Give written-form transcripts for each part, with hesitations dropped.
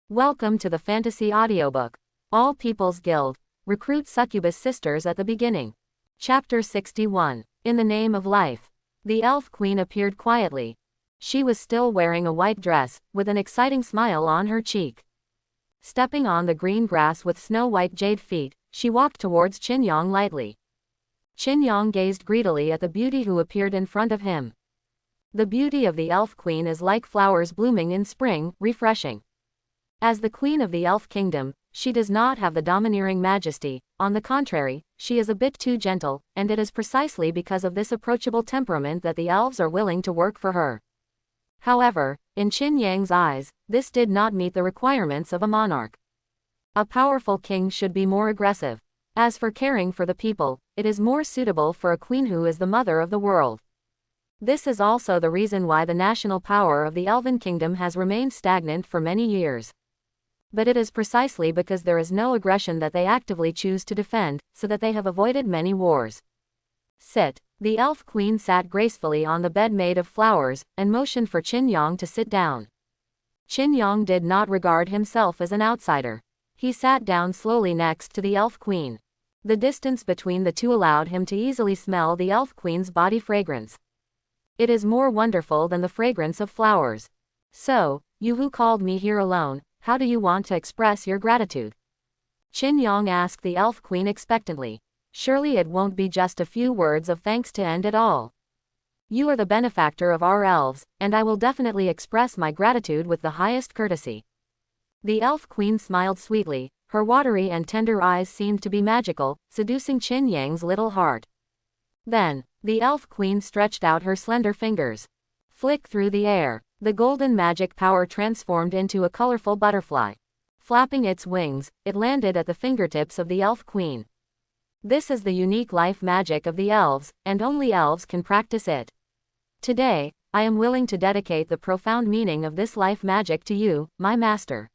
Welcome to the Fantasy Audiobook. All People's Guild. Recruit Succubus Sisters at the beginning. Chapter 61. In the Name of Life. The Elf Queen appeared quietly. She was still wearing a white dress, with an exciting smile on her cheek. Stepping on the green grass with snow-white jade feet, she walked towards Qin lightly. Qin gazed greedily at the beauty who appeared in front of him. The beauty of the Elf Queen is like flowers blooming in spring, refreshing. As the Queen of the Elf Kingdom, she does not have the domineering majesty. On the contrary, she is a bit too gentle, and it is precisely because of this approachable temperament that the elves are willing to work for her. However, in Qin eyes, this did not meet the requirements of a monarch. A powerful king should be more aggressive. As for caring for the people, it is more suitable for a queen who is the mother of the world. This is also the reason why the national power of the Elven Kingdom has remained stagnant for many years. But it is precisely because there is no aggression that they actively choose to defend, so that they have avoided many wars. Sit. The Elf Queen sat gracefully on the bed made of flowers, and motioned for Qin to sit down. Qin did not regard himself as an outsider. He sat down slowly next to the Elf Queen. The distance between the two allowed him to easily smell the Elf Queen's body fragrance. It is more wonderful than the fragrance of flowers. So, you who called me here alone, how do you want to express your gratitude? Qin asked the Elf Queen expectantly. Surely it won't be just a few words of thanks to end it all. You are the benefactor of our elves, and I will definitely express my gratitude with the highest courtesy. The Elf Queen smiled sweetly. Her watery and tender eyes seemed to be magical, seducing Qin's little heart. Then, the Elf Queen stretched out her slender fingers. Flick through the air. The golden magic power transformed into a colorful butterfly. Flapping its wings, it landed at the fingertips of the Elf Queen. This is the unique life magic of the elves, and only elves can practice it. Today, I am willing to dedicate the profound meaning of this life magic to you, my master.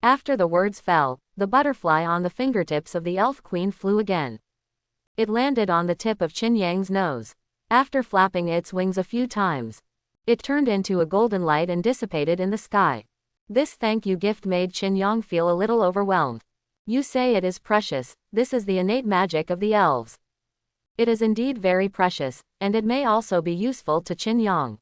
After the words fell, the butterfly on the fingertips of the Elf Queen flew again. It landed on the tip of Qin's nose. After flapping its wings a few times, it turned into a golden light and dissipated in the sky. This thank you gift made Qin feel a little overwhelmed. You say it is precious. This is the innate magic of the elves. It is indeed very precious, and it may also be useful to Qin.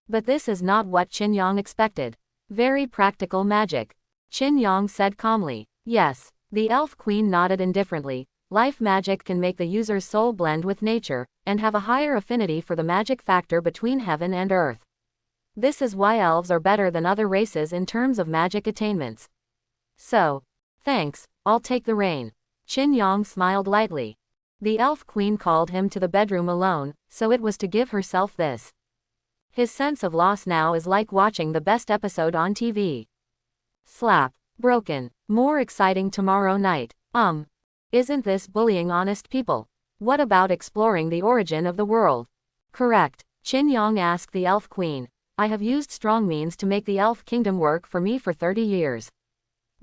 But this is not what Qin expected. Very practical magic. Qin said calmly. Yes. The Elf Queen nodded indifferently. Life magic can make the user's soul blend with nature, and have a higher affinity for the magic factor between heaven and earth. This is why elves are better than other races in terms of magic attainments. So, thanks, I'll take the reign. Qin smiled lightly. The Elf Queen called him to the bedroom alone, so it was to give herself this. His sense of loss now is like watching the best episode on TV. Slap. Broken. More exciting tomorrow night. Isn't this bullying honest people? What about exploring the origin of the world? Correct. Qin asked the Elf Queen. I have used strong means to make the Elf Kingdom work for me for 30 years.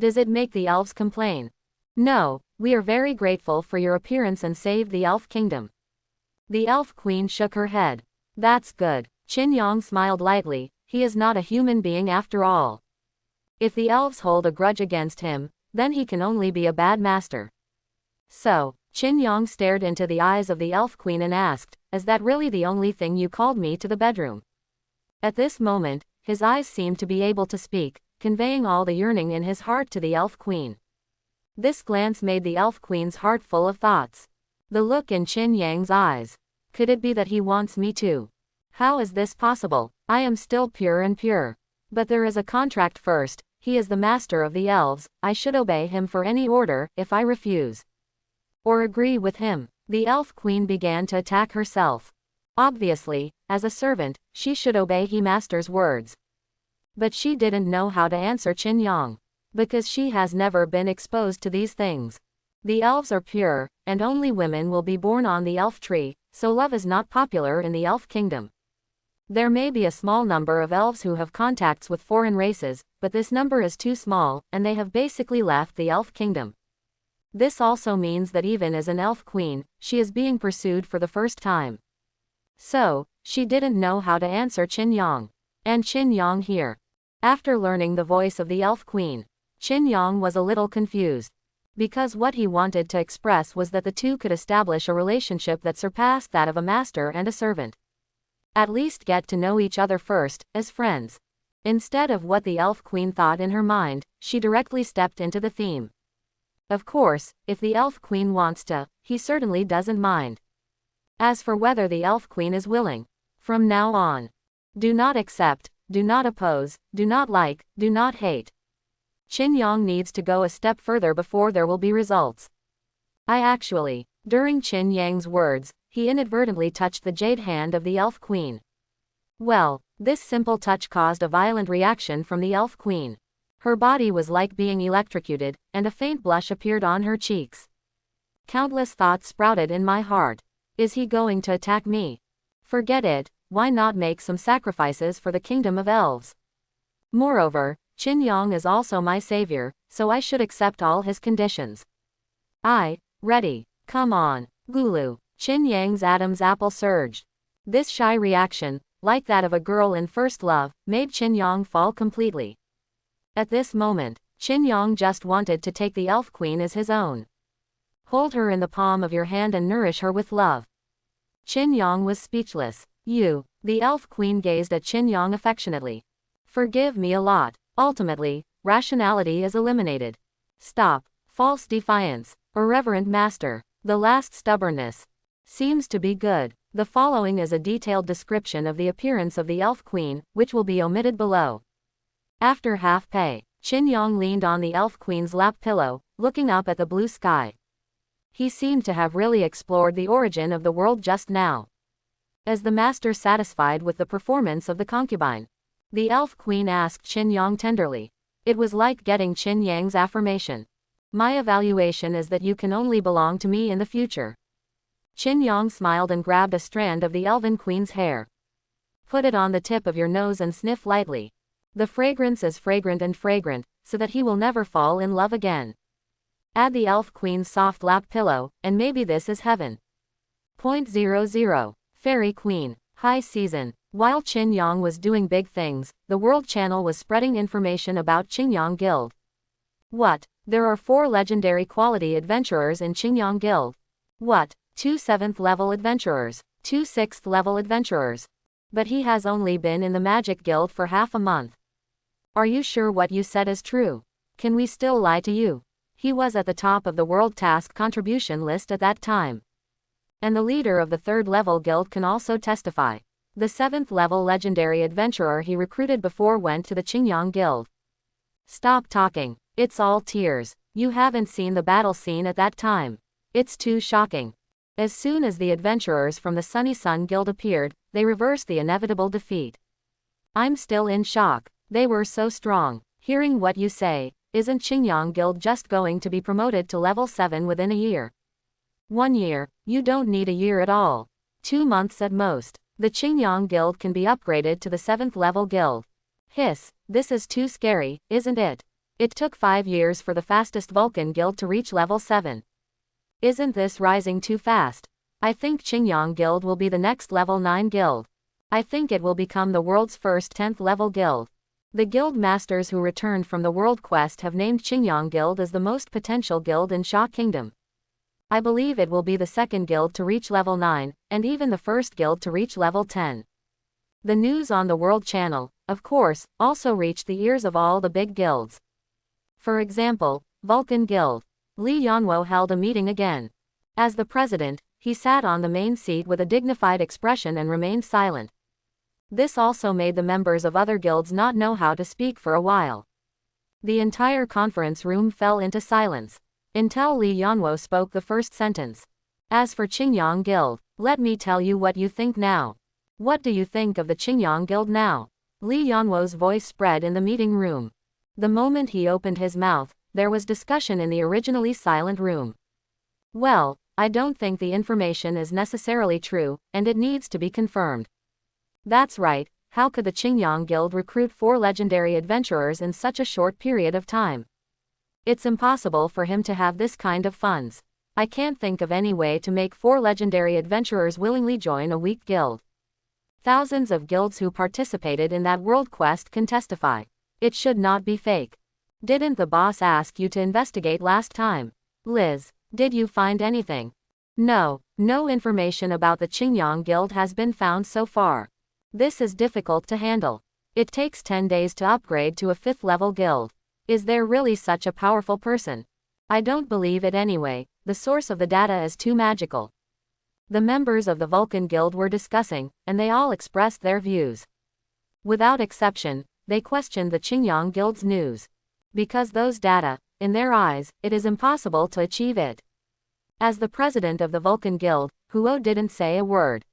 Does it make the elves complain? No, we are very grateful for your appearance and saved the Elf Kingdom. The Elf Queen shook her head. That's good. Qin smiled lightly. He is not a human being after all. If the elves hold a grudge against him, then he can only be a bad master. So, Qin stared into the eyes of the Elf Queen and asked, is that really the only thing you called me to the bedroom? At this moment, his eyes seemed to be able to speak, conveying all the yearning in his heart to the Elf Queen. This glance made the Elf Queen's heart full of thoughts. The look in Qin's eyes. Could it be that he wants me too? How is this possible? I am still pure and pure. But there is a contract first. He is the master of the elves. I should obey him for any order. If I refuse or agree with him, the Elf Queen began to attack herself. Obviously, as a servant, she should obey he master's words. But she didn't know how to answer Qin, because she has never been exposed to these things. The elves are pure, and only women will be born on the elf tree, so love is not popular in the Elf Kingdom. There may be a small number of elves who have contacts with foreign races, but this number is too small, and they have basically left the Elf Kingdom. This also means that even as an Elf Queen, she is being pursued for the first time. So, she didn't know how to answer Qin. And Qin here After learning the voice of the Elf Queen, Qin Yang was a little confused. Because what he wanted to express was that the two could establish a relationship that surpassed that of a master and a servant. At least get to know each other first, as friends. Instead of what the Elf Queen thought in her mind, she directly stepped into the theme. Of course, if the Elf Queen wants to, he certainly doesn't mind. As for whether the Elf Queen is willing, from now on, do not accept, do not oppose, do not like, do not hate. Qin Yang needs to go a step further before there will be results. During Qin Yang's words, he inadvertently touched the jade hand of the Elf Queen. Well, this simple touch caused a violent reaction from the Elf Queen. Her body was like being electrocuted, and a faint blush appeared on her cheeks. Countless thoughts sprouted in my heart. Is he going to attack me? Forget it, why not make some sacrifices for the kingdom of elves? Moreover, Qin Yang is also my savior, so I should accept all his conditions. Ready, come on, Gulu. Qin Yang's Adam's apple surged. This shy reaction, like that of a girl in first love, made Qin Yang fall completely. At this moment, Qin Yang just wanted to take the Elf Queen as his own. Hold her in the palm of your hand and nourish her with love. Qin Yang was speechless. The Elf Queen gazed at Qin Yang affectionately. Forgive me a lot. Ultimately, rationality is eliminated. Stop. False defiance. Irreverent master. The last stubbornness. Seems to be good. The following is a detailed description of the appearance of the Elf Queen, which will be omitted below. After half pay, Qin Yang leaned on the Elf Queen's lap pillow, looking up at the blue sky. He seemed to have really explored the origin of the world just now. As the master satisfied with the performance of the concubine, the Elf Queen asked Qin Yang tenderly. It was like getting Qin Yang's affirmation. My evaluation is that you can only belong to me in the future. Qin Yang smiled and grabbed a strand of the Elven Queen's hair. Put it on the tip of your nose and sniff lightly. The fragrance is fragrant and fragrant, so that he will never fall in love again. Add the Elf Queen's soft lap pillow, and maybe this is heaven. 0.00. Fairy Queen. High season. While Qin Yang was doing big things, the World Channel was spreading information about Qingyang Guild. What? There are 4 legendary quality adventurers in Qingyang Guild. What? 2 7th level adventurers, 2 6th level adventurers. But he has only been in the Magic Guild for half a month. Are you sure what you said is true? Can we still lie to you? He was at the top of the World Task contribution list at that time. And the leader of the 3rd level guild can also testify. The 7th level legendary adventurer he recruited before went to the Qingyang Guild. Stop talking. It's all tears. You haven't seen the battle scene at that time. It's too shocking. As soon as the adventurers from the Sunny Sun Guild appeared, they reversed the inevitable defeat. I'm still in shock. They were so strong. Hearing what you say, isn't Qingyang Guild just going to be promoted to level 7 within a year? 1 year? You don't need a year at all. 2 months at most. The Qingyang Guild can be upgraded to the 7th level guild. Hiss, this is too scary, isn't it? It took 5 years for the fastest Vulcan guild to reach level 7. Isn't this rising too fast? I think Qingyang Guild will be the next level 9 guild. I think it will become the world's first 10th level guild. The guild masters who returned from the world quest have named Qingyang Guild as the most potential guild in Sha Kingdom. I believe it will be the 2nd guild to reach level 9, and even the 1st guild to reach level 10. The news on the World Channel, of course, also reached the ears of all the big guilds. For example, Vulcan Guild. Li Yanwo held a meeting again. As the president, he sat on the main seat with a dignified expression and remained silent. This also made the members of other guilds not know how to speak for a while. The entire conference room fell into silence, until Li Yanwo spoke the first sentence. As for Qingyang Guild, let me tell you what you think now. What do you think of the Qingyang Guild now? Li Yanwo's voice spread in the meeting room. The moment he opened his mouth, there was discussion in the originally silent room. Well, I don't think the information is necessarily true, and it needs to be confirmed. That's right, how could the Qingyang Guild recruit 4 legendary adventurers in such a short period of time? It's impossible for him to have this kind of funds. I can't think of any way to make 4 legendary adventurers willingly join a weak guild. Thousands of guilds who participated in that world quest can testify. It should not be fake. Didn't the boss ask you to investigate last time? Liz, did you find anything? No, no information about the Qingyang Guild has been found so far. This is difficult to handle. It takes 10 days to upgrade to a 5th level guild. Is there really such a powerful person? I don't believe it anyway. The source of the data is too magical. The members of the Vulcan Guild were discussing, and they all expressed their views. Without exception, they questioned the Qingyang Guild's news. Because those data, in their eyes, it is impossible to achieve it. As the president of the Vulcan Guild, Huo didn't say a word.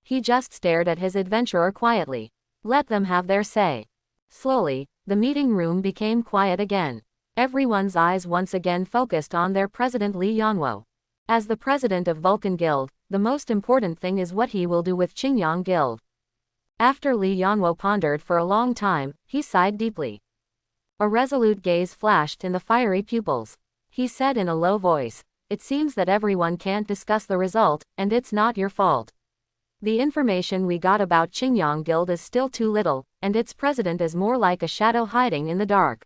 He just stared at his adventurer quietly. Let them have their say. Slowly, the meeting room became quiet again. Everyone's eyes once again focused on their president Li Yanwo. As the president of Vulcan Guild, the most important thing is what he will do with Qingyang Guild. After Li Yanwo pondered for a long time, he sighed deeply. A resolute gaze flashed in the fiery pupils. He said in a low voice, "It seems that everyone can't discuss the result, and it's not your fault. The information we got about Qingyang Guild is still too little, and its president is more like a shadow hiding in the dark.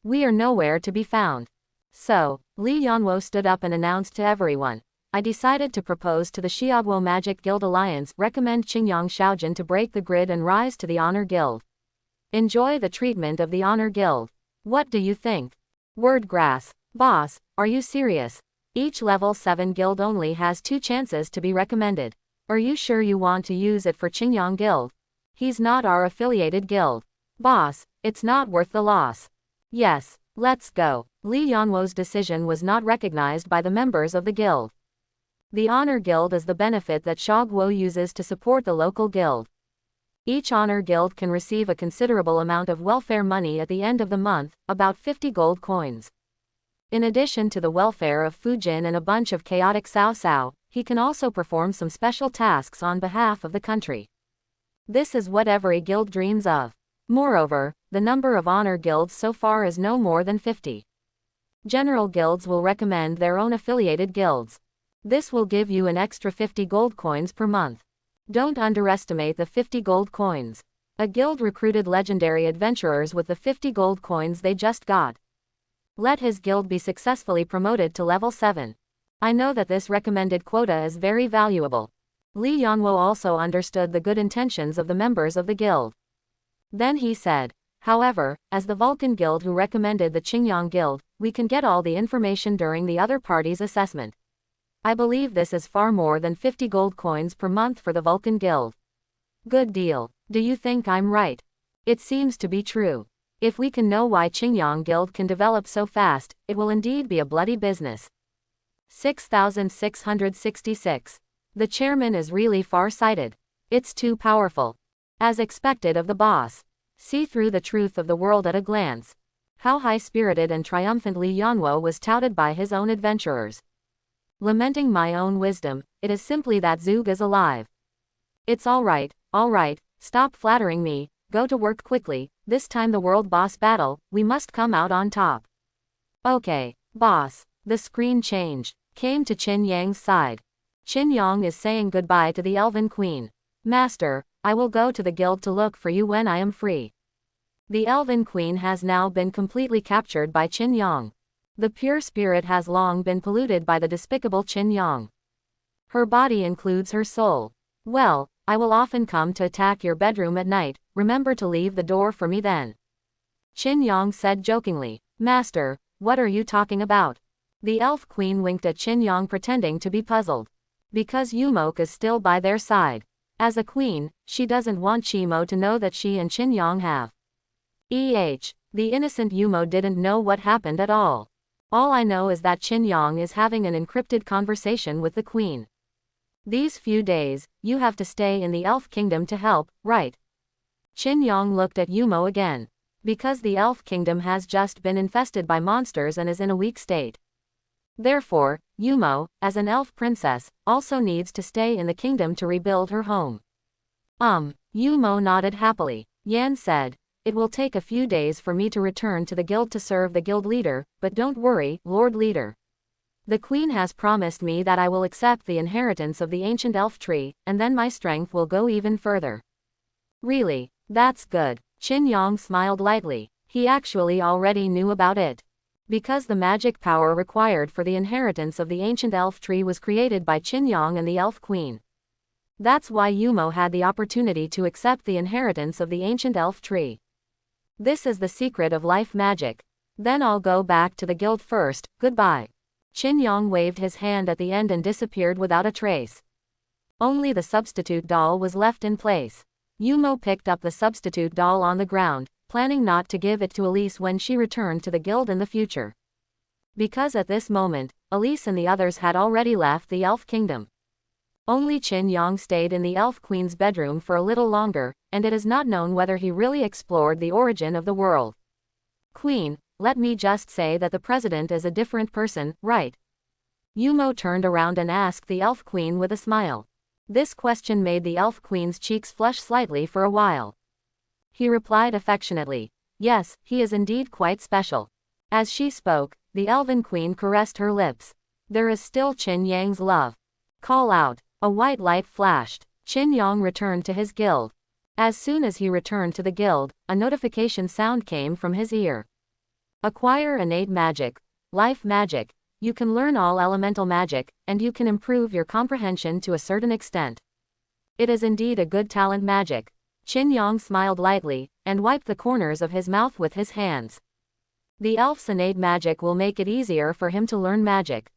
We are nowhere to be found." So, Li Yanwo stood up and announced to everyone, "I decided to propose to the Xiaoguo Magic Guild Alliance recommend Qingyang Shaojin to break the grid and rise to the Honor Guild. Enjoy the treatment of the Honor Guild. What do you think?" Wordgrass. Boss, are you serious? Each level 7 guild only has 2 chances to be recommended. Are you sure you want to use it for Qingyang Guild? He's not our affiliated guild. Boss, it's not worth the loss. Yes, let's go. Li Yanwo's decision was not recognized by the members of the guild. The Honor Guild is the benefit that Xiaoguo uses to support the local guild. Each Honor Guild can receive a considerable amount of welfare money at the end of the month, about 50 gold coins. In addition to the welfare of Fujin and a bunch of chaotic Cao Cao, he can also perform some special tasks on behalf of the country. This is what every guild dreams of. Moreover, the number of honor guilds so far is no more than 50. General guilds will recommend their own affiliated guilds. This will give you an extra 50 gold coins per month. Don't underestimate the 50 gold coins. A guild recruited legendary adventurers with the 50 gold coins they just got. Let his guild be successfully promoted to level 7. I know that this recommended quota is very valuable. Li Yanwo also understood the good intentions of the members of the guild. Then he said, "However, as the Vulcan Guild who recommended the Qingyang Guild, we can get all the information during the other party's assessment. I believe this is far more than 50 gold coins per month for the Vulcan Guild. Good deal. Do you think I'm right? It seems to be true. If we can know why Qingyang Guild can develop so fast, it will indeed be a bloody business." 6666. The chairman is really far-sighted. It's too powerful. As expected of the boss. See through the truth of the world at a glance. How high-spirited and triumphant Li Yanwo was touted by his own adventurers. Lamenting my own wisdom, it is simply that Zug is alive. It's all right, stop flattering me, go to work quickly, this time the world boss battle, we must come out on top. Okay, boss. The screen changed, came to Qin Yang's side. Qin Yang is saying goodbye to the Elven Queen. Master, I will go to the guild to look for you when I am free. The Elven Queen has now been completely captured by Qin Yang. The pure spirit has long been polluted by the despicable Qin Yang. Her body includes her soul. Well, I will often come to attack your bedroom at night, remember to leave the door for me then. Qin Yang said jokingly. Master, what are you talking about? The Elf Queen winked at Qin Yang pretending to be puzzled. Because Yumok is still by their side. As a queen, she doesn't want Chimo to know that she and Qin Yang have. The innocent Yumo didn't know what happened at all. All I know is that Qin Yang is having an encrypted conversation with the queen. These few days, you have to stay in the Elf Kingdom to help, right? Qin Yang looked at Yumo again. Because the Elf Kingdom has just been infested by monsters and is in a weak state. Therefore, Yumo, as an elf princess, also needs to stay in the kingdom to rebuild her home. Yumo nodded happily. Yan said, "It will take a few days for me to return to the guild to serve the guild leader, but don't worry, Lord Leader. The queen has promised me that I will accept the inheritance of the ancient elf tree, and then my strength will go even further." Really, that's good. Qin Yang smiled lightly. He actually already knew about it. Because the magic power required for the inheritance of the ancient elf tree was created by Qin Yang and the Elf Queen. That's why Yumo had the opportunity to accept the inheritance of the ancient elf tree. This is the secret of life magic. Then I'll go back to the guild first, goodbye. Qin Yang waved his hand at the end and disappeared without a trace. Only the substitute doll was left in place. Yumo picked up the substitute doll on the ground, planning not to give it to Elise when she returned to the guild in the future. Because at this moment, Elise and the others had already left the Elf Kingdom. Only Qin Yang stayed in the Elf Queen's bedroom for a little longer, and it is not known whether he really explored the origin of the world. Queen, let me just say that the president is a different person, right? Yumo turned around and asked the Elf Queen with a smile. This question made the Elf Queen's cheeks flush slightly for a while. He replied affectionately, yes, he is indeed quite special. As she spoke, the Elven Queen caressed her lips. There is still Qin Yang's love. Call out. A white light flashed. Qin Yang returned to his guild. As soon as he returned to the guild, a notification sound came from his ear. Acquire innate magic, life magic. You can learn all elemental magic, and you can improve your comprehension to a certain extent. It is indeed a good talent magic. Qin Yang smiled lightly, and wiped the corners of his mouth with his hands. The elf's innate magic will make it easier for him to learn magic.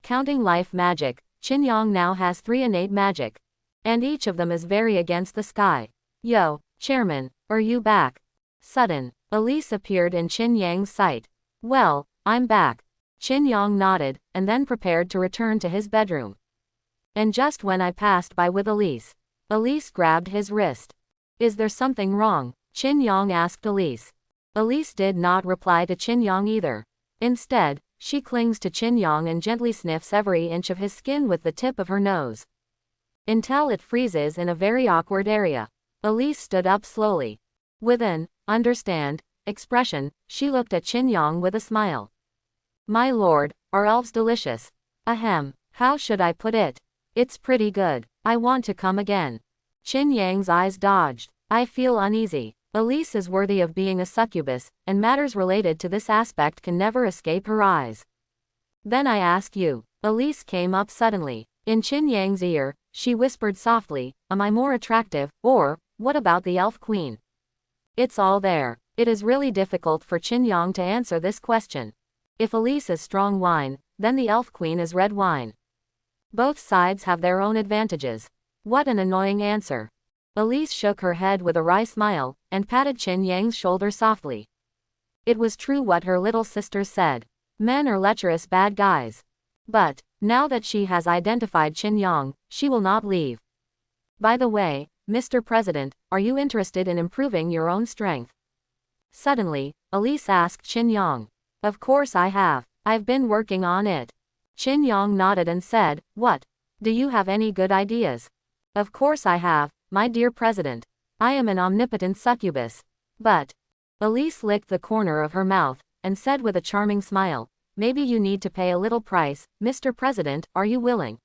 Counting life magic, Qin Yang now has 3 innate magic. And each of them is very against the sky. Yo, Chairman, are you back? Sudden, Elise appeared in Qin Yang's sight. Well, I'm back. Qin Yang nodded, and then prepared to return to his bedroom. And just when I passed by with Elise, Elise grabbed his wrist. Is there something wrong? Qin Yang asked Elise. Elise did not reply to Qin Yang either. Instead, she clings to Qin Yang and gently sniffs every inch of his skin with the tip of her nose. Until it freezes in a very awkward area. Elise stood up slowly. With an understand expression, she looked at Qin Yang with a smile. My lord, are elves delicious? Ahem, how should I put it? It's pretty good. I want to come again. Qin Yang's eyes dodged. I feel uneasy. Elise is worthy of being a succubus, and matters related to this aspect can never escape her eyes. Then I ask you. Elise came up suddenly. In Qin Yang's ear, she whispered softly, am I more attractive, or, what about the Elf Queen? It's all there. It is really difficult for Qin Yang to answer this question. If Elise is strong wine, then the Elf Queen is red wine. Both sides have their own advantages. What an annoying answer. Elise shook her head with a wry smile, and patted Qin Yang's shoulder softly. It was true what her little sister said. Men are lecherous bad guys. But, now that she has identified Qin Yang, she will not leave. By the way, Mr. President, are you interested in improving your own strength? Suddenly, Elise asked Qin Yang. Of course I have. I've been working on it. Qin Yang nodded and said, what? Do you have any good ideas? Of course I have, my dear President. I am an omnipotent succubus. But, Elise licked the corner of her mouth, and said with a charming smile, maybe you need to pay a little price, Mr. President, are you willing?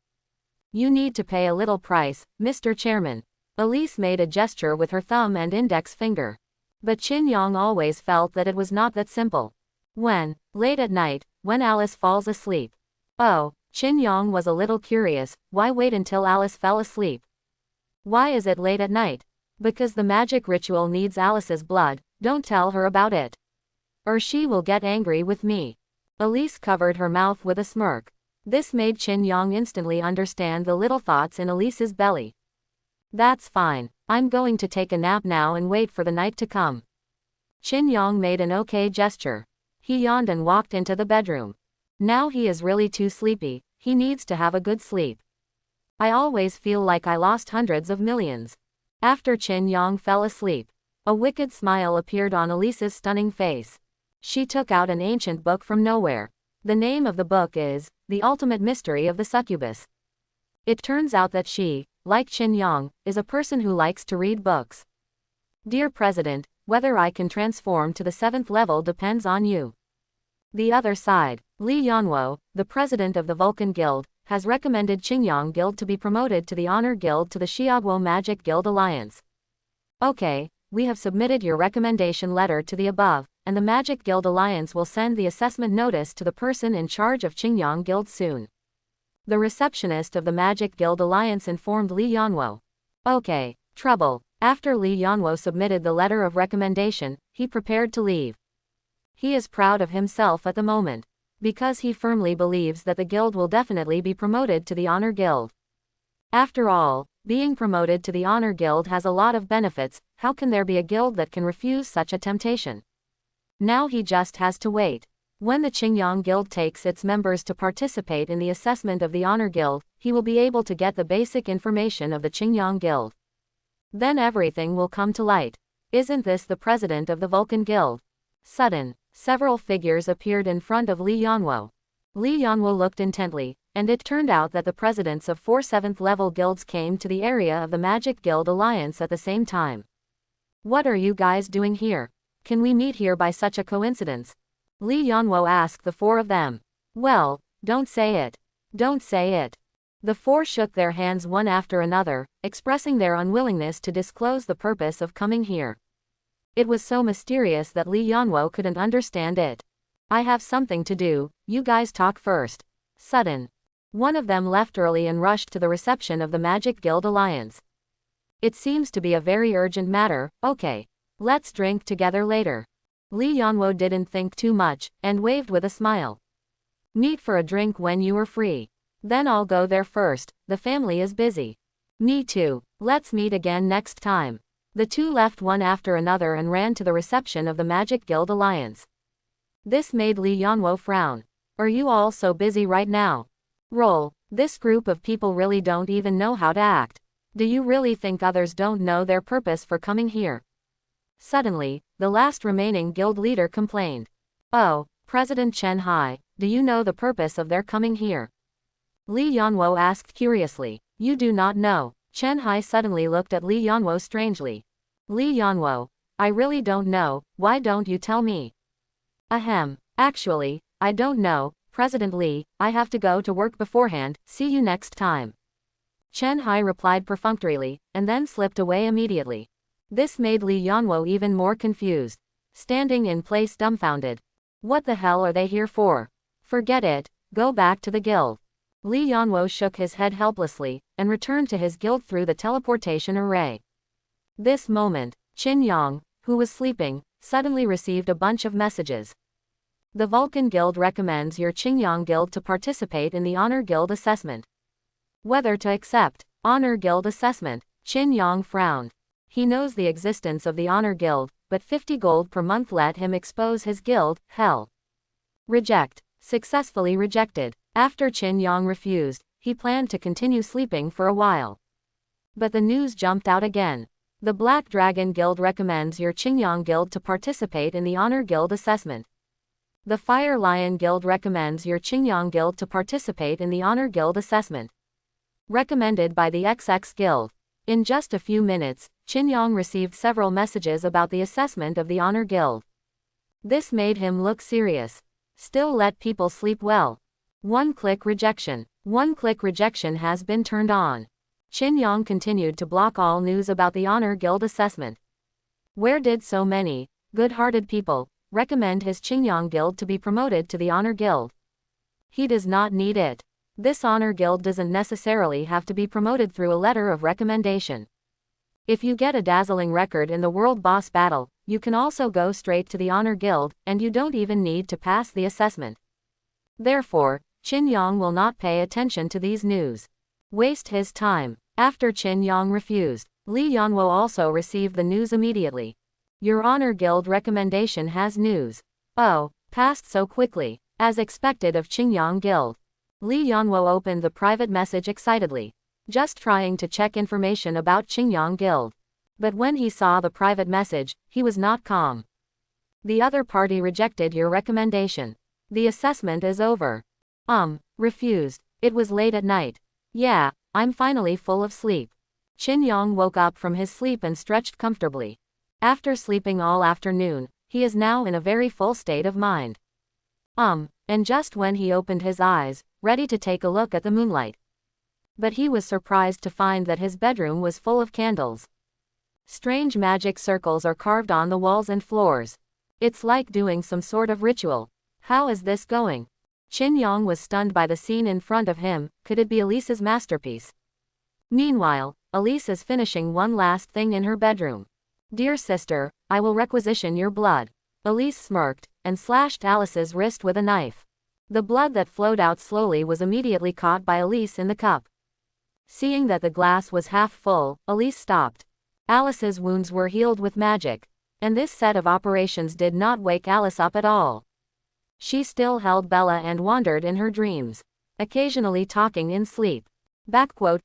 You need to pay a little price, Mr. Chairman. Elise made a gesture with her thumb and index finger. But Qin Yang always felt that it was not that simple. When, late at night, when Alice falls asleep. Oh, Qin Yang was a little curious, why wait until Alice fell asleep? Why is it late at night? Because the magic ritual needs Alice's blood, don't tell her about it. Or she will get angry with me. Elise covered her mouth with a smirk. This made Qin Yang instantly understand the little thoughts in Elise's belly. That's fine, I'm going to take a nap now and wait for the night to come. Qin Yang made an okay gesture. He yawned and walked into the bedroom. Now he is really too sleepy, he needs to have a good sleep. I always feel like I lost hundreds of millions. After Qin Yang fell asleep, a wicked smile appeared on Elise's stunning face. She took out an ancient book from nowhere. The name of the book is, The Ultimate Mystery of the Succubus. It turns out that she, like Qin Yang, is a person who likes to read books. Dear President, whether I can transform to the 7th level depends on you. The other side, Li Yanwo, the president of the Vulcan Guild, has recommended Qingyang Guild to be promoted to the Honor Guild to the Xiaoguo Magic Guild Alliance. Okay, we have submitted your recommendation letter to the above, and the Magic Guild Alliance will send the assessment notice to the person in charge of Qingyang Guild soon. The receptionist of the Magic Guild Alliance informed Li Yanwo. Okay, trouble. After Li Yanwo submitted the letter of recommendation, he prepared to leave. He is proud of himself at the moment, because he firmly believes that the guild will definitely be promoted to the Honor Guild. After all, being promoted to the Honor Guild has a lot of benefits. How can there be a guild that can refuse such a temptation? Now he just has to wait. When the Qingyang Guild takes its members to participate in the assessment of the Honor Guild, he will be able to get the basic information of the Qingyang Guild. Then everything will come to light. Isn't this the president of the Vulcan Guild? Several figures appeared in front of Li Yanwo. Li Yanwo looked intently, and it turned out that the presidents of 4 7th level guilds came to the area of the Magic Guild Alliance at the same time. What are you guys doing here? Can we meet here by such a coincidence? Li Yanwo asked the 4 of them. Well, don't say it. Don't say it. The 4 shook their hands one after another, expressing their unwillingness to disclose the purpose of coming here. It was so mysterious that Li Yanwo couldn't understand it. I have something to do, you guys talk first. One of them left early and rushed to the reception of the Magic Guild Alliance. It seems to be a very urgent matter. Okay. Let's drink together later. Li Yanwo didn't think too much, and waved with a smile. Meet for a drink when you are free. Then I'll go there first, the family is busy. Me too. Let's meet again next time. The 2 left one after another and ran to the reception of the Magic Guild Alliance. This made Li Yanwo frown. Are you all so busy right now? Roll. This group of people really don't even know how to act. Do you really think others don't know their purpose for coming here? Suddenly, the last remaining guild leader complained. Oh, President Chen Hai, do you know the purpose of their coming here? Li Yanwo asked curiously. You do not know. Chen Hai suddenly looked at Li Yanwo strangely. Li Yanwo, I really don't know, why don't you tell me? Ahem, actually, I don't know, President Li, I have to go to work beforehand, see you next time. Chen Hai replied perfunctorily, and then slipped away immediately. This made Li Yanwo even more confused, standing in place dumbfounded. What the hell are they here for? Forget it, go back to the guild. Li Yanwo shook his head helplessly, and returned to his guild through the teleportation array. This moment, Qin Yang, who was sleeping, suddenly received a bunch of messages. The Vulcan Guild recommends your Qingyang Guild to participate in the Honor Guild assessment. Whether to accept Honor Guild assessment, Qin Yang frowned. He knows the existence of the Honor Guild, but 50 gold per month let him expose his guild. Hell. Reject. Successfully rejected. After Qin Yang refused, he planned to continue sleeping for a while. But the news jumped out again. The Black Dragon Guild recommends your Qingyang Guild to participate in the Honor Guild assessment. The Fire Lion Guild recommends your Qingyang Guild to participate in the Honor Guild assessment. Recommended by the XX Guild. In just a few minutes, Qin Yang received several messages about the assessment of the Honor Guild. This made him look serious. Still let people sleep well. One-click rejection. One-click rejection has been turned on. Qin Yang continued to block all news about the Honor Guild assessment. Where did so many good-hearted people recommend his Qingyang Guild to be promoted to the Honor Guild? He does not need it. This Honor Guild doesn't necessarily have to be promoted through a letter of recommendation. If you get a dazzling record in the World Boss Battle, you can also go straight to the Honor Guild, and you don't even need to pass the assessment. Therefore, Qin Yang will not pay attention to these news. Waste his time. After Qin Yang refused, Li Yanwo also received the news immediately. Your Honor Guild recommendation has news. Oh, passed so quickly, as expected of Qingyang Guild. Li Yanwo opened the private message excitedly, just trying to check information about Qingyang Guild. But when he saw the private message, he was not calm. The other party rejected your recommendation. The assessment is over. Refused. It was late at night. Yeah, I'm finally full of sleep. Qin Yang woke up from his sleep and stretched comfortably. After sleeping all afternoon, he is now in a very full state of mind. And just when he opened his eyes, ready to take a look at the moonlight. But he was surprised to find that his bedroom was full of candles. Strange magic circles are carved on the walls and floors. It's like doing some sort of ritual. How is this going? Qin Yang was stunned by the scene in front of him. Could it be Elise's masterpiece? Meanwhile, Elise is finishing one last thing in her bedroom. Dear sister, I will requisition your blood. Elise smirked, and slashed Alice's wrist with a knife. The blood that flowed out slowly was immediately caught by Elise in the cup. Seeing that the glass was half full, Elise stopped. Alice's wounds were healed with magic, and this set of operations did not wake Alice up at all. She still held Bella and wandered in her dreams, occasionally talking in sleep.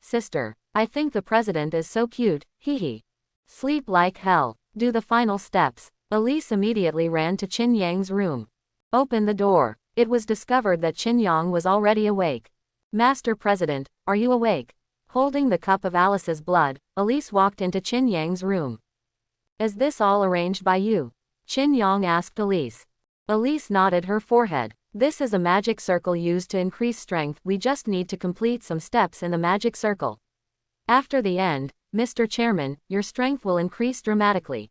Sister, I think the president is so cute, hee. Sleep like hell. Do the final steps. Elise immediately ran to Qin Yang's room. Open the door. It was discovered that Qin Yang was already awake. Master President, are you awake? Holding the cup of Alice's blood, Elise walked into Qin Yang's room. Is this all arranged by you? Qin Yang asked Elise. Elise nodded her forehead. This is a magic circle used to increase strength. We just need to complete some steps in the magic circle. After the end, Mr. Chairman, your strength will increase dramatically.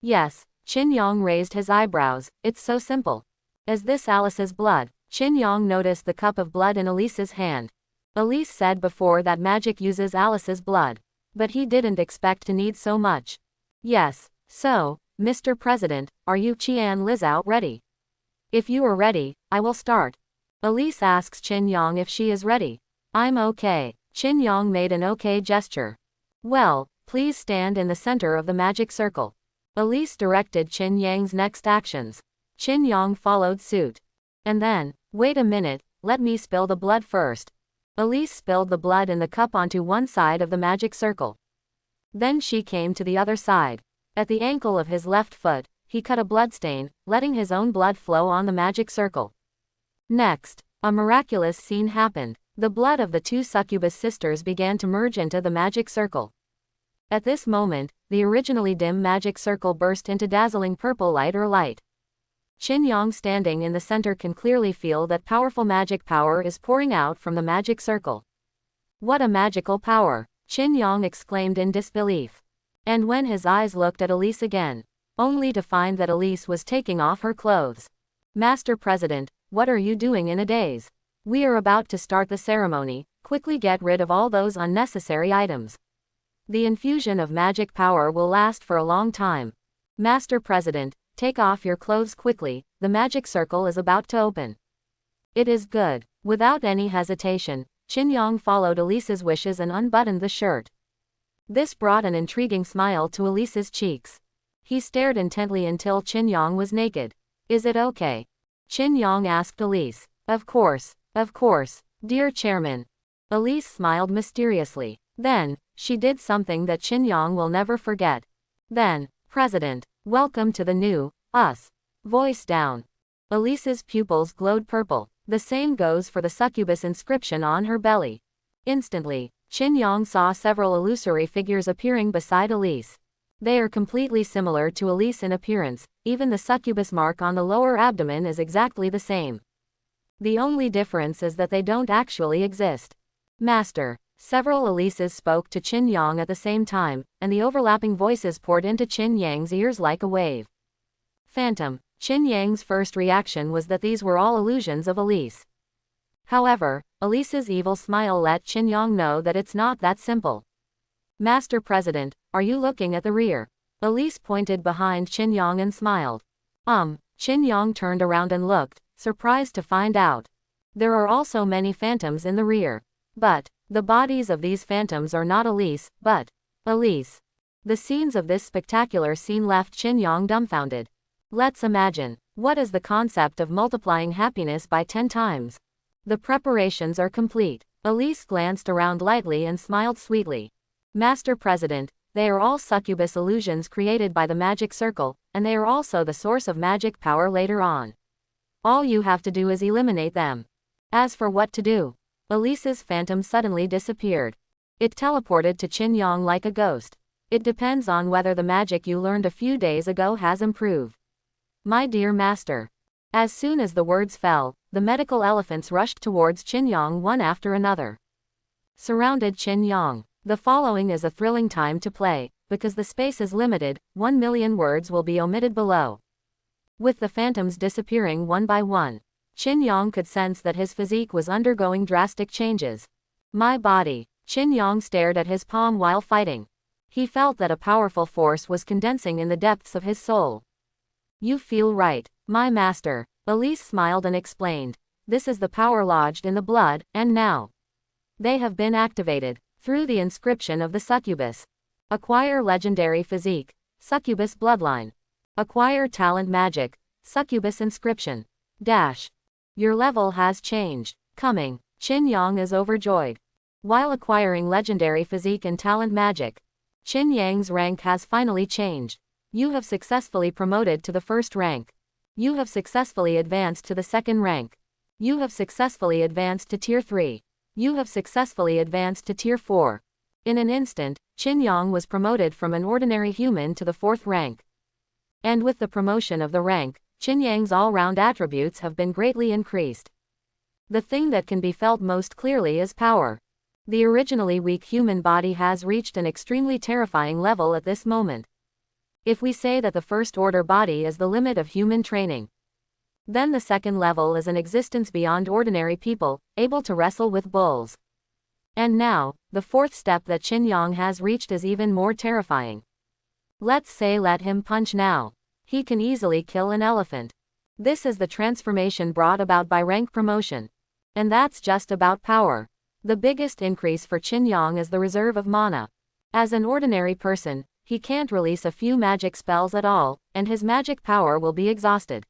Yes, Qin Yang raised his eyebrows. It's so simple. Is this Alice's blood? Qin Yang noticed the cup of blood in Elise's hand. Elise said before that magic uses Alice's blood, but he didn't expect to need so much. Yes, so, Mr. President, are you Qian Lizao ready? If you are ready, I will start. Elise asks Qin Yang if she is ready. I'm okay. Qin Yang made an okay gesture. Well, please stand in the center of the magic circle. Elise directed Qin Yang's next actions. Qin Yang followed suit. And then, wait a minute, let me spill the blood first. Elise spilled the blood in the cup onto one side of the magic circle. Then she came to the other side. At the ankle of his left foot, he cut a bloodstain, letting his own blood flow on the magic circle. Next, a miraculous scene happened. The blood of the two Succubus sisters began to merge into the magic circle. At this moment, the originally dim magic circle burst into dazzling purple light or light. Qin Yang standing in the center can clearly feel that powerful magic power is pouring out from the magic circle. What a magical power! Qin Yang exclaimed in disbelief. And when his eyes looked at Elise again, only to find that Elise was taking off her clothes. Master President, what are you doing in a daze? We are about to start the ceremony. Quickly get rid of all those unnecessary items. The infusion of magic power will last for a long time. Master President, take off your clothes quickly, the magic circle is about to open. It is good. Without any hesitation, Qin Yang followed Elise's wishes and unbuttoned the shirt. This brought an intriguing smile to Elise's cheeks. He stared intently until Qin Yang was naked. Is it okay? Qin Yang asked Elise. Of course, dear chairman. Elise smiled mysteriously. Then, she did something that Qin Yang will never forget. Then, President, welcome to the new, us. Voice down. Elise's pupils glowed purple. The same goes for the succubus inscription on her belly. Instantly, Qin Yang saw several illusory figures appearing beside Elise. They are completely similar to Elise in appearance, even the succubus mark on the lower abdomen is exactly the same. The only difference is that they don't actually exist. Master. Several Elises spoke to Qin Yang at the same time, and the overlapping voices poured into Qin Yang's ears like a wave. Phantom. Qin Yang's first reaction was that these were all illusions of Elise. However, Elise's evil smile let Qin Yang know that it's not that simple. Master President, are you looking at the rear? Elise pointed behind Qin Yang and smiled. Qin Yang turned around and looked, surprised to find out. There are also many phantoms in the rear. But, the bodies of these phantoms are not Elise, but Elise. The scenes of this spectacular scene left Qin Yang dumbfounded. Let's imagine, what is the concept of multiplying happiness by 10 times? The preparations are complete. Elise glanced around lightly and smiled sweetly. Master President, they are all succubus illusions created by the magic circle, and they are also the source of magic power later on. All you have to do is eliminate them. As for what to do, Elise's phantom suddenly disappeared. It teleported to Qin Yang like a ghost. It depends on whether the magic you learned a few days ago has improved. My dear master. As soon as the words fell, the medical elephants rushed towards Qin Yang one after another. Surrounded Qin Yang. The following is a thrilling time to play. because the space is limited, 1 million words will be omitted below. With the phantoms disappearing one by one, Qin Yang could sense that his physique was undergoing drastic changes. My body. Qin Yang stared at his palm while fighting. He felt that a powerful force was condensing in the depths of his soul. You feel right, my master. Elise smiled and explained. This is the power lodged in the blood, and now they have been activated through the inscription of the succubus. Acquire legendary physique, succubus bloodline. Acquire talent magic, succubus inscription. Dash. Your level has changed. Coming. Qin Yang is overjoyed. While acquiring legendary physique and talent magic, Qin Yang's rank has finally changed. You have successfully promoted to the first rank. You have successfully advanced to the second rank. You have successfully advanced to Tier 3. You have successfully advanced to Tier 4. In an instant, Qin Yang was promoted from an ordinary human to the 4th rank. And with the promotion of the rank, Qin Yang's all-round attributes have been greatly increased. The thing that can be felt most clearly is power. The originally weak human body has reached an extremely terrifying level at this moment. If we say that the first-order body is the limit of human training, then the second level is an existence beyond ordinary people, able to wrestle with bulls. And now, the 4th step that Qin Yang has reached is even more terrifying. Let's say let him punch now. He can easily kill an elephant. This is the transformation brought about by rank promotion. And that's just about power. The biggest increase for Qin Yang is the reserve of mana. As an ordinary person, he can't release a few magic spells at all, and his magic power will be exhausted.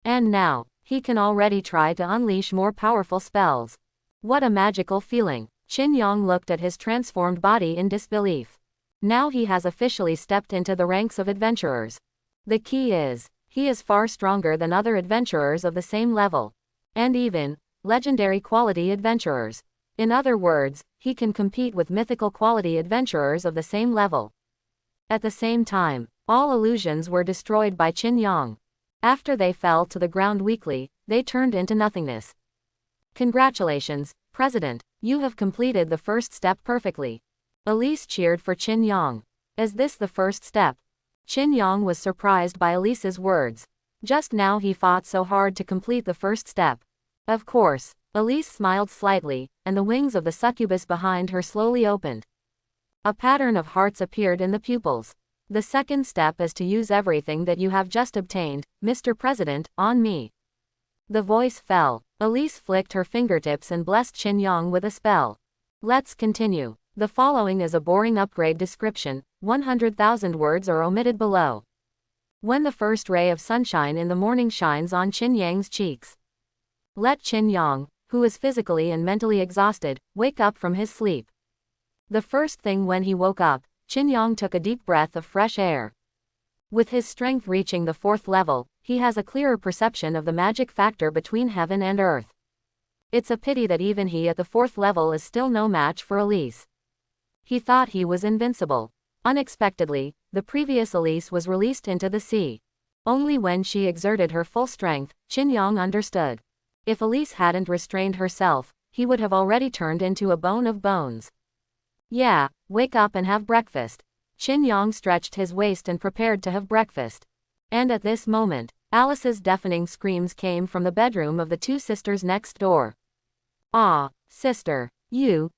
And now, he can already try to unleash more powerful spells. What a magical feeling. Qin Yang looked at his transformed body in disbelief. Now he has officially stepped into the ranks of adventurers. The key is, he is far stronger than other adventurers of the same level. And even, legendary quality adventurers. In other words, he can compete with mythical quality adventurers of the same level. At the same time, all illusions were destroyed by Qin Yang. After they fell to the ground weakly, they turned into nothingness. Congratulations, President, you have completed the first step perfectly. Elise cheered for Qin Yang. Is this the first step? Qin Yang was surprised by Elise's words. Just now he fought so hard to complete the first step. Of course. Elise smiled slightly, and the wings of the succubus behind her slowly opened. A pattern of hearts appeared in the pupils. The second step is to use everything that you have just obtained, Mr. President, on me. The voice fell. Elise flicked her fingertips and blessed Qin Yang with a spell. Let's continue. The following is a boring upgrade description, 100,000 words are omitted below. When the first ray of sunshine in the morning shines on Qin Yang's cheeks, let Qin Yang, who is physically and mentally exhausted, wake up from his sleep. The first thing when he woke up, Qin Yang took a deep breath of fresh air. With his strength reaching the 4th level, he has a clearer perception of the magic factor between heaven and earth. It's a pity that even he at the 4th level is still no match for Elise. He thought he was invincible. Unexpectedly, the previous Elise was released into the sea. Only when she exerted her full strength, Qin Yang understood. If Elise hadn't restrained herself, he would have already turned into a bone of bones. Yeah, wake up and have breakfast. Qin Yang stretched his waist and prepared to have breakfast. And at this moment, Alice's deafening screams came from the bedroom of the 2 sisters next door. Ah, sister, you.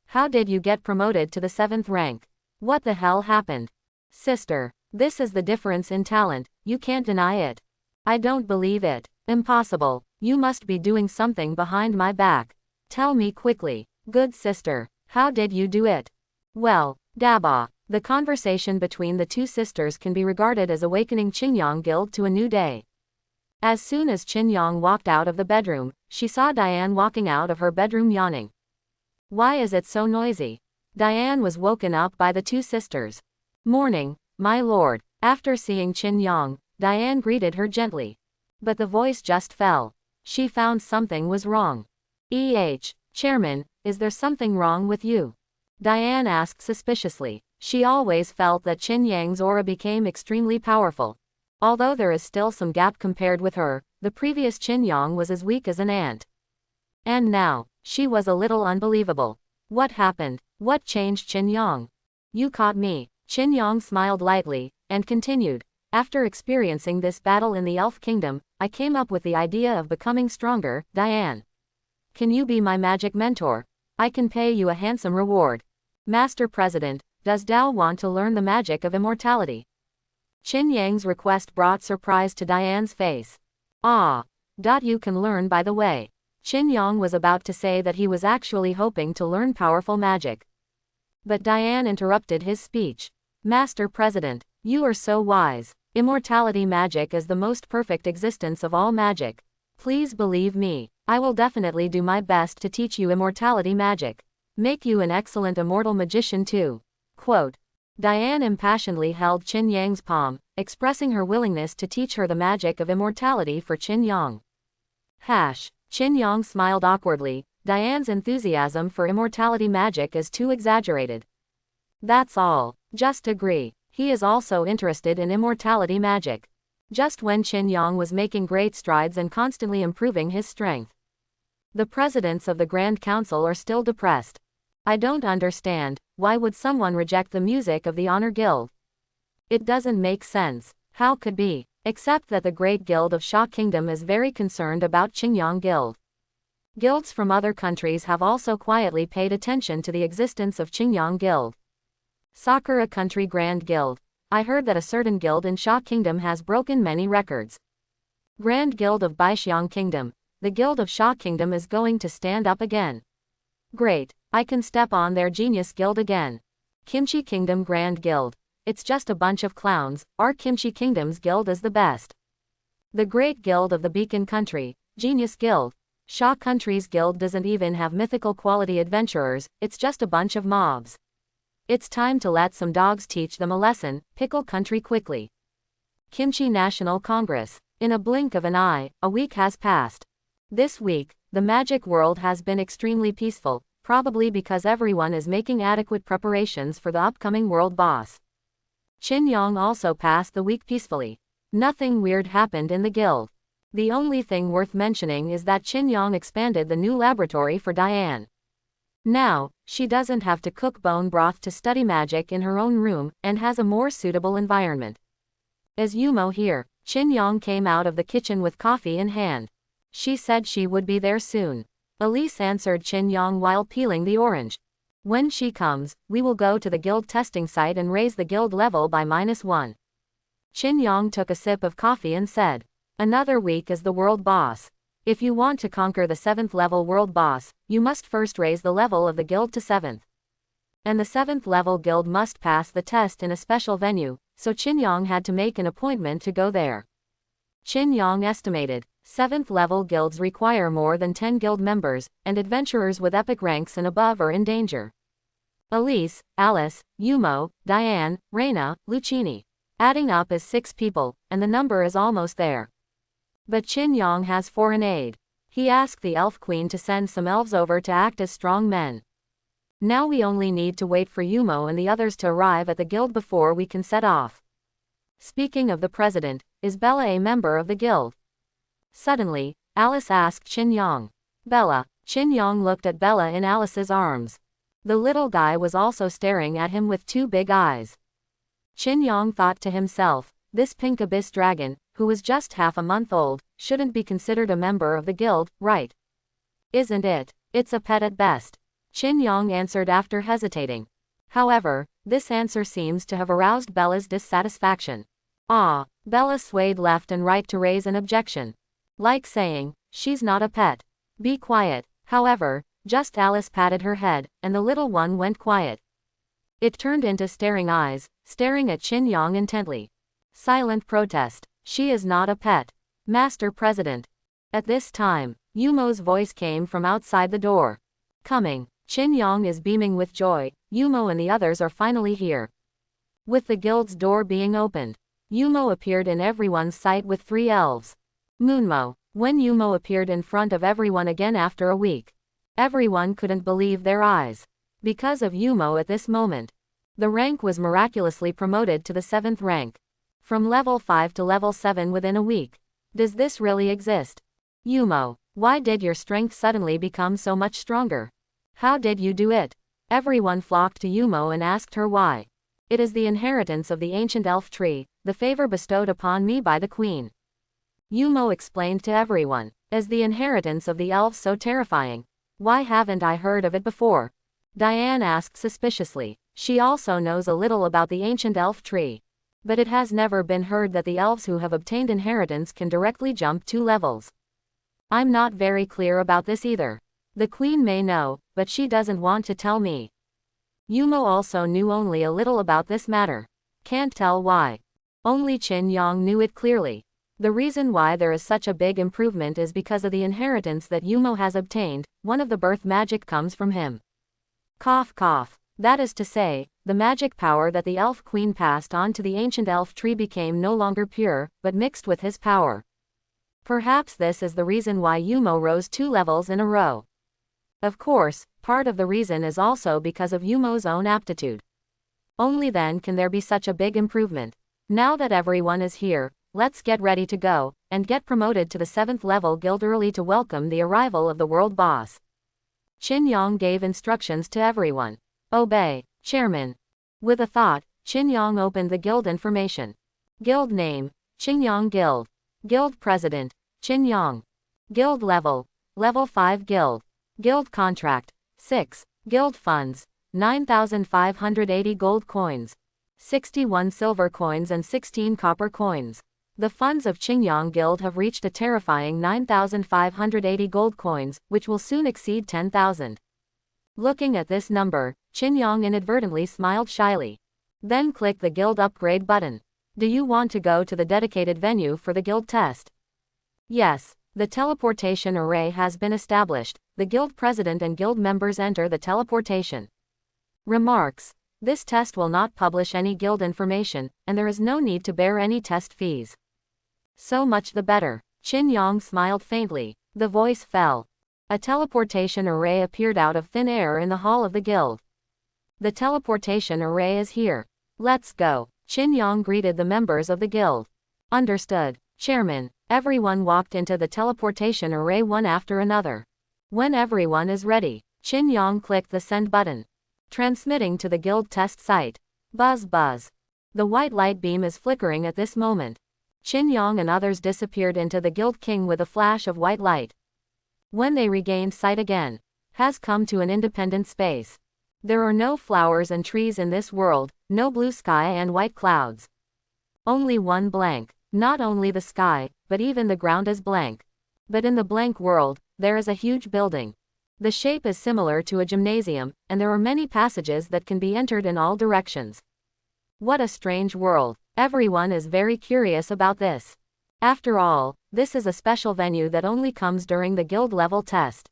How did you get promoted to the 7th rank? What the hell happened? Sister, this is the difference in talent, you can't deny it. I don't believe it. Impossible. You must be doing something behind my back. Tell me quickly. Good sister, how did you do it? Well, Daba. The conversation between the 2 sisters can be regarded as awakening Qin Yang guild to a new day. As soon as Qin Yang walked out of the bedroom, she saw Diane walking out of her bedroom yawning. Why is it so noisy? Diane was woken up by the 2 sisters. Morning, my lord. After seeing Qin Yang, Diane greeted her gently. But the voice just fell. She found something was wrong. Chairman, is there something wrong with you? Diane asked suspiciously. She always felt that Qin Yang's aura became extremely powerful. Although there is still some gap compared with her, the previous Qin Yang was as weak as an ant. And now, she was a little unbelievable. What happened? What changed Qin Yang? You caught me. Qin Yang smiled lightly, and continued. After experiencing this battle in the Elf Kingdom, I came up with the idea of becoming stronger, Diane. Can you be my magic mentor? I can pay you a handsome reward. Master President, does Dao want to learn the magic of immortality? Qin Yang's request brought surprise to Diane's face. Ah. You can learn by the way. Qin Yang was about to say that he was actually hoping to learn powerful magic. But Diane interrupted his speech. Master President, you are so wise. Immortality magic is the most perfect existence of all magic. Please believe me, I will definitely do my best to teach you immortality magic. Make you an excellent immortal magician too. Quote. Diane impassionedly held Qin Yang's palm, expressing her willingness to teach her the magic of immortality for Qin Yang. Qin Yang smiled awkwardly. Diane's enthusiasm for immortality magic is too exaggerated. That's all. Just agree. He is also interested in immortality magic. Just when Qin Yang was making great strides and constantly improving his strength. The presidents of the Grand Council are still depressed. I don't understand, why would someone reject the music of the Honor Guild? It doesn't make sense. How could be? Except that the Great Guild of Sha Kingdom is very concerned about Qingyang Guild. Guilds from other countries have also quietly paid attention to the existence of Qingyang Guild. Sakura Country Grand Guild. I heard that a certain guild in Sha Kingdom has broken many records. Grand Guild of Baixiang Kingdom. The Guild of Sha Kingdom is going to stand up again. Great, I can step on their genius guild again. Kimchi Kingdom Grand Guild. It's just a bunch of clowns, our Kimchi Kingdom's guild is the best. The Great Guild of the Beacon Country, Genius Guild. Sha Country's guild doesn't even have mythical quality adventurers, it's just a bunch of mobs. It's time to let some dogs teach them a lesson, Pickle Country quickly. Kimchi National Congress. In a blink of an eye, a week has passed. This week, the magic world has been extremely peaceful, probably because everyone is making adequate preparations for the upcoming world boss. Qin Yang also passed the week peacefully. Nothing weird happened in the guild. The only thing worth mentioning is that Qin Yang expanded the new laboratory for Diane. Now, she doesn't have to cook bone broth to study magic in her own room, and has a more suitable environment. Is Yumo here? Qin Yang came out of the kitchen with coffee in hand. She said she would be there soon. Elise answered Qin Yang while peeling the orange. When she comes, we will go to the guild testing site and raise the guild level by -1. Qin Yang took a sip of coffee and said, another week as the world boss. If you want to conquer the 7th level world boss, you must first raise the level of the guild to 7th. And the 7th level guild must pass the test in a special venue, so Qin Yang had to make an appointment to go there. Qin Yang estimated, 7th level guilds require more than 10 guild members, and adventurers with epic ranks and above are in danger. Elise, Alice, Yumo, Diane, Raina, Lucchini. Adding up is 6 people, and the number is almost there. But Qin Yang has 4 in aid. He asked the Elf Queen to send some elves over to act as strong men. Now we only need to wait for Yumo and the others to arrive at the guild before we can set off. Speaking of the president, is Bella a member of the guild? Suddenly, Alice asked Qin Yang. Bella. Qin Yang looked at Bella in Alice's arms. The little guy was also staring at him with 2 big eyes. Qin Yang thought to himself, this pink abyss dragon, who was just half a month old, shouldn't be considered a member of the guild, right? Isn't it? It's a pet at best. Qin Yang answered after hesitating. However, this answer seems to have aroused Bella's dissatisfaction. Ah, Bella swayed left and right to raise an objection. Like saying, she's not a pet. Be quiet. However, just Alice patted her head, and the little one went quiet. It turned into staring eyes, staring at Qin Yang intently. Silent protest. She is not a pet. Master President. At this time, Yumo's voice came from outside the door. Coming. Qin Yang is beaming with joy. Yumo and the others are finally here. With the guild's door being opened, Yumo appeared in everyone's sight with 3 elves. Moonmo. When Yumo appeared in front of everyone again after a week, everyone couldn't believe their eyes. Because of Yumo at this moment, the rank was miraculously promoted to the 7th rank. From level 5 to level 7 within a week. Does this really exist? Yumo, why did your strength suddenly become so much stronger? How did you do it? Everyone flocked to Yumo and asked her why. It is the inheritance of the ancient elf tree, the favor bestowed upon me by the queen. Yumo explained to everyone. Is the inheritance of the elves so terrifying? Why haven't I heard of it before? Diane asked suspiciously. She also knows a little about the ancient elf tree. But it has never been heard that the elves who have obtained inheritance can directly jump 2 levels. I'm not very clear about this either. The queen may know, but she doesn't want to tell me. Yumo also knew only a little about this matter. Can't tell why. Only Qin Yang knew it clearly. The reason why there is such a big improvement is because of the inheritance that Yumo has obtained. One of the birth magic comes from him. Cough cough. That is to say, the magic power that the elf queen passed on to the ancient elf tree became no longer pure, but mixed with his power. Perhaps this is the reason why Yumo rose 2 levels in a row. Of course, part of the reason is also because of Yumo's own aptitude. Only then can there be such a big improvement. Now that everyone is here, let's get ready to go, and get promoted to the 7th level guild early to welcome the arrival of the world boss. Qin Yang gave instructions to everyone. Obey, Chairman. With a thought, Qin Yang opened the guild information. Guild name, Qingyang Guild. Guild President, Qin Yang. Guild level, Level 5 Guild. Guild contract, 6. Guild funds, 9,580 gold coins, 61 silver coins and 16 copper coins. The funds of Qingyang Guild have reached a terrifying 9,580 gold coins, which will soon exceed 10,000. Looking at this number, Qin Yang inadvertently smiled shyly. Then click the guild upgrade button. Do you want to go to the dedicated venue for the guild test? Yes. The teleportation array has been established. The guild president and guild members enter the teleportation. Remarks. This test will not publish any guild information, and there is no need to bear any test fees. So much the better. Qin Yang smiled faintly. The voice fell. A teleportation array appeared out of thin air in the hall of the guild. The teleportation array is here. Let's go. Qin Yang greeted the members of the guild. Understood, Chairman. Everyone walked into the teleportation array one after another. When everyone is ready, Qin Yang clicked the send button. Transmitting to the guild test site. Buzz buzz. The white light beam is flickering at this moment. Qin Yang and others disappeared into the guild king with a flash of white light. When they regained sight again, has come to an independent space. There are no flowers and trees in this world, no blue sky and white clouds. Only one blank. Not only the sky, but even the ground is blank. But in the blank world, there is a huge building. The shape is similar to a gymnasium, and there are many passages that can be entered in all directions. What a strange world. Everyone is very curious about this. After all, this is a special venue that only comes during the guild level test.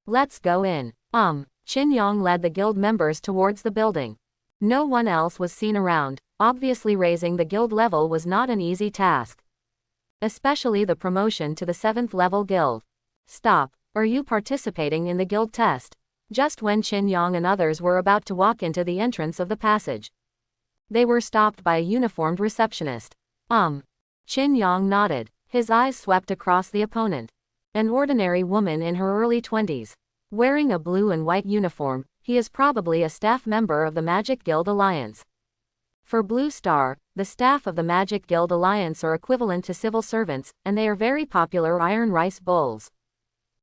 Let's go in. Qin Yang led the guild members towards the building. No one else was seen around. Obviously raising the guild level was not an easy task. Especially the promotion to the 7th level guild. Stop. Are you participating in the guild test? Just when Qin Yang and others were about to walk into the entrance of the passage, they were stopped by a uniformed receptionist. Qin Yang nodded. His eyes swept across the opponent. An ordinary woman in her early 20s. Wearing a blue and white uniform, he is probably a staff member of the Magic Guild Alliance. For Blue Star, the staff of the Magic Guild Alliance are equivalent to civil servants, and they are very popular iron rice bowls.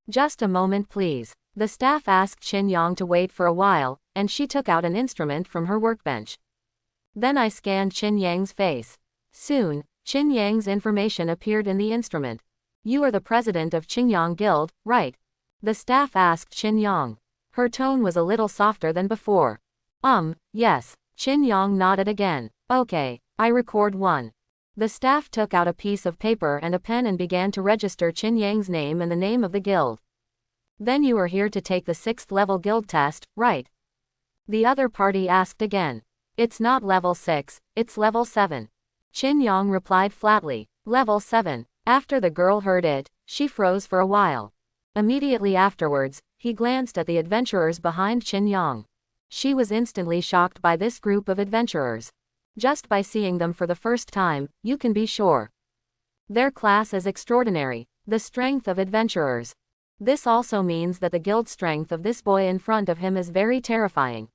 Just a moment please. The staff asked Qin Yang to wait for a while, and she took out an instrument from her workbench. Then I scanned Qin Yang's face. Soon, Qin Yang's information appeared in the instrument. You are the president of Qingyang Guild, right? The staff asked Qin Yang. Her tone was a little softer than before. Yes. Qin Yang nodded again. Okay, I record 1. The staff took out a piece of paper and a pen and began to register Qin Yang's name and the name of the guild. Then you are here to take the 6th level guild test, right? The other party asked again. It's not level 6, it's level 7. Qin Yang replied flatly. Level 7. After the girl heard it, she froze for a while. Immediately afterwards, he glanced at the adventurers behind Qin Yang. She was instantly shocked by this group of adventurers. Just by seeing them for the first time, you can be sure. Their class is extraordinary. The strength of adventurers. This also means that the guild strength of this boy in front of him is very terrifying.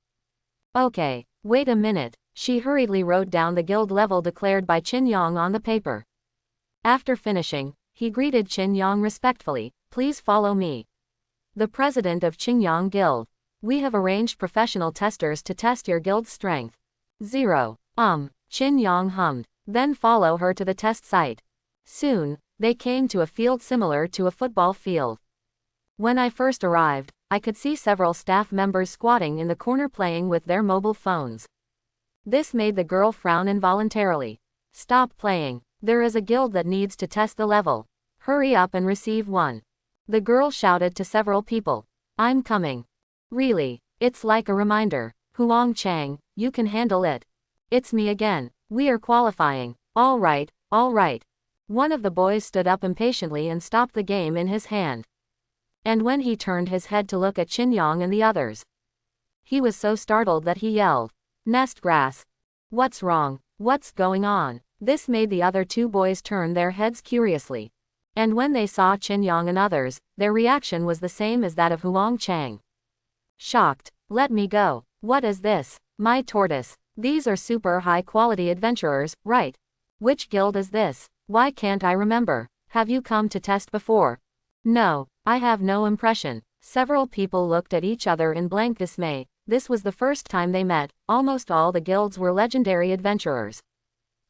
Okay, wait a minute. She hurriedly wrote down the guild level declared by Qin Yang on the paper. After finishing, he greeted Qin Yang respectfully. Please follow me. The president of Qingyang Guild. We have arranged professional testers to test your guild's strength. 0. Qin Yang hummed. Then follow her to the test site. Soon, they came to a field similar to a football field. When I first arrived, I could see several staff members squatting in the corner playing with their mobile phones. This made the girl frown involuntarily. Stop playing. There is a guild that needs to test the level. Hurry up and receive one. The girl shouted to several people. I'm coming. Really, it's like a reminder. Huang Chang, you can handle it. It's me again. We are qualifying. All right, all right. One of the boys stood up impatiently and stopped the game in his hand. And when he turned his head to look at Qin Yang and the others, he was so startled that he yelled, "Nest grass. What's wrong? What's going on?" This made the other two boys turn their heads curiously. And when they saw Qin Yang and others, their reaction was the same as that of Huang Chang. Shocked. Let me go. What is this? My tortoise. These are super high-quality adventurers, right? Which guild is this? Why can't I remember? Have you come to test before? No, I have no impression. Several people looked at each other in blank dismay. This was the first time they met. Almost all the guilds were legendary adventurers.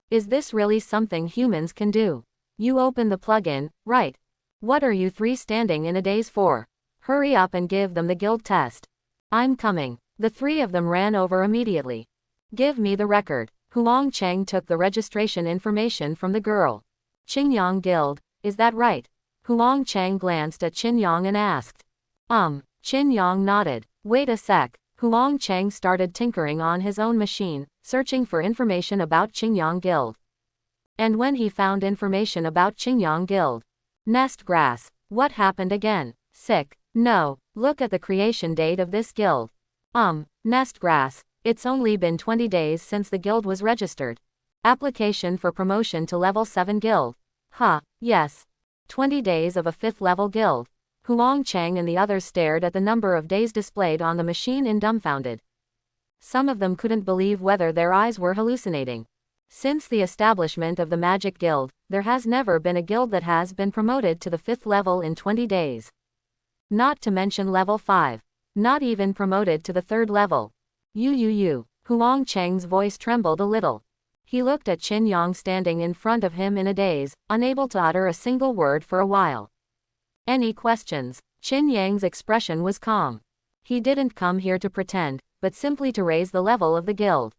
Is this really something humans can do? You open the plugin, right? What are you three standing in a daze for? Hurry up and give them the guild test. I'm coming. The three of them ran over immediately. Give me the record. Huang Chang took the registration information from the girl. Qingyang Guild, is that right? Huang Chang glanced at Qin Yang and asked. Qin Yang nodded. Wait a sec. Huang Chang started tinkering on his own machine, searching for information about Qingyang Guild. And when he found information about Qingyang Guild. Nest grass. What happened again? Sick. No, look at the creation date of this guild. Nest grass. It's only been 20 days since the guild was registered. Application for promotion to level 7 guild. Yes. 20 days of a 5th level guild. Huang Chang and the others stared at the number of days displayed on the machine in dumbfounded. Some of them couldn't believe whether their eyes were hallucinating. Since the establishment of the Magic Guild, there has never been a guild that has been promoted to the 5th level in 20 days. Not to mention level 5. Not even promoted to the 3rd level. Huang Chang's voice trembled a little. He looked at Qin Yang standing in front of him in a daze, unable to utter a single word for a while. Any questions? Qin Yang's expression was calm. He didn't come here to pretend, but simply to raise the level of the guild.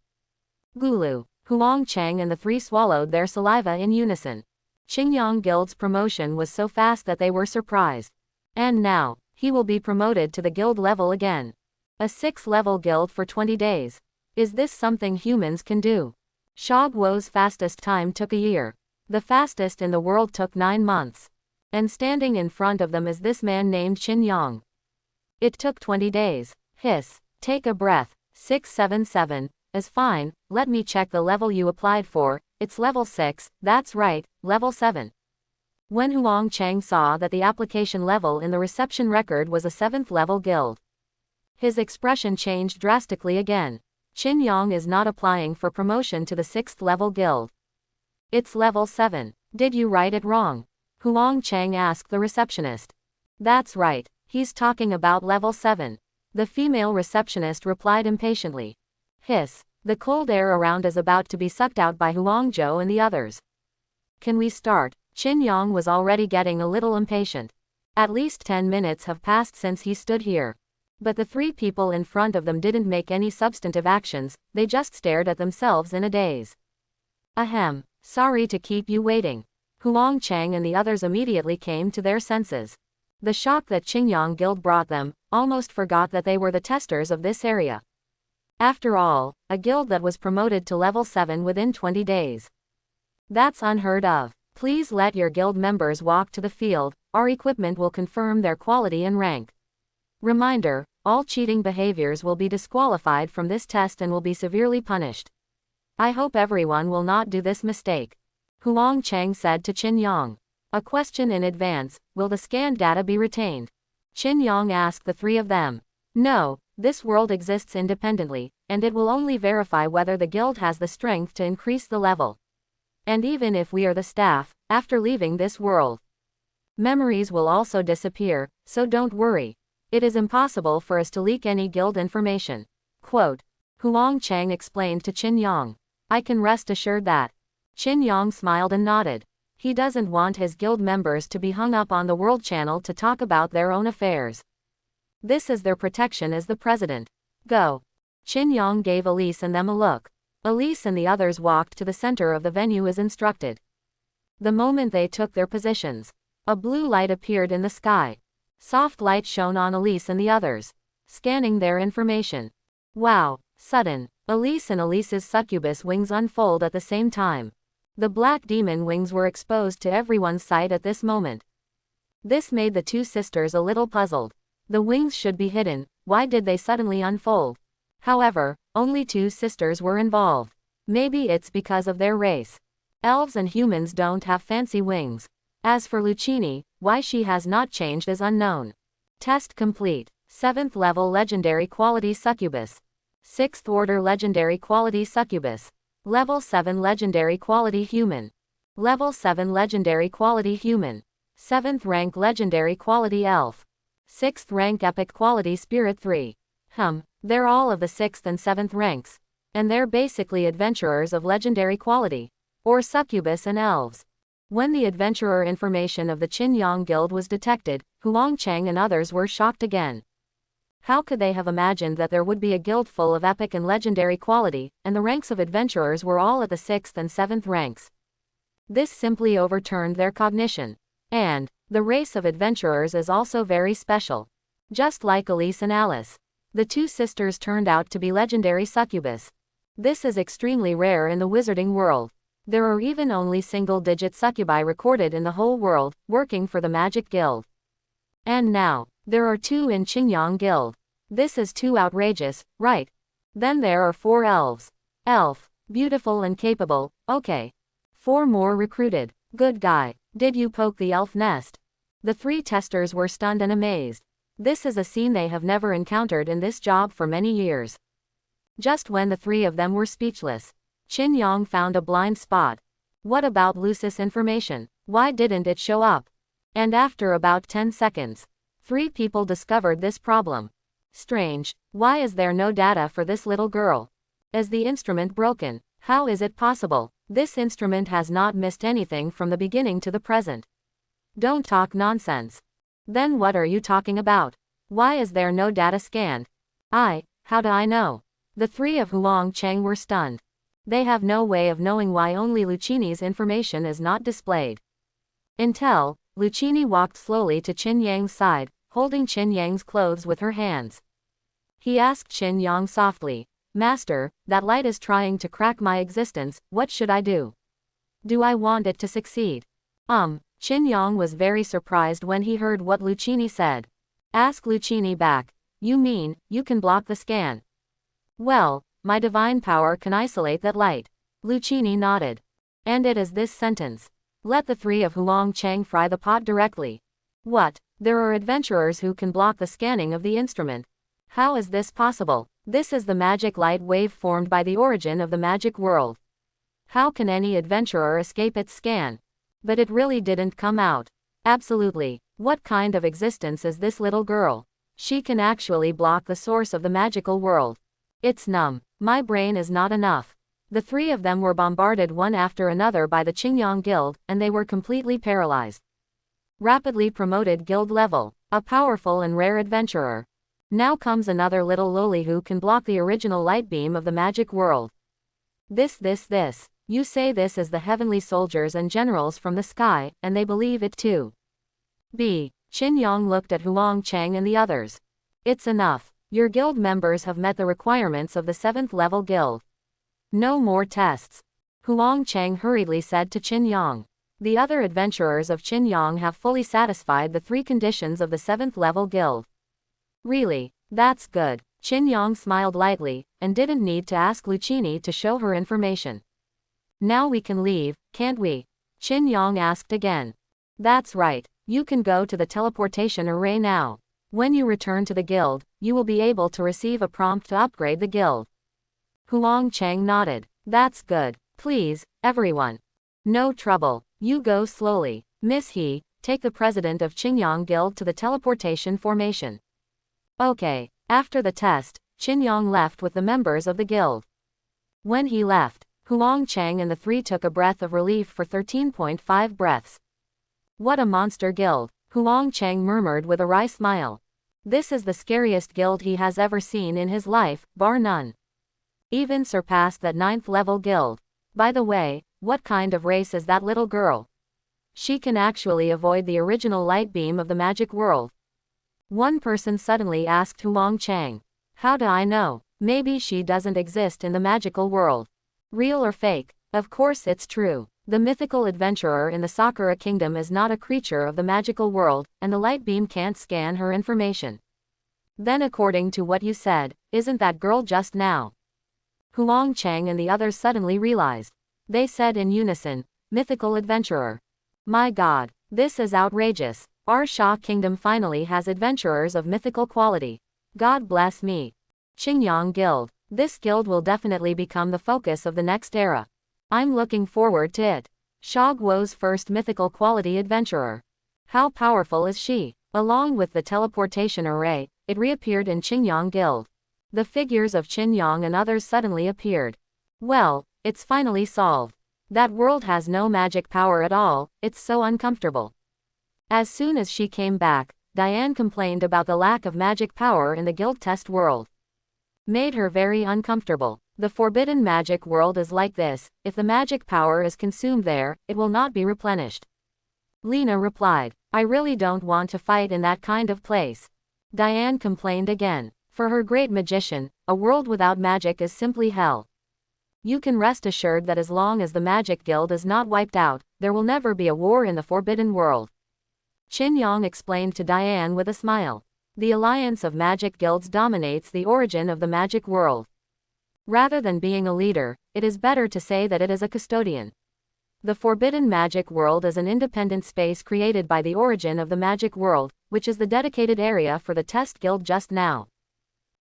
Gulu. Huang Chang and the three swallowed their saliva in unison. Qingyang Guild's promotion was so fast that they were surprised. And now, he will be promoted to the guild level again. A 6th level guild for 20 days. Is this something humans can do? Shogwo's fastest time took a year. The fastest in the world took 9 months. And standing in front of them is this man named Qin Yang. It took 20 days. Hiss. Take a breath. 677. Is fine. Let me check the level you applied for. It's level 6, that's right, level 7. When Huang Chang saw that the application level in the reception record was a 7th level guild, his expression changed drastically again. Qin Yang is not applying for promotion to the 6th level guild. It's level 7. Did you write it wrong? Huang Chang asked the receptionist. That's right, he's talking about level 7. The female receptionist replied impatiently. Hiss. The cold air around is about to be sucked out by Huangzhou and the others. Can we start? Qin Yang was already getting a little impatient. At least 10 minutes have passed since he stood here. But the three people in front of them didn't make any substantive actions, they just stared at themselves in a daze. Ahem. Sorry to keep you waiting. Huang Chang and the others immediately came to their senses. The shock that Qingyang Guild brought them, almost forgot that they were the testers of this area. After all, a guild that was promoted to level 7 within 20 days. That's unheard of. Please let your guild members walk to the field, our equipment will confirm their quality and rank. Reminder, all cheating behaviors will be disqualified from this test and will be severely punished. I hope everyone will not do this mistake. Huang Chang said to Qin Yang. A question in advance, will the scanned data be retained? Qin Yang asked the three of them. No, this world exists independently, and it will only verify whether the guild has the strength to increase the level. And even if we are the staff, after leaving this world, memories will also disappear, so don't worry. It is impossible for us to leak any guild information. Quote. Huang Chang explained to Qin Yang. I can rest assured that. Qin Yang smiled and nodded. He doesn't want his guild members to be hung up on the world channel to talk about their own affairs. This is their protection as the president. Go. Qin Yang gave Elise and them a look. Elise and the others walked to the center of the venue as instructed. The moment they took their positions, a blue light appeared in the sky. Soft light shone on Elise and the others, scanning their information. Wow, sudden. Elise and Elise's succubus wings unfold at the same time. The black demon wings were exposed to everyone's sight at this moment. This made the two sisters a little puzzled. The wings should be hidden, why did they suddenly unfold? However, only two sisters were involved. Maybe it's because of their race. Elves and humans don't have fancy wings. As for Lucchini, why she has not changed is unknown. Test complete. 7th level legendary quality succubus. 6th order legendary quality succubus. Level 7 legendary quality human. Level 7 legendary quality human. 7th rank legendary quality elf. 6th rank epic quality spirit 3. They're all of the 6th and 7th ranks. And they're basically adventurers of legendary quality. Or succubus and elves. When the adventurer information of the Qin Yang Guild was detected, Huang Chang and others were shocked again. How could they have imagined that there would be a guild full of epic and legendary quality, and the ranks of adventurers were all at the 6th and 7th ranks? This simply overturned their cognition. And the race of adventurers is also very special. Just like Elise and Alice. The two sisters turned out to be legendary succubus. This is extremely rare in the wizarding world. There are even only single-digit succubi recorded in the whole world, working for the Magic Guild. And now, there are 2 in Qin Yang Guild. This is too outrageous, right? Then there are 4 elves. Elf, beautiful and capable, okay. 4 more recruited. Good guy, did you poke the elf nest? The 3 testers were stunned and amazed. This is a scene they have never encountered in this job for many years. Just when the 3 of them were speechless, Qin Yang found a blind spot. What about Lucis information? Why didn't it show up? And after about 10 seconds, 3 people discovered this problem. Strange, why is there no data for this little girl? Is the instrument broken? How is it possible? This instrument has not missed anything from the beginning to the present. Don't talk nonsense. Then what are you talking about? Why is there no data scanned? How do I know? The 3 of Huang Chang were stunned. They have no way of knowing why only Lucchini's information is not displayed. Until, Lucchini walked slowly to Qin Yang's side, holding Qin Yang's clothes with her hands. He asked Qin Yang softly, Master, that light is trying to crack my existence, what should I do? Do I want it to succeed? Qin Yang was very surprised when he heard what Lucchini said. Ask Lucchini back. You mean, you can block the scan? Well, my divine power can isolate that light. Lucchini nodded. And it is this sentence. Let the 3 of Huang Chang fry the pot directly. What? There are adventurers who can block the scanning of the instrument. How is this possible? This is the magic light wave formed by the origin of the magic world. How can any adventurer escape its scan? But it really didn't come out. Absolutely. What kind of existence is this little girl? She can actually block the source of the magical world. It's numb. My brain is not enough. The 3 of them were bombarded one after another by the Qin Yang Guild, and they were completely paralyzed. Rapidly promoted guild level. A powerful and rare adventurer. Now comes another little loli who can block the original light beam of the magic world. This. You say this is the heavenly soldiers and generals from the sky, and they believe it too. Qin Yang looked at Huang Chang and the others. It's enough. Your guild members have met the requirements of the 7th level guild. No more tests. Huang Chang hurriedly said to Qin Yang. The other adventurers of Qin Yang have fully satisfied the 3 conditions of the 7th level guild. Really, that's good. Qin Yang smiled lightly, and didn't need to ask Lucchini to show her information. Now we can leave, can't we? Qin Yang asked again. That's right, you can go to the teleportation array now. When you return to the guild, you will be able to receive a prompt to upgrade the guild. Huang Chang nodded. That's good. Please, everyone. No trouble. You go slowly. Miss He, take the president of Qingyang Guild to the teleportation formation. Okay. After the test, Qingyang left with the members of the guild. When he left, Huang Chang and the three took a breath of relief for 13.5 breaths. What a monster guild, Huang Chang murmured with a wry smile. This is the scariest guild he has ever seen in his life, bar none. Even surpassed that 9th level guild. By the way, what kind of race is that little girl? She can actually avoid the original light beam of the magic world. One person suddenly asked Huang Chang. How do I know? Maybe she doesn't exist in the magical world. Real or fake? Of course it's true. The mythical adventurer in the Sakura kingdom is not a creature of the magical world, and the light beam can't scan her information. Then according to what you said, isn't that girl just now? Huang Chang and the others suddenly realized. They said in unison, mythical adventurer. My god, this is outrageous. Our Sha kingdom finally has adventurers of mythical quality. God bless me. Qingyang Guild. This guild will definitely become the focus of the next era. I'm looking forward to it. Sha Guo's first mythical quality adventurer. How powerful is she? Along with the teleportation array, it reappeared in Qingyang Guild. The figures of Qingyang and others suddenly appeared. Well, it's finally solved. That world has no magic power at all, it's so uncomfortable. As soon as she came back, Diane complained about the lack of magic power in the guild test world. Made her very uncomfortable. The forbidden magic world is like this, if the magic power is consumed there, it will not be replenished. Lena replied, I really don't want to fight in that kind of place. Diane complained again. For her great magician, a world without magic is simply hell. You can rest assured that as long as the magic guild is not wiped out, there will never be a war in the forbidden world. Qingyang explained to Diane with a smile. The alliance of magic guilds dominates the origin of the magic world. Rather than being a leader, it is better to say that it is a custodian. The forbidden magic world is an independent space created by the origin of the magic world, which is the dedicated area for the test guild just now.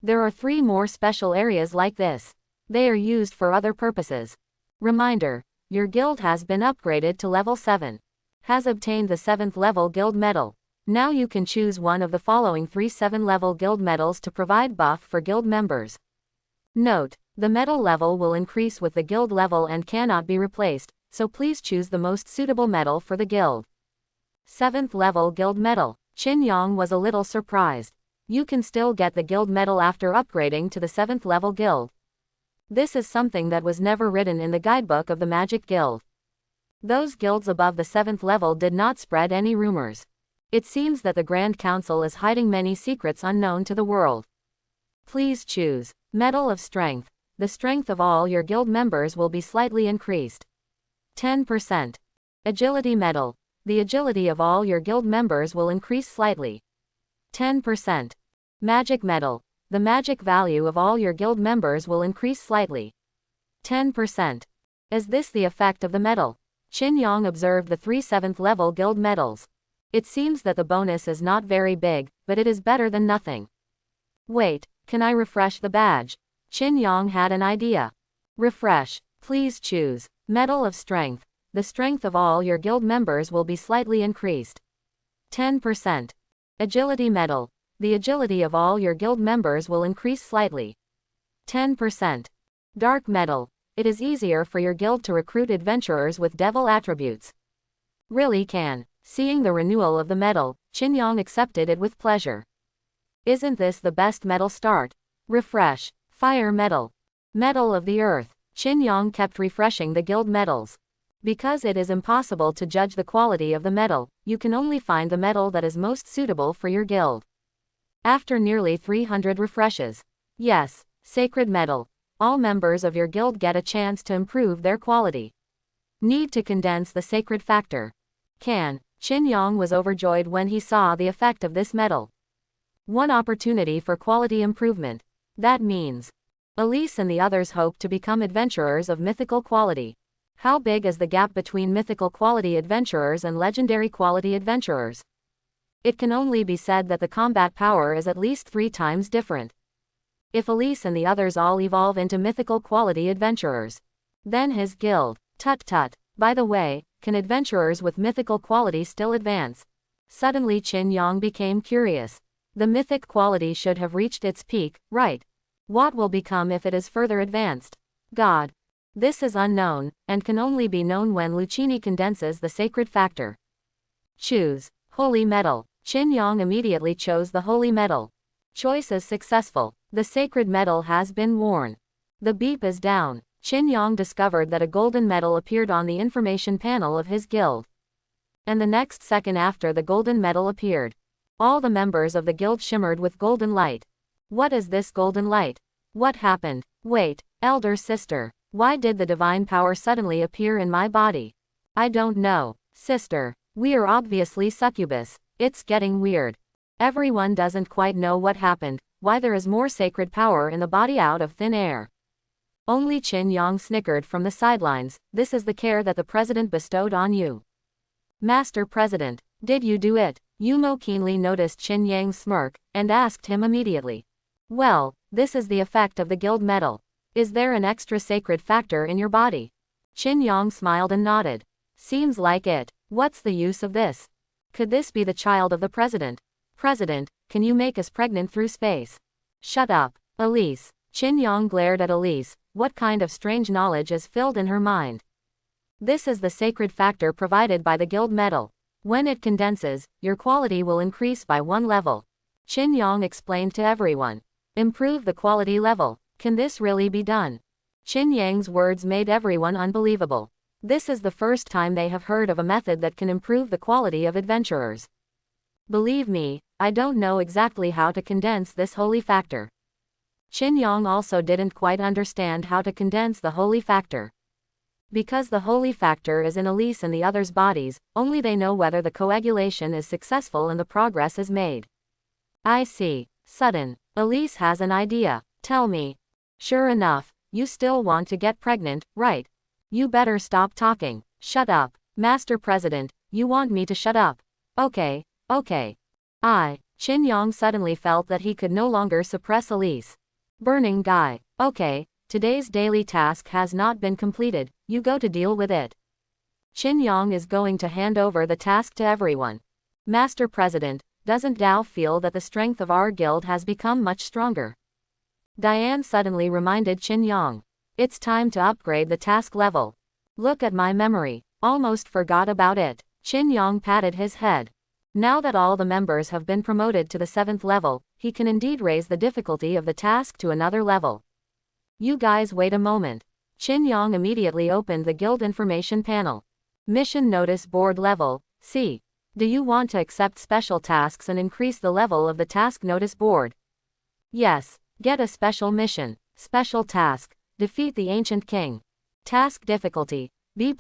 There are 3 more special areas like this. They are used for other purposes. Reminder, your guild has been upgraded to level 7. Has obtained the 7th level guild medal. Now you can choose one of the following 3 7-level guild medals to provide buff for guild members. Note, the medal level will increase with the guild level and cannot be replaced, so please choose the most suitable medal for the guild. 7th level guild medal. Qingyang was a little surprised. You can still get the guild medal after upgrading to the 7th level guild. This is something that was never written in the guidebook of the Magic Guild. Those guilds above the 7th level did not spread any rumors. It seems that the Grand Council is hiding many secrets unknown to the world. Please choose. Medal of Strength. The strength of all your guild members will be slightly increased. 10%. Agility Medal. The agility of all your guild members will increase slightly. 10%. Magic Medal. The magic value of all your guild members will increase slightly. 10%. Is this the effect of the medal? Qingyang observed the 3 7th level guild medals. It seems that the bonus is not very big, but it is better than nothing. Wait, can I refresh the badge? Qingyang had an idea. Refresh. Please choose. Medal of Strength. The strength of all your guild members will be slightly increased. 10%. Agility Medal. The agility of all your guild members will increase slightly. 10%. Dark Medal. It is easier for your guild to recruit adventurers with devil attributes. Really can. Seeing the renewal of the medal, Qingyang accepted it with pleasure. Isn't this the best medal start? Refresh. Fire Medal. Medal of the Earth. Qingyang kept refreshing the guild medals. Because it is impossible to judge the quality of the medal, you can only find the medal that is most suitable for your guild. After nearly 300 refreshes. Yes, Sacred Medal. All members of your guild get a chance to improve their quality. Need to condense the sacred factor. Can. Qingyang was overjoyed when he saw the effect of this medal. One opportunity for quality improvement. That means Elise and the others hope to become adventurers of mythical quality. How big is the gap between mythical quality adventurers and legendary quality adventurers? It can only be said that the combat power is at least 3 times different. If Elise and the others all evolve into mythical quality adventurers, then his guild. Tut tut. By the way, can adventurers with mythical quality still advance? Suddenly Qin Yang became curious. The mythic quality should have reached its peak, right? What will become if it is further advanced? God. This is unknown, and can only be known when Lucchini condenses the sacred factor. Choose. Holy metal. Qin Yang immediately chose the holy metal. Choice is successful. The sacred metal has been worn. The beep is down. Qin Yang discovered that a golden medal appeared on the information panel of his guild. And the next second after the golden medal appeared, all the members of the guild shimmered with golden light. What is this golden light? What happened? Wait, elder sister. Why did the divine power suddenly appear in my body? I don't know. Sister, we are obviously succubus. It's getting weird. Everyone doesn't quite know what happened, why there is more sacred power in the body out of thin air. Only Qin Yang snickered from the sidelines. This is the care that the president bestowed on you. Master President, did you do it? Yumo keenly noticed Qin Yang's smirk, and asked him immediately. Well, this is the effect of the guild medal. Is there an extra sacred factor in your body? Qin Yang smiled and nodded. Seems like it. What's the use of this? Could this be the child of the president? President, can you make us pregnant through space? Shut up, Elise. Qin Yang glared at Elise. What kind of strange knowledge is filled in her mind? This is the sacred factor provided by the guild medal. When it condenses, your quality will increase by 1 level. Qin Yang explained to everyone. Improve the quality level. Can this really be done? Qin Yang's words made everyone unbelievable. This is the first time they have heard of a method that can improve the quality of adventurers. Believe me, I don't know exactly how to condense this holy factor. Qin Yang also didn't quite understand how to condense the holy factor. Because the holy factor is in Elise and the others' bodies, only they know whether the coagulation is successful and the progress is made. I see. Sudden. Elise has an idea. Tell me. Sure enough, you still want to get pregnant, right? You better stop talking. Shut up. Master President, you want me to shut up? Okay, okay. Qin Yang suddenly felt that he could no longer suppress Elise. Burning guy. Okay, today's daily task has not been completed, you go to deal with it. Qin Yang is going to hand over the task to everyone. Master President, doesn't Dao feel that the strength of our guild has become much stronger? Diane suddenly reminded Qin Yang. It's time to upgrade the task level. Look at my memory, almost forgot about it. Qin Yang patted his head. Now that all the members have been promoted to the 7th level, he can indeed raise the difficulty of the task to another level. You guys wait a moment. Qin Yang immediately opened the guild information panel. Mission notice board level, C. Do you want to accept special tasks and increase the level of the task notice board? Yes. Get a special mission. Special task. Defeat the ancient king. Task difficulty, B+.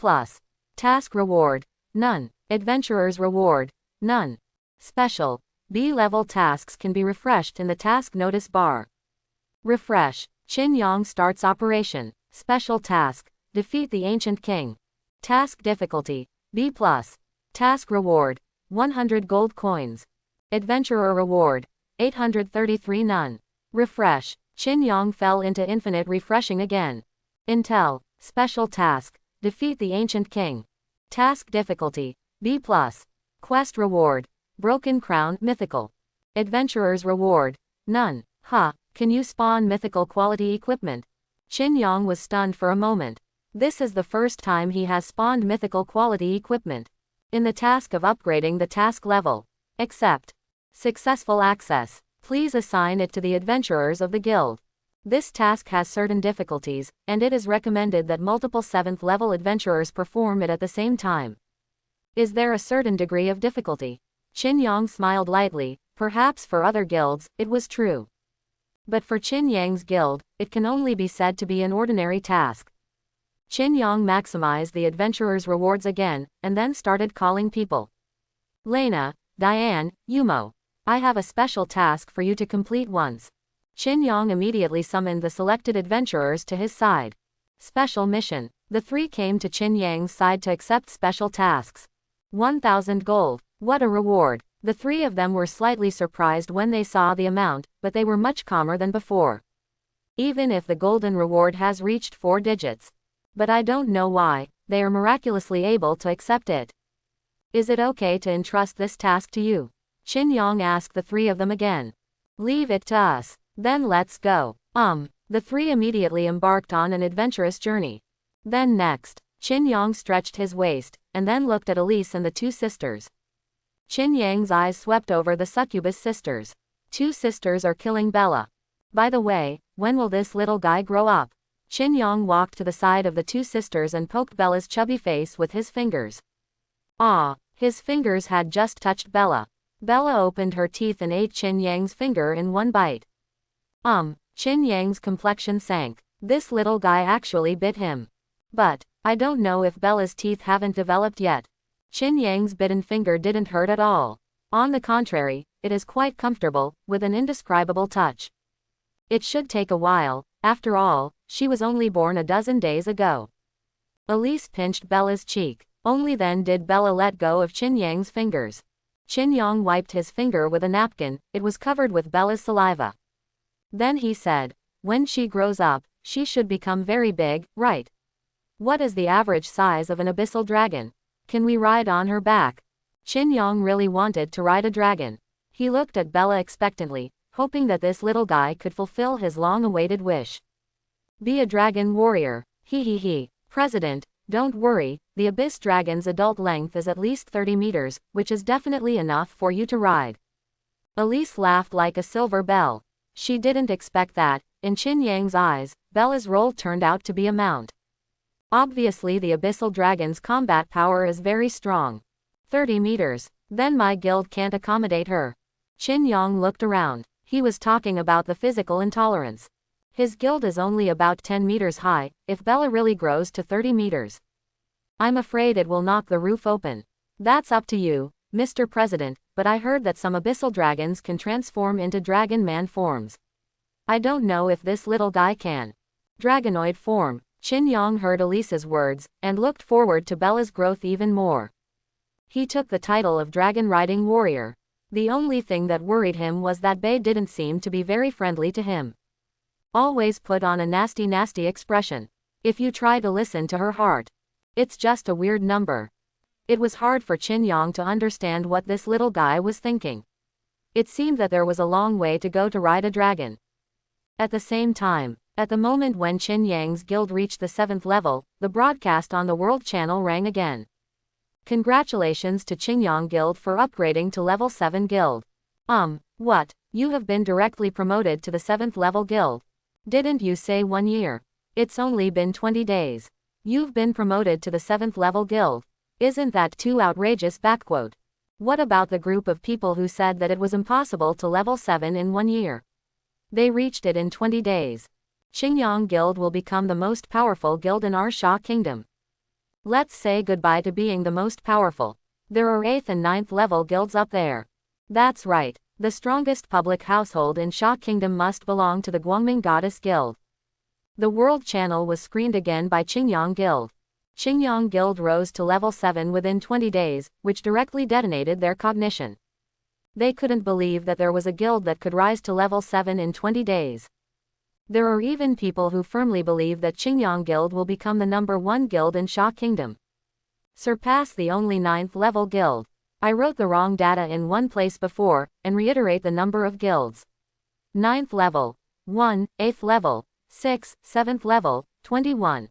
Task reward, none. Adventurer's reward, none. Special, B-level tasks can be refreshed in the task notice bar. Refresh. Qin Yang starts operation. Special task. Defeat the ancient king. Task difficulty, B+. Task reward, 100 gold coins. Adventurer reward, 833 none. Refresh. Qin Yang fell into infinite refreshing again. Intel. Special task. Defeat the ancient king. Task difficulty, B+. Quest reward. Broken crown, mythical. Adventurer's reward, none. Can you spawn mythical quality equipment? Qin Yang was stunned for a moment. This is the first time he has spawned mythical quality equipment. In the task of upgrading the task level. Accept. Successful access. Please assign it to the adventurers of the guild. This task has certain difficulties, and it is recommended that multiple 7th level adventurers perform it at the same time. Is there a certain degree of difficulty? Qin Yang smiled lightly. Perhaps for other guilds, it was true. But for Qin Yang's guild, it can only be said to be an ordinary task. Qin Yang maximized the adventurer's rewards again, and then started calling people. Raina, Diane, Yumo. I have a special task for you to complete once. Qin Yang immediately summoned the selected adventurers to his side. Special mission. The 3 came to Qin Yang's side to accept special tasks. 1,000 gold. What a reward. The three of them were slightly surprised when they saw the amount, but they were much calmer than before. Even if the golden reward has reached 4 digits. But I don't know why, they are miraculously able to accept it. Is it okay to entrust this task to you? Qin Yang asked the three of them again. Leave it to us. Then let's go. The three immediately embarked on an adventurous journey. Then next, Qin Yang stretched his waist, and then looked at Elise and the 2 sisters. Qin Yang's eyes swept over the Succubus sisters. 2 sisters are killing Bella. By the way, when will this little guy grow up? Qin Yang walked to the side of the 2 sisters and poked Bella's chubby face with his fingers. His fingers had just touched Bella. Bella opened her teeth and ate Qin Yang's finger in one bite. Qin Yang's complexion sank. This little guy actually bit him. But, I don't know if Bella's teeth haven't developed yet. Qin Yang's bitten finger didn't hurt at all. On the contrary, it is quite comfortable, with an indescribable touch. It should take a while, after all, she was only born a dozen days ago. Elise pinched Bella's cheek. Only then did Bella let go of Qin Yang's fingers. Qin Yang wiped his finger with a napkin, it was covered with Bella's saliva. Then he said, when she grows up, she should become very big, right? What is the average size of an abyssal dragon? Can we ride on her back? Qin Yang really wanted to ride a dragon. He looked at Bella expectantly, hoping that this little guy could fulfill his long-awaited wish. Be a dragon warrior. He. President, don't worry, the abyss dragon's adult length is at least 30 meters, which is definitely enough for you to ride. Elise laughed like a silver bell. She didn't expect that. In Qin Yang's eyes, Bella's role turned out to be a mount. Obviously the abyssal dragon's combat power is very strong. 30 meters. Then my guild can't accommodate her. Qin Yang looked around. He was talking about the physical intolerance. His guild is only about 10 meters high, if Bella really grows to 30 meters. I'm afraid it will knock the roof open. That's up to you, Mr. President, but I heard that some abyssal dragons can transform into dragon man forms. I don't know if this little guy can. Dragonoid form. Qin Yang heard Elise's words, and looked forward to Bella's growth even more. He took the title of dragon riding warrior. The only thing that worried him was that Bei didn't seem to be very friendly to him. Always put on a nasty expression. If you try to listen to her heart. It's just a weird number. It was hard for Qin Yang to understand what this little guy was thinking. It seemed that there was a long way to go to ride a dragon. At the same time, at the moment when Qin Yang's guild reached the 7th level, the broadcast on the World Channel rang again. Congratulations to Qin Yang Guild for upgrading to level 7 guild. What? You have been directly promoted to the 7th level guild. Didn't you say 1 year? It's only been 20 days. You've been promoted to the 7th level guild. Isn't that too outrageous? What about the group of people who said that it was impossible to level 7 in 1 year? They reached it in 20 days. Qin Yang Guild will become the most powerful guild in our Sha Kingdom. Let's say goodbye to being the most powerful. There are 8th and 9th level guilds up there. That's right. The strongest public household in Sha Kingdom must belong to the Guangming Goddess Guild. The World Channel was screened again by Qin Yang Guild. Qin Yang Guild rose to level 7 within 20 days, which directly detonated their cognition. They couldn't believe that there was a guild that could rise to level 7 in 20 days. There are even people who firmly believe that Qin Yang Guild will become the #1 guild in Sha Kingdom. Surpass the only 9th level guild. I wrote the wrong data in one place before, and reiterate the number of guilds. 9th level, 1, 8th level, 6, 7th level, 21.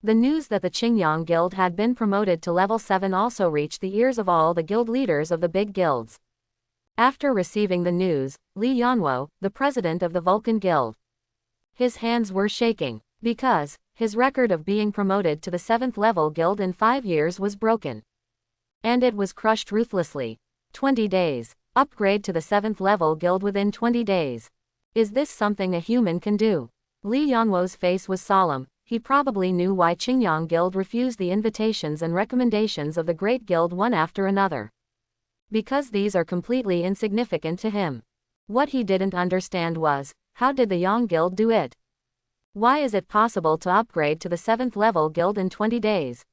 The news that the Qin Yang Guild had been promoted to level 7 also reached the ears of all the guild leaders of the big guilds. After receiving the news, Li Yanwo, the president of the Vulcan Guild, his hands were shaking, because his record of being promoted to the 7th level guild in 5 years was broken. And it was crushed ruthlessly. 20 days. Upgrade to the 7th level guild within 20 days. Is this something a human can do? Li Yanwo's face was solemn. He probably knew why Qin Yang Guild refused the invitations and recommendations of the Great Guild one after another. Because these are completely insignificant to him. What he didn't understand was, how did the Yang Guild do it? Why is it possible to upgrade to the 7th level guild in 20 days?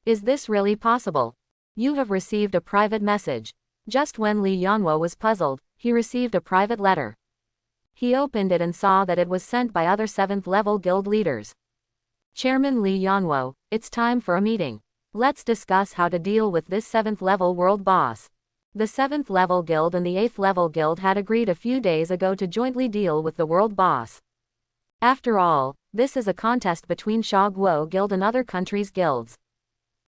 Is this really possible? You have received a private message. Just when Li Yanwo was puzzled, he received a private letter. He opened it and saw that it was sent by other 7th-level guild leaders. Chairman Li Yanwo, it's time for a meeting. Let's discuss how to deal with this 7th-level world boss. The 7th-level guild and the 8th-level guild had agreed a few days ago to jointly deal with the world boss. After all, this is a contest between Sha Guo Guild and other countries' guilds.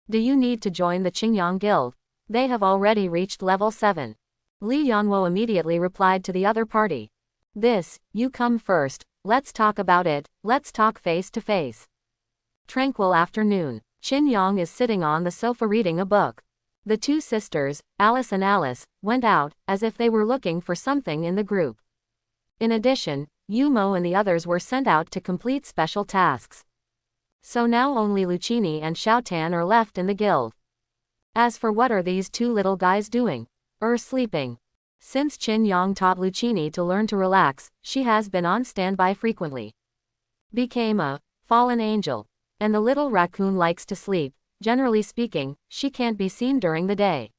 Do you need to join the Qingyang Guild? They have already reached level 7. Li Yanwo immediately replied to the other party. You come first, let's talk about it, let's talk face to face. Tranquil afternoon. Qingyang is sitting on the sofa reading a book. The two sisters, Alice and Alice, went out, as if they were looking for something in the group. In addition, Yumo and the others were sent out to complete special tasks. So now only Lucchini and Xiaotan are left in the guild. As for what are these two little guys doing? Sleeping. Since Qingyang taught Lucchini to learn to relax, she has been on standby frequently. Became a fallen angel. And the little raccoon likes to sleep. Generally speaking, she can't be seen during the day.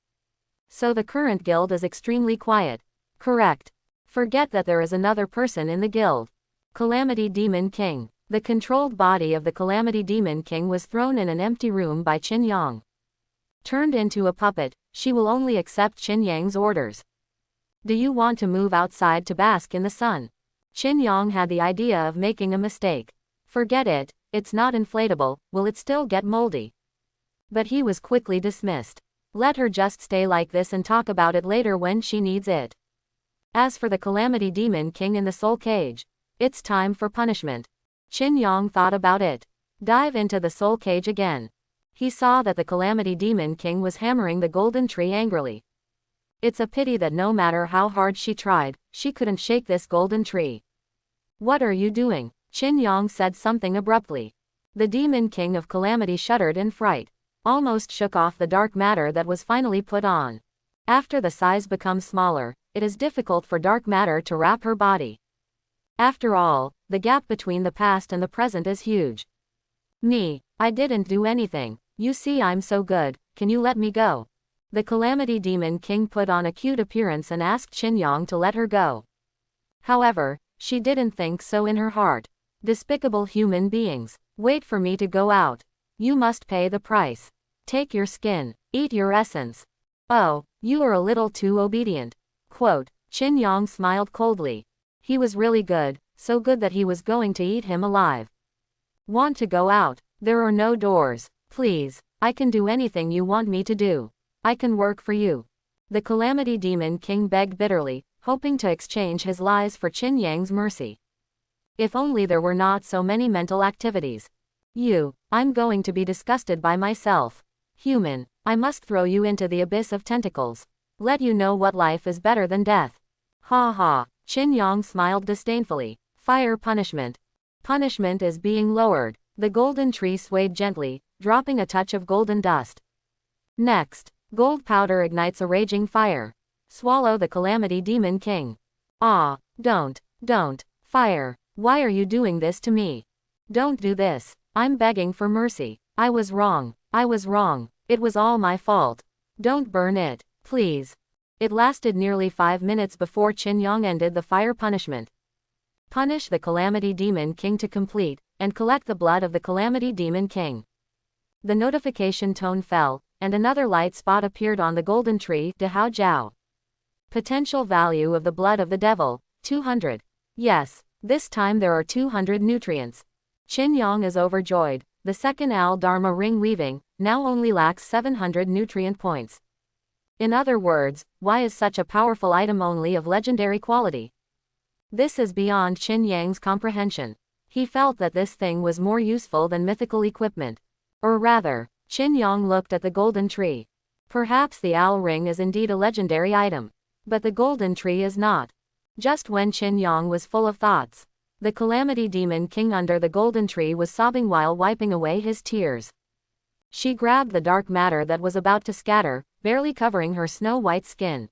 So the current guild is extremely quiet. Correct. Forget that there is another person in the guild. Calamity Demon King. The controlled body of the Calamity Demon King was thrown in an empty room by Qingyang. Turned into a puppet, she will only accept Qinyang's orders. Do you want to move outside to bask in the sun? Qingyang had the idea of making a mistake. Forget it, it's not inflatable, will it still get moldy? But he was quickly dismissed. Let her just stay like this and talk about it later when she needs it. As for the Calamity Demon King in the soul cage, it's time for punishment. Qingyang thought about it. Dive into the soul cage again. He saw that the Calamity Demon King was hammering the golden tree angrily. It's a pity that no matter how hard she tried, she couldn't shake this golden tree. What are you doing? Qingyang said something abruptly. The Demon King of Calamity shuddered in fright. Almost shook off the dark matter that was finally put on. After the size becomes smaller, it is difficult for dark matter to wrap her body. After all, the gap between the past and the present is huge. I didn't do anything. You see I'm so good, can you let me go? The Calamity Demon King put on a cute appearance and asked Qingyang to let her go. However, she didn't think so in her heart. Despicable human beings. Wait for me to go out. You must pay the price. Take your skin. Eat your essence. Oh, you are a little too obedient. Quote, Qingyang smiled coldly. He was really good, so good that he was going to eat him alive. Want to go out? There are no doors. Please, I can do anything you want me to do. I can work for you. The Calamity Demon King begged bitterly, hoping to exchange his lies for Qingyang's mercy. If only there were not so many mental activities. I'm going to be disgusted by myself. Human, I must throw you into the abyss of tentacles. Let you know what life is better than death. Ha ha, Qingyang smiled disdainfully. Fire punishment. Punishment is being lowered. The golden tree swayed gently, dropping a touch of golden dust. Next, gold powder ignites a raging fire. Swallow the Calamity Demon King. Ah, don't, fire. Why are you doing this to me? Don't do this. I'm begging for mercy. I was wrong. It was all my fault. Don't burn it, please. It lasted nearly 5 minutes before Qingyang ended the fire punishment. Punish the Calamity Demon King to complete, and collect the blood of the Calamity Demon King. The notification tone fell, and another light spot appeared on the golden tree. Dehao Jiao. Potential value of the blood of the devil, 200. Yes, this time there are 200 nutrients. Qingyang is overjoyed. The second Al Dharma ring weaving now only lacks 700 nutrient points. In other words, why is such a powerful item only of legendary quality? This is beyond Qingyang's comprehension. He felt that this thing was more useful than mythical equipment. Or rather, Qingyang looked at the golden tree. Perhaps the owl ring is indeed a legendary item. But the golden tree is not. Just when Qingyang was full of thoughts, the Calamity Demon King under the golden tree was sobbing while wiping away his tears. She grabbed the dark matter that was about to scatter, barely covering her snow-white skin.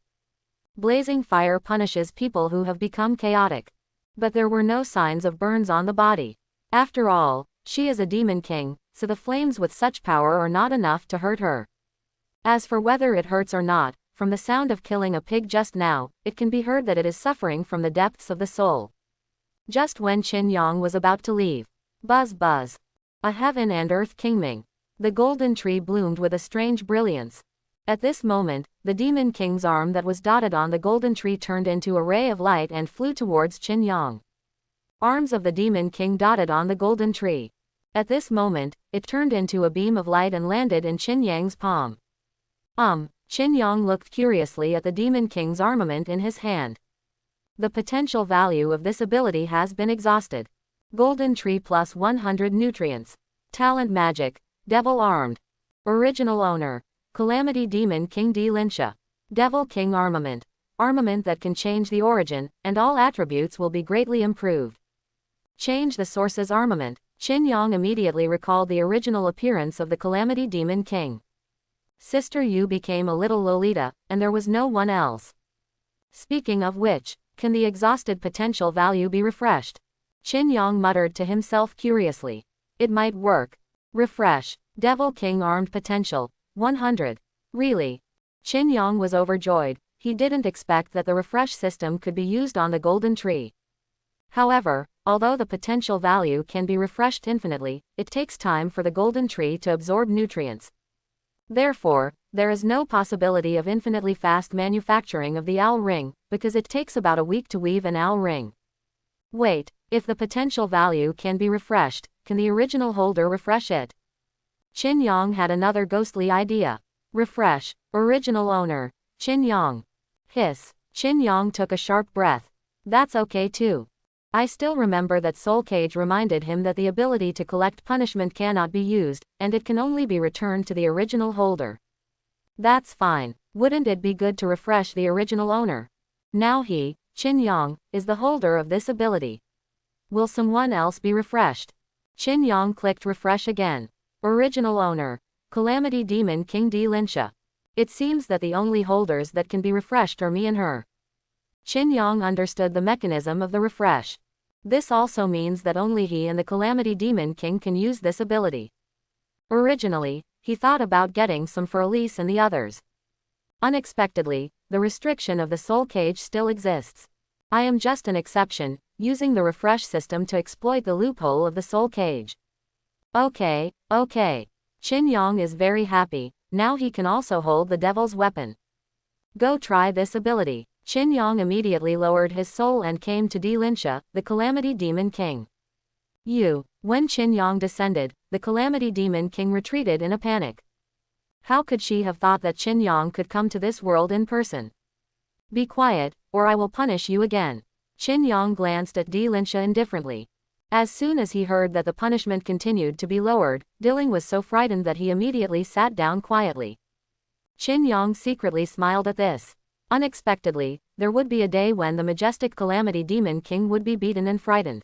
Blazing fire punishes people who have become chaotic. But there were no signs of burns on the body. After all, she is a demon king, so the flames with such power are not enough to hurt her. As for whether it hurts or not, from the sound of killing a pig just now, it can be heard that it is suffering from the depths of the soul. Just when Qin Yang was about to leave. Buzz buzz. A heaven and earth kingming. The golden tree bloomed with a strange brilliance. At this moment, the Demon King's arm that was dotted on the golden tree turned into a ray of light and flew towards Qin Yang. Arms of the Demon King dotted on the golden tree. At this moment, it turned into a beam of light and landed in Qin Yang's palm. Qin Yang looked curiously at the Demon King's armament in his hand. The potential value of this ability has been exhausted. Golden tree plus 100 nutrients. Talent magic, devil armed. Original owner, Calamity Demon King D. Linsha. Devil King armament. Armament that can change the origin, and all attributes will be greatly improved. Change the source's armament. Qin Yang immediately recalled the original appearance of the Calamity Demon King. Sister Yu became a little Lolita, and there was no one else. Speaking of which, can the exhausted potential value be refreshed? Qin Yang muttered to himself curiously. It might work. Refresh. Devil King armed potential. 100. Really? Qin Yang was overjoyed. He didn't expect that the refresh system could be used on the golden tree. However, although the potential value can be refreshed infinitely, it takes time for the golden tree to absorb nutrients. Therefore, there is no possibility of infinitely fast manufacturing of the owl ring, because it takes about a week to weave an owl ring. Wait, if the potential value can be refreshed, can the original holder refresh it? Qin Yang had another ghostly idea. Refresh. Original owner, Qin Yang. Hiss. Qin Yang took a sharp breath. That's okay too. I still remember that Soul Cage reminded him that the ability to collect punishment cannot be used, and it can only be returned to the original holder. That's fine. Wouldn't it be good to refresh the original owner? Now he, Qin Yang, is the holder of this ability. Will someone else be refreshed? Qin Yang clicked refresh again. Original owner, Calamity Demon King D. Linsha. It seems that the only holders that can be refreshed are me and her. Qin Yang understood the mechanism of the refresh. This also means that only he and the Calamity Demon King can use this ability. Originally, he thought about getting some for Elise and the others. Unexpectedly, the restriction of the Soul Cage still exists. I am just an exception, using the refresh system to exploit the loophole of the Soul Cage. Okay. Qin Yang is very happy, now he can also hold the devil's weapon. Go try this ability. Qin Yang immediately lowered his soul and came to D. Linsha, the Calamity Demon King. When Qin Yang descended, the Calamity Demon King retreated in a panic. How could she have thought that Qin Yang could come to this world in person? Be quiet, or I will punish you again. Qin Yang glanced at D. Linsha indifferently. As soon as he heard that the punishment continued to be lowered, Dilling was so frightened that he immediately sat down quietly. Qin Yang secretly smiled at this. Unexpectedly, there would be a day when the majestic Calamity Demon King would be beaten and frightened.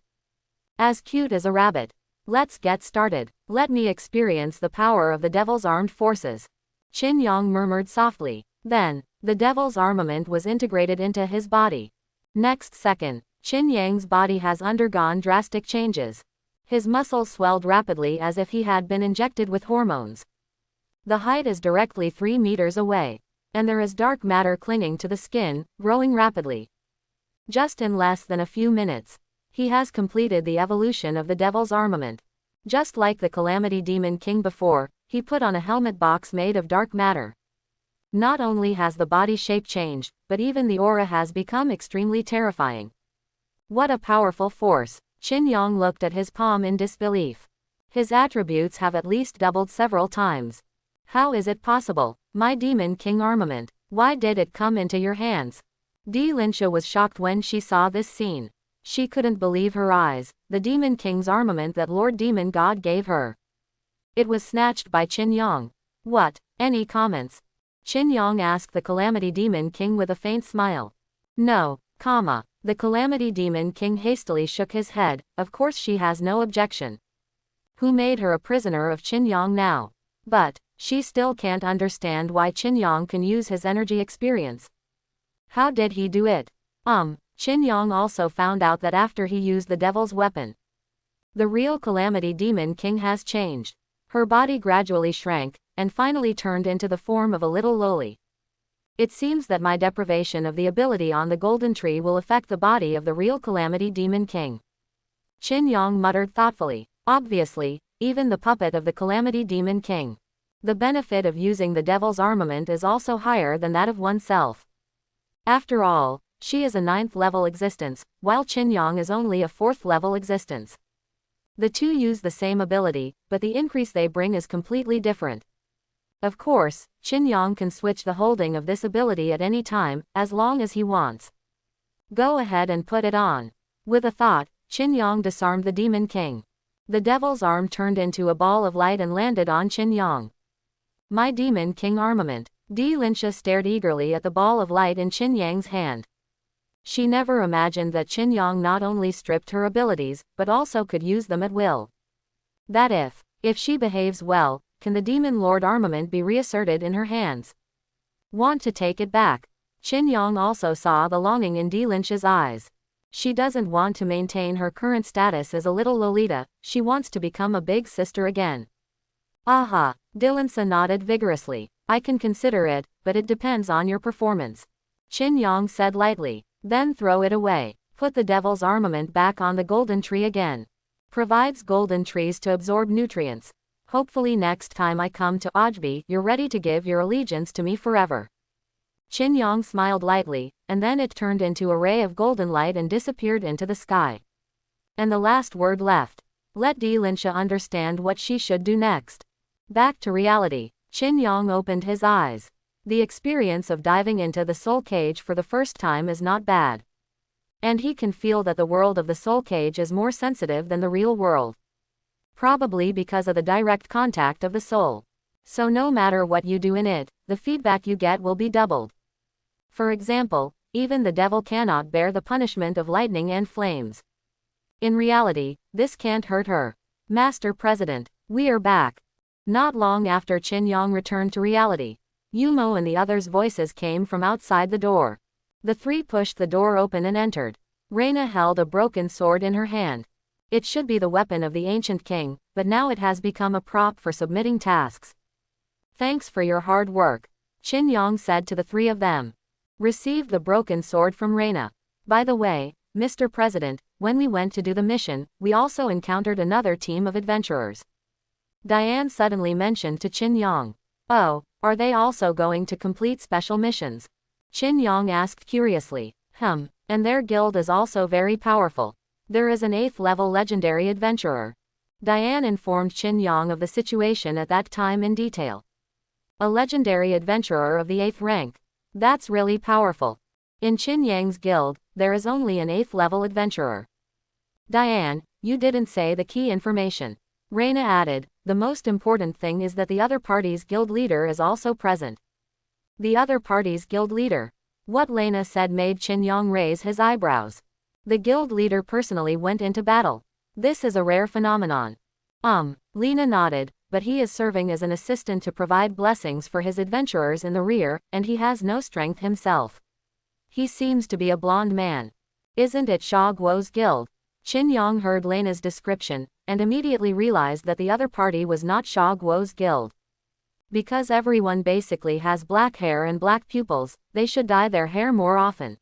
As cute as a rabbit. Let's get started. Let me experience the power of the devil's armed forces. Qin Yang murmured softly. Then, the devil's armament was integrated into his body. Next second, Qin Yang's body has undergone drastic changes. His muscles swelled rapidly as if he had been injected with hormones. The height is directly 3 meters away. And there is dark matter clinging to the skin, growing rapidly. Just in less than a few minutes, he has completed the evolution of the devil's armament. Just like the Calamity Demon King before, he put on a helmet box made of dark matter. Not only has the body shape changed, but even the aura has become extremely terrifying. What a powerful force! Qin Yang looked at his palm in disbelief. His attributes have at least doubled several times. How is it possible? My Demon King armament. Why did it come into your hands? D. Linsha was shocked when she saw this scene. She couldn't believe her eyes. The Demon King's armament that Lord Demon God gave her. It was snatched by Qin Yang. What? Any comments? Qin Yang asked the Calamity Demon King with a faint smile. No, comma. The Calamity Demon King hastily shook his head. Of course she has no objection. Who made her a prisoner of Qin Yang now? But she still can't understand why Qin Yang can use his energy experience. How did he do it? Qin Yang also found out that after he used the devil's weapon, the real Calamity Demon King has changed. Her body gradually shrank, and finally turned into the form of a little loli. It seems that my deprivation of the ability on the golden tree will affect the body of the real Calamity Demon King. Qin Yang muttered thoughtfully. Obviously, even the puppet of the Calamity Demon King. The benefit of using the devil's armament is also higher than that of oneself. After all, she is a 9th level existence, while Qin Yang is only a 4th level existence. The two use the same ability, but the increase they bring is completely different. Of course, Qin Yang can switch the holding of this ability at any time, as long as he wants. Go ahead and put it on. With a thought, Qin Yang disarmed the Demon King. The devil's arm turned into a ball of light and landed on Qin Yang. My Demon King armament. Linsha stared eagerly at the ball of light in Qin Yang's hand. She never imagined that Qin Yang not only stripped her abilities, but also could use them at will. That if she behaves well, can the Demon Lord armament be reasserted in her hands? Want to take it back? Qin Yang also saw the longing in Linsha's eyes. She doesn't want to maintain her current status as a little Lolita, she wants to become a big sister again. Aha, Linsha nodded vigorously. I can consider it, but it depends on your performance. Qin Yang said lightly. Then throw it away. Put the devil's armament back on the golden tree again. Provides golden trees to absorb nutrients. Hopefully next time I come to Audiobook, you're ready to give your allegiance to me forever. Qin Yang smiled lightly, and then it turned into a ray of golden light and disappeared into the sky. And the last word left. Let Linsha understand what she should do next. Back to reality. Qin Yang opened his eyes. The experience of diving into the soul cage for the first time is not bad. And he can feel that the world of the soul cage is more sensitive than the real world. Probably because of the direct contact of the soul. So no matter what you do in it, the feedback you get will be doubled. For example, even the devil cannot bear the punishment of lightning and flames. In reality, this can't hurt her. Master President, we are back. Not long after Qin Yang returned to reality, Yumo and the others' voices came from outside the door. The three pushed the door open and entered. Raina held a broken sword in her hand. It should be the weapon of the ancient king, but now it has become a prop for submitting tasks. Thanks for your hard work, Qin Yang said to the three of them. Received the broken sword from Raina. By the way, Mr. President, when we went to do the mission, we also encountered another team of adventurers. Diane suddenly mentioned to Qin Yang. Oh, are they also going to complete special missions? Qin Yang asked curiously. And their guild is also very powerful. There is an 8th level legendary adventurer. Diane informed Qin Yang of the situation at that time in detail. A legendary adventurer of the 8th rank. That's really powerful. In Qin Yang's guild, there is only an 8th level adventurer. Diane, you didn't say the key information. Raina added, the most important thing is that the other party's guild leader is also present. The other party's guild leader. What Raina said made Qin Yang raise his eyebrows. The guild leader personally went into battle. This is a rare phenomenon. Lena nodded, but he is serving as an assistant to provide blessings for his adventurers in the rear, and he has no strength himself. He seems to be a blonde man. Isn't it Sha Guo's guild? Qin Yang heard Lena's description, and immediately realized that the other party was not Sha Guo's guild. Because everyone basically has black hair and black pupils, they should dye their hair more often.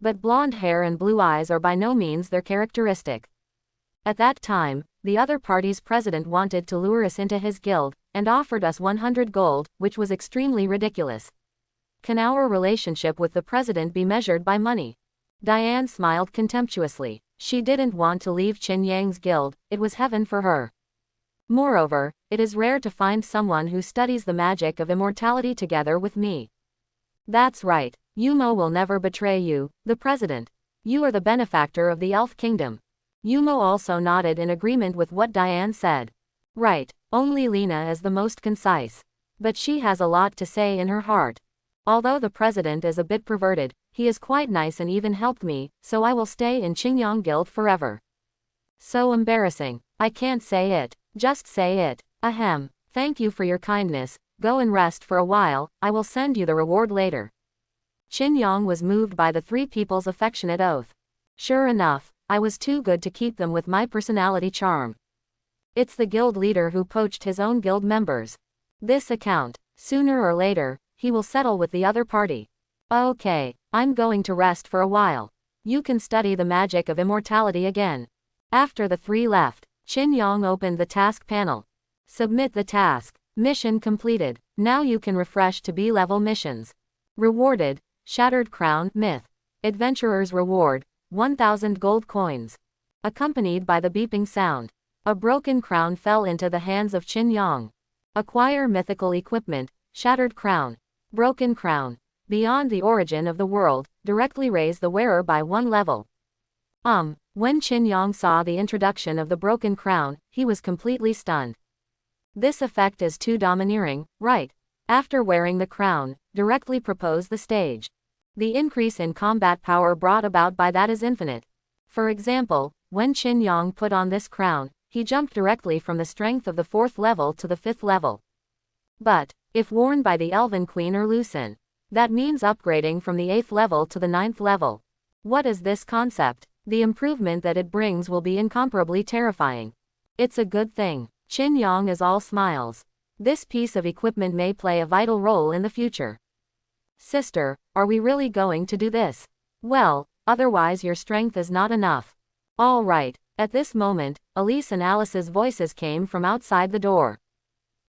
But blonde hair and blue eyes are by no means their characteristic. At that time, the other party's president wanted to lure us into his guild, and offered us 100 gold, which was extremely ridiculous. Can our relationship with the president be measured by money? Diane smiled contemptuously. She didn't want to leave Qin Yang's guild, it was heaven for her. Moreover, it is rare to find someone who studies the magic of immortality together with me. That's right, Yumo will never betray you, the president. You are the benefactor of the Elf Kingdom. Yumo also nodded in agreement with what Diane said. Right, only Lena is the most concise. But she has a lot to say in her heart. Although the president is a bit perverted, he is quite nice and even helped me, so I will stay in Qin Yang Guild forever. So embarrassing. I can't say it. Just say it. Ahem. Thank you for your kindness. Go and rest for a while, I will send you the reward later. Qin Yang was moved by the three people's affectionate oath. Sure enough, I was too good to keep them with my personality charm. It's the guild leader who poached his own guild members. This account. Sooner or later, he will settle with the other party. Okay, I'm going to rest for a while. You can study the magic of immortality again. After the three left, Qin Yang opened the task panel. Submit the task. Mission completed. Now you can refresh to B-level missions. Rewarded, Shattered Crown, Myth. Adventurer's Reward, 1,000 gold coins. Accompanied by the beeping sound. A broken crown fell into the hands of Qin Yang. Acquire mythical equipment, Shattered Crown. Broken Crown. Beyond the origin of the world, directly raise the wearer by 1 level. When Qin Yang saw the introduction of the broken crown, he was completely stunned. This effect is too domineering, right? After wearing the crown, directly propose the stage. The increase in combat power brought about by that is infinite. For example, when Qin Yang put on this crown, he jumped directly from the strength of the 4th level to the 5th level. But, if worn by the Elven Queen or Lucen, that means upgrading from the 8th level to the 9th level. What is this concept? The improvement that it brings will be incomparably terrifying. It's a good thing. Qin Yang is all smiles. This piece of equipment may play a vital role in the future. Sister, are we really going to do this? Well, otherwise your strength is not enough. All right. At this moment, Elise and Alice's voices came from outside the door.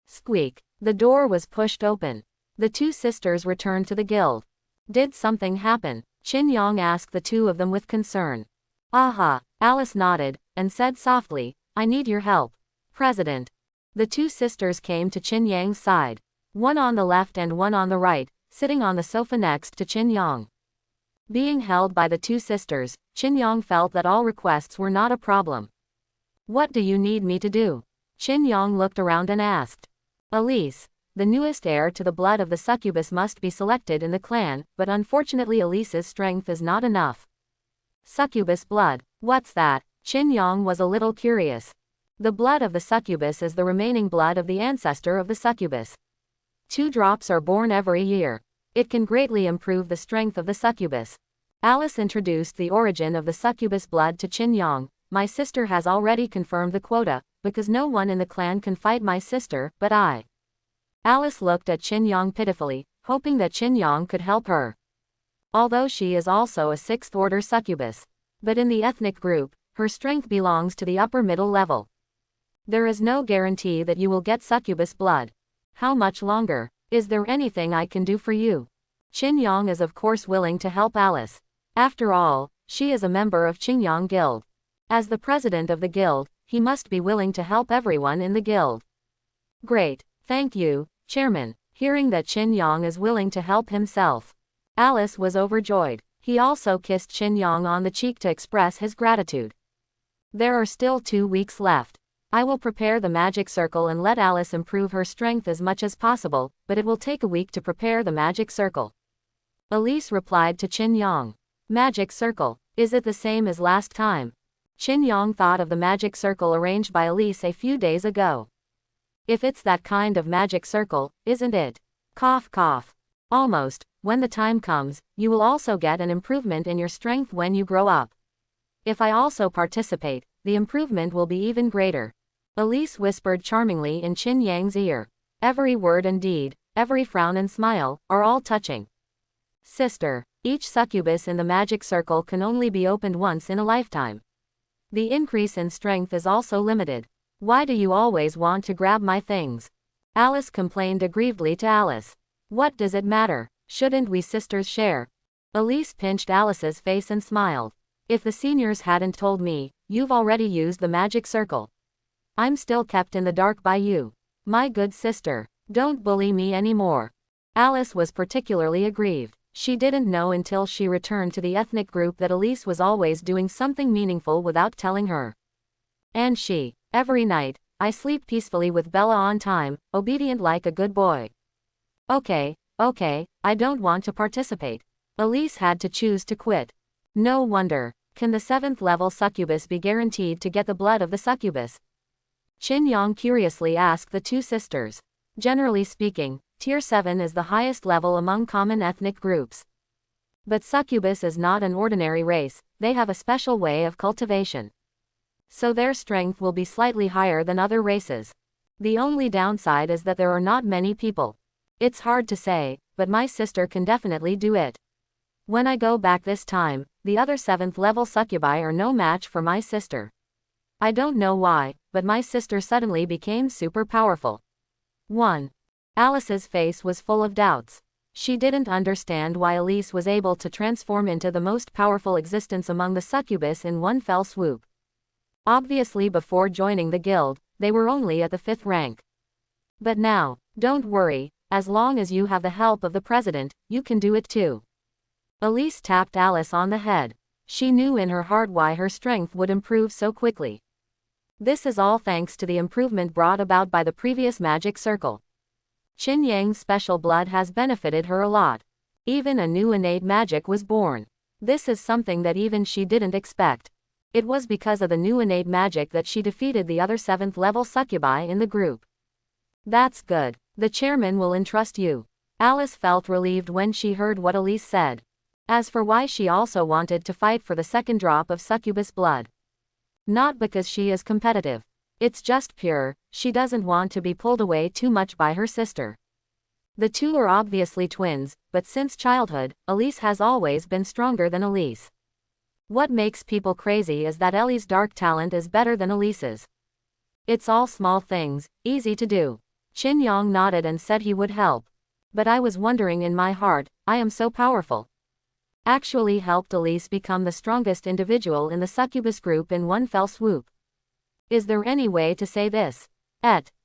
Squeak. The door was pushed open. The two sisters returned to the guild. Did something happen? Qin Yang asked the two of them with concern. Aha. Alice nodded, and said softly, I need your help. President. The two sisters came to Qin Yang's side. One on the left and one on the right, sitting on the sofa next to Qin Yang. Being held by the two sisters, Qin Yang felt that all requests were not a problem. What do you need me to do? Qin Yang looked around and asked. Elise. The newest heir to the blood of the succubus must be selected in the clan, but unfortunately Elise's strength is not enough. Succubus blood. What's that? Qin Yang was a little curious. The blood of the succubus is the remaining blood of the ancestor of the succubus. 2 drops are born every year. It can greatly improve the strength of the succubus. Alice introduced the origin of the succubus blood to Qin Yang. My sister has already confirmed the quota, because no one in the clan can fight my sister, but I. Alice looked at Qin Yang pitifully, hoping that Qin Yang could help her. Although she is also a 6th order succubus. But in the ethnic group, her strength belongs to the upper middle level. There is no guarantee that you will get succubus blood. How much longer? Is there anything I can do for you? Qin Yang is of course willing to help Alice. After all, she is a member of Qingyang Guild. As the president of the guild, he must be willing to help everyone in the guild. Great, thank you, Chairman. Hearing that Qin Yang is willing to help himself, Alice was overjoyed. He also kissed Qin Yang on the cheek to express his gratitude. There are still 2 weeks left. I will prepare the magic circle and let Alice improve her strength as much as possible, but it will take a week to prepare the magic circle. Elise replied to Qin Yang. Magic circle, is it the same as last time? Qin Yang thought of the magic circle arranged by Elise a few days ago. If it's that kind of magic circle, isn't it? Cough cough. Almost. When the time comes, you will also get an improvement in your strength when you grow up. If I also participate, the improvement will be even greater. Elise whispered charmingly in Qin Yang's ear. Every word and deed, every frown and smile, are all touching. Sister, each succubus in the magic circle can only be opened once in a lifetime. The increase in strength is also limited. Why do you always want to grab my things? Alice complained aggrievedly to Alice. What does it matter? Shouldn't we sisters share? Elise pinched Alice's face and smiled. If the seniors hadn't told me, you've already used the magic circle. I'm still kept in the dark by you. My good sister, don't bully me anymore. Alice was particularly aggrieved. She didn't know until she returned to the ethnic group that Elise was always doing something meaningful without telling her. And she, every night, I sleep peacefully with Bella on time, obedient like a good boy. Okay, I don't want to participate. Elise had to choose to quit. No wonder. Can the 7th level succubus be guaranteed to get the blood of the succubus? Qin Yang curiously asked the two sisters. Generally speaking, Tier 7 is the highest level among common ethnic groups. But succubus is not an ordinary race, they have a special way of cultivation. So their strength will be slightly higher than other races. The only downside is that there are not many people. It's hard to say, but my sister can definitely do it. When I go back this time, the other 7th level succubi are no match for my sister. I don't know why, but my sister suddenly became super powerful. 1. Alice's face was full of doubts. She didn't understand why Elise was able to transform into the most powerful existence among the succubus in one fell swoop. Obviously before joining the guild, they were only at the 5th rank. But now, don't worry, as long as you have the help of the president, you can do it too. Elise tapped Alice on the head. She knew in her heart why her strength would improve so quickly. This is all thanks to the improvement brought about by the previous magic circle. Qin Yang's special blood has benefited her a lot. Even a new innate magic was born. This is something that even she didn't expect. It was because of the new innate magic that she defeated the other 7th level succubi in the group. That's good. The chairman will entrust you. Alice felt relieved when she heard what Elise said. As for why she also wanted to fight for the second drop of succubus blood. Not because she is competitive. It's just pure, she doesn't want to be pulled away too much by her sister. The two are obviously twins, but since childhood, Elise has always been stronger than Elise. What makes people crazy is that Ellie's dark talent is better than Elise's. It's all small things, easy to do. Qin Yang nodded and said he would help. But I was wondering in my heart, I am so powerful. Actually helped Elise become the strongest individual in the succubus group in one fell swoop. Is there any way to say this?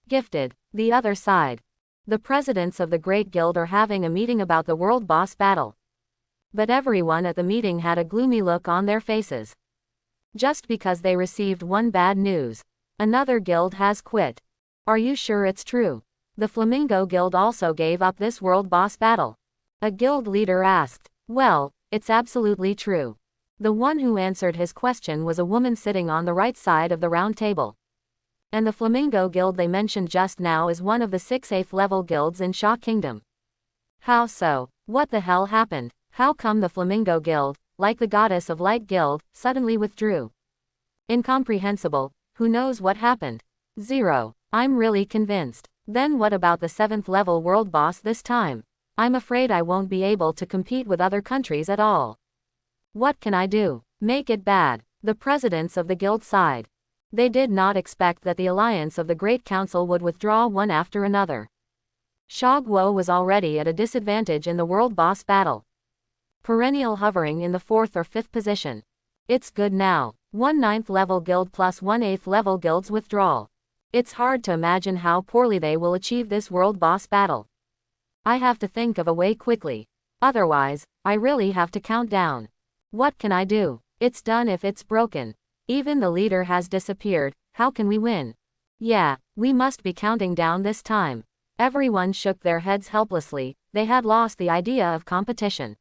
Gifted. The other side. The presidents of the Great Guild are having a meeting about the world boss battle. But everyone at the meeting had a gloomy look on their faces. Just because they received one bad news. Another guild has quit. Are you sure it's true? The Flamingo Guild also gave up this world boss battle. A guild leader asked. Well, it's absolutely true. The one who answered his question was a woman sitting on the right side of the round table. And the Flamingo Guild they mentioned just now is one of the 6 8th level guilds in Sha Kingdom. How so? What the hell happened? How come the Flamingo Guild, like the Goddess of Light Guild, suddenly withdrew? Incomprehensible. Who knows what happened? 0. I'm really convinced. Then what about the 7th level world boss this time? I'm afraid I won't be able to compete with other countries at all. What can I do? Make it bad. The presidents of the guild sighed. They did not expect that the alliance of the Great Council would withdraw one after another. Sha Guo was already at a disadvantage in the world boss battle. Perennial hovering in the 4th or 5th position. It's good now. 1 9th level guild plus 1 8th level guild's withdrawal. It's hard to imagine how poorly they will achieve this world boss battle. I have to think of a way quickly. Otherwise, I really have to count down. What can I do? It's done if it's broken. Even the leader has disappeared, how can we win? Yeah, we must be counting down this time. Everyone shook their heads helplessly, they had lost the idea of competition.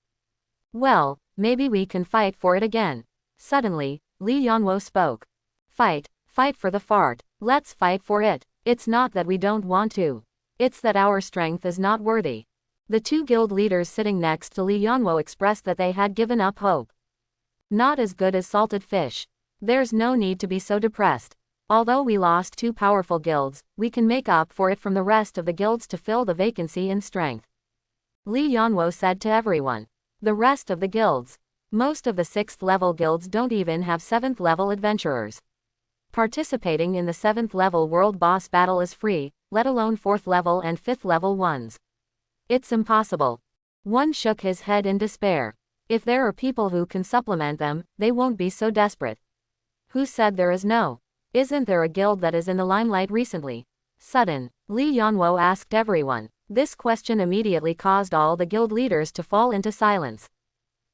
Well, maybe we can fight for it again. Suddenly, Li Yanwo spoke. Fight for the fart. Let's fight for it. It's not that we don't want to. It's that our strength is not worthy. The two guild leaders sitting next to Li Yanwo expressed that they had given up hope. Not as good as salted fish. There's no need to be so depressed. Although we lost 2 powerful guilds, we can make up for it from the rest of the guilds to fill the vacancy in strength. Li Yanwo said to everyone. The rest of the guilds. Most of the 6th level guilds don't even have 7th level adventurers. Participating in the 7th level world boss battle is free, let alone 4th level and 5th level ones. It's impossible. One shook his head in despair. If there are people who can supplement them, they won't be so desperate. Who said there is no? Isn't there a guild that is in the limelight recently? Sudden, Li Yanwo asked everyone. This question immediately caused all the guild leaders to fall into silence.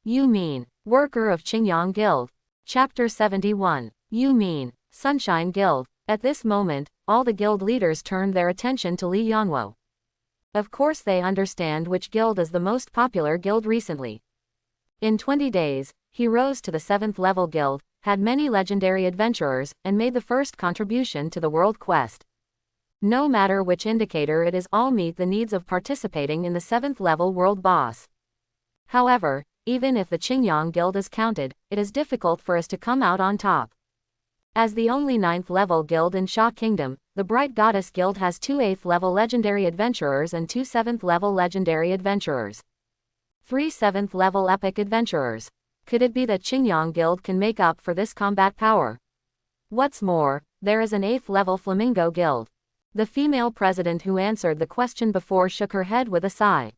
You mean, worker of Qingyang Guild? Chapter 71. You mean, Sunshine Guild? At this moment, all the guild leaders turned their attention to Li Yanwo. Of course they understand which guild is the most popular guild recently. In 20 days, he rose to the 7th level guild, had many legendary adventurers, and made the first contribution to the world quest. No matter which indicator it is, all meet the needs of participating in the 7th level world boss. However, even if the Qingyang Guild is counted, it is difficult for us to come out on top. As the only 9th level guild in Sha Kingdom, the Bright Goddess Guild has 2 8th level legendary adventurers and 2 7th level legendary adventurers. 3 7th level epic adventurers. Could it be that Qingyang Guild can make up for this combat power? What's more, there is an 8th level Flamingo Guild. The female president who answered the question before shook her head with a sigh.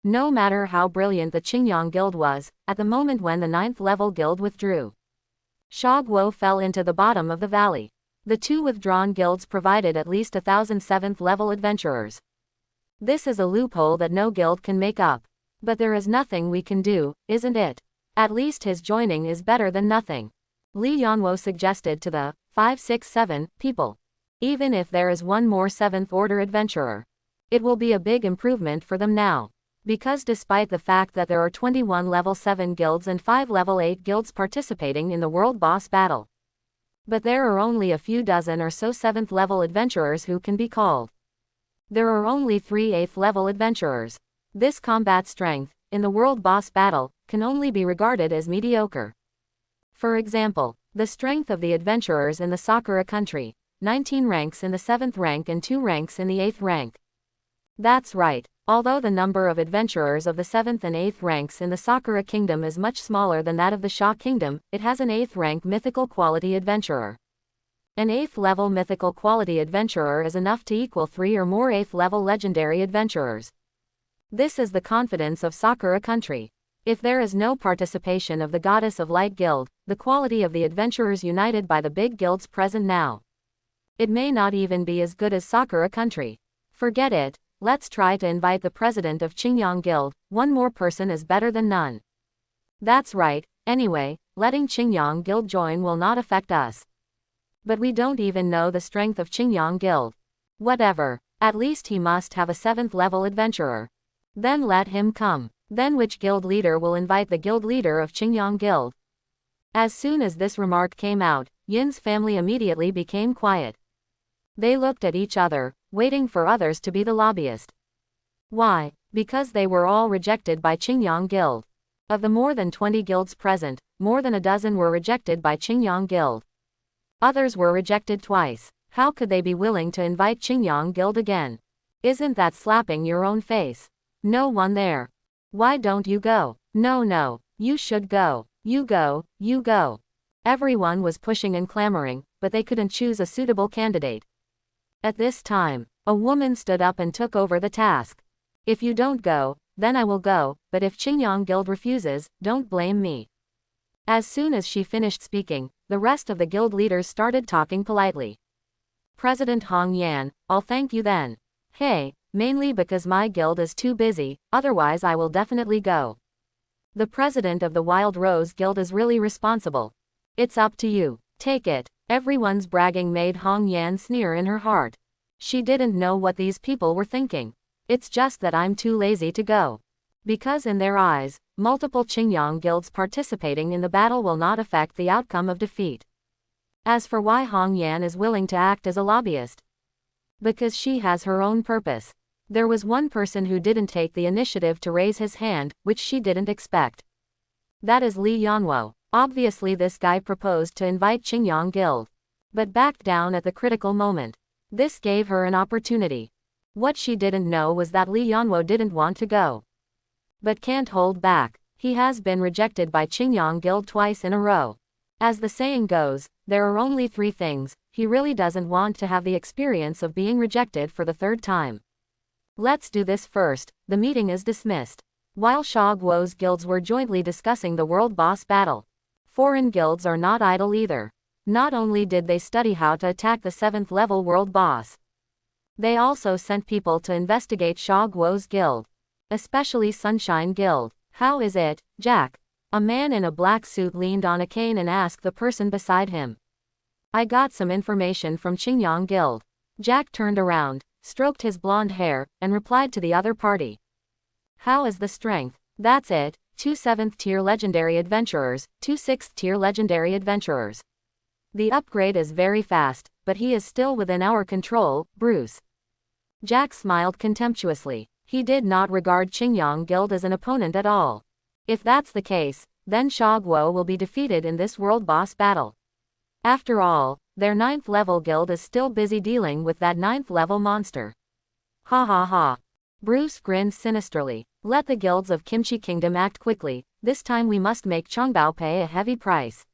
No matter how brilliant the Qingyang Guild was, at the moment when the 9th level guild withdrew, Sha Guo fell into the bottom of the valley. The 2 withdrawn guilds provided at least 1,000 7th level adventurers. This is a loophole that no guild can make up. But there is nothing we can do, isn't it? At least his joining is better than nothing. Li Yanwo suggested to the 5, 6, 7 people. Even if there is one more 7th order adventurer, it will be a big improvement for them now. Because despite the fact that there are 21 level 7 guilds and 5 level 8 guilds participating in the world boss battle, but there are only a few dozen or so 7th level adventurers who can be called. There are only 3 8th level adventurers. This combat strength, in the world boss battle, can only be regarded as mediocre. For example, the strength of the adventurers in the Sakura country, 19 ranks in the 7th rank and 2 ranks in the 8th rank. That's right, although the number of adventurers of the 7th and 8th ranks in the Sakura kingdom is much smaller than that of the Sha kingdom, it has an 8th rank mythical quality adventurer. An 8th level mythical quality adventurer is enough to equal 3 or more 8th level legendary adventurers. This is the confidence of Sakura country. If there is no participation of the Goddess of Light Guild, the quality of the adventurers united by the big guilds present now, it may not even be as good as Sakura country. Forget it, let's try to invite the president of Qingyang Guild, one more person is better than none. That's right, anyway, letting Qingyang Guild join will not affect us. But we don't even know the strength of Qingyang Guild. Whatever, at least he must have a 7th level adventurer. Then let him come. Then which guild leader will invite the guild leader of Qingyang Guild? As soon as this remark came out, Yin's family immediately became quiet. They looked at each other, waiting for others to be the lobbyist. Why? Because they were all rejected by Qingyang Guild. Of the more than 20 guilds present, more than a dozen were rejected by Qingyang Guild. Others were rejected twice. How could they be willing to invite Qingyang Guild again? Isn't that slapping your own face? No one there. Why don't you go? No, you should go. You go, you go. Everyone was pushing and clamoring, but they couldn't choose a suitable candidate. At this time, a woman stood up and took over the task. If you don't go, then I will go, but if Qingyang Guild refuses, don't blame me. As soon as she finished speaking, the rest of the guild leaders started talking politely. President Hong Yan, I'll thank you then. Hey, mainly because my guild is too busy, otherwise I will definitely go. The president of the Wild Rose Guild is really responsible. It's up to you, take it. Everyone's bragging made Hong Yan sneer in her heart. She didn't know what these people were thinking. It's just that I'm too lazy to go. Because in their eyes, multiple Qingyang guilds participating in the battle will not affect the outcome of defeat. As for why Hong Yan is willing to act as a lobbyist, because she has her own purpose. There was one person who didn't take the initiative to raise his hand, which she didn't expect. That is Li Yanwo. Obviously this guy proposed to invite Qingyang Guild, but backed down at the critical moment. This gave her an opportunity. What she didn't know was that Li Yanwo didn't want to go, but can't hold back. He has been rejected by Qingyang Guild twice in a row. As the saying goes, there are only 3 things. He really doesn't want to have the experience of being rejected for the 3rd time. Let's do this first. The meeting is dismissed. While Sha Guo's guilds were jointly discussing the world boss battle, foreign guilds are not idle either. Not only did they study how to attack the 7th level world boss, they also sent people to investigate Sha Guo's guild, especially Sunshine Guild. How is it, Jack? A man in a black suit leaned on a cane and asked the person beside him. I got some information from Qingyang Guild. Jack turned around, stroked his blonde hair, and replied to the other party. How is the strength? That's it. 2 7th tier legendary adventurers, 2 6th tier legendary adventurers. The upgrade is very fast, but he is still within our control, Bruce. Jack smiled contemptuously. He did not regard Qingyang Guild as an opponent at all. If that's the case, then Sha Guo will be defeated in this world boss battle. After all, their 9th level guild is still busy dealing with that 9th level monster. Ha ha ha. Bruce grinned sinisterly. Let the guilds of Kimchi Kingdom act quickly, this time we must make Chongbao pay a heavy price.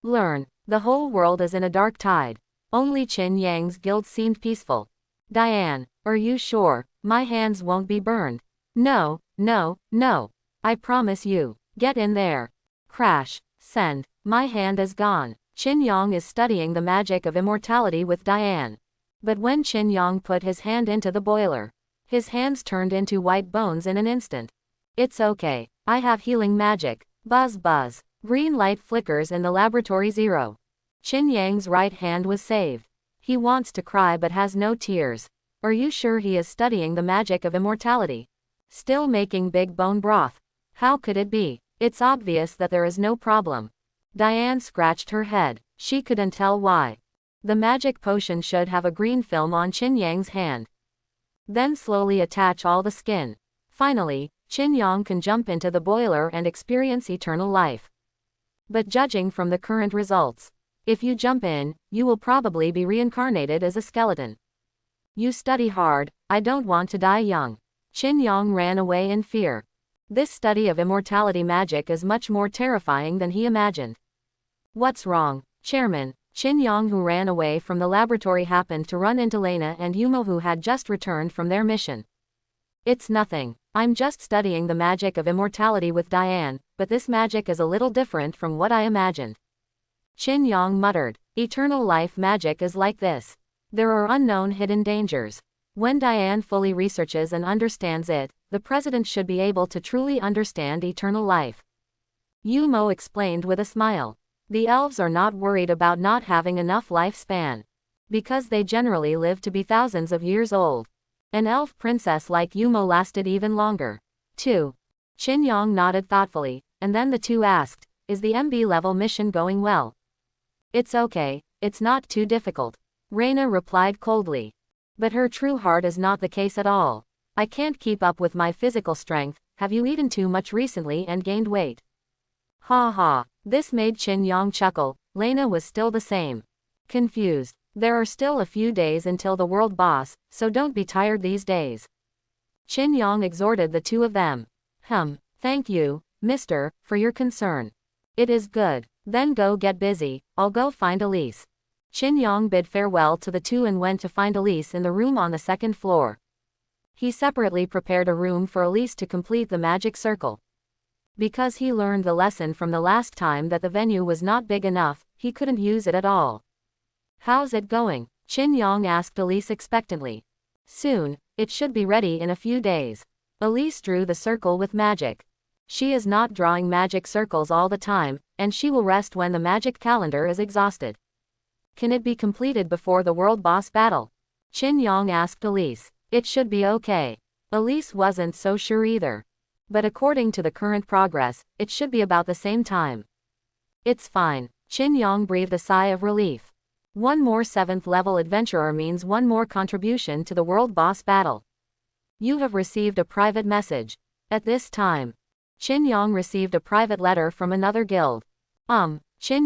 Learn. The whole world is in a dark tide. Only Qin Yang's guild seemed peaceful. Diane, are you sure? My hands won't be burned. No, no, no. I promise you. Get in there. Crash. Send. My hand is gone. Qin Yang is studying the magic of immortality with Diane. But when Qin Yang put his hand into the boiler, his hands turned into white bones in an instant. It's okay. I have healing magic. Buzz buzz. Green light flickers in the laboratory 0. Qin Yang's right hand was saved. He wants to cry but has no tears. Are you sure he is studying the magic of immortality? Still making big bone broth? How could it be? It's obvious that there is no problem. Diane scratched her head. She couldn't tell why. The magic potion should have a green film on Qin Yang's hand. Then slowly attach all the skin. Finally, Qin Yang can jump into the boiler and experience eternal life. But judging from the current results, if you jump in, you will probably be reincarnated as a skeleton. You study hard, I don't want to die young. Qin Yang ran away in fear. This study of immortality magic is much more terrifying than he imagined. What's wrong, Chairman? Qin Yang, who ran away from the laboratory, happened to run into Raina and Yumo, who had just returned from their mission. It's nothing. I'm just studying the magic of immortality with Diane, but this magic is a little different from what I imagined. Qin Yang muttered. Eternal life magic is like this. There are unknown hidden dangers. When Diane fully researches and understands it, the president should be able to truly understand eternal life. Yumo explained with a smile. The elves are not worried about not having enough lifespan, because they generally live to be thousands of years old. An elf princess like Yumo lasted even longer. 2. Qin Yang nodded thoughtfully, and then the two asked, is the MB level mission going well? It's okay, it's not too difficult. Raina replied coldly. But her true heart is not the case at all. I can't keep up with my physical strength. Have you eaten too much recently and gained weight? Ha ha. This made Qin Yang chuckle. Raina was still the same. Confused. There are still a few days until the world boss, so don't be tired these days. Qin Yang exhorted the two of them. Thank you, mister, for your concern. It is good. Then go get busy, I'll go find Elise. Qin Yang bid farewell to the two and went to find Elise in the room on the 2nd floor. He separately prepared a room for Elise to complete the magic circle. Because he learned the lesson from the last time that the venue was not big enough, he couldn't use it at all. How's it going? Qin Yang asked Elise expectantly. Soon, it should be ready in a few days. Elise drew the circle with magic. She is not drawing magic circles all the time, and she will rest when the magic calendar is exhausted. Can it be completed before the world boss battle? Qin Yang asked Elise. It should be okay. Elise wasn't so sure either. But according to the current progress, it should be about the same time. It's fine. Qin Yang breathed a sigh of relief. One more 7th level adventurer means one more contribution to the world boss battle. You have received a private message. At this time, Qin Yang received a private letter from another guild. Qin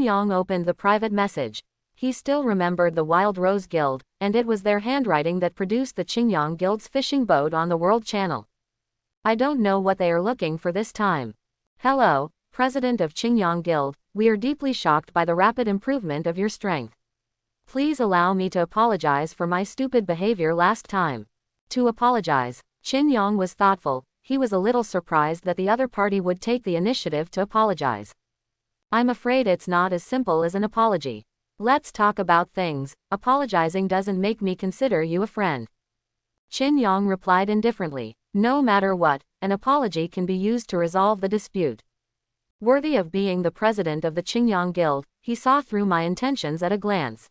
Yang opened the private message. He still remembered the Wild Rose Guild, and it was their handwriting that produced the Qingyang Guild's fishing boat on the World Channel. I don't know what they are looking for this time. Hello, President of Qingyang Guild, we are deeply shocked by the rapid improvement of your strength. Please allow me to apologize for my stupid behavior last time. To apologize. Qin Yang was thoughtful. He was a little surprised that the other party would take the initiative to apologize. I'm afraid it's not as simple as an apology. Let's talk about things. Apologizing doesn't make me consider you a friend. Qin Yang replied indifferently. No matter what, an apology can be used to resolve the dispute. Worthy of being the president of the Qingyang Guild, he saw through my intentions at a glance.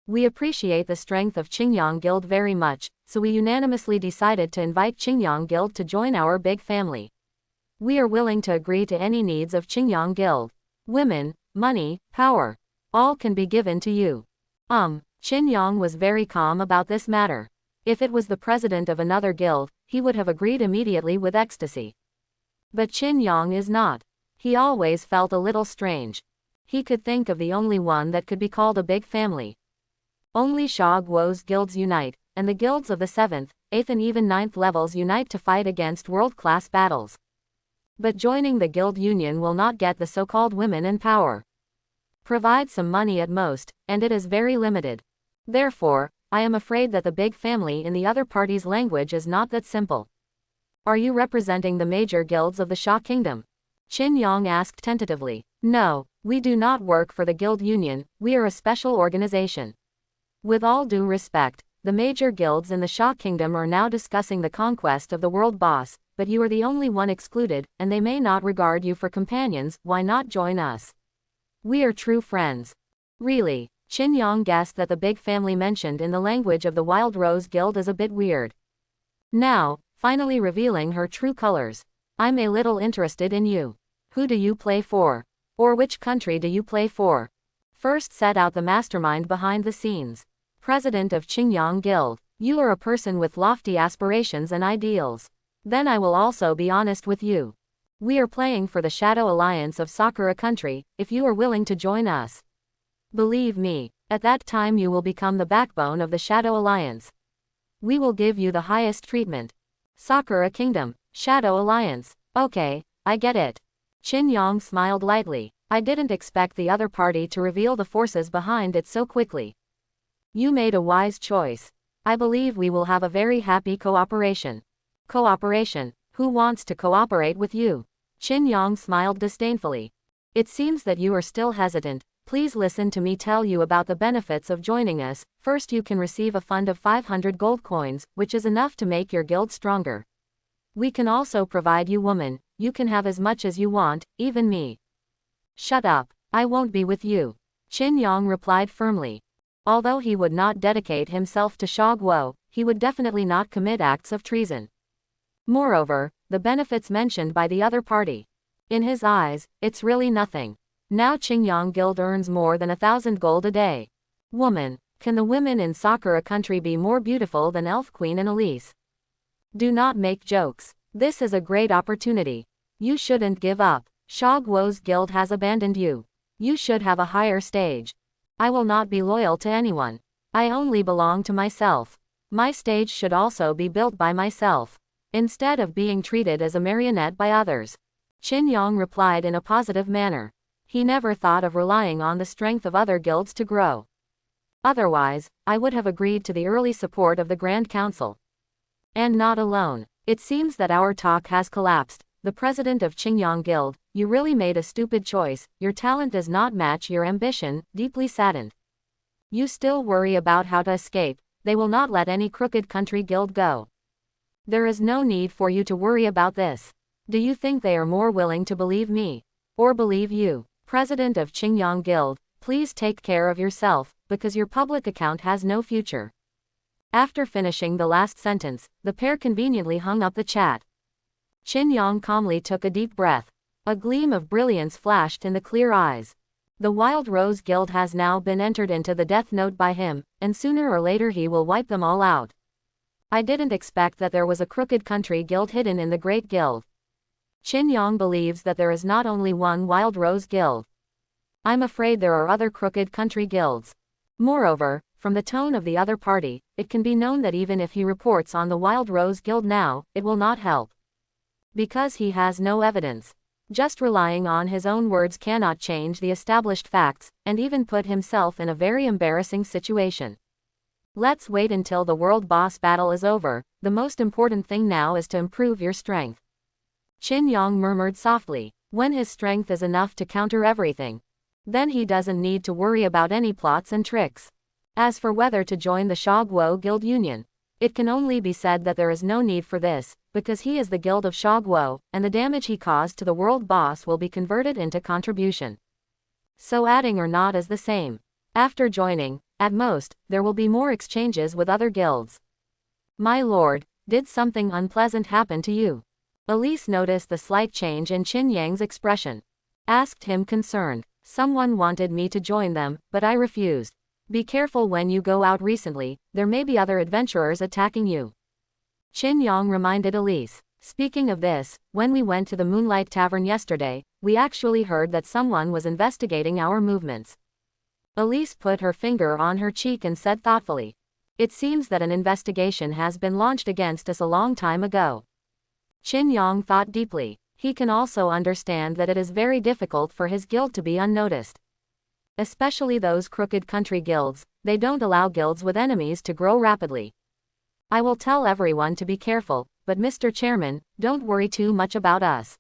We appreciate the strength of Qingyang Guild very much, so we unanimously decided to invite Qingyang Guild to join our big family. We are willing to agree to any needs of Qingyang Guild. Women, money, power. All can be given to you. Qin Yang was very calm about this matter. If it was the president of another guild, he would have agreed immediately with ecstasy. But Qin Yang is not. He always felt a little strange. He could think of the only one that could be called a big family. Only Sha Guo's guilds unite, and the guilds of the 7th, 8th and even 9th levels unite to fight against world-class battles. But joining the guild union will not get the so-called women in power. Provide some money at most, and it is very limited. Therefore, I am afraid that the big family in the other party's language is not that simple. Are you representing the major guilds of the Sha Kingdom? Qin Yang asked tentatively. No, we do not work for the guild union, we are a special organization. With all due respect, the major guilds in the Sha Kingdom are now discussing the conquest of the world boss, but you are the only one excluded, and they may not regard you for companions. Why not join us? We are true friends. Really? Qin Yang guessed that the big family mentioned in the language of the Wild Rose Guild is a bit weird. Now, finally revealing her true colors. I'm a little interested in you. Who do you play for? Or which country do you play for? First set out the mastermind behind the scenes. President of Qingyang Guild. You are a person with lofty aspirations and ideals. Then I will also be honest with you. We are playing for the Shadow Alliance of Sakura Country, if you are willing to join us. Believe me, at that time you will become the backbone of the Shadow Alliance. We will give you the highest treatment. Sakura Kingdom, Shadow Alliance. Okay, I get it. Qin Yang smiled lightly. I didn't expect the other party to reveal the forces behind it so quickly. You made a wise choice. I believe we will have a very happy cooperation. Cooperation? Who wants to cooperate with you? Qin Yang smiled disdainfully. It seems that you are still hesitant. Please listen to me tell you about the benefits of joining us. First, you can receive a fund of 500 gold coins, which is enough to make your guild stronger. We can also provide you women. You can have as much as you want, even me. Shut up. I won't be with you. Qin Yang replied firmly. Although he would not dedicate himself to Sha Guo, he would definitely not commit acts of treason. Moreover, the benefits mentioned by the other party. In his eyes, it's really nothing. Now Qingyang Guild earns more than 1,000 gold a day. Woman, can the women in Sakura Country be more beautiful than Elf Queen and Elise? Do not make jokes. This is a great opportunity. You shouldn't give up. Sha Guo's guild has abandoned you. You should have a higher stage. I will not be loyal to anyone. I only belong to myself. My stage should also be built by myself, instead of being treated as a marionette by others. Qin Yang replied in a positive manner. He never thought of relying on the strength of other guilds to grow. Otherwise, I would have agreed to the early support of the Grand Council. And not alone. It seems that our talk has collapsed. The president of Qingyang Guild, you really made a stupid choice. Your talent does not match your ambition. Deeply saddened. You still worry about how to escape. They will not let any crooked country guild go. There is no need for you to worry about this. Do you think they are more willing to believe me? Or believe you? President of Qingyang Guild, please take care of yourself, because your public account has no future. After finishing the last sentence, the pair conveniently hung up the chat. Qin Yang calmly took a deep breath. A gleam of brilliance flashed in the clear eyes. The Wild Rose Guild has now been entered into the death note by him, and sooner or later he will wipe them all out. I didn't expect that there was a crooked country guild hidden in the Great Guild. Qin Yang believes that there is not only one Wild Rose Guild. I'm afraid there are other crooked country guilds. Moreover, from the tone of the other party, it can be known that even if he reports on the Wild Rose Guild now, it will not help. Because he has no evidence. Just relying on his own words cannot change the established facts, and even put himself in a very embarrassing situation. Let's wait until the world boss battle is over. The most important thing now is to improve your strength. Qin Yang murmured softly. When his strength is enough to counter everything, then he doesn't need to worry about any plots and tricks. As for whether to join the Sha Guo Guild Union, it can only be said that there is no need for this, because he is the guild of Sha Guo, and the damage he caused to the world boss will be converted into contribution. So adding or not is the same. After joining, at most, there will be more exchanges with other guilds. My lord, did something unpleasant happen to you? Elise noticed the slight change in Qin Yang's expression. Asked him concerned. Someone wanted me to join them, but I refused. Be careful when you go out recently, there may be other adventurers attacking you. Qin Yang reminded Elise. Speaking of this, when we went to the Moonlight Tavern yesterday, we actually heard that someone was investigating our movements. Elise put her finger on her cheek and said thoughtfully, "It seems that an investigation has been launched against us a long time ago." Qin Yang thought deeply. He can also understand that it is very difficult for his guild to be unnoticed. Especially those crooked country guilds, they don't allow guilds with enemies to grow rapidly. "I will tell everyone to be careful, but Mr. Chairman, don't worry too much about us.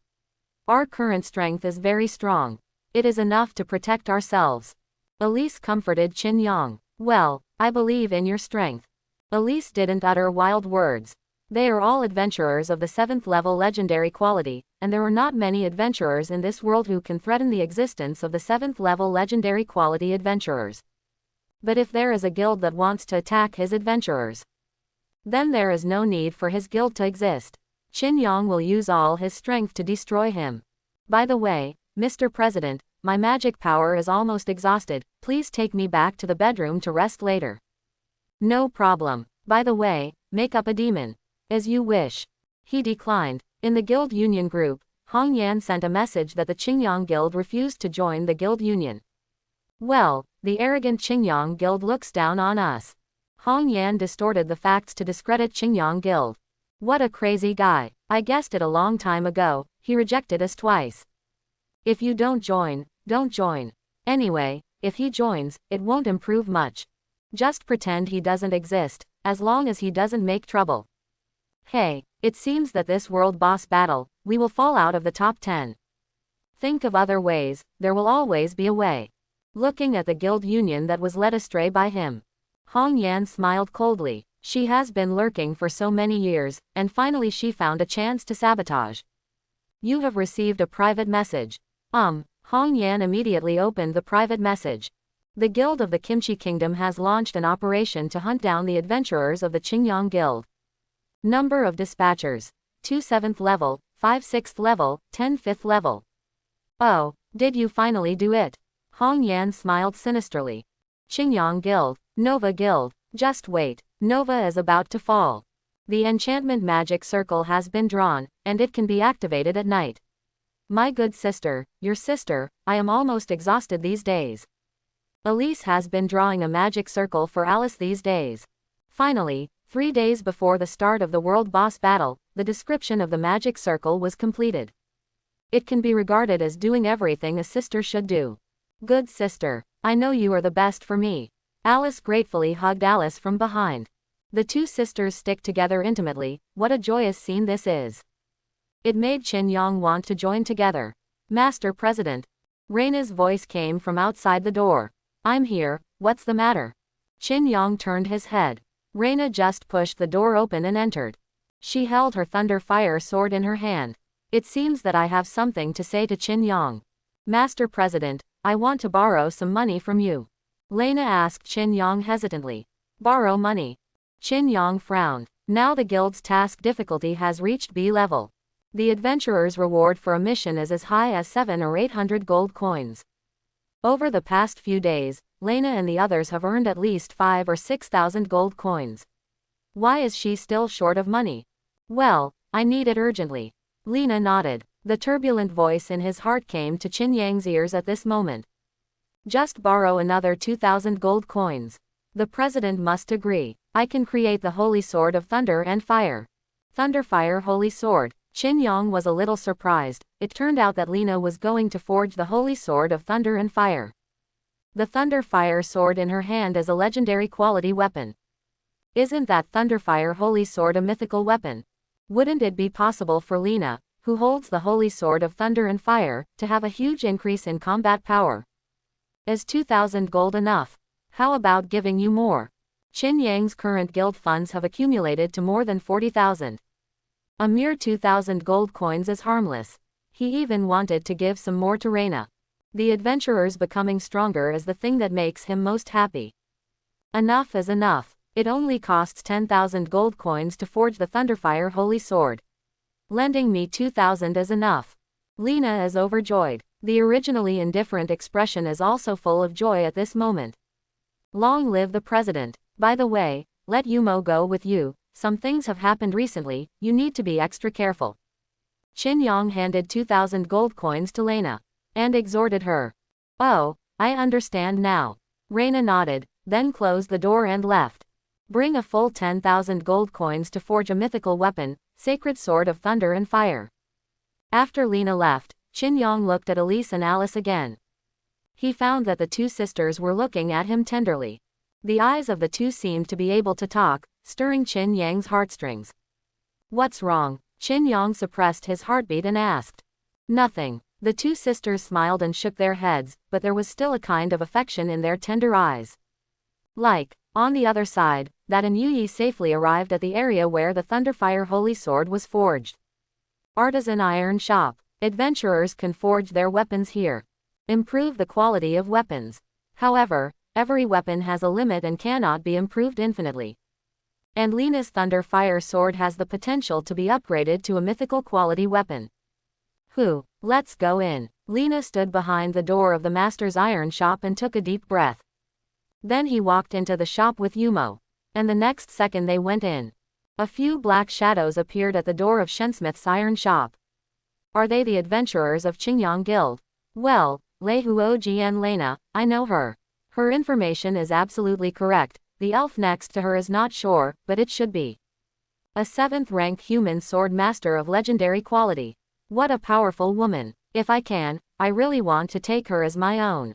Our current strength is very strong. It is enough to protect ourselves." Elise comforted Qin Yang. "Well, I believe in your strength." Elise didn't utter wild words. They are all adventurers of the 7th level legendary quality, and there are not many adventurers in this world who can threaten the existence of the 7th level legendary quality adventurers. But if there is a guild that wants to attack his adventurers, then there is no need for his guild to exist. Qin Yang will use all his strength to destroy him. "By the way, Mr. President, my magic power is almost exhausted. Please take me back to the bedroom to rest later." "No problem. By the way, make up a demon." "As you wish." He declined. In the guild union group, Hong Yan sent a message that the Qingyang guild refused to join the guild union. "Well, the arrogant Qingyang guild looks down on us." Hong Yan distorted the facts to discredit Qingyang guild. "What a crazy guy. I guessed it a long time ago. He rejected us twice. If you don't join, don't join. Anyway, if he joins, it won't improve much. Just pretend he doesn't exist, as long as he doesn't make trouble. Hey, it seems that this world boss battle, we will fall out of the top 10. Think of other ways, there will always be a way." Looking at the guild union that was led astray by him, Hong Yan smiled coldly. She has been lurking for so many years, and finally she found a chance to sabotage. "You have received a private message." Hong Yan immediately opened the private message. "The Guild of the Kimchi Kingdom has launched an operation to hunt down the adventurers of the Qingyang Guild. Number of dispatchers: 2 7th level, 5 6th level, 10 5th level." "Oh, did you finally do it?" Hong Yan smiled sinisterly. "Qingyang Guild, Nova Guild, just wait, Nova is about to fall. The enchantment magic circle has been drawn, and it can be activated at night. My good sister, your sister, I am almost exhausted these days." Elise has been drawing a magic circle for Alice these days. Finally, 3 days before the start of the world boss battle, the description of the magic circle was completed. It can be regarded as doing everything a sister should do. "Good sister, I know you are the best for me." Alice gratefully hugged Alice from behind. The two sisters stick together intimately. What a joyous scene this is. It made Qin Yang want to join together. "Master President." Raina's voice came from outside the door. "I'm here, what's the matter?" Qin Yang turned his head. Raina just pushed the door open and entered. She held her thunder fire sword in her hand. "It seems that I have something to say to Qin Yang." "Master President, I want to borrow some money from you." Raina asked Qin Yang hesitantly. "Borrow money?" Qin Yang frowned. Now the guild's task difficulty has reached B level. The adventurer's reward for a mission is as high as 700 or 800 gold coins. Over the past few days, Raina and the others have earned at least 5,000 or 6,000 gold coins. Why is she still short of money? "Well, I need it urgently." Lena nodded. The turbulent voice in his heart came to Qin Yang's ears at this moment. "Just borrow another 2,000 gold coins." The president must agree. "I can create the Holy Sword of Thunder and Fire." Thunderfire Holy Sword. Qin Yang was a little surprised. It turned out that Lena was going to forge the Holy Sword of Thunder and Fire. The Thunderfire sword in her hand is a legendary quality weapon. Isn't that Thunderfire Holy Sword a mythical weapon? Wouldn't it be possible for Lena, who holds the Holy Sword of Thunder and Fire, to have a huge increase in combat power? Is 2,000 gold enough? How about giving you more? Qin Yang's current guild funds have accumulated to more than 40,000. A mere 2,000 gold coins is harmless. He even wanted to give some more to Raina. The adventurer's becoming stronger is the thing that makes him most happy. Enough is enough. It only costs 10,000 gold coins to forge the Thunderfire Holy Sword. Lending me 2,000 is enough. Lena is overjoyed. The originally indifferent expression is also full of joy at this moment. Long live the president. By the way, let Yumo go with you, some things have happened recently, you need to be extra careful. Qin Yang handed 2,000 gold coins to Raina, and exhorted her. Oh, I understand now. Raina nodded, then closed the door and left. Bring a full 10,000 gold coins to forge a mythical weapon, Sacred Sword of Thunder and Fire. After Lena left, Qin Yang looked at Elise and Alice again. He found that the two sisters were looking at him tenderly. The eyes of the two seemed to be able to talk, stirring Qin Yang's heartstrings. What's wrong? Qin Yang suppressed his heartbeat and asked. Nothing. The two sisters smiled and shook their heads, but there was still a kind of affection in their tender eyes. On the other side, that and Yi safely arrived at the area where the Thunderfire Holy Sword was forged. Artisan Iron Shop. Adventurers can forge their weapons here. Improve the quality of weapons. However, every weapon has a limit and cannot be improved infinitely. And Lena's Thunderfire Sword has the potential to be upgraded to a mythical quality weapon. Let's go in. Lena stood behind the door of the master's iron shop and took a deep breath. Then he walked into the shop with Yumo. And the next second they went in. A few black shadows appeared at the door of Shensmith's iron shop. Are they the adventurers of Qingyang Guild? Well, Lei Huo Jian Lena, I know her. Her information is absolutely correct. The elf next to her is not sure, but it should be. A 7th rank human sword master of legendary quality. What a powerful woman. If I can, I really want to take her as my own.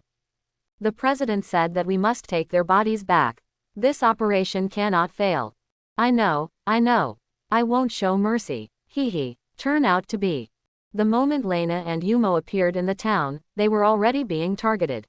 The president said that we must take their bodies back. This operation cannot fail. I know. I won't show mercy. Turn out to be. The moment Lena and Yumo appeared in the town, they were already being targeted.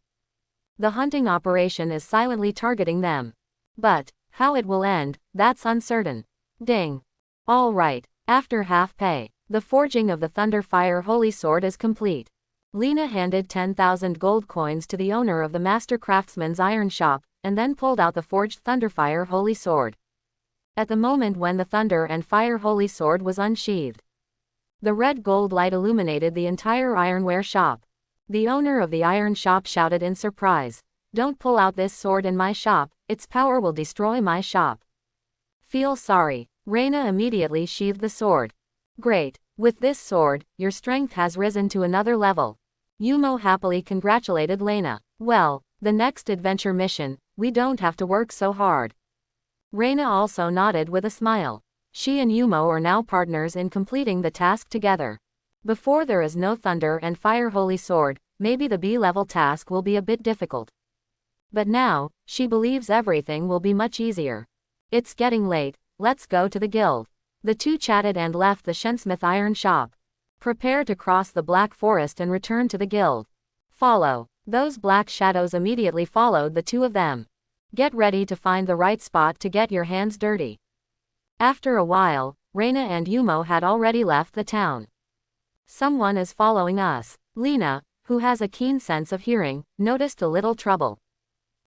The hunting operation is silently targeting them. But how it will end, that's uncertain. Ding. All right, after half pay. The forging of the Thunderfire Holy Sword is complete. Lena handed 10,000 gold coins to the owner of the Master Craftsman's iron shop, and then pulled out the forged Thunderfire Holy Sword. At the moment when the Thunder and Fire Holy Sword was unsheathed, the red gold light illuminated the entire ironware shop. The owner of the iron shop shouted in surprise, "Don't pull out this sword in my shop, its power will destroy my shop." Feel sorry. Raina immediately sheathed the sword. Great. With this sword, your strength has risen to another level. Yumo happily congratulated Lena. Well, the next adventure mission, we don't have to work so hard. Raina also nodded with a smile. She and Yumo are now partners in completing the task together. Before there is no Thunder and Fire Holy Sword, maybe the B-level task will be a bit difficult. But now, she believes everything will be much easier. It's getting late, let's go to the guild. The two chatted and left the Shensmith iron shop. Prepare to cross the Black Forest and return to the guild. Follow. Those black shadows immediately followed the two of them. Get ready to find the right spot to get your hands dirty. After a while, Raina and Yumo had already left the town. Someone is following us. Lena, who has a keen sense of hearing, noticed a little trouble.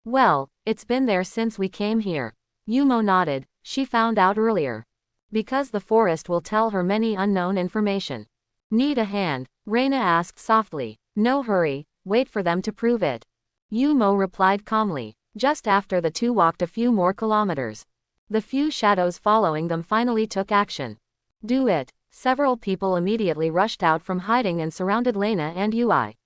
Well, it's been there since we came here. Yumo nodded, she found out earlier. Because the forest will tell her many unknown information. Need a hand? Raina asked softly. No hurry, wait for them to prove it. Yumo replied calmly. Just after the two walked a few more kilometers. The few shadows following them finally took action. Do it. Several people immediately rushed out from hiding and surrounded Lena and Ui.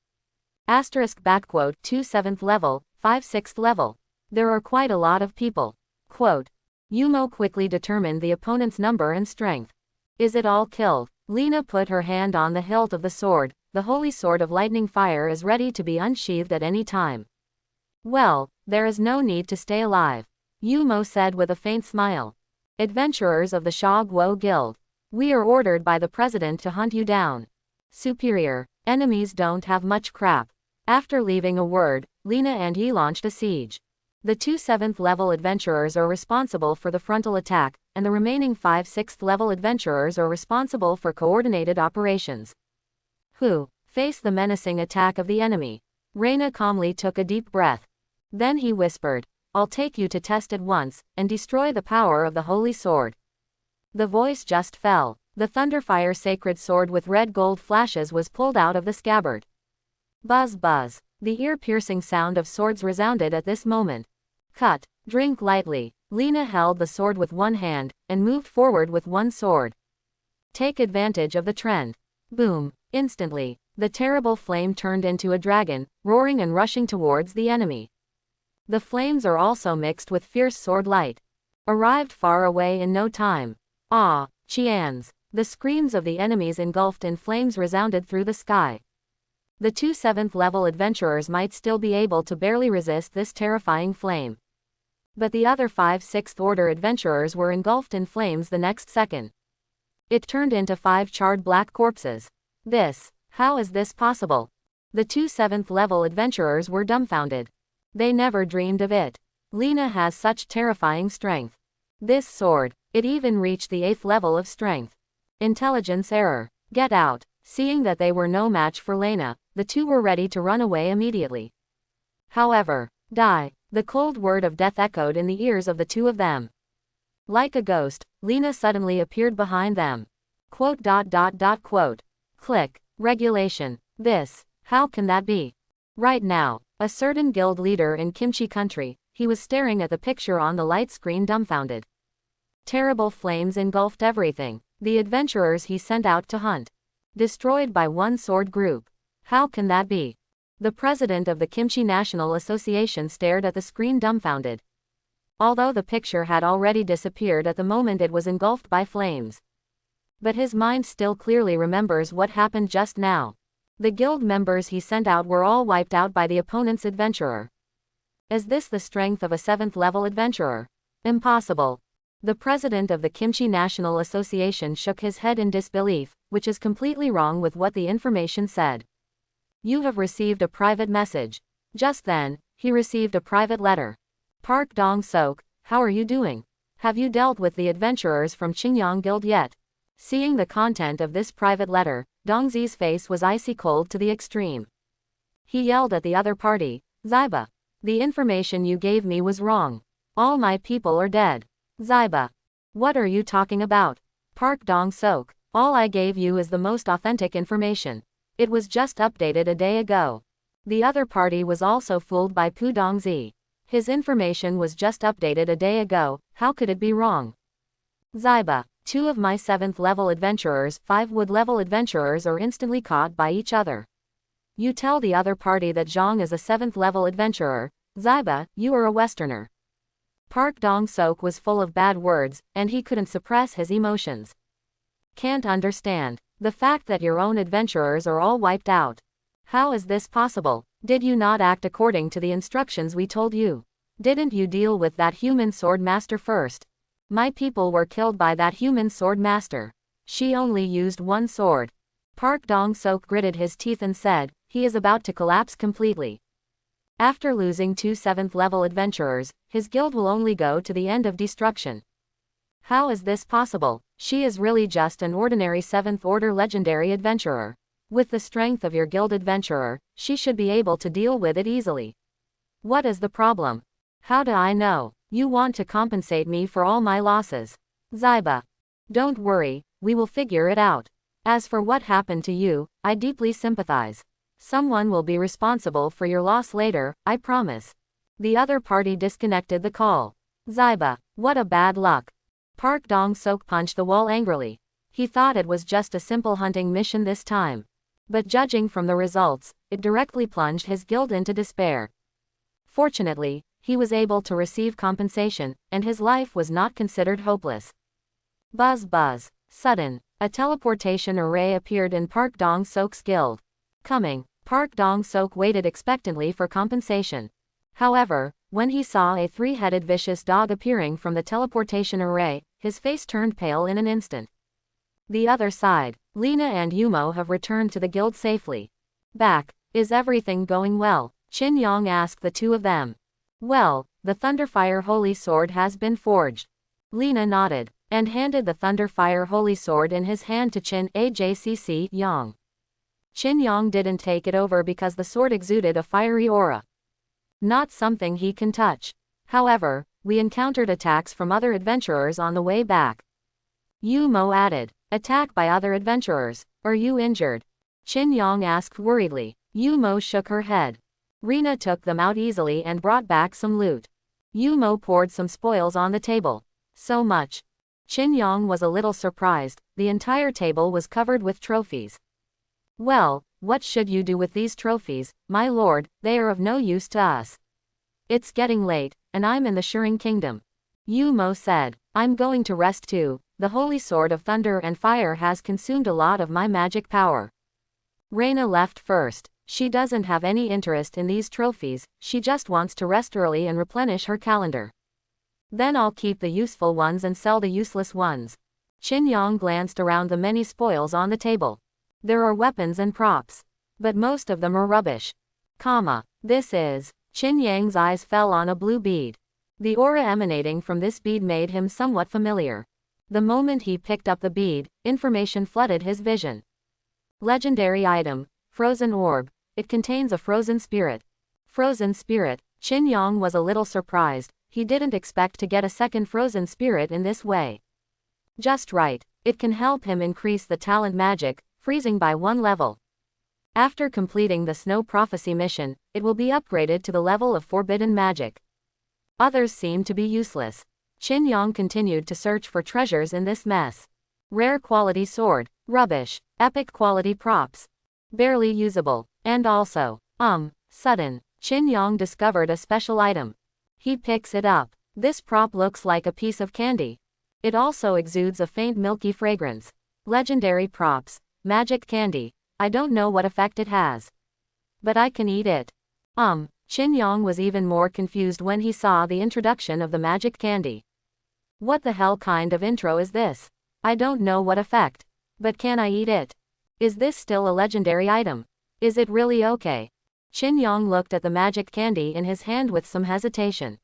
*2 7th level, 5 6th level. There are quite a lot of people. Yumo quickly determined the opponent's number and strength. Is it all killed? Lena put her hand on the hilt of the sword. The holy sword of lightning fire is ready to be unsheathed at any time. Well, there is no need to stay alive. Yumo said with a faint smile. Adventurers of the Sha Guo Guild. We are ordered by the president to hunt you down. Superior. Enemies don't have much crap. After leaving a word, Lena and Yi launched a siege. The two 7th level adventurers are responsible for the frontal attack, and the remaining 5 6th level adventurers are responsible for coordinated operations. Face the menacing attack of the enemy. Raina calmly took a deep breath. Then he whispered, I'll take you to test it once, and destroy the power of the holy sword. The voice just fell. The Thunderfire sacred sword with red gold flashes was pulled out of the scabbard. Buzz buzz. The ear-piercing sound of swords resounded at this moment. Cut. Drink lightly. Lena held the sword with one hand, and moved forward with one sword. Take advantage of the trend. Boom! Instantly, the terrible flame turned into a dragon, roaring and rushing towards the enemy. The flames are also mixed with fierce sword light. Arrived far away in no time. Ah! Chians! The screams of the enemies engulfed in flames resounded through the sky. The two 7th level adventurers might still be able to barely resist this terrifying flame. But the other 5 6th order adventurers were engulfed in flames the next second. It turned into 5 charred black corpses. How is this possible? The two 7th level adventurers were dumbfounded. They never dreamed of it. Lena has such terrifying strength. This sword, it even reached the 8th level of strength. Intelligence error. Get out. Seeing that they were no match for Lena, the two were ready to run away immediately. However, die. The cold word of death echoed in the ears of the two of them. Like a ghost, Lena suddenly appeared behind them. Quote. Click. Regulation. How can that be? Right now, a certain guild leader in Kimchi country, he was staring at the picture on the light screen dumbfounded. Terrible flames engulfed everything. The adventurers he sent out to hunt. Destroyed by one sword group. How can that be? The president of the Kimchi National Association stared at the screen dumbfounded. Although the picture had already disappeared at the moment it was engulfed by flames. But his mind still clearly remembers what happened just now. The guild members he sent out were all wiped out by the opponent's adventurer. Is this the strength of a 7th level adventurer? Impossible. The president of the Kimchi National Association shook his head in disbelief, which is completely wrong with what the information said. You have received a private message. Just then, he received a private letter. Park Dong-sok, how are you doing? Have you dealt with the adventurers from Qingyang Guild yet? Seeing the content of this private letter, Dongzi's face was icy cold to the extreme. He yelled at the other party, Zyba. The information you gave me was wrong. All my people are dead. Zyba. What are you talking about? Park Dong-sok, all I gave you is the most authentic information. It was just updated a day ago. The other party was also fooled by Pu Dongzi. His information was just updated a day ago, how could it be wrong? Zyba. 2 of my 7th level adventurers, 5 wood level adventurers are instantly caught by each other. You tell the other party that Zhang is a 7th level adventurer. Zyba, you are a Westerner. Park Dong-sok was full of bad words, and he couldn't suppress his emotions. Can't understand. The fact that your own adventurers are all wiped out. How is this possible? Did you not act according to the instructions we told you? Didn't you deal with that human sword master first? My people were killed by that human sword master. She only used one sword. Park Dong-sok gritted his teeth and said, he is about to collapse completely. After losing 2 7th level adventurers, his guild will only go to the end of destruction. How is this possible? She is really just an ordinary 7th order legendary adventurer. With the strength of your guild adventurer, she should be able to deal with it easily. What is the problem? How do I know? You want to compensate me for all my losses. Zyba. Don't worry, we will figure it out. As for what happened to you, I deeply sympathize. Someone will be responsible for your loss later, I promise. The other party disconnected the call. Zyba, what a bad luck. Park Dong-sok punched the wall angrily. He thought it was just a simple hunting mission this time. But judging from the results, it directly plunged his guild into despair. Fortunately, he was able to receive compensation, and his life was not considered hopeless. Buzz buzz. Sudden, a teleportation array appeared in Park Dong-sok's guild. Coming, Park Dong-sok waited expectantly for compensation. However, when he saw a 3-headed vicious dog appearing from the teleportation array, his face turned pale in an instant. The other side, Lena and Yumo have returned to the guild safely. Back, is everything going well? Qin Yang asked the two of them. Well, the Thunderfire Holy Sword has been forged. Lena nodded, and handed the Thunderfire Holy Sword in his hand to Qin Ajcc Yang. Qin Yang didn't take it over because the sword exuded a fiery aura. Not something he can touch. However, we encountered attacks from other adventurers on the way back. Yu Mo added, attack by other adventurers, are you injured? Qin Yang asked worriedly. Yu Mo shook her head. Raina took them out easily and brought back some loot. Yu Mo poured some spoils on the table. So much. Qin Yang was a little surprised, the entire table was covered with trophies. Well, what should you do with these trophies, my lord? They are of no use to us. It's getting late, and I'm in the Shurring Kingdom. Yu Mo said, I'm going to rest too. The Holy Sword of Thunder and Fire has consumed a lot of my magic power. Raina left first. She doesn't have any interest in these trophies, she just wants to rest early and replenish her calendar. Then I'll keep the useful ones and sell the useless ones. Qin Yang glanced around the many spoils on the table. There are weapons and props. But most of them are rubbish. This is. Qin Yang's eyes fell on a blue bead. The aura emanating from this bead made him somewhat familiar. The moment he picked up the bead, information flooded his vision. Legendary item, Frozen Orb. It contains a frozen spirit. Frozen spirit. Qin Yang was a little surprised, he didn't expect to get a second frozen spirit in this way. Just right, it can help him increase the talent magic, freezing by 1 level. After completing the Snow Prophecy mission, it will be upgraded to the level of Forbidden Magic. Others seem to be useless. Qin Yang continued to search for treasures in this mess. Rare quality sword, rubbish. Epic quality props, barely usable. And also, sudden. Qin Yang discovered a special item. He picks it up. This prop looks like a piece of candy. It also exudes a faint milky fragrance. Legendary props, magic candy. I don't know what effect it has. But I can eat it. Qin Yang was even more confused when he saw the introduction of the magic candy. What the hell kind of intro is this? I don't know what effect. But can I eat it? Is this still a legendary item? Is it really okay? Qin Yang looked at the magic candy in his hand with some hesitation.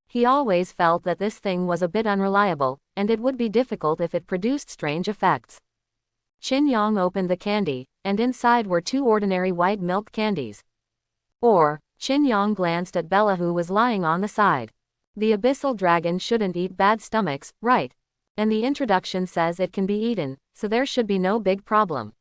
He always felt that this thing was a bit unreliable, and it would be difficult if it produced strange effects. Qin Yang opened the candy, and inside were 2 ordinary white milk candies. Qin Yang glanced at Bella, who was lying on the side. The abyssal dragon shouldn't eat bad stomachs, right? And the introduction says it can be eaten, so there should be no big problem.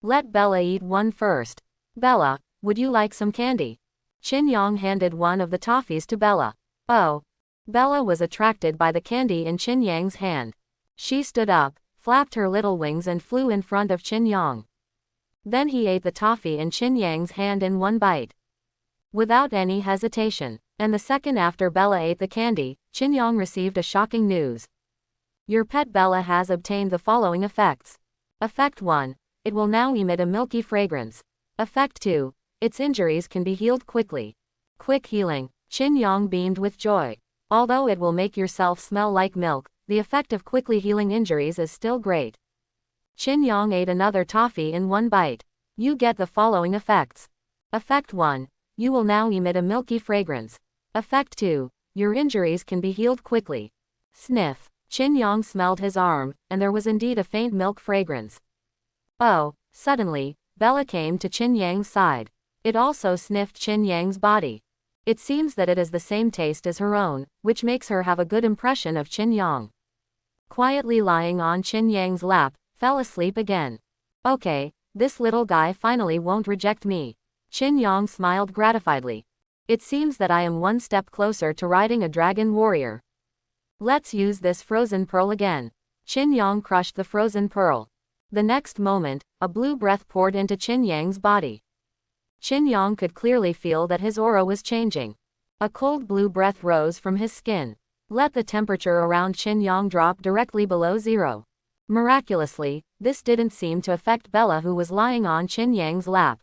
Let Bella eat one first. Bella, would you like some candy? Qin Yang handed one of the toffees to Bella. Oh. Bella was attracted by the candy in Qin Yang's hand. She stood up, flapped her little wings and flew in front of Qin Yang. Then he ate the toffee in Qin Yang's hand in one bite. Without any hesitation. And the second after Bella ate the candy, Qin Yang received a shocking news. Your pet Bella has obtained the following effects. Effect 1. It will now emit a milky fragrance. Effect 2. Its injuries can be healed quickly. Quick healing. Qin Yang beamed with joy. Although it will make yourself smell like milk, the effect of quickly healing injuries is still great. Qin Yang ate another toffee in one bite. You get the following effects. Effect 1. You will now emit a milky fragrance. Effect 2. Your injuries can be healed quickly. Sniff. Qin Yang smelled his arm, and there was indeed a faint milk fragrance. Oh, suddenly, Bella came to Qin Yang's side. It also sniffed Qin Yang's body. It seems that it has the same taste as her own, which makes her have a good impression of Qin Yang. Quietly lying on Qin Yang's lap, fell asleep again. Okay, this little guy finally won't reject me. Qin Yang smiled gratifiedly. It seems that I am one step closer to riding a dragon warrior. Let's use this frozen pearl again. Qin Yang crushed the frozen pearl. The next moment, a blue breath poured into Qin Yang's body. Qin Yang could clearly feel that his aura was changing. A cold blue breath rose from his skin. Let the temperature around Qin Yang drop directly below 0. Miraculously, this didn't seem to affect Bella, who was lying on Qin Yang's lap.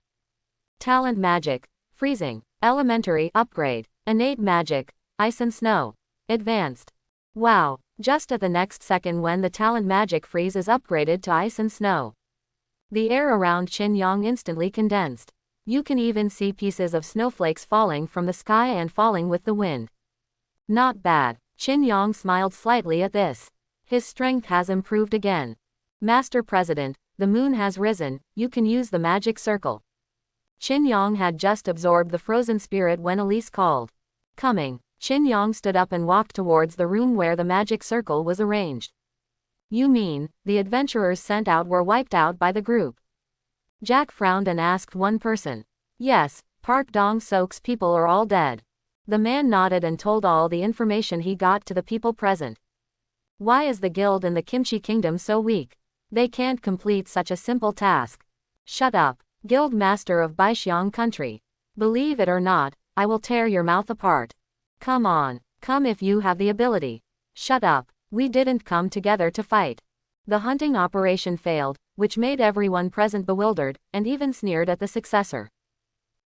Talent magic, freezing. Elementary upgrade. Innate magic, ice and snow. Advanced. Wow, just at the next second when the talent magic freeze is upgraded to ice and snow. The air around Qin Yang instantly condensed. You can even see pieces of snowflakes falling from the sky and falling with the wind. Not bad. Qin Yang smiled slightly at this. His strength has improved again. Master President, the moon has risen, you can use the magic circle. Qin Yang had just absorbed the frozen spirit when Elise called. Coming. Qin Yang stood up and walked towards the room where the magic circle was arranged. You mean, the adventurers sent out were wiped out by the group? Jack frowned and asked one person. Yes, Park Dong-Sok's people are all dead. The man nodded and told all the information he got to the people present. Why is the guild in the Kimchi Kingdom so weak? They can't complete such a simple task. Shut up, guild master of Baixiang country. Believe it or not, I will tear your mouth apart. Come on, come if you have the ability. Shut up, we didn't come together to fight. The hunting operation failed, which made everyone present bewildered, and even sneered at the successor.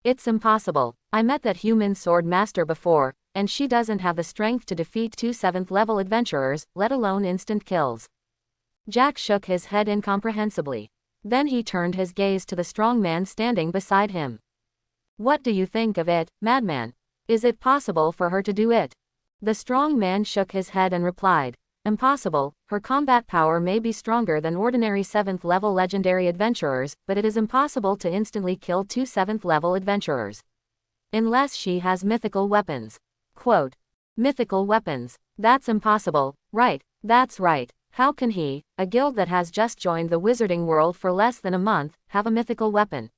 It's impossible. I met that human sword master before, and she doesn't have the strength to defeat 2 7th level adventurers, let alone instant kills. Jack shook his head incomprehensibly. Then he turned his gaze to the strong man standing beside him. What do you think of it, madman? Is it possible for her to do it? The strong man shook his head and replied, impossible. Her combat power may be stronger than ordinary 7th level legendary adventurers, but it is impossible to instantly kill 2 7th level adventurers. Unless she has mythical weapons. Quote. Mythical weapons. That's impossible, right? That's right. How can he, a guild that has just joined the wizarding world for less than a month, have a mythical weapon?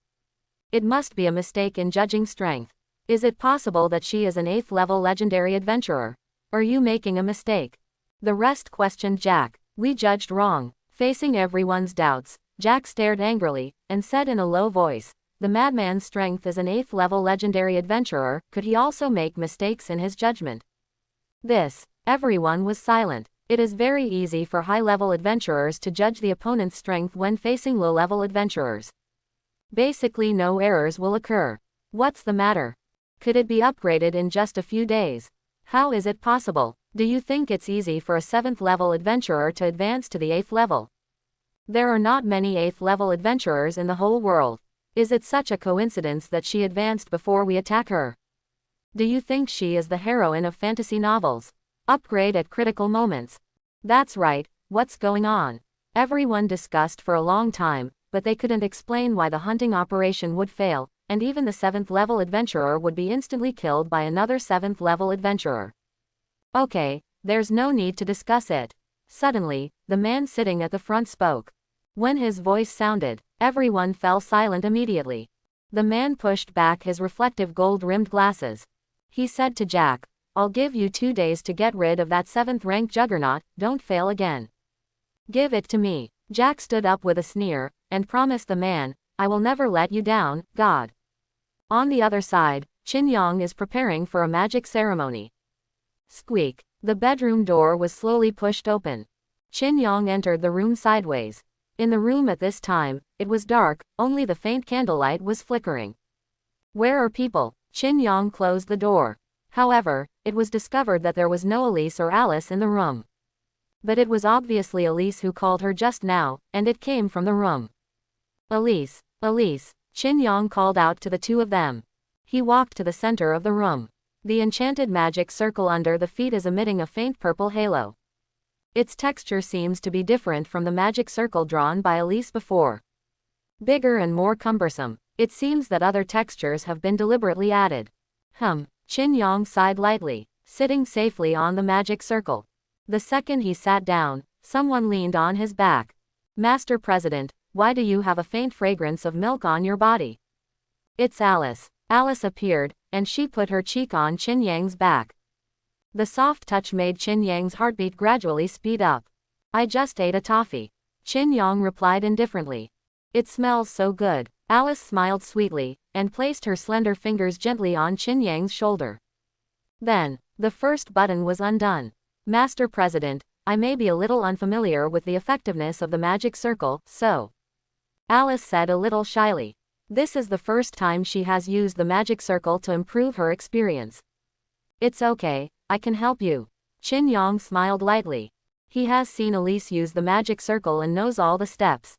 It must be a mistake in judging strength. Is it possible that she is an 8th level legendary adventurer? Are you making a mistake? The rest questioned Jack. We judged wrong. Facing everyone's doubts, Jack stared angrily, and said in a low voice, the madman's strength is an 8th level legendary adventurer, could he also make mistakes in his judgment? Everyone was silent. It is very easy for high-level adventurers to judge the opponent's strength when facing low-level adventurers. Basically no errors will occur. What's the matter? Could it be upgraded in just a few days? How is it possible? Do you think it's easy for a 7th level adventurer to advance to the 8th level? There are not many 8th level adventurers in the whole world. Is it such a coincidence that she advanced before we attack her? Do you think she is the heroine of fantasy novels? Upgrade at critical moments. That's right, what's going on? Everyone discussed for a long time, but they couldn't explain why the hunting operation would fail, and even the 7th level adventurer would be instantly killed by another 7th level adventurer. Okay, there's no need to discuss it. Suddenly, the man sitting at the front spoke. When his voice sounded, everyone fell silent immediately. The man pushed back his reflective gold-rimmed glasses. He said to Jack, I'll give you 2 days to get rid of that 7th rank juggernaut, don't fail again. Give it to me. Jack stood up with a sneer, and promised the man, I will never let you down, God. On the other side, Qin Yang is preparing for a magic ceremony. Squeak. The bedroom door was slowly pushed open. Qin Yang entered the room sideways. In the room at this time, it was dark, only the faint candlelight was flickering. Where are people? Qin Yang closed the door. However, it was discovered that there was no Elise or Alice in the room. But it was obviously Elise who called her just now, and it came from the room. Elise, Elise, Qin Yang called out to the two of them. He walked to the center of the room. The enchanted magic circle under the feet is emitting a faint purple halo. Its texture seems to be different from the magic circle drawn by Elise before. Bigger and more cumbersome. It seems that other textures have been deliberately added. Qin Yang sighed lightly, sitting safely on the magic circle. The second he sat down, someone leaned on his back. Master President, why do you have a faint fragrance of milk on your body? It's Alice. Alice appeared, and she put her cheek on Qin Yang's back. The soft touch made Qin Yang's heartbeat gradually speed up. I just ate a toffee. Qin Yang replied indifferently. It smells so good. Alice smiled sweetly, and placed her slender fingers gently on Qin Yang's shoulder. Then, the first button was undone. Master President, I may be a little unfamiliar with the effectiveness of the magic circle, so. Alice said a little shyly. This is the first time she has used the magic circle to improve her experience. It's okay, I can help you. Qin Yang smiled lightly. He has seen Elise use the magic circle and knows all the steps.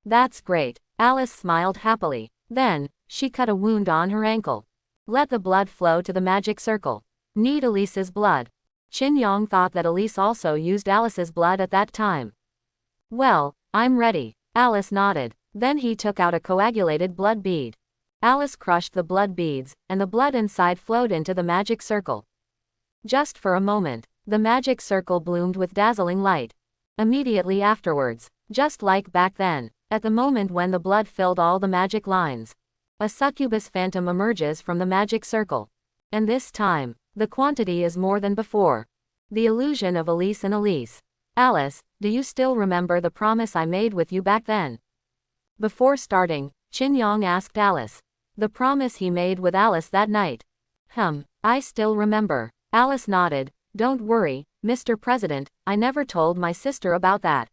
That's great. Alice smiled happily. Then, she cut a wound on her ankle. Let the blood flow to the magic circle. Need Elise's blood. Qin Yang thought that Elise also used Alice's blood at that time. Well, I'm ready. Alice nodded. Then he took out a coagulated blood bead. Alice crushed the blood beads, and the blood inside flowed into the magic circle. Just for a moment, the magic circle bloomed with dazzling light. Immediately afterwards, just like back then, at the moment when the blood filled all the magic lines, a succubus phantom emerges from the magic circle. And this time, the quantity is more than before. The illusion of Elise and Elise. Alice, do you still remember the promise I made with you back then? Before starting, Qin Yang asked Alice. The promise he made with Alice that night. I still remember. Alice nodded. Don't worry, Mr. President, I never told my sister about that.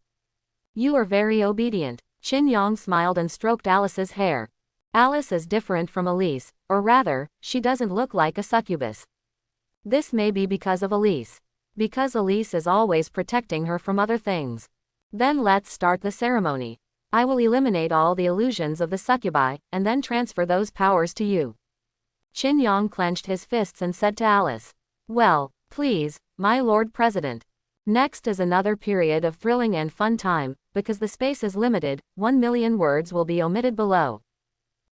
You are very obedient. Qin Yang smiled and stroked Alice's hair. Alice is different from Elise, or rather, she doesn't look like a succubus. This may be because of Elise. Because Elise is always protecting her from other things. Then let's start the ceremony. I will eliminate all the illusions of the succubi, and then transfer those powers to you. Qin Yang clenched his fists and said to Alice. Well, please, my Lord President. Next is another period of thrilling and fun time, because the space is limited, 1 million words will be omitted below.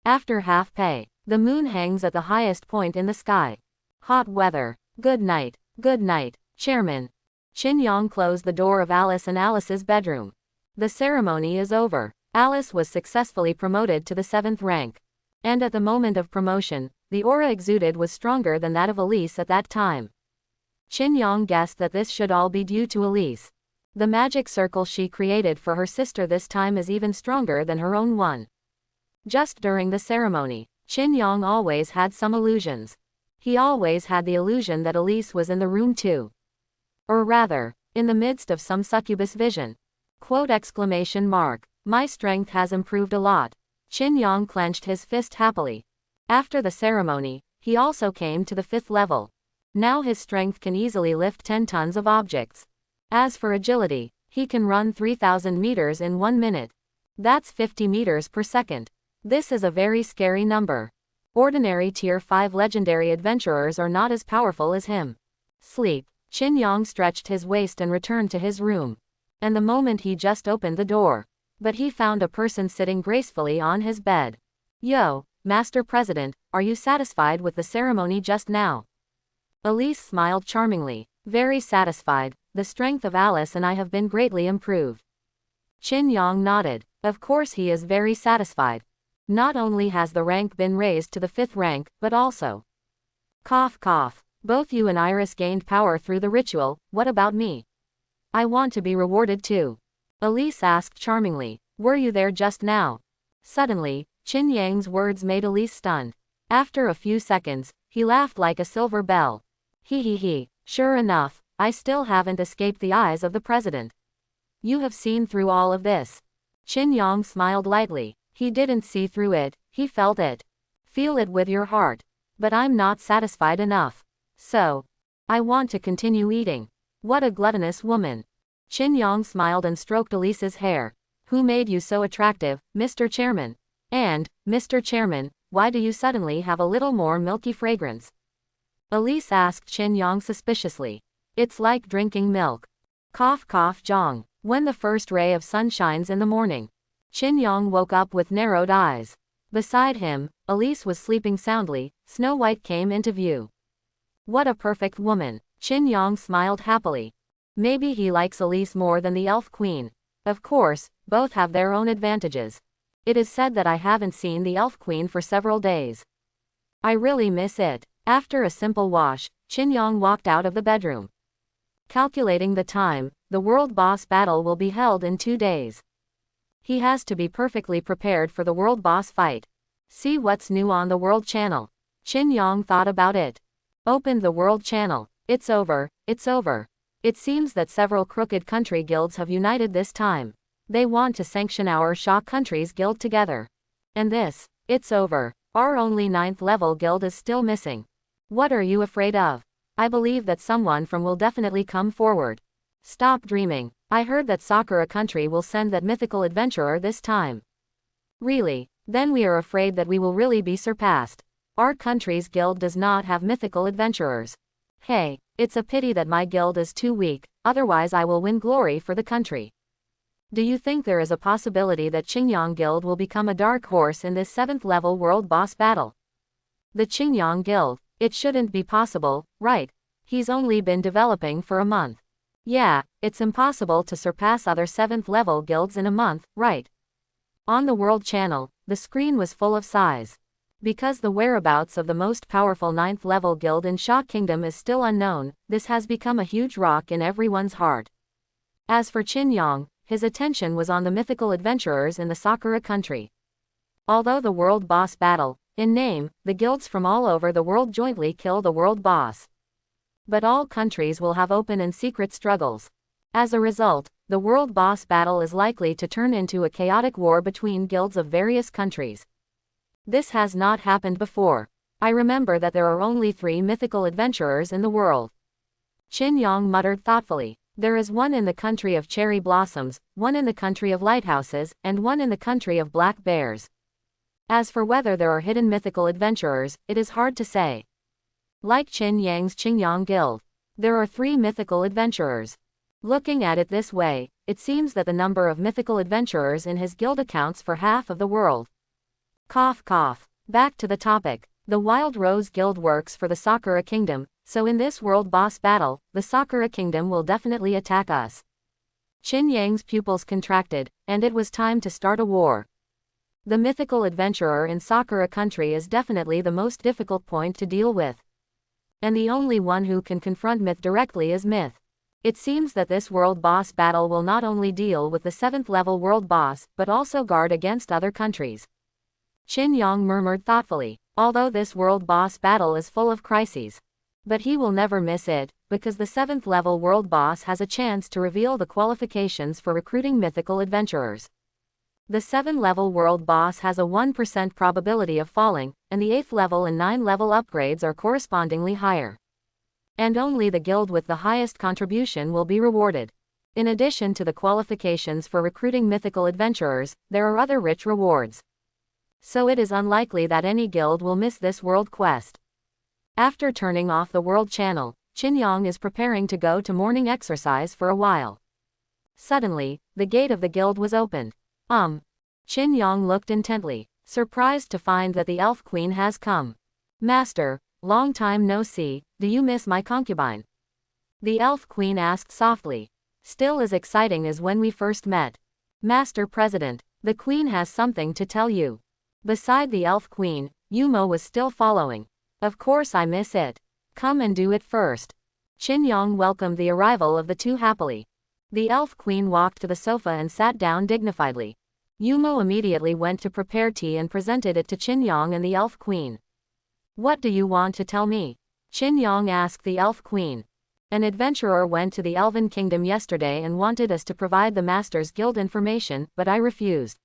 After half pay, the moon hangs at the highest point in the sky. Hot weather. Good night, Chairman. Qin Yang closed the door of Alice and Alice's bedroom. The ceremony is over. Alice was successfully promoted to the 7th rank. And at the moment of promotion, the aura exuded was stronger than that of Elise at that time. Qin Yang guessed that this should all be due to Elise. The magic circle she created for her sister this time is even stronger than her own one. Just during the ceremony, Qin Yang always had some illusions. He always had the illusion that Elise was in the room too. Or rather, in the midst of some succubus vision. Quote exclamation mark. My strength has improved a lot. Qin Yang clenched his fist happily. After the ceremony, he also came to the 5th level. Now his strength can easily lift 10 tons of objects. As for agility, he can run 3,000 meters in 1 minute. That's 50 meters per second. This is a very scary number. Ordinary tier 5 legendary adventurers are not as powerful as him. Sleep. Qin Yang stretched his waist and returned to his room. And the moment he just opened the door. But he found a person sitting gracefully on his bed. Yo, Master President, are you satisfied with the ceremony just now? Elise smiled charmingly. Very satisfied. The strength of Alice and I have been greatly improved. Qin Yang nodded. Of course he is very satisfied. Not only has the rank been raised to the 5th rank, but also. Cough cough. Both you and Iris gained power through the ritual, what about me? I want to be rewarded too. Elise asked charmingly. Were you there just now? Suddenly, Qin Yang's words made Elise stunned. After a few seconds, he laughed like a silver bell. He. Sure enough, I still haven't escaped the eyes of the president. You have seen through all of this. Qin Yang smiled lightly. He didn't see through it, he felt it. Feel it with your heart. But I'm not satisfied enough. So, I want to continue eating. What a gluttonous woman. Qin Yang smiled and stroked Elise's hair. Who made you so attractive, Mr. Chairman? And, Mr. Chairman, why do you suddenly have a little more milky fragrance? Elise asked Qin Yang suspiciously. It's like drinking milk. Cough cough jong. When the first ray of sun shines in the morning. Qin Yang woke up with narrowed eyes. Beside him, Elise was sleeping soundly. Snow White came into view. What a perfect woman. Qin Yang smiled happily. Maybe he likes Elise more than the Elf Queen. Of course, both have their own advantages. It is said that I haven't seen the Elf Queen for several days. I really miss it. After a simple wash, Qin Yang walked out of the bedroom. Calculating the time, the world boss battle will be held in 2 days. He has to be perfectly prepared for the world boss fight. See what's new on the world channel. Qin Yang thought about it. Opened the world channel. It's over. It seems that several crooked country guilds have united this time. They want to sanction our Shah countries guild together. And this, it's over. Our only 9th level guild is still missing. What are you afraid of? I believe that someone from will definitely come forward. Stop dreaming. I heard that Sakura country will send that mythical adventurer this time. Really? Then we are afraid that we will really be surpassed. Our country's guild does not have mythical adventurers. Hey, it's a pity that my guild is too weak, otherwise I will win glory for the country. Do you think there is a possibility that Qingyang Guild will become a dark horse in this 7th level world boss battle? The Qingyang Guild, it shouldn't be possible, right? He's only been developing for a month. Yeah, it's impossible to surpass other 7th level guilds in a month, right? On the world channel, the screen was full of sighs. Because the whereabouts of the most powerful 9th level guild in Sha Kingdom is still unknown, this has become a huge rock in everyone's heart. As for Qin Yang, his attention was on the mythical adventurers in the Sakura country. Although the world boss battle, in name, the guilds from all over the world jointly kill the world boss. But all countries will have open and secret struggles. As a result, the world boss battle is likely to turn into a chaotic war between guilds of various countries. This has not happened before. I remember that there are only 3 mythical adventurers in the world. Qin Yang muttered thoughtfully. There is one in the country of cherry blossoms, one in the country of lighthouses, and one in the country of black bears. As for whether there are hidden mythical adventurers, it is hard to say. Like Qin Yang's Qingyang Guild, there are 3 mythical adventurers. Looking at it this way, it seems that the number of mythical adventurers in his guild accounts for half of the world. Cough cough. Back to the topic. The Wild Rose Guild works for the Sakura Kingdom, so in this world boss battle, the Sakura Kingdom will definitely attack us. Qin Yang's pupils contracted, and it was time to start a war. The mythical adventurer in Sakura country is definitely the most difficult point to deal with. And the only one who can confront Myth directly is Myth. It seems that this world boss battle will not only deal with the 7th level world boss, but also guard against other countries. Qin Yang murmured thoughtfully, although this world boss battle is full of crises. But he will never miss it, because the 7th level world boss has a chance to reveal the qualifications for recruiting mythical adventurers. The 7th level world boss has a 1% probability of falling, and the 8th level and 9th level upgrades are correspondingly higher. And only the guild with the highest contribution will be rewarded. In addition to the qualifications for recruiting mythical adventurers, there are other rich rewards. So it is unlikely that any guild will miss this world quest. After turning off the world channel, Qin Yang is preparing to go to morning exercise for a while. Suddenly, the gate of the guild was opened. Qin Yang looked intently, surprised to find that the elf queen has come. Master, long time no see, do you miss my concubine? The elf queen asked softly. Still as exciting as when we first met. Master President, the queen has something to tell you. Beside the elf queen, Yumo was still following. Of course I miss it. Come and do it first. Qin Yang welcomed the arrival of the two happily. The elf queen walked to the sofa and sat down dignifiedly. Yumo immediately went to prepare tea and presented it to Qin Yang and the elf queen. What do you want to tell me? Qin Yang asked the elf queen. An adventurer went to the Elven Kingdom yesterday and wanted us to provide the Master's Guild information, but I refused.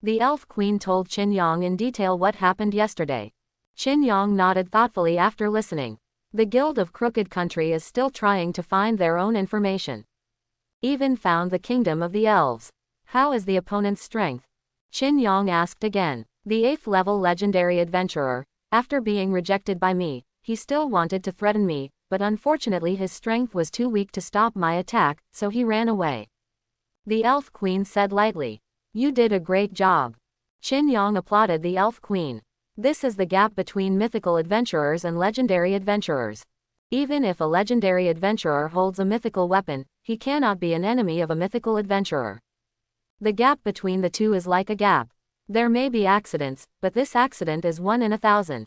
The elf queen told Qin Yang in detail what happened yesterday. Qin Yang nodded thoughtfully after listening. The Guild of Crooked Country is still trying to find their own information. Even found the Kingdom of the Elves. How is the opponent's strength? Qin Yang asked again. The 8th level legendary adventurer. After being rejected by me, he still wanted to threaten me, but unfortunately his strength was too weak to stop my attack, so he ran away. The elf queen said lightly. You did a great job. Qin Yang applauded the elf queen. This is the gap between mythical adventurers and legendary adventurers. Even if a legendary adventurer holds a mythical weapon, he cannot be an enemy of a mythical adventurer. The gap between the two is like a gap. There may be accidents, but this accident is 1 in 1,000.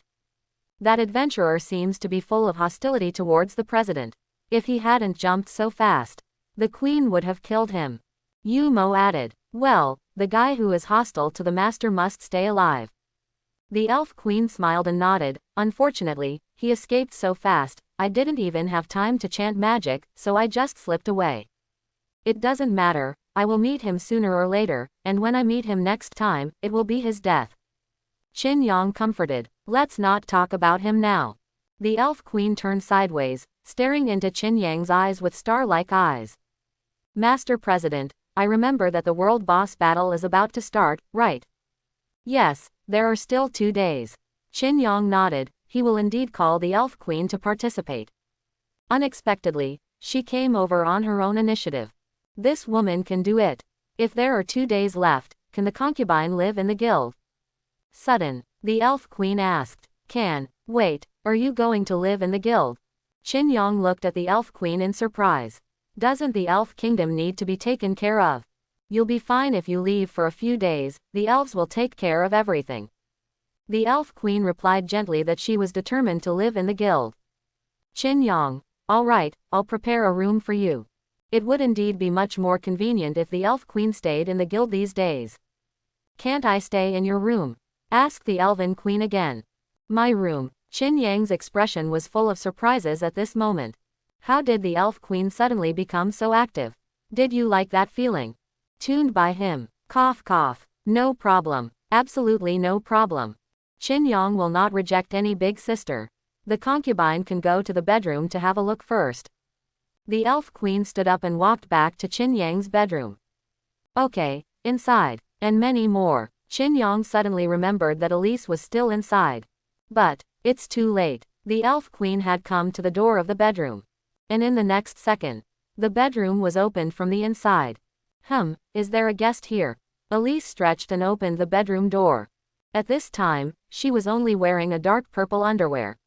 That adventurer seems to be full of hostility towards the president. If he hadn't jumped so fast, the queen would have killed him. Yu Mo added. Well, the guy who is hostile to the master must stay alive. The elf queen smiled and nodded. Unfortunately, he escaped so fast, I didn't even have time to chant magic, so I just slipped away. It doesn't matter, I will meet him sooner or later, and when I meet him next time, it will be his death. Qin Yang comforted. Let's not talk about him now. The elf queen turned sideways, staring into Qin Yang's eyes with star-like eyes. Master President, I remember that the world boss battle is about to start, right? Yes, there are still 2 days. Qin Yang nodded. He will indeed call the elf queen to participate. Unexpectedly, she came over on her own initiative. This woman can do it. If there are 2 days left, can the concubine live in the guild? Sudden, the elf queen asked. Wait, are you going to live in the guild? Qin Yang looked at the elf queen in surprise. Doesn't the elf kingdom need to be taken care of? You'll be fine if you leave for a few days, the elves will take care of everything. The elf queen replied gently that she was determined to live in the guild. Qin Yang, all right, I'll prepare a room for you. It would indeed be much more convenient if the elf queen stayed in the guild these days. Can't I stay in your room? Asked the elven queen again. My room. Qin Yang's expression was full of surprises at this moment. How did the elf queen suddenly become so active? Did you like that feeling? Tuned by him. Cough cough. No problem. Absolutely no problem. Qin Yang will not reject any big sister. The concubine can go to the bedroom to have a look first. The elf queen stood up and walked back to Qin Yang's bedroom. Okay, inside, and many more. Qin Yang suddenly remembered that Elise was still inside. But, it's too late. The elf queen had come to the door of the bedroom. And in the next second, the bedroom was opened from the inside. Is there a guest here? Elise stretched and opened the bedroom door. At this time, she was only wearing a dark purple underwear.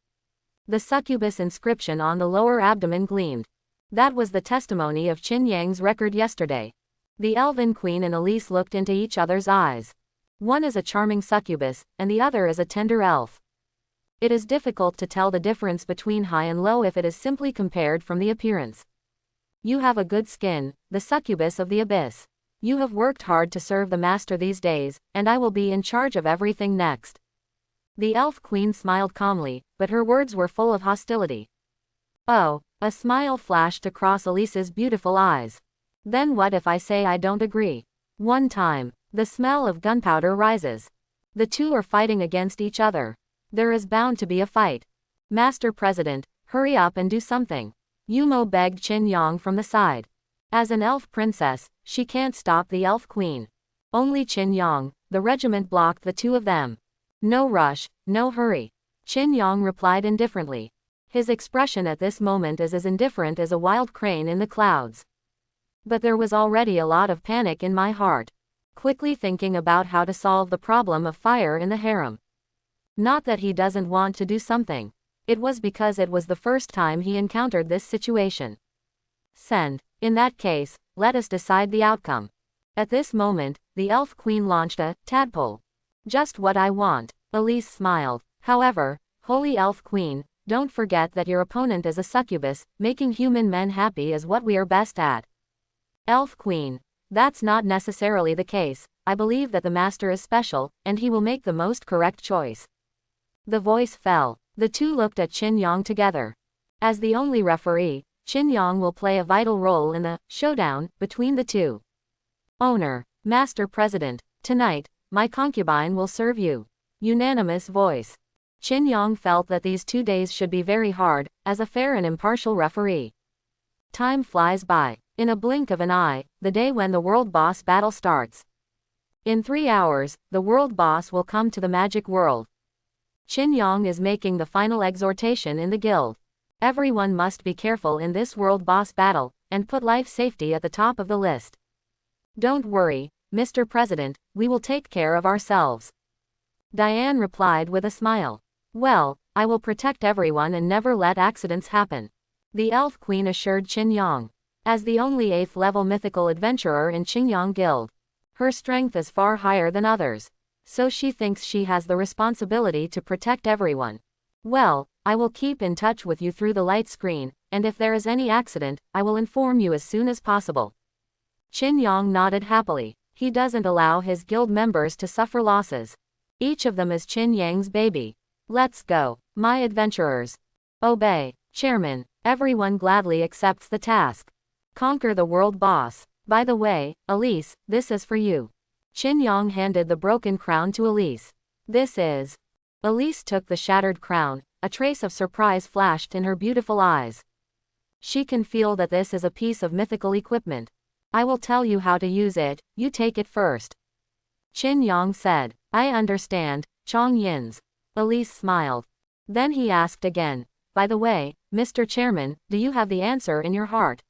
The succubus inscription on the lower abdomen gleamed. That was the testimony of Qin Yang's record yesterday. The elven queen and Elise looked into each other's eyes. One is a charming succubus, and the other is a tender elf. It is difficult to tell the difference between high and low if it is simply compared from the appearance. You have a good skin, the succubus of the abyss. You have worked hard to serve the master these days, and I will be in charge of everything next. The elf queen smiled calmly, but her words were full of hostility. Oh, a smile flashed across Elise's beautiful eyes. Then what if I say I don't agree? One time, the smell of gunpowder rises. The two are fighting against each other. There is bound to be a fight. Master President, hurry up and do something. Yumo begged Qin Yang from the side. As an elf princess, she can't stop the elf queen. Only Qin Yang, the regiment blocked the two of them. No rush, no hurry. Qin Yang replied indifferently. His expression at this moment is as indifferent as a wild crane in the clouds. But there was already a lot of panic in my heart. Quickly thinking about how to solve the problem of fire in the harem. Not that he doesn't want to do something. It was because it was the first time he encountered this situation. Send. In that case, let us decide the outcome. At this moment, the elf queen launched a tadpole. Just what I want. Elise smiled. However, holy elf queen, don't forget that your opponent is a succubus. Making human men happy is what we are best at. Elf queen. That's not necessarily the case. I believe that the master is special, and he will make the most correct choice. The voice fell. The two looked at Qin Yang together. As the only referee, Qin Yang will play a vital role in the showdown between the two. Owner, Master President, tonight, my concubine will serve you. Unanimous voice. Qin Yang felt that these 2 days should be very hard, as a fair and impartial referee. Time flies by. In a blink of an eye, the day when the world boss battle starts. In 3 hours, the world boss will come to the magic world. Qin Yang is making the final exhortation in the guild. Everyone must be careful in this world boss battle, and put life safety at the top of the list. Don't worry, Mr. President, we will take care of ourselves. Diane replied with a smile. Well, I will protect everyone and never let accidents happen. The elf queen assured Qin Yang. As the only 8th level mythical adventurer in Qingyang Guild, her strength is far higher than others. So she thinks she has the responsibility to protect everyone. Well, I will keep in touch with you through the light screen, and if there is any accident, I will inform you as soon as possible. Qin Yang nodded happily. He doesn't allow his guild members to suffer losses. Each of them is Qin Yang's baby. Let's go, my adventurers. Obey, Chairman. Everyone gladly accepts the task. Conquer the world boss. By the way, Elise, this is for you. Qin Yang handed the broken crown to Elise. This is. Elise took the shattered crown. A trace of surprise flashed in her beautiful eyes. She can feel that this is a piece of mythical equipment. I will tell you how to use it, you take it first. Qin Yang said. I understand, Chong Yins. Elise smiled. Then he asked again. By the way, Mr. Chairman, do you have the answer in your heart?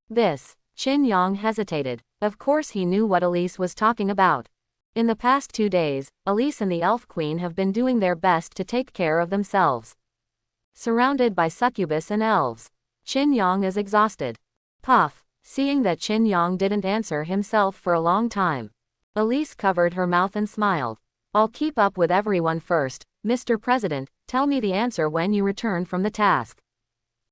This. Qin Yang hesitated. Of course he knew what Elise was talking about. In the past 2 days, Elise and the Elf Queen have been doing their best to take care of themselves. Surrounded by succubus and elves, Qin Yang is exhausted. Puff. Seeing that Qin Yang didn't answer himself for a long time, Elise covered her mouth and smiled. I'll keep up with everyone first. Mr. President, tell me the answer when you return from the task.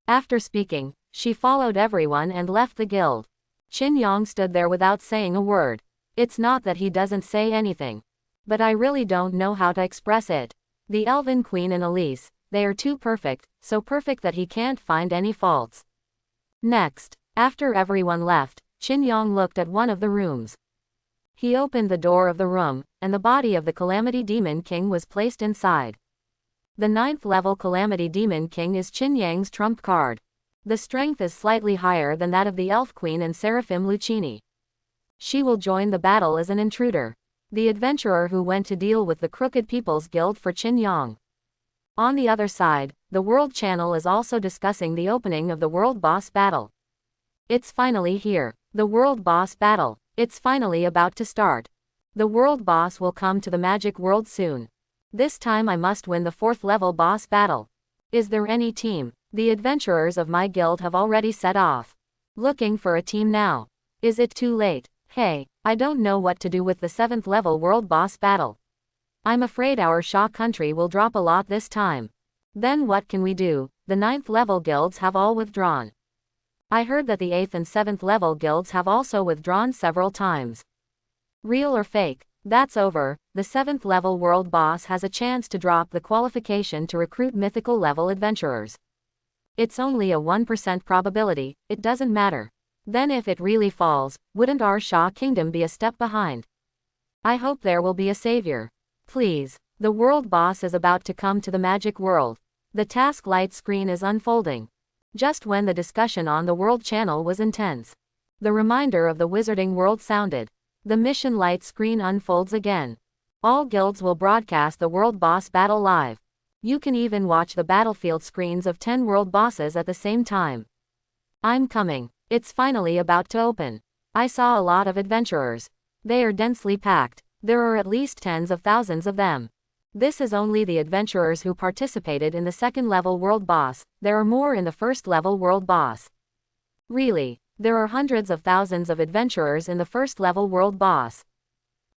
After speaking, she followed everyone and left the guild. Qin Yang stood there without saying a word. It's not that he doesn't say anything, but I really don't know how to express it. The Elven Queen and Elise, they are too perfect, so perfect that he can't find any faults. Next, after everyone left, Qin Yang looked at one of the rooms. He opened the door of the room, and the body of the Calamity Demon King was placed inside. The 9th level Calamity Demon King is Qin Yang's trump card. The strength is slightly higher than that of the Elf Queen and Seraphim Lucchini. She will join the battle as an intruder, the adventurer who went to deal with the Crooked People's Guild for Qin Yang. On the other side, the World Channel is also discussing the opening of the World Boss Battle. It's finally here. The World Boss Battle. It's finally about to start. The World Boss will come to the Magic World soon. This time I must win the 4th level boss battle. Is there any team? The adventurers of my guild have already set off. Looking for a team now. Is it too late? Hey, I don't know what to do with the 7th level world boss battle. I'm afraid our Sha country will drop a lot this time. Then what can we do? The 9th level guilds have all withdrawn. I heard that the 8th and 7th level guilds have also withdrawn several times. Real or fake? That's over. The 7th level world boss has a chance to drop the qualification to recruit mythical level adventurers. It's only a 1% probability, it doesn't matter. Then if it really falls, wouldn't our Sha kingdom be a step behind? I hope there will be a savior. Please. The world boss is about to come to the magic world. The task light screen is unfolding. Just when the discussion on the world channel was intense, the reminder of the wizarding world sounded. The mission light screen unfolds again. All guilds will broadcast the world boss battle live. You can even watch the battlefield screens of 10 world bosses at the same time. I'm coming. It's finally about to open. I saw a lot of adventurers. They are densely packed. There are at least tens of thousands of them. This is only the adventurers who participated in the 2nd level world boss. There are more in the 1st level world boss. Really, there are hundreds of thousands of adventurers in the 1st level world boss.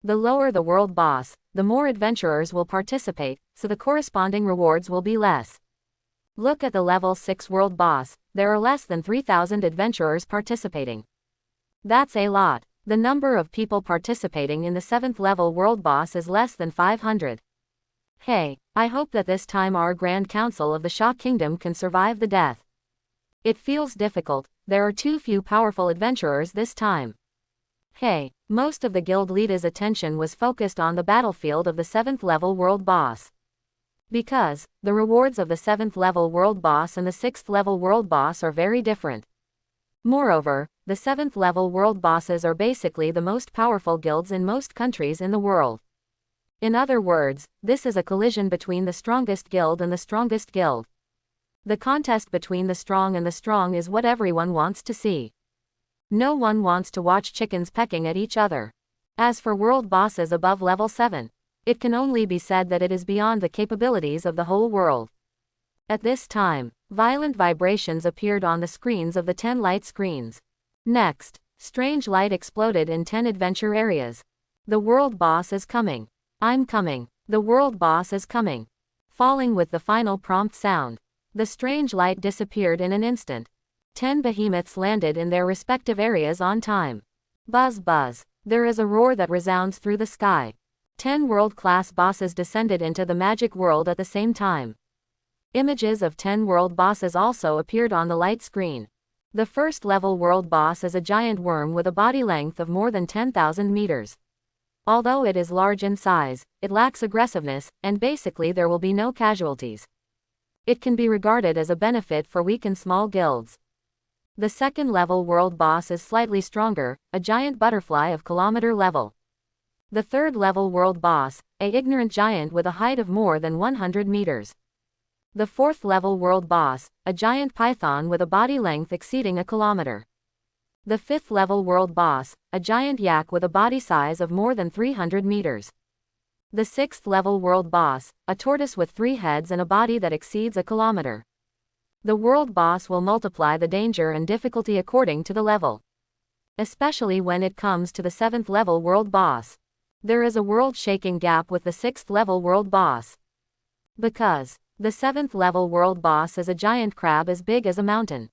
The lower the world boss, the more adventurers will participate, so the corresponding rewards will be less. Look at the level 6 world boss, there are less than 3,000 adventurers participating. That's a lot. The number of people participating in the 7th level world boss is less than 500. Hey, I hope that this time our Grand Council of the Sha Kingdom can survive the death. It feels difficult, there are too few powerful adventurers this time. Hey, most of the guild leaders' attention was focused on the battlefield of the 7th level world boss. Because, the rewards of the 7th level world boss and the 6th level world boss are very different. Moreover, the 7th level world bosses are basically the most powerful guilds in most countries in the world. In other words, this is a collision between the strongest guild and the strongest guild. The contest between the strong and the strong is what everyone wants to see. No one wants to watch chickens pecking at each other. As for world bosses above level 7, it can only be said that it is beyond the capabilities of the whole world. At this time, violent vibrations appeared on the screens of the 10 light screens. Next, strange light exploded in 10 adventure areas. The world boss is coming. I'm coming. The world boss is coming. Falling with the final prompt sound, the strange light disappeared in an instant. 10 behemoths landed in their respective areas on time. Buzz buzz. There is a roar that resounds through the sky. 10 world-class bosses descended into the magic world at the same time. Images of 10 world bosses also appeared on the light screen. The 1st level world boss is a giant worm with a body length of more than 10,000 meters. Although it is large in size, it lacks aggressiveness, and basically there will be no casualties. It can be regarded as a benefit for weak and small guilds. The 2nd level world boss is slightly stronger, a giant butterfly of kilometer level. The 3rd level world boss, a ignorant giant with a height of more than 100 meters. The 4th level world boss, a giant python with a body length exceeding a kilometer. The 5th level world boss, a giant yak with a body size of more than 300 meters. The 6th level world boss, a tortoise with 3 heads and a body that exceeds a kilometer. The world boss will multiply the danger and difficulty according to the level. Especially when it comes to the 7th level world boss. There is a world-shaking gap with the 6th level world boss. Because the 7th level world boss is a giant crab as big as a mountain.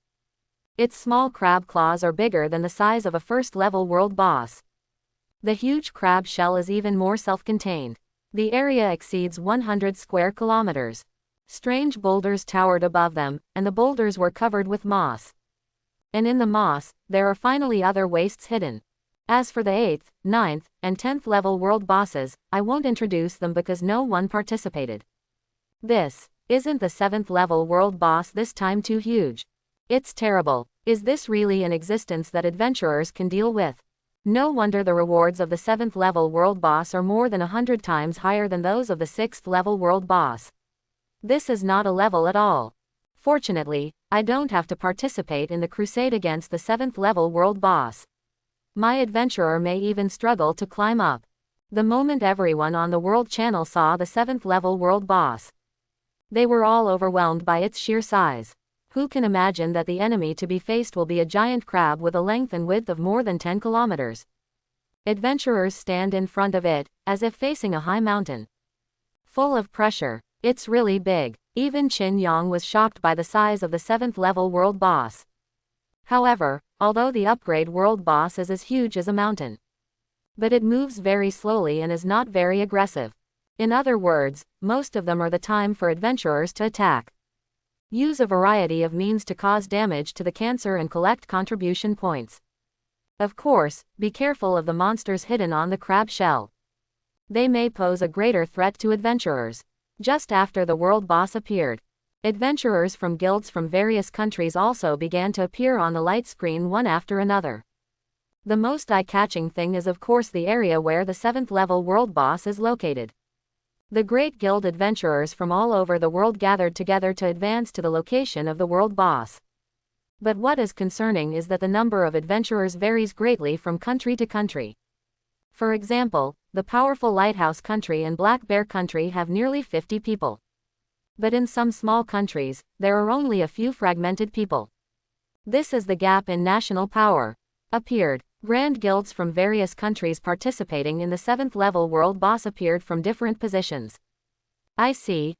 Its small crab claws are bigger than the size of a 1st level world boss. The huge crab shell is even more self-contained. The area exceeds 100 square kilometers. Strange boulders towered above them, and the boulders were covered with moss. And in the moss, there are finally other wastes hidden. As for the 8th, 9th, and 10th level world bosses, I won't introduce them because no one participated. Isn't the 7th level world boss this time too huge? It's terrible. Is this really an existence that adventurers can deal with? No wonder the rewards of the 7th level world boss are more than 100 times higher than those of the 6th level world boss. This is not a level at all. Fortunately, I don't have to participate in the crusade against the 7th level world boss. My adventurer may even struggle to climb up. The moment everyone on the world channel saw the 7th level world boss, they were all overwhelmed by its sheer size. Who can imagine that the enemy to be faced will be a giant crab with a length and width of more than 10 kilometers? Adventurers stand in front of it, as if facing a high mountain. Full of pressure. It's really big. Even Qin Yang was shocked by the size of the 7th level world boss. However, although the upgrade world boss is as huge as a mountain, but it moves very slowly and is not very aggressive. In other words, most of them are the time for adventurers to attack. Use a variety of means to cause damage to the cancer and collect contribution points. Of course, be careful of the monsters hidden on the crab shell. They may pose a greater threat to adventurers. Just after the world boss appeared, adventurers from guilds from various countries also began to appear on the light screen one after another. The most eye-catching thing is of course the area where the 7th level world boss is located. The great guild adventurers from all over the world gathered together to advance to the location of the world boss. But what is concerning is that the number of adventurers varies greatly from country to country. For example, the powerful Lighthouse Country and Black Bear Country have nearly 50 people. But in some small countries, there are only a few fragmented people. This is the gap in national power. Appeared. Grand guilds from various countries participating in the 7th level world boss appeared from different positions. I see.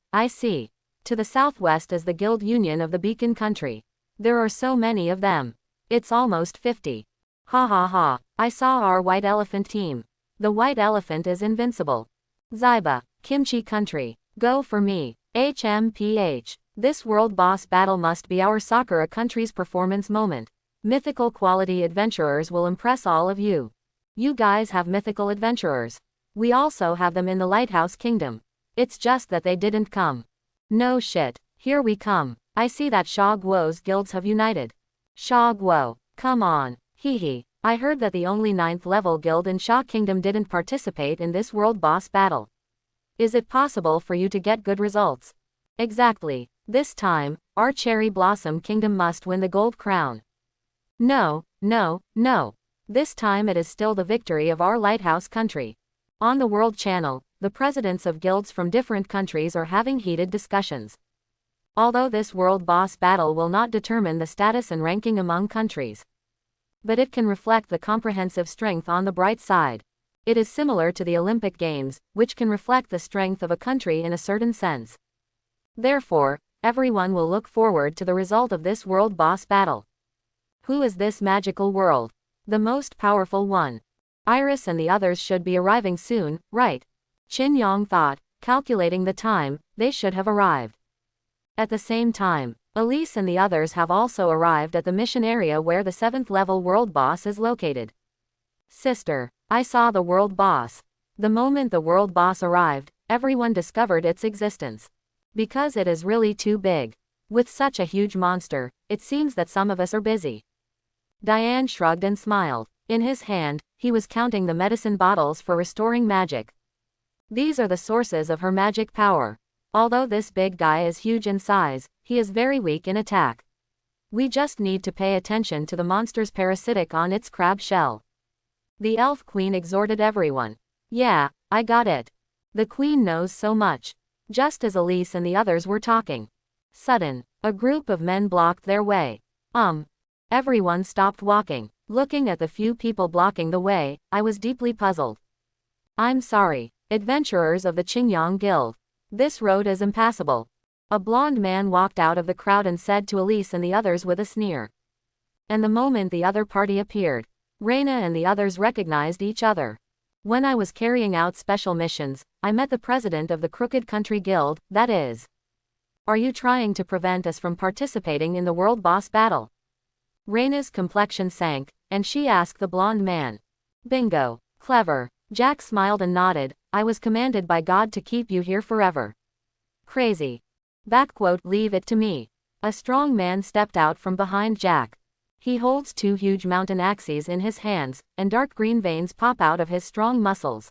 To the southwest is the Guild Union of the Beacon Country. There are so many of them. It's almost 50. Ha ha ha. I saw our White Elephant team. The White Elephant is invincible. Zyba, Kimchi Country. Go for me. HMPH. This world boss battle must be our Sakura country's performance moment. Mythical quality adventurers will impress all of you. You guys have mythical adventurers. We also have them in the Lighthouse Kingdom. It's just that they didn't come. No shit. Here we come. I see that Sha Guo's guilds have united. Sha Guo. Come on. Hee. I heard that the only 9th level guild in Sha Kingdom didn't participate in this world boss battle. Is it possible for you to get good results? Exactly. This time, our Cherry Blossom Kingdom must win the gold crown. No. This time it is still the victory of our Lighthouse Country. On the World Channel, the presidents of guilds from different countries are having heated discussions. Although this world boss battle will not determine the status and ranking among countries, but it can reflect the comprehensive strength on the bright side. It is similar to the Olympic Games, which can reflect the strength of a country in a certain sense. Therefore, everyone will look forward to the result of this world boss battle. Who is this magical world? The most powerful one. Iris and the others should be arriving soon, right? Qin Yang thought, calculating the time, they should have arrived. At the same time, Elise and the others have also arrived at the mission area where the 7th level world boss is located. Sister, I saw the world boss. The moment the world boss arrived, everyone discovered its existence. Because it is really too big. With such a huge monster, it seems that some of us are busy. Diane shrugged and smiled. In his hand, he was counting the medicine bottles for restoring magic. These are the sources of her magic power. Although this big guy is huge in size, he is very weak in attack. We just need to pay attention to the monster's parasitic on its crab shell. The Elf Queen exhorted everyone. Yeah, I got it. The Queen knows so much. Just as Elise and the others were talking, sudden, a group of men blocked their way. Everyone stopped walking. Looking at the few people blocking the way, I was deeply puzzled. I'm sorry, adventurers of the Qingyang Guild. This road is impassable. A blond man walked out of the crowd and said to Elise and the others with a sneer. And the moment the other party appeared, Raina and the others recognized each other. When I was carrying out special missions, I met the president of the Crooked Country Guild, that is. Are you trying to prevent us from participating in the world boss battle? Raina's complexion sank, and she asked the blond man. Bingo. Clever. Jack smiled and nodded. I was commanded by God to keep you here forever. Crazy. Leave it to me. A strong man stepped out from behind Jack. He holds two huge mountain axes in his hands, and dark green veins pop out of his strong muscles.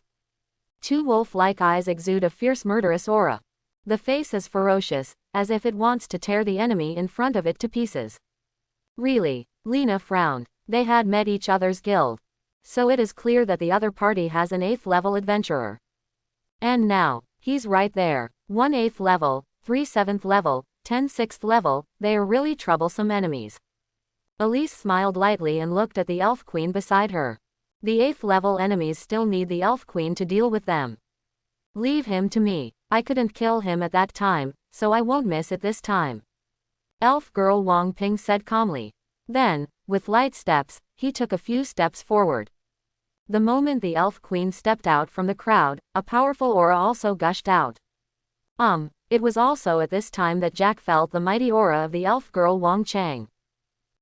Two wolf-like eyes exude a fierce murderous aura. The face is ferocious, as if it wants to tear the enemy in front of it to pieces. Really? Lena frowned. They had met each other's guild. So it is clear that the other party has an 8th level adventurer. And now, he's right there. 1 8th level, 3 7th level, 10 6th level, they are really troublesome enemies. Elise smiled lightly and looked at the Elf Queen beside her. The 8th level enemies still need the Elf Queen to deal with them. Leave him to me. I couldn't kill him at that time, so I won't miss it this time. Elf Girl Wang Ping said calmly. Then, with light steps, he took a few steps forward. The moment the Elf Queen stepped out from the crowd, a powerful aura also gushed out. It was also at this time that Jack felt the mighty aura of the Elf Girl Wang Chang.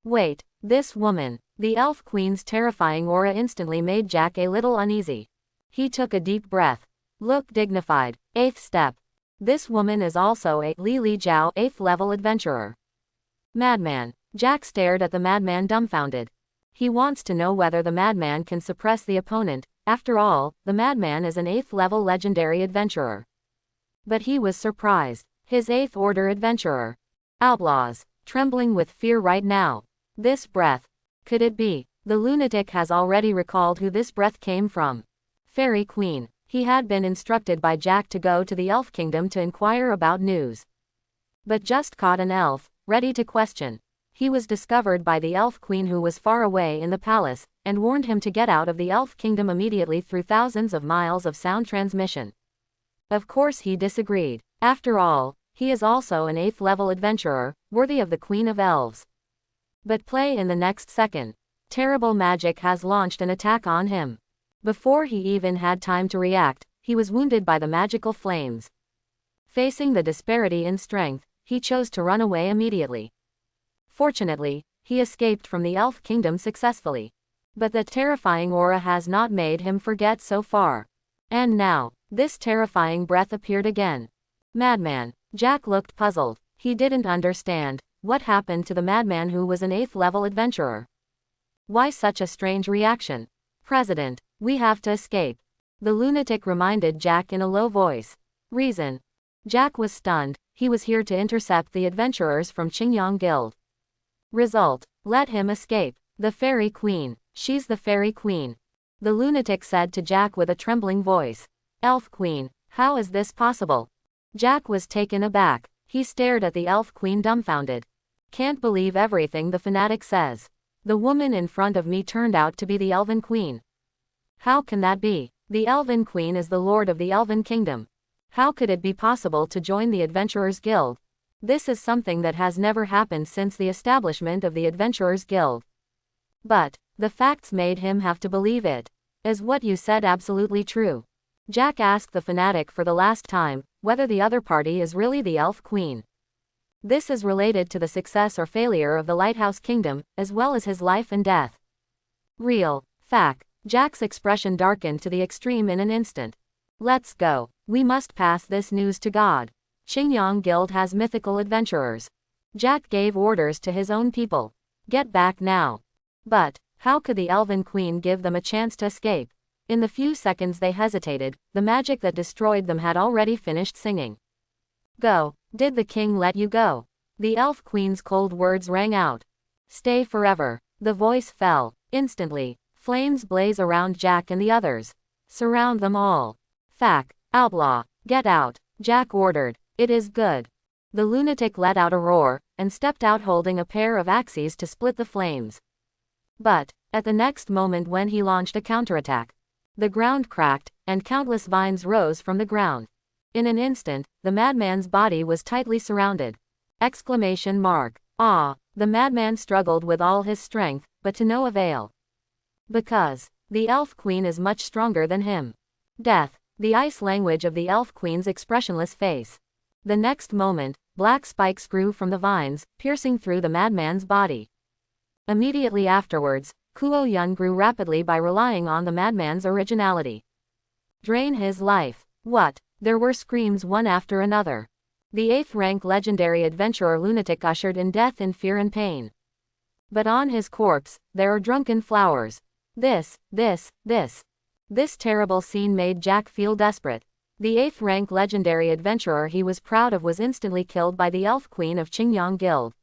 Wait, this woman. The Elf Queen's terrifying aura instantly made Jack a little uneasy. He took a deep breath. Look dignified. 8th step. This woman is also a Li Li Jiao 8th level adventurer. Madman. Jack stared at the madman dumbfounded. He wants to know whether the madman can suppress the opponent. After all, the madman is an 8th level legendary adventurer. But he was surprised. His 8th order adventurer. Outlaws. Trembling with fear right now. This breath. Could it be? The lunatic has already recalled who this breath came from. Fairy Queen. He had been instructed by Jack to go to the Elf Kingdom to inquire about news. But just caught an elf, ready to question. He was discovered by the Elf Queen who was far away in the palace, and warned him to get out of the Elf Kingdom immediately through thousands of miles of sound transmission. Of course he disagreed. After all, he is also an 8th level adventurer, worthy of the Queen of Elves. But play in the next second. Terrible magic has launched an attack on him. Before he even had time to react, he was wounded by the magical flames. Facing the disparity in strength, he chose to run away immediately. Fortunately, he escaped from the Elf Kingdom successfully. But the terrifying aura has not made him forget so far. And now, this terrifying breath appeared again. Madman. Jack looked puzzled. He didn't understand. What happened to the madman who was an 8th level adventurer? Why such a strange reaction? President, we have to escape. The lunatic reminded Jack in a low voice. Reason. Jack was stunned. He was here to intercept the adventurers from Qingyang Guild. Result. Let him escape. The Fairy Queen. She's the Fairy Queen. The lunatic said to Jack with a trembling voice. Elf Queen. How is this possible? Jack was taken aback. He stared at the Elf Queen dumbfounded. Can't believe everything the fanatic says. The woman in front of me turned out to be the Elven Queen. How can that be? The Elven Queen is the Lord of the Elven Kingdom. How could it be possible to join the Adventurers Guild? This is something that has never happened since the establishment of the Adventurers Guild. But, the facts made him have to believe it. Is what you said absolutely true? Jack asked the fanatic for the last time, whether the other party is really the Elf Queen. This is related to the success or failure of the Lighthouse Kingdom, as well as his life and death. Real. Fact. Jack's expression darkened to the extreme in an instant. Let's go. We must pass this news to God. Qingyang Guild has mythical adventurers. Jack gave orders to his own people. Get back now. But, how could the Elven Queen give them a chance to escape? In the few seconds they hesitated, the magic that destroyed them had already finished singing. Go. Did the king let you go? The Elf Queen's cold words rang out. Stay forever. The voice fell. Instantly, flames blaze around Jack and the others. Surround them all. Fact. Outlaw. Get out. Jack ordered. It is good. The lunatic let out a roar, and stepped out holding a pair of axes to split the flames. But, at the next moment when he launched a counterattack, The ground cracked, and countless vines rose from the ground. In an instant, the madman's body was tightly surrounded. Exclamation mark. Ah! The madman struggled with all his strength, but to no avail. Because the Elf Queen is much stronger than him. Death, the ice language of the Elf Queen's expressionless face. The next moment, black spikes grew from the vines, piercing through the madman's body. Immediately afterwards, Kuo Yun grew rapidly by relying on the madman's originality. Drain his life. What? There were screams one after another. The 8th rank legendary adventurer lunatic ushered in death in fear and pain. But on his corpse, there are drunken flowers. This terrible scene made Jack feel desperate. The 8th rank legendary adventurer he was proud of was instantly killed by the Elf Queen of Qingyang Guild.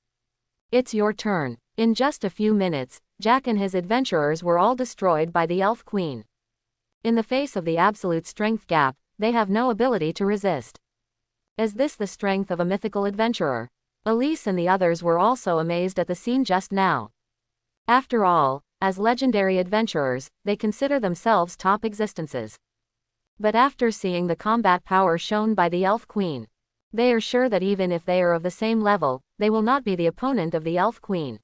It's your turn. In just a few minutes, Jack and his adventurers were all destroyed by the Elf Queen. In the face of the absolute strength gap, they have no ability to resist. Is this the strength of a mythical adventurer? Elise and the others were also amazed at the scene just now. After all, as legendary adventurers, they consider themselves top existences. But after seeing the combat power shown by the Elf Queen, they are sure that even if they are of the same level, they will not be the opponent of the Elf Queen.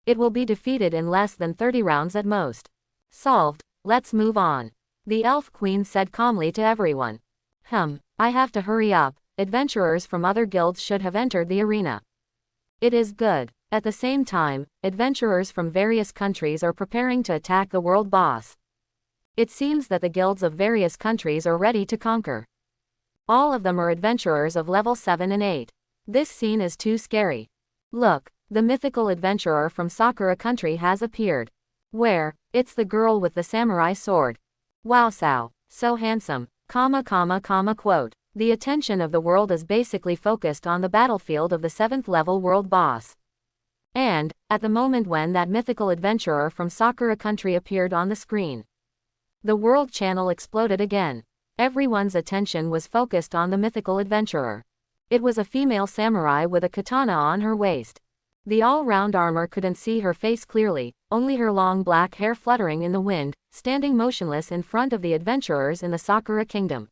It will be defeated in less than 30 rounds at most. Solved, let's move on. The Elf Queen said calmly to everyone. I have to hurry up. Adventurers from other guilds should have entered the arena. It is good. At the same time, adventurers from various countries are preparing to attack the world boss. It seems that the guilds of various countries are ready to conquer. All of them are adventurers of level 7 and 8. This scene is too scary. Look, the mythical adventurer from Sakura country has appeared. Where? It's the girl with the samurai sword. Wow, so handsome, quote. The attention of the world is basically focused on the battlefield of the 7th level world boss. And, at the moment when that mythical adventurer from Sakura country appeared on the screen, the world channel exploded again. Everyone's attention was focused on the mythical adventurer. It was a female samurai with a katana on her waist. The all-round armor couldn't see her face clearly, only her long black hair fluttering in the wind, standing motionless in front of the adventurers in the Sakura kingdom.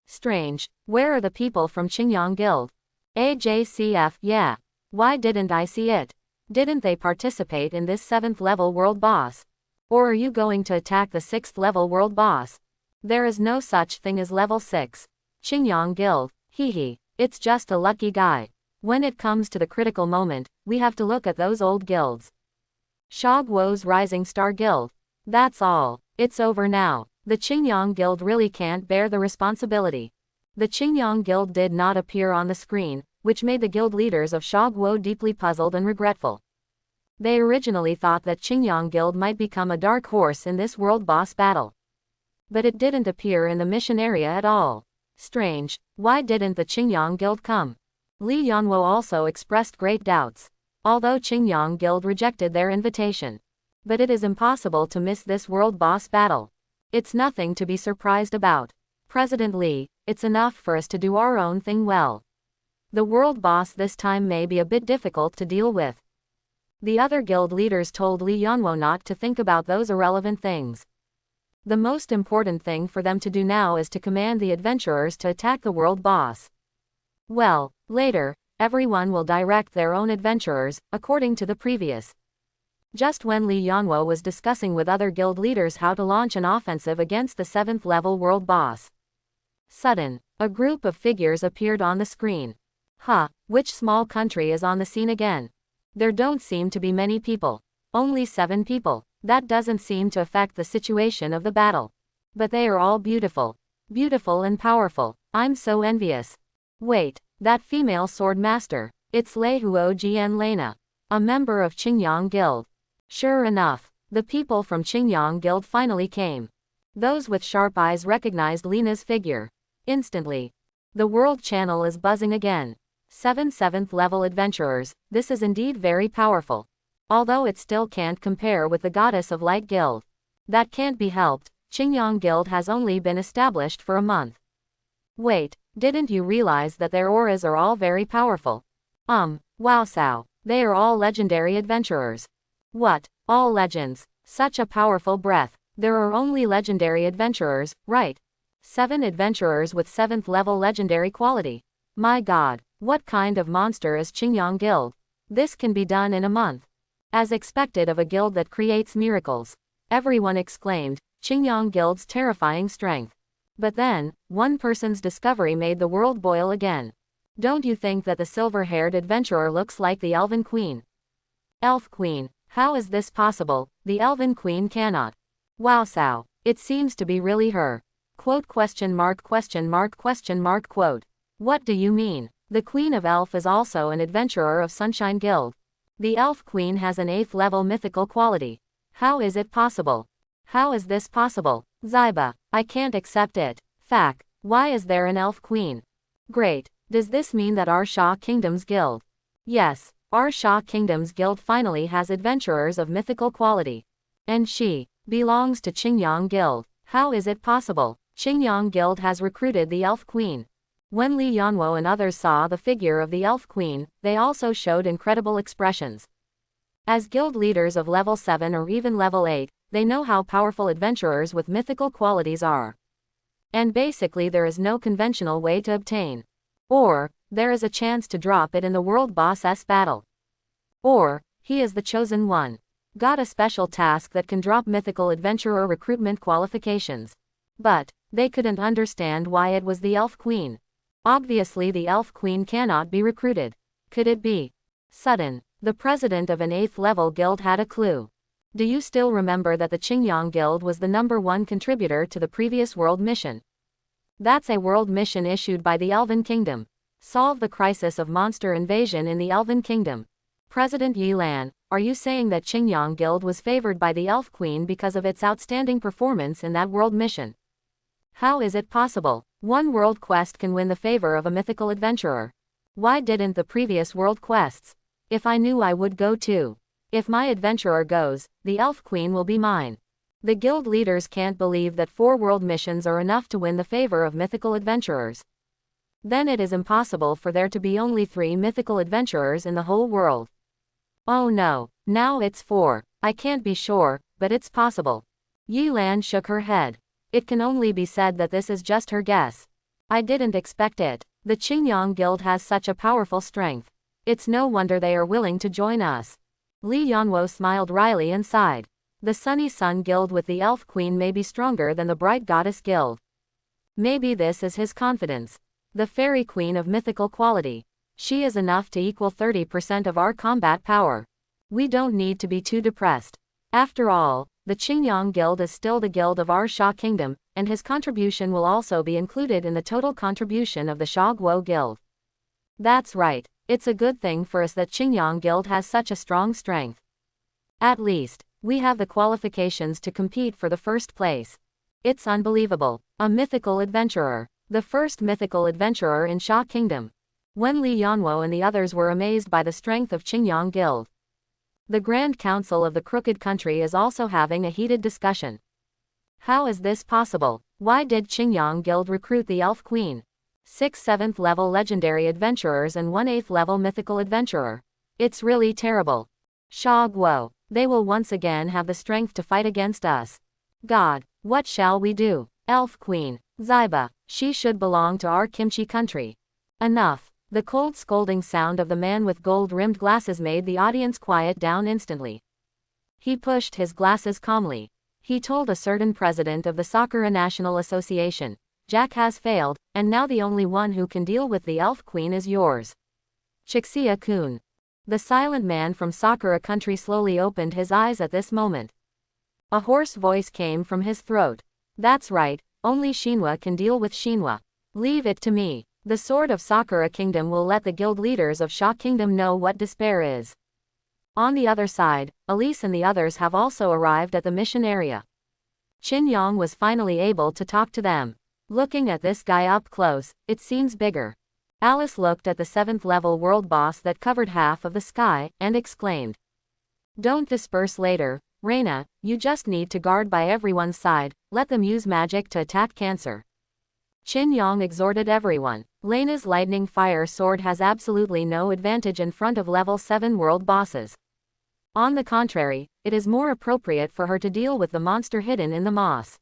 Strange, where are the people from Qingyang Guild? AJCF, yeah. Why didn't I see it? Didn't they participate in this 7th level world boss? Or are you going to attack the 6th level world boss? There is no such thing as level 6. Qingyang Guild, it's just a lucky guy. When it comes to the critical moment, we have to look at those old guilds. Shogwo's Rising Star Guild. That's all. It's over now. The Qingyang Guild really can't bear the responsibility. The Qingyang Guild did not appear on the screen, which made the guild leaders of Shogwo deeply puzzled and regretful. They originally thought that Qingyang Guild might become a dark horse in this world boss battle. But it didn't appear in the mission area at all. Strange, why didn't the Qingyang Guild come? Li Yanwo also expressed great doubts. Although Qingyang Guild rejected their invitation. But it is impossible to miss this world boss battle. It's nothing to be surprised about. President Li, it's enough for us to do our own thing well. The world boss this time may be a bit difficult to deal with. The other guild leaders told Li Yanwo not to think about those irrelevant things. The most important thing for them to do now is to command the adventurers to attack the world boss. Well, later, everyone will direct their own adventurers, according to the previous. Just when Li Yanwo was discussing with other guild leaders how to launch an offensive against the 7th level world boss. Sudden, a group of figures appeared on the screen. Which small country is on the scene again? There don't seem to be many people. Only 7 people. That doesn't seem to affect the situation of the battle. But they are all beautiful. Beautiful and powerful. I'm so envious. Wait, that female sword master. It's Leihuo Jian Raina, a member of Qingyang Guild. Sure enough, the people from Qingyang Guild finally came. Those with sharp eyes recognized Lena's figure. Instantly. The world channel is buzzing again. 7 7th level adventurers, this is indeed very powerful. Although it still can't compare with the Goddess of Light Guild. That can't be helped, Qingyang Guild has only been established for a month. Wait, didn't you realize that their auras are all very powerful? Wow, they are all legendary adventurers. What, all legends? Such a powerful breath. There are only legendary adventurers, right? 7 adventurers with 7th level legendary quality. My god, what kind of monster is Qingyang Guild? This can be done in a month. As expected of a guild that creates miracles. Everyone exclaimed, Qingyang Guild's terrifying strength. But then, one person's discovery made the world boil again. Don't you think that the silver-haired adventurer looks like the Elven Queen? Elf Queen, how is this possible? The Elven Queen cannot. Wow sow, it seems to be really her. Quote question mark question mark question mark quote. What do you mean? The Queen of Elf is also an adventurer of Sunshine Guild. The Elf Queen has an 8th level mythical quality. How is it possible? How is this possible? Zyba, I can't accept it. Fact, why is there an Elf Queen? Great, does this mean that our Sha Kingdom's Guild? Yes, our Sha Kingdom's Guild finally has adventurers of mythical quality. And she belongs to Qingyang Guild. How is it possible? Qingyang Guild has recruited the Elf Queen. When Li Yanwo and others saw the figure of the Elf Queen, they also showed incredible expressions. As guild leaders of level 7 or even level 8, they know how powerful adventurers with mythical qualities are. And basically there is no conventional way to obtain. Or, there is a chance to drop it in the world boss' battle. Or, he is the chosen one. Got a special task that can drop mythical adventurer recruitment qualifications. But, they couldn't understand why it was the Elf Queen. Obviously the Elf Queen cannot be recruited. Could it be? Sudden, the president of an 8th level guild had a clue. Do you still remember that the Qingyang Guild was the #1 contributor to the previous world mission? That's a world mission issued by the Elven Kingdom. Solve the crisis of monster invasion in the Elven Kingdom. President Yi Lan, are you saying that Qingyang Guild was favored by the Elf Queen because of its outstanding performance in that world mission? How is it possible? One world quest can win the favor of a mythical adventurer. Why didn't the previous world quests? If I knew I would go too. If my adventurer goes, the Elf Queen will be mine. The guild leaders can't believe that 4 world missions are enough to win the favor of mythical adventurers. Then it is impossible for there to be only 3 mythical adventurers in the whole world. Oh no, now it's 4. I can't be sure, but it's possible. Yi Lan shook her head. It can only be said that this is just her guess. I didn't expect it. The Qingyang Guild has such a powerful strength. It's no wonder they are willing to join us. Li Yanwo smiled wryly and sighed. The Sunny Sun Guild with the Elf Queen may be stronger than the Bright Goddess Guild. Maybe this is his confidence. The Fairy Queen of mythical quality. She is enough to equal 30% of our combat power. We don't need to be too depressed. After all, the Qingyang Guild is still the guild of our Sha Kingdom, and his contribution will also be included in the total contribution of the Sha Guo Guild. That's right, it's a good thing for us that Qingyang Guild has such a strong strength. At least, we have the qualifications to compete for the first place. It's unbelievable. A mythical adventurer. The first mythical adventurer in Sha Kingdom. When Li Yanwo and the others were amazed by the strength of Qingyang Guild. The Grand Council of the Crooked Country is also having a heated discussion. How is this possible? Why did Qingyang Guild recruit the Elf Queen? 6 7th level legendary adventurers and 1 8th level mythical adventurer. It's really terrible. Sha Guo, they will once again have the strength to fight against us. God, what shall we do? Elf Queen, Zyba, she should belong to our kimchi country. Enough. The cold scolding sound of the man with gold-rimmed glasses made the audience quiet down instantly. He pushed his glasses calmly. He told a certain president of the Sakura National Association, Jack has failed, and now the only one who can deal with the Elf Queen is yours. Chixia-kun. The silent man from Sakura country slowly opened his eyes at this moment. A hoarse voice came from his throat. That's right, only Shinwa can deal with Shinwa. Leave it to me. The Sword of Sakura Kingdom will let the guild leaders of Sha Kingdom know what despair is. On the other side, Elise and the others have also arrived at the mission area. Qin Yang was finally able to talk to them. Looking at this guy up close, it seems bigger. Alice looked at the 7th level world boss that covered half of the sky, and exclaimed. Don't disperse later, Raina, you just need to guard by everyone's side, let them use magic to attack Cancer. Qin Yang exhorted everyone. Lena's lightning fire sword has absolutely no advantage in front of level 7 world bosses. On the contrary, it is more appropriate for her to deal with the monster hidden in the moss.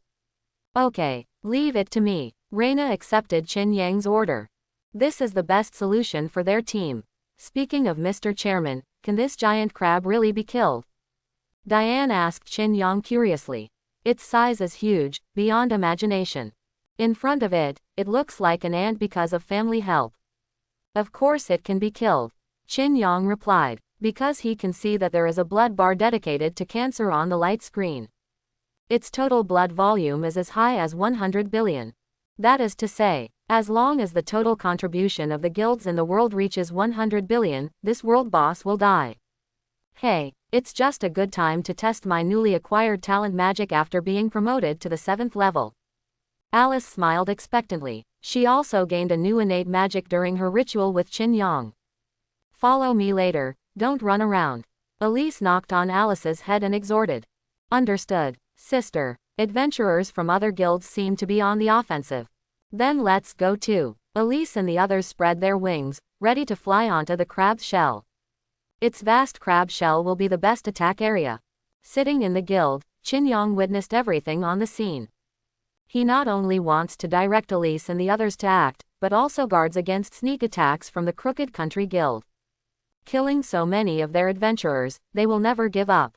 Okay, leave it to me. Raina accepted Qin Yang's order. This is the best solution for their team. Speaking of Mr. Chairman, can this giant crab really be killed? Diane asked Qin Yang curiously. Its size is huge, beyond imagination. In front of it, it looks like an ant because of family help. Of course it can be killed, Qin Yang replied, because he can see that there is a blood bar dedicated to cancer on the light screen. Its total blood volume is as high as 100 billion. That is to say, as long as the total contribution of the guilds in the world reaches 100 billion, this world boss will die. Hey, it's just a good time to test my newly acquired talent magic after being promoted to the 7th level. Alice smiled expectantly. She also gained a new innate magic during her ritual with Qin Yang. Follow me later, don't run around. Elise knocked on Alice's head and exhorted. Understood, sister. Adventurers from other guilds seem to be on the offensive. Then let's go too. Elise and the others spread their wings, ready to fly onto the crab's shell. Its vast crab shell will be the best attack area. Sitting in the guild, Qin Yang witnessed everything on the scene. He not only wants to direct Elise and the others to act, but also guards against sneak attacks from the Crooked Country Guild. Killing so many of their adventurers, they will never give up.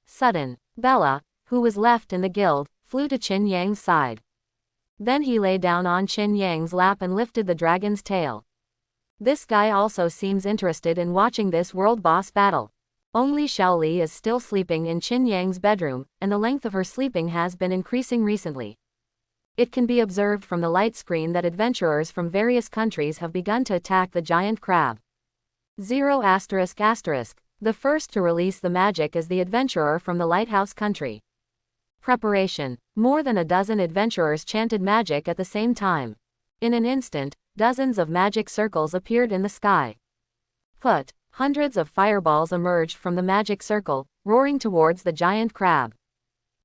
Sudden, Bella, who was left in the guild, flew to Qin Yang's side. Then he lay down on Qin Yang's lap and lifted the dragon's tail. This guy also seems interested in watching this world boss battle. Only Xiaoli is still sleeping in Qin Yang's bedroom, and the length of her sleeping has been increasing recently. It can be observed from the light screen that adventurers from various countries have begun to attack the giant crab. 0 ***. The first to release the magic is the adventurer from the Lighthouse Country. Preparation. More than a dozen adventurers chanted magic at the same time. In an instant, dozens of magic circles appeared in the sky. Hundreds of fireballs emerged from the magic circle, roaring towards the giant crab.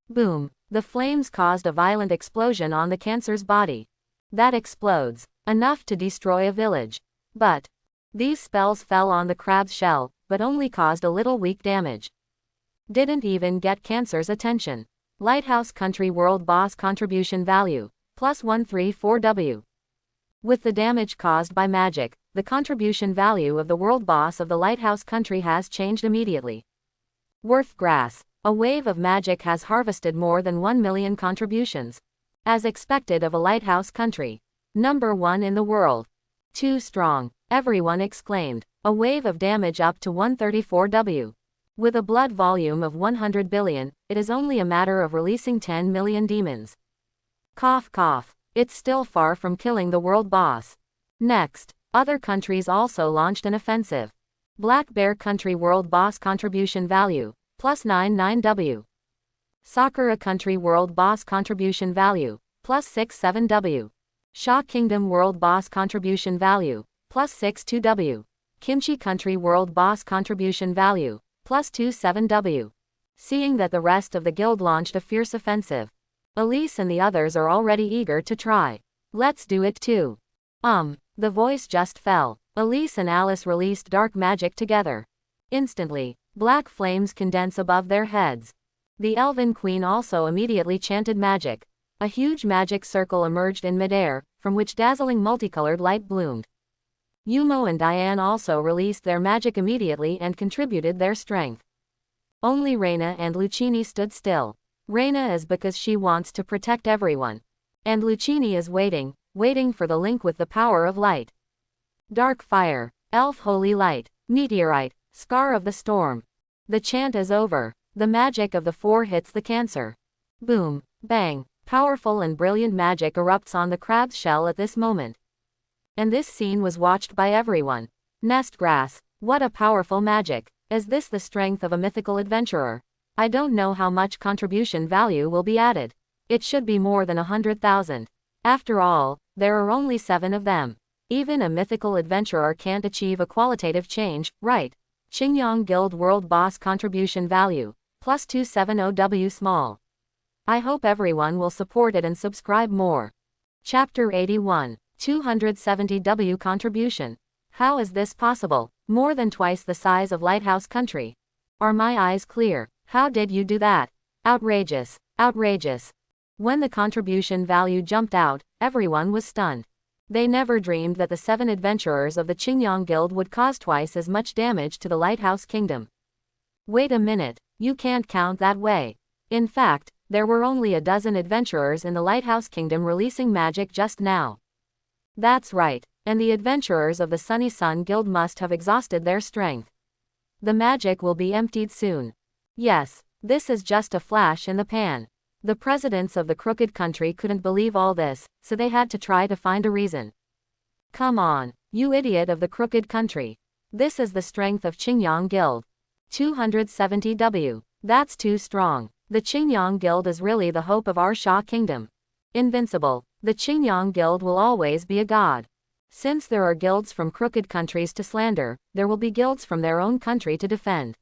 Boom! The flames caused a violent explosion on the cancer's body. That explodes, enough to destroy a village. But these spells fell on the crab's shell, but only caused a little weak damage. Didn't even get cancer's attention. Lighthouse Country World Boss Contribution Value, plus 134W. With the damage caused by magic, the contribution value of the world boss of the Lighthouse Country has changed immediately. Worth grass. A wave of magic has harvested more than 1 million contributions. As expected of a Lighthouse Country. Number 1 in the world. Too strong, everyone exclaimed. A wave of damage up to 134W. With a blood volume of 100 billion, it is only a matter of releasing 10 million demons. Cough cough. It's still far from killing the world boss. Next, other countries also launched an offensive. Black Bear Country World Boss Contribution Value, plus 99W. Sakura Country World Boss Contribution Value, plus 67W. Sha Kingdom World Boss Contribution Value, plus 62W. Kimchi Country World Boss Contribution Value, plus 27W. Seeing that the rest of the guild launched a fierce offensive, Elise and the others are already eager to try. Let's do it too. The voice just fell. Elise and Alice released dark magic together. Instantly, black flames condense above their heads. The Elven Queen also immediately chanted magic. A huge magic circle emerged in midair, from which dazzling multicolored light bloomed. Yumo and Diane also released their magic immediately and contributed their strength. Only Raina and Lucchini stood still. Raina is because she wants to protect everyone. And Lucchini is waiting for the link with the power of light. Dark fire, elf holy light, meteorite, scar of the storm. The chant is over. The magic of the 4 hits the cancer. Boom, bang, powerful and brilliant magic erupts on the crab's shell at this moment. And this scene was watched by everyone. Nest grass, what a powerful magic. Is this the strength of a mythical adventurer? I don't know how much contribution value will be added. It should be more than 100,000. After all, there are only 7 of them. Even a mythical adventurer can't achieve a qualitative change, right? Qingyang Guild World Boss Contribution Value, plus 270W small. I hope everyone will support it and subscribe more. Chapter 81, 270W Contribution. How is this possible? More than twice the size of Lighthouse Country. Are my eyes clear? How did you do that? Outrageous. Outrageous. When the contribution value jumped out, everyone was stunned. They never dreamed that the 7 adventurers of the Qingyang Guild would cause twice as much damage to the Lighthouse Kingdom. Wait a minute, you can't count that way. In fact, there were only a dozen adventurers in the Lighthouse Kingdom releasing magic just now. That's right, and the adventurers of the Sunny Sun Guild must have exhausted their strength. The magic will be emptied soon. Yes, this is just a flash in the pan. The presidents of the Crooked Country couldn't believe all this, so they had to try to find a reason. Come on, you idiot of the Crooked Country. This is the strength of Qingyang Guild. 270W. That's too strong. The Qingyang Guild is really the hope of our Sha Kingdom. Invincible. The Qingyang Guild will always be a god. Since there are guilds from crooked countries to slander, there will be guilds from their own country to defend.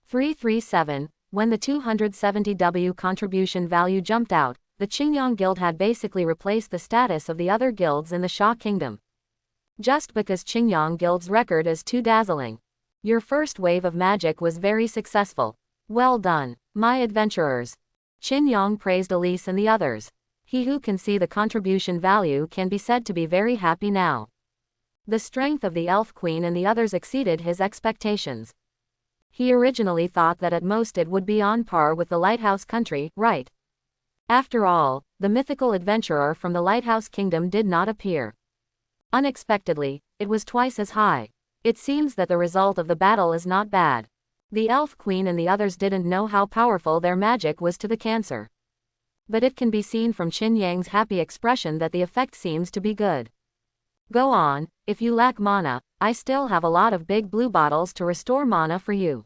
337. When the 270W contribution value jumped out, the Qingyang Guild had basically replaced the status of the other guilds in the Sha Kingdom. Just because Qingyang Guild's record is too dazzling. Your first wave of magic was very successful. Well done, my adventurers. Qingyang praised Elise and the others. He who can see the contribution value can be said to be very happy now. The strength of the Elf Queen and the others exceeded his expectations. He originally thought that at most it would be on par with the Lighthouse Country, right? After all, the mythical adventurer from the Lighthouse Kingdom did not appear. Unexpectedly, it was twice as high. It seems that the result of the battle is not bad. The Elf Queen and the others didn't know how powerful their magic was to the cancer. But it can be seen from Qin Yang's happy expression that the effect seems to be good. Go on, if you lack mana, I still have a lot of big blue bottles to restore mana for you.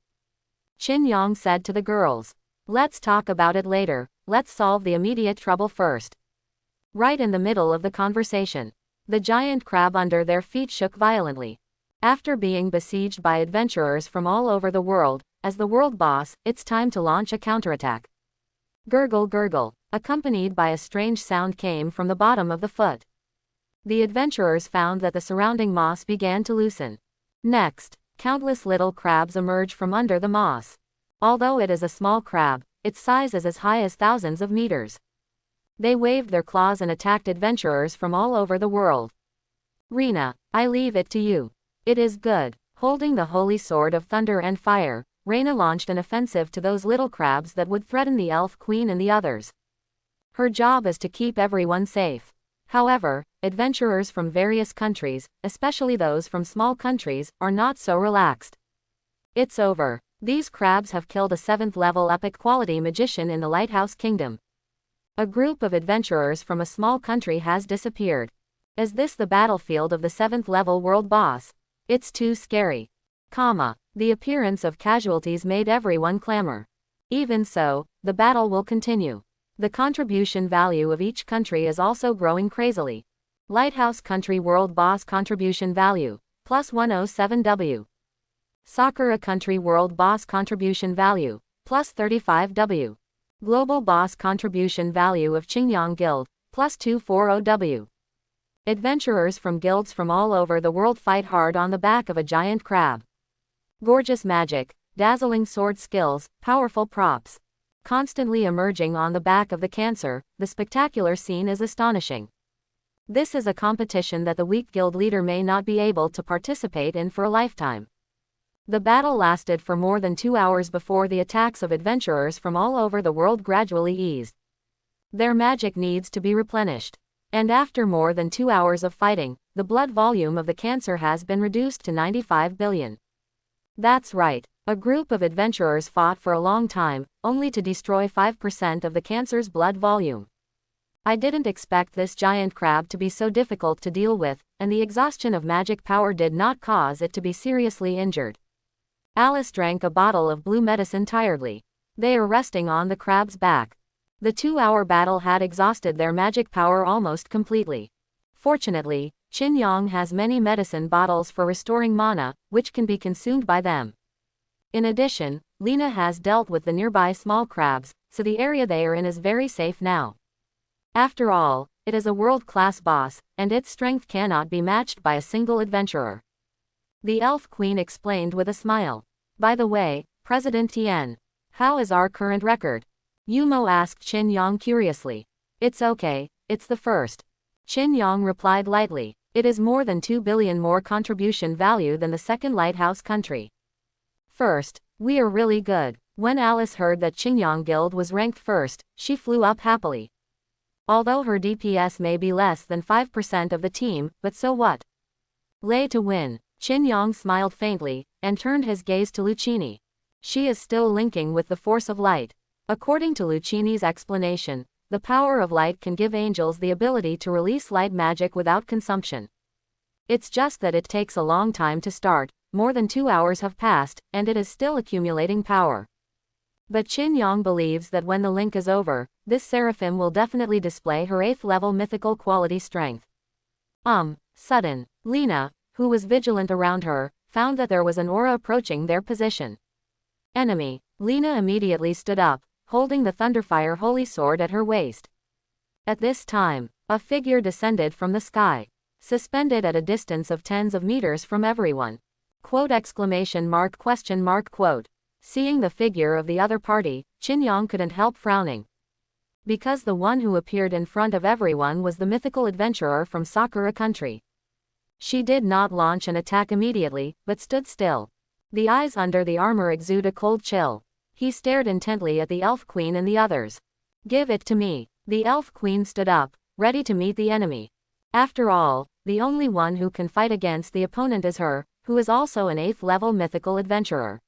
Qin Yang said to the girls. Let's talk about it later, let's solve the immediate trouble first. Right in the middle of the conversation, the giant crab under their feet shook violently. After being besieged by adventurers from all over the world, as the world boss, it's time to launch a counterattack. Gurgle gurgle, accompanied by a strange sound came from the bottom of the foot. The adventurers found that the surrounding moss began to loosen. Next, countless little crabs emerge from under the moss. Although it is a small crab, its size is as high as thousands of meters. They waved their claws and attacked adventurers from all over the world. Raina, I leave it to you. It is good. Holding the holy sword of thunder and fire, Raina launched an offensive to those little crabs that would threaten the Elf Queen and the others. Her job is to keep everyone safe. However, adventurers from various countries, especially those from small countries, are not so relaxed. It's over. These crabs have killed a 7th level epic quality magician in the Lighthouse Kingdom. A group of adventurers from a small country has disappeared. Is this the battlefield of the 7th level world boss? It's too scary. The appearance of casualties made everyone clamor. Even so, the battle will continue. The contribution value of each country is also growing crazily. Lighthouse Country World Boss Contribution Value, plus 107W. Sakura Country World Boss Contribution Value, plus 35W. Global Boss Contribution Value of Qingyang Guild, plus 240W. Adventurers from guilds from all over the world fight hard on the back of a giant crab. Gorgeous magic, dazzling sword skills, powerful props. Constantly emerging on the back of the cancer, the spectacular scene is astonishing. This is a competition that the weak guild leader may not be able to participate in for a lifetime. The battle lasted for more than 2 hours before the attacks of adventurers from all over the world gradually eased. Their magic needs to be replenished. And after more than 2 hours of fighting, the blood volume of the cancer has been reduced to 95 billion. That's right, a group of adventurers fought for a long time, only to destroy 5% of the cancer's blood volume. I didn't expect this giant crab to be so difficult to deal with, and the exhaustion of magic power did not cause it to be seriously injured. Alice drank a bottle of blue medicine tiredly. They are resting on the crab's back. The 2-hour battle had exhausted their magic power almost completely. Fortunately, Qin Yang has many medicine bottles for restoring mana, which can be consumed by them. In addition, Lena has dealt with the nearby small crabs, so the area they are in is very safe now. After all, it is a world-class boss, and its strength cannot be matched by a single adventurer. The Elf Queen explained with a smile. By the way, President Tien, how is our current record? Yumo asked Qin Yang curiously. It's okay, it's the first. Qin Yang replied lightly. It is more than 2 billion more contribution value than the second lighthouse country. First, we are really good. When Alice heard that Qingyang Guild was ranked first, she flew up happily. Although her DPS may be less than 5% of the team, but so what? Lay to win. Qingyang smiled faintly, and turned his gaze to Lucchini. She is still linking with the force of light. According to Lucchini's explanation, the power of light can give angels the ability to release light magic without consumption. It's just that it takes a long time to start, more than 2 hours have passed, and it is still accumulating power. But Qin Yang believes that when the link is over, this seraphim will definitely display her 8th level mythical quality strength. Sudden, Lina, who was vigilant around her, found that there was an aura approaching their position. Enemy. Lina immediately stood up, holding the Thunderfire Holy Sword at her waist. At this time, a figure descended from the sky, suspended at a distance of tens of meters from everyone. Quote exclamation mark question mark quote. Seeing the figure of the other party, Qin Yang couldn't help frowning. Because the one who appeared in front of everyone was the mythical adventurer from Sakura country. She did not launch an attack immediately, but stood still. The eyes under the armor exude a cold chill. He stared intently at the Elf Queen and the others. Give it to me. The Elf Queen stood up, ready to meet the enemy. After all, the only one who can fight against the opponent is her, who is also an 8th level mythical adventurer.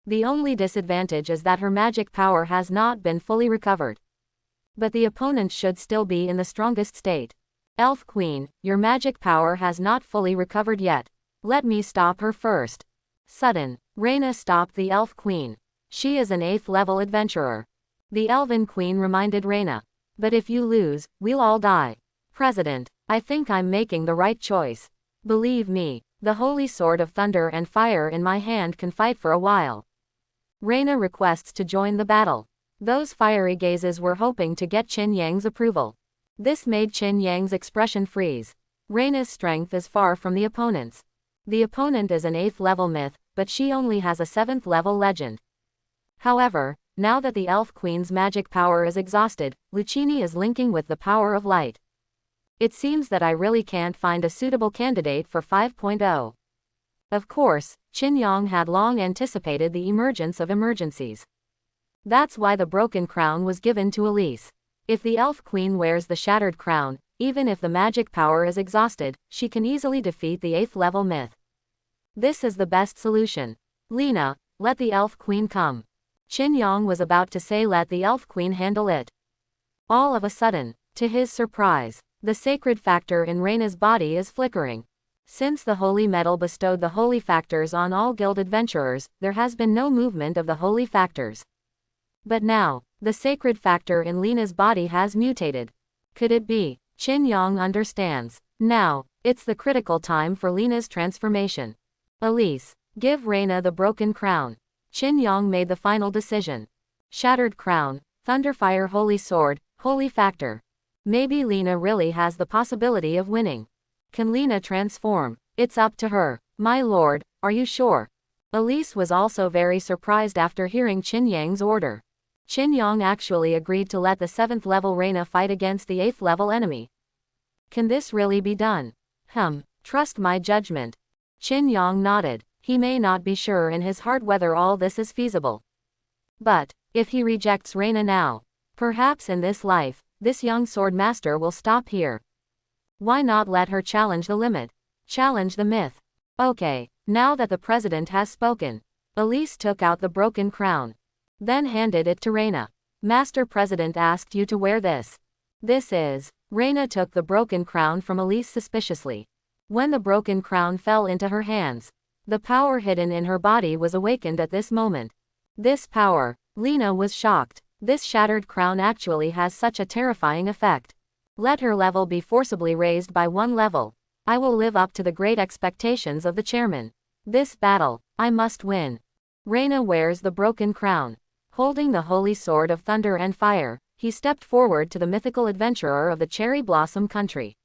The only disadvantage is that her magic power has not been fully recovered. But the opponent should still be in the strongest state. Elf Queen, your magic power has not fully recovered yet. Let me stop her first. Sudden, Raina stopped the Elf Queen. She is an 8th level adventurer. The Elven Queen reminded Raina. But if you lose, we'll all die. President, I think I'm making the right choice. Believe me, the Holy Sword of Thunder and Fire in my hand can fight for a while. Raina requests to join the battle. Those fiery gazes were hoping to get Qin Yang's approval. This made Qin Yang's expression freeze. Raina's strength is far from the opponent's. The opponent is an 8th level myth, but she only has a 7th level legend. However, now that the Elf Queen's magic power is exhausted, Lucchini is linking with the power of light. It seems that I really can't find a suitable candidate for 5.0. Of course, Qin Yang had long anticipated the emergence of emergencies. That's why the broken crown was given to Elise. If the Elf Queen wears the shattered crown, even if the magic power is exhausted, she can easily defeat the 8th level myth. This is the best solution. Lina, let the Elf Queen come. Qin Yang was about to say let the Elf Queen handle it. All of a sudden, to his surprise, the sacred factor in Raina's body is flickering. Since the holy metal bestowed the holy factors on all guild adventurers, there has been no movement of the holy factors. But now, the sacred factor in Lina's body has mutated. Could it be? Qin Yang understands. Now, it's the critical time for Lina's transformation. Elise, give Raina the broken crown. Qin Yang made the final decision. Shattered crown, Thunderfire Holy Sword, holy factor. Maybe Lina really has the possibility of winning. Can Lina transform? It's up to her. My lord, are you sure? Elise was also very surprised after hearing Qin Yang's order. Qin Yang actually agreed to let the 7th level Raina fight against the 8th level enemy. Can this really be done? Trust my judgment. Qin Yang nodded. He may not be sure in his heart whether all this is feasible. But, if he rejects Raina now, perhaps in this life, this young sword master will stop here. Why not let her challenge the limit? Challenge the myth. Okay, now that the president has spoken. Elise took out the broken crown. Then handed it to Raina. Master President asked you to wear this. This is. Raina took the broken crown from Elise suspiciously. When the broken crown fell into her hands, the power hidden in her body was awakened at this moment. This power. Lina was shocked. This shattered crown actually has such a terrifying effect. Let her level be forcibly raised by 1 level. I will live up to the great expectations of the chairman. This battle, I must win. Raina wears the broken crown. Holding the holy sword of thunder and fire, he stepped forward to the mythical adventurer of the Cherry Blossom country.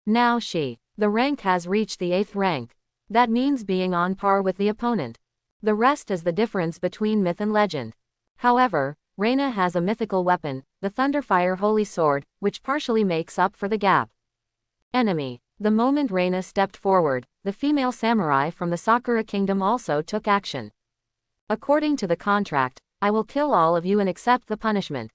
Now the rank has reached the 8th rank. That means being on par with the opponent. The rest is the difference between myth and legend. However, Raina has a mythical weapon, the Thunderfire Holy Sword, which partially makes up for the gap. Enemy. The moment Raina stepped forward, the female samurai from the Sakura Kingdom also took action. According to the contract, I will kill all of you and accept the punishment.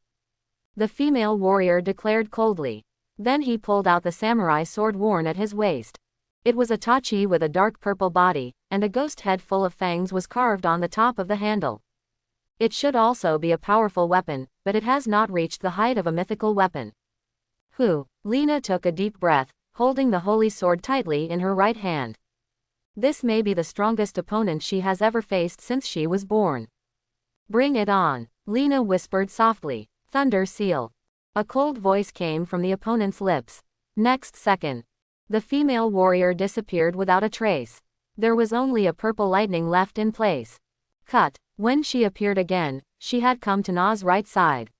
The female warrior declared coldly. Then he pulled out the samurai sword worn at his waist. It was a tachi with a dark purple body, and a ghost head full of fangs was carved on the top of the handle. It should also be a powerful weapon, but it has not reached the height of a mythical weapon. Lena took a deep breath, holding the holy sword tightly in her right hand. This may be the strongest opponent she has ever faced since she was born. Bring it on, Lena whispered softly. Thunder Seal. A cold voice came from the opponent's lips. Next second, the female warrior disappeared without a trace. There was only a purple lightning left in place. Cut. When she appeared again, she had come to Na's right side.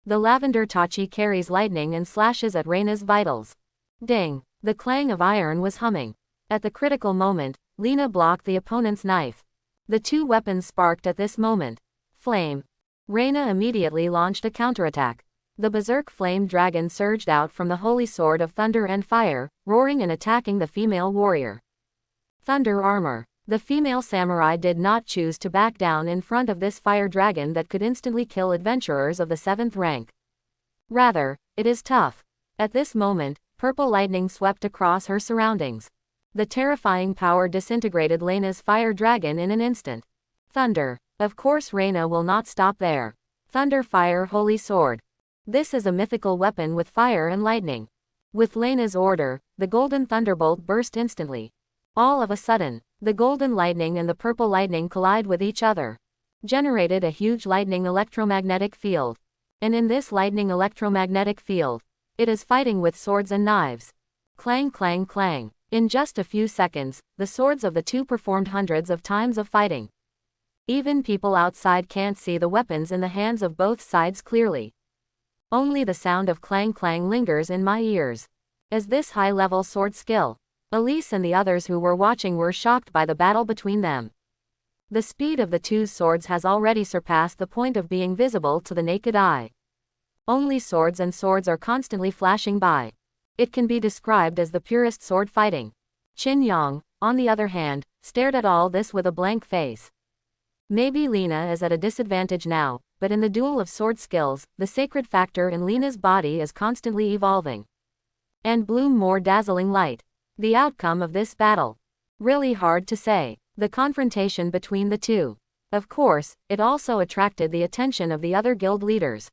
The lavender tachi carries lightning and slashes at Raina's vitals. Ding! The clang of iron was humming. At the critical moment, Lena blocked the opponent's knife. The two weapons sparked at this moment. Flame. Raina immediately launched a counterattack. The berserk flame dragon surged out from the holy sword of thunder and fire, roaring and attacking the female warrior. Thunder armor. The female samurai did not choose to back down in front of this fire dragon that could instantly kill adventurers of the 7th rank. Rather, it is tough. At this moment, purple lightning swept across her surroundings. The terrifying power disintegrated Lena's fire dragon in an instant. Thunder. Of course Raina will not stop there. Thunder Fire Holy Sword. This is a mythical weapon with fire and lightning. With Lena's order, the golden thunderbolt burst instantly. All of a sudden, the golden lightning and the purple lightning collide with each other. Generated a huge lightning electromagnetic field. And in this lightning electromagnetic field, it is fighting with swords and knives. Clang clang clang. In just a few seconds, the swords of the two performed hundreds of times of fighting. Even people outside can't see the weapons in the hands of both sides clearly. Only the sound of clang clang lingers in my ears. Is this high-level sword skill? Elise and the others who were watching were shocked by the battle between them. The speed of the two swords has already surpassed the point of being visible to the naked eye. Only swords and swords are constantly flashing by. It can be described as the purest sword fighting. Qin Yang, on the other hand, stared at all this with a blank face. Maybe Lena is at a disadvantage now, but in the duel of sword skills, the sacred factor in Lena's body is constantly evolving. And bloom more dazzling light. The outcome of this battle. Really hard to say. The confrontation between the two. Of course, it also attracted the attention of the other guild leaders.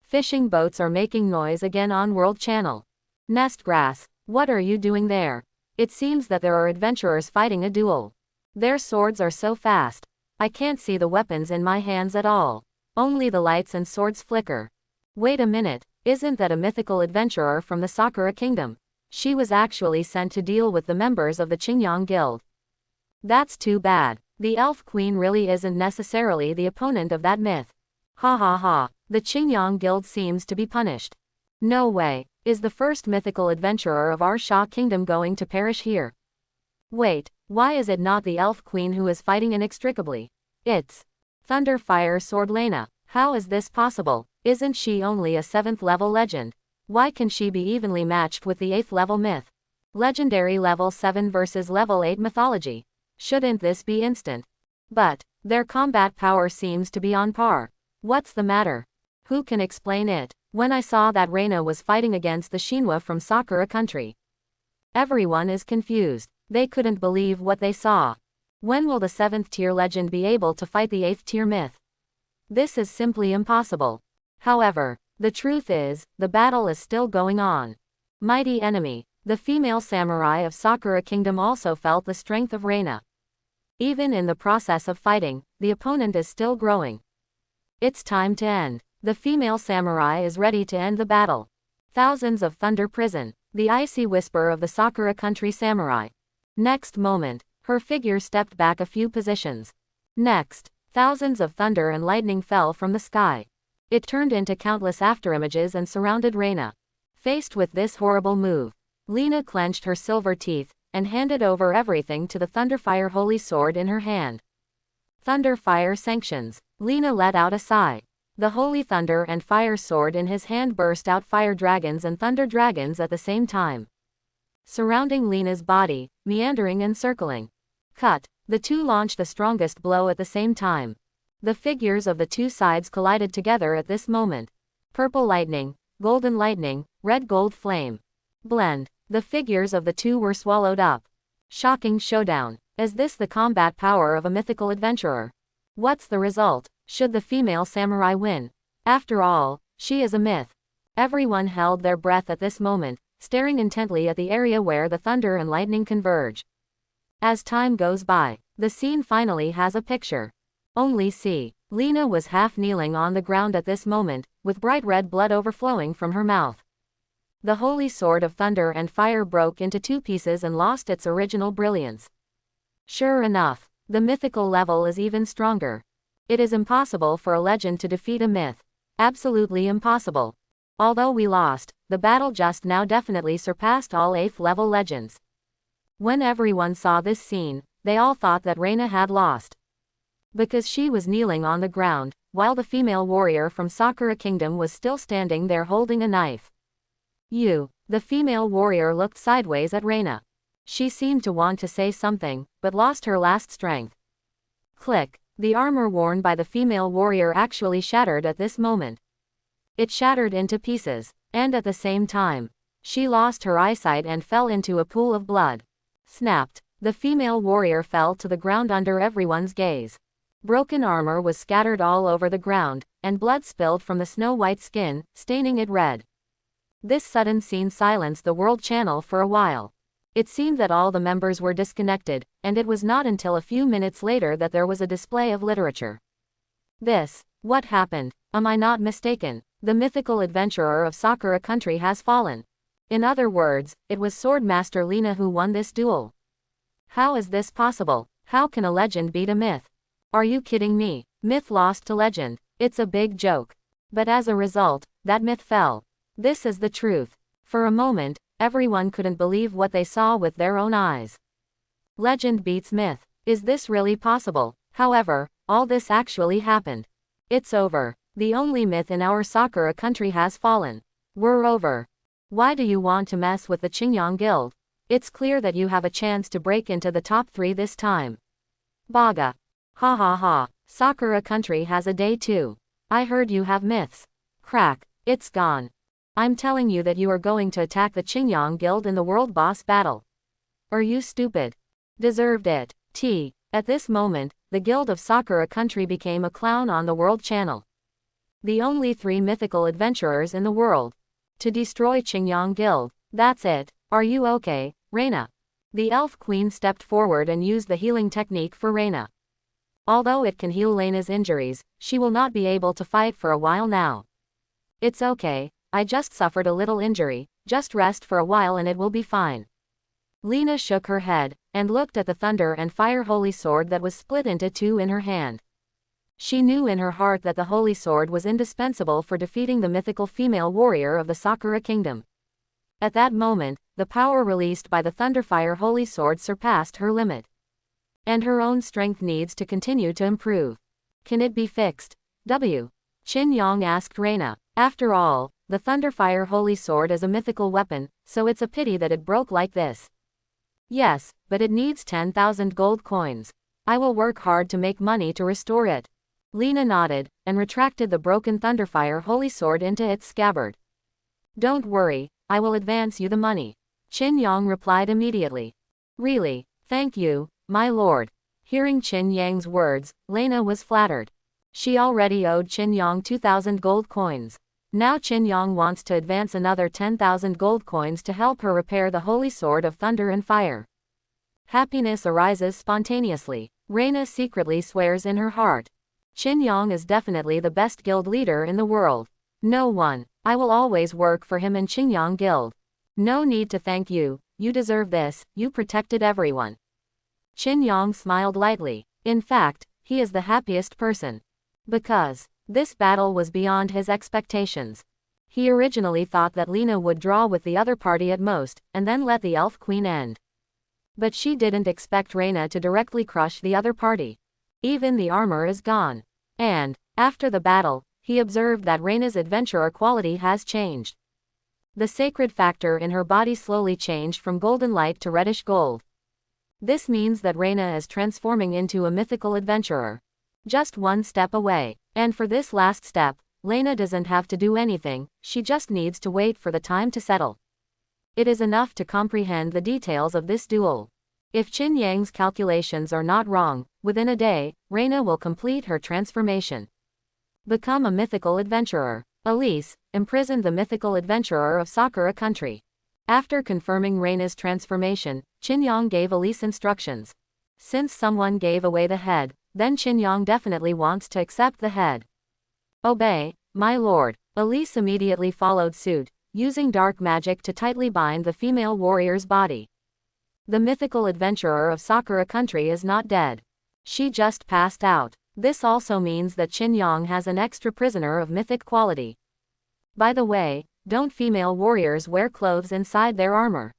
Fishing boats are making noise again on World Channel. Nestgrass, what are you doing there? It seems that there are adventurers fighting a duel. Their swords are so fast. I can't see the weapons in my hands at all. Only the lights and swords flicker. Wait a minute, isn't that a mythical adventurer from the Sakura Kingdom? She was actually sent to deal with the members of the Qingyang Guild. That's too bad. The Elf Queen really isn't necessarily the opponent of that myth. Ha ha ha, the Qingyang Guild seems to be punished. No way, is the first mythical adventurer of our Sha Kingdom going to perish here? Wait, why is it not the Elf Queen who is fighting inextricably? It's Thunder Fire Sword Lena. How is this possible? Isn't she only a 7th level legend? Why can she be evenly matched with the 8th level myth? Legendary level 7 versus level 8 mythology. Shouldn't this be instant? But their combat power seems to be on par. What's the matter? Who can explain it? When I saw that Raina was fighting against the Shinwa from Sakura country. Everyone is confused. They couldn't believe what they saw. When will the 7th tier legend be able to fight the 8th tier myth? This is simply impossible. However, the truth is, the battle is still going on. Mighty enemy. The female samurai of Sakura Kingdom also felt the strength of Raina. Even in the process of fighting, the opponent is still growing. It's time to end. The female samurai is ready to end the battle. Thousands of thunder prison. The icy whisper of the Sakura country samurai. Next moment, her figure stepped back a few positions. Next, thousands of thunder and lightning fell from the sky. It turned into countless afterimages and surrounded Raina. Faced with this horrible move, Lena clenched her silver teeth, and handed over everything to the Thunderfire Holy Sword in her hand. Thunderfire sanctions. Lena let out a sigh. The Holy Thunder and Fire Sword in his hand burst out fire dragons and thunder dragons at the same time, surrounding Lena's body, meandering and circling. Cut. The two launched the strongest blow at the same time. The figures of the two sides collided together at this moment. Purple lightning, golden lightning, red gold flame. Blend. The figures of the two were swallowed up. Shocking showdown. Is this the combat power of a mythical adventurer? What's the result? Should the female samurai win? After all, she is a myth. Everyone held their breath at this moment, staring intently at the area where the thunder and lightning converge. As time goes by, the scene finally has a picture. Only see. Lena was half kneeling on the ground at this moment, with bright red blood overflowing from her mouth. The Holy Sword of Thunder and Fire broke into two pieces and lost its original brilliance. Sure enough, the mythical level is even stronger. It is impossible for a legend to defeat a myth. Absolutely impossible. Although we lost, the battle just now definitely surpassed all 8th level legends. When everyone saw this scene, they all thought that Raina had lost, because she was kneeling on the ground, while the female warrior from Sakura Kingdom was still standing there holding a knife. The female warrior looked sideways at Raina. She seemed to want to say something, but lost her last strength. Click. The armor worn by the female warrior actually shattered at this moment. It shattered into pieces, and at the same time, she lost her eyesight and fell into a pool of blood. Snapped. The female warrior fell to the ground under everyone's gaze. Broken armor was scattered all over the ground, and blood spilled from the snow-white skin, staining it red. This sudden scene silenced the world channel for a while. It seemed that all the members were disconnected, and it was not until a few minutes later that there was a display of literature. What happened? Am I not mistaken? The mythical adventurer of Sakura Country has fallen. In other words, it was Swordmaster Lena who won this duel. How is this possible? How can a legend beat a myth? Are you kidding me? Myth lost to legend. It's a big joke. But as a result, that myth fell. This is the truth. For a moment, everyone couldn't believe what they saw with their own eyes. Legend beats myth. Is this really possible? However, all this actually happened. It's over. The only myth in our Sakura Country has fallen. We're over. Why do you want to mess with the Qingyang Guild? It's clear that you have a chance to break into the top 3 this time. Baga. Ha ha ha. Sakura Country has a day too. I heard you have myths. Crack. It's gone. I'm telling you that you are going to attack the Qingyang Guild in the World Boss Battle. Are you stupid? Deserved it. At this moment, the Guild of Sakura Country became a clown on the World Channel. The only 3 mythical adventurers in the world to destroy Qingyang Guild. That's it. Are you okay, Raina? The Elf Queen stepped forward and used the healing technique for Raina. Although it can heal Lena's injuries, she will not be able to fight for a while now. It's okay. I just suffered a little injury, just rest for a while and it will be fine. Lena shook her head, and looked at the Thunder and Fire Holy Sword that was split into 2 in her hand. She knew in her heart that the Holy Sword was indispensable for defeating the mythical female warrior of the Sakura Kingdom. At that moment, the power released by the Thunderfire Holy Sword surpassed her limit. And her own strength needs to continue to improve. Can it be fixed? Qingyang asked Raina. After all, the Thunderfire Holy Sword is a mythical weapon, so it's a pity that it broke like this. Yes, but it needs 10,000 gold coins. I will work hard to make money to restore it. Lena nodded, and retracted the broken Thunderfire Holy Sword into its scabbard. Don't worry, I will advance you the money. Qingyang replied immediately. Really, thank you, my lord. Hearing Qingyang's words, Lena was flattered. She already owed Qingyang 2,000 gold coins. Now Qingyang wants to advance another 10,000 gold coins to help her repair the Holy Sword of Thunder and Fire. Happiness arises spontaneously. Raina secretly swears in her heart. Qingyang is definitely the best guild leader in the world. No one. I will always work for him in Qingyang Guild. No need to thank you, you deserve this, you protected everyone. Qingyang smiled lightly. In fact, he is the happiest person. Because this battle was beyond his expectations. He originally thought that Lena would draw with the other party at most, and then let the Elf Queen end. But she didn't expect Raina to directly crush the other party. Even the armor is gone. And, after the battle, he observed that Raina's adventurer quality has changed. The sacred factor in her body slowly changed from golden light to reddish gold. This means that Raina is transforming into a mythical adventurer. Just one step away. And for this last step, Raina doesn't have to do anything, she just needs to wait for the time to settle. It is enough to comprehend the details of this duel. If Qin Yang's calculations are not wrong, within a day, Raina will complete her transformation. Become a mythical adventurer. Elise, imprisoned the mythical adventurer of Sakura country. After confirming Raina's transformation, Qin Yang gave Elise instructions. Since someone gave away the head, then Qin Yang definitely wants to accept the head. Obey, my lord. Elise immediately followed suit, using dark magic to tightly bind the female warrior's body. The mythical adventurer of Sakura country is not dead. She just passed out. This also means that Qin Yang has an extra prisoner of mythic quality. By the way, don't female warriors wear clothes inside their armor?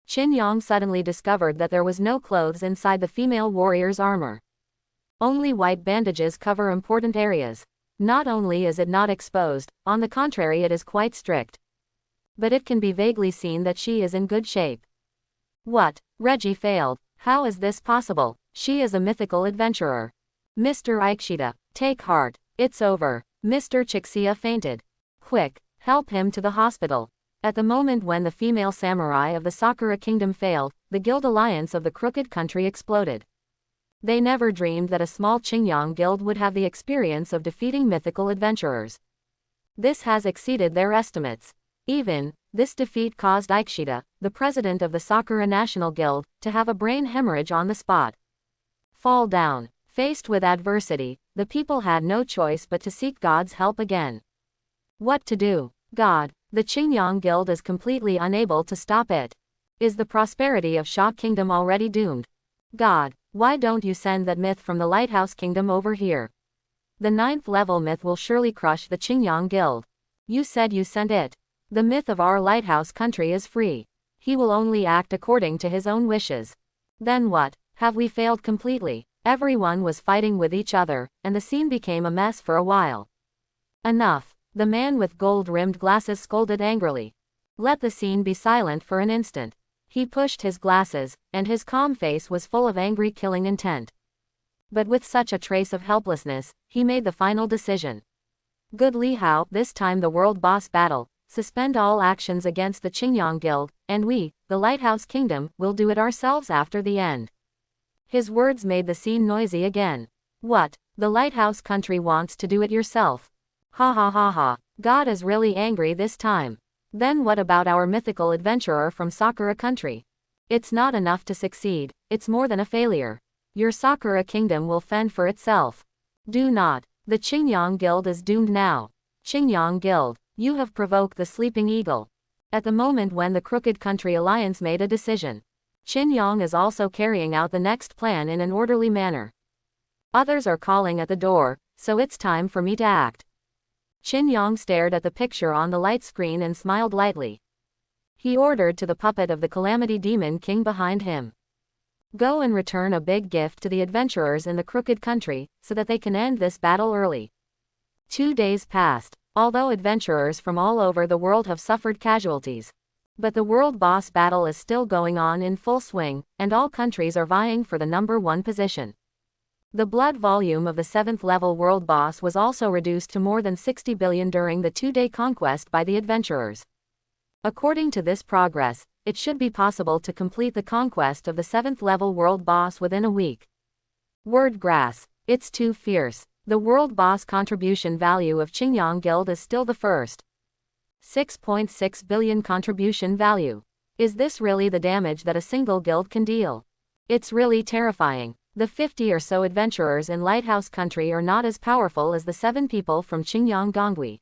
Qin Yang suddenly discovered that there was no clothes inside the female warrior's armor. Only white bandages cover important areas. Not only is it not exposed, on the contrary it is quite strict. But it can be vaguely seen that she is in good shape. What? Reggie failed. How is this possible? She is a mythical adventurer. Mr. Aikshida, take heart. It's over. Mr. Chixia fainted. Quick, help him to the hospital. At the moment when the female samurai of the Sakura kingdom failed, the guild alliance of the crooked country exploded. They never dreamed that a small Qingyang guild would have the experience of defeating mythical adventurers. This has exceeded their estimates. Even, this defeat caused Aikshida, the president of the Sakura National Guild, to have a brain hemorrhage on the spot. Fall down. Faced with adversity, the people had no choice but to seek God's help again. What to do? God, the Qingyang Guild is completely unable to stop it. Is the prosperity of Sha Kingdom already doomed? God, why don't you send that myth from the Lighthouse Kingdom over here? The 9th level myth will surely crush the Qingyang Guild. You said you sent it. The myth of our lighthouse country is free. He will only act according to his own wishes. Then what? Have we failed completely? Everyone was fighting with each other, and the scene became a mess for a while. Enough. The man with gold-rimmed glasses scolded angrily. Let the scene be silent for an instant. He pushed his glasses, and his calm face was full of angry killing intent. But with such a trace of helplessness, he made the final decision. Good Li Hao, this time the world boss battle, suspend all actions against the Qingyang Guild, and we, the Lighthouse Kingdom, will do it ourselves after the end. His words made the scene noisy again. What? The Lighthouse country wants to do it yourself? Ha ha ha ha. God is really angry this time. Then what about our mythical adventurer from Sakura country? It's not enough to succeed, it's more than a failure. Your Sakura kingdom will fend for itself. Do not. The Qingyang Guild is doomed now. Qingyang Guild, you have provoked the sleeping eagle. At the moment when the Crooked Country Alliance made a decision, Qin Yang is also carrying out the next plan in an orderly manner. Others are calling at the door, so it's time for me to act. Qin Yang stared at the picture on the light screen and smiled lightly. He ordered to the puppet of the Calamity Demon King behind him. Go and return a big gift to the adventurers in the Crooked Country, so that they can end this battle early. 2 days passed, although adventurers from all over the world have suffered casualties. But the world boss battle is still going on in full swing, and all countries are vying for the #1 position. The blood volume of the 7th level world boss was also reduced to more than 60 billion during the 2-day conquest by the adventurers. According to this progress, it should be possible to complete the conquest of the 7th level world boss within a week. Word grass. It's too fierce. The world boss contribution value of Qingyang Guild is still the first. 6.6 billion contribution value. Is this really the damage that a single guild can deal? It's really terrifying. The 50 or so adventurers in Lighthouse Country are not as powerful as the 7 people from Qingyang Gongui.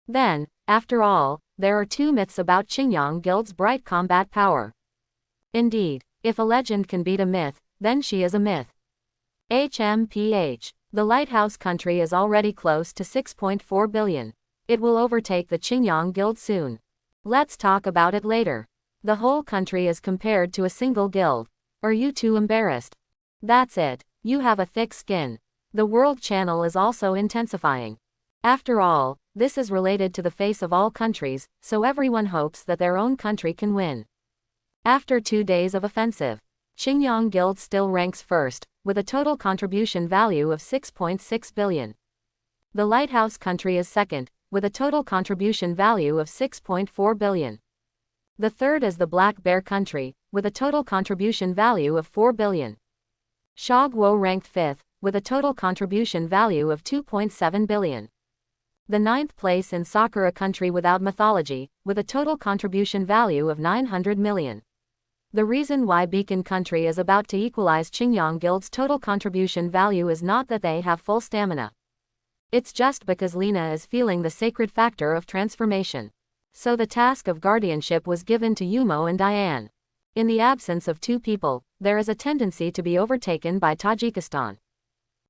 Then, after all, there are 2 myths about Qingyang Guild's bright combat power. Indeed, if a legend can beat a myth, then she is a myth. HMPH. The Lighthouse Country is already close to 6.4 billion. It will overtake the Qingyang Guild soon. Let's talk about it later. The whole country is compared to a single guild. Are you too embarrassed? That's it. You have a thick skin. The world channel is also intensifying. After all, this is related to the face of all countries, so everyone hopes that their own country can win. After 2 days of offensive, Qingyang Guild still ranks first, with a total contribution value of 6.6 billion. The Lighthouse country is second, with a total contribution value of 6.4 billion. The third is the Black Bear country, with a total contribution value of 4 billion. Shogwo ranked fifth, with a total contribution value of 2.7 billion. The ninth place in Sakura country without mythology, with a total contribution value of 900 million. The reason why Beacon country is about to equalize Qingyang Guild's total contribution value is not that they have full stamina. It's just because Lena is feeling the sacred factor of transformation. So the task of guardianship was given to Yumo and Diane. In the absence of two people, there is a tendency to be overtaken by Tajikistan.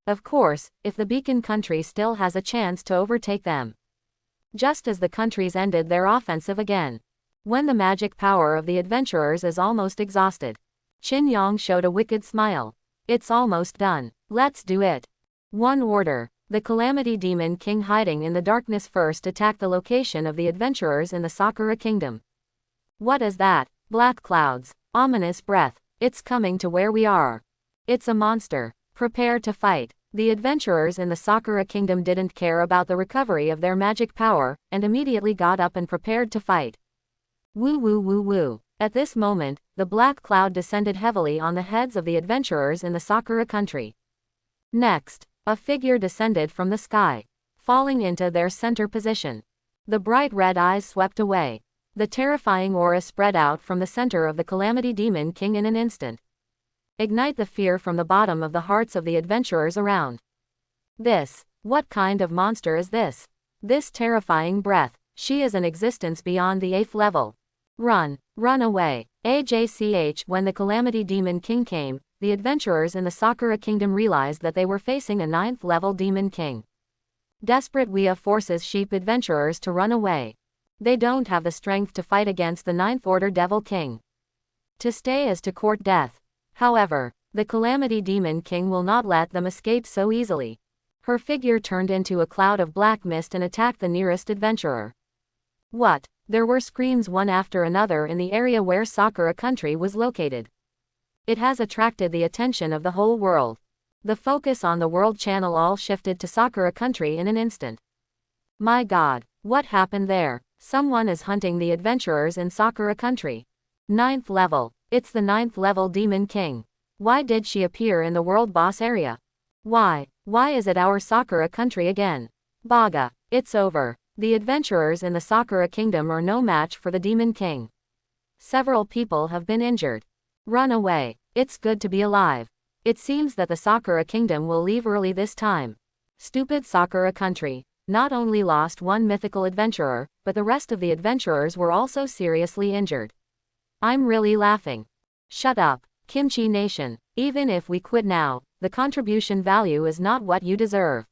Of course, if the Beacon country still has a chance to overtake them. Just as the countries ended their offensive again. When the magic power of the adventurers is almost exhausted, Qingyang showed a wicked smile. It's almost done. Let's do it. One order. The Calamity Demon King hiding in the darkness first attacked the location of the adventurers in the Sakura Kingdom. What is that? Black clouds. Ominous breath. It's coming to where we are. It's a monster. Prepare to fight. The adventurers in the Sakura Kingdom didn't care about the recovery of their magic power, and immediately got up and prepared to fight. Woo woo woo woo. At this moment, the black cloud descended heavily on the heads of the adventurers in the Sakura country. Next, a figure descended from the sky, falling into their center position. The bright red eyes swept away. The terrifying aura spread out from the center of the Calamity Demon King in an instant. Ignite the fear from the bottom of the hearts of the adventurers around. What kind of monster is this? This terrifying breath. She is an existence beyond the 8th level. Run away. AJCH. When the Calamity Demon King came, the adventurers in the Sakura Kingdom realized that they were facing a 9th level Demon King. Desperate Wea forces sheep adventurers to run away. They don't have the strength to fight against the 9th Order Devil King. To stay is to court death. However, the Calamity Demon King will not let them escape so easily. Her figure turned into a cloud of black mist and attacked the nearest adventurer. What? There were screams one after another in the area where Sakura country was located. It has attracted the attention of the whole world. The focus on the world channel all shifted to Sakura country in an instant. My God, what happened there? Someone is hunting the adventurers in Sakura country. 9th level. It's the 9th level Demon King. Why did she appear in the world boss area? Why is it our Sakura country again? Baga, it's over. The adventurers in the Sakura Kingdom are no match for the Demon King. Several people have been injured. Run away. It's good to be alive. It seems that the Sakura Kingdom will leave early this time. Stupid Sakura country. Not only lost one mythical adventurer, but the rest of the adventurers were also seriously injured. I'm really laughing. Shut up, Kimchi Nation. Even if we quit now, the contribution value is not what you deserve.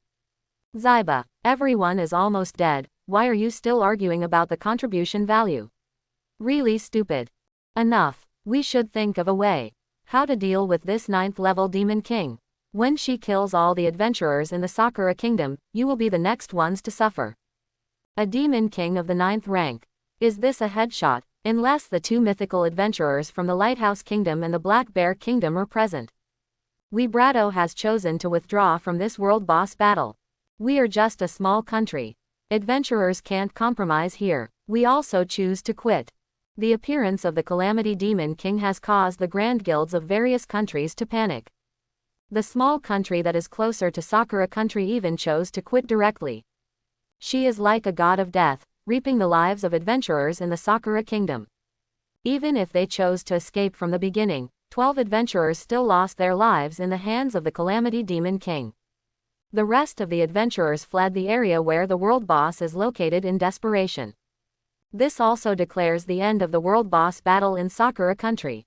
Zaiba, everyone is almost dead. Why are you still arguing about the contribution value? Really stupid. Enough. We should think of a way. How to deal with this 9th level Demon King. When she kills all the adventurers in the Sakura Kingdom, you will be the next ones to suffer. A Demon King of the 9th rank. Is this a headshot? Unless the two mythical adventurers from the Lighthouse Kingdom and the Black Bear Kingdom are present. Vibrato has chosen to withdraw from this world boss battle. We are just a small country. Adventurers can't compromise here. We also choose to quit. The appearance of the Calamity Demon King has caused the grand guilds of various countries to panic. The small country that is closer to Sakura country even chose to quit directly. She is like a god of death, reaping the lives of adventurers in the Sakura Kingdom. Even if they chose to escape from the beginning, 12 adventurers still lost their lives in the hands of the Calamity Demon King. The rest of the adventurers fled the area where the world boss is located in desperation. This also declares the end of the world boss battle in Sakura country.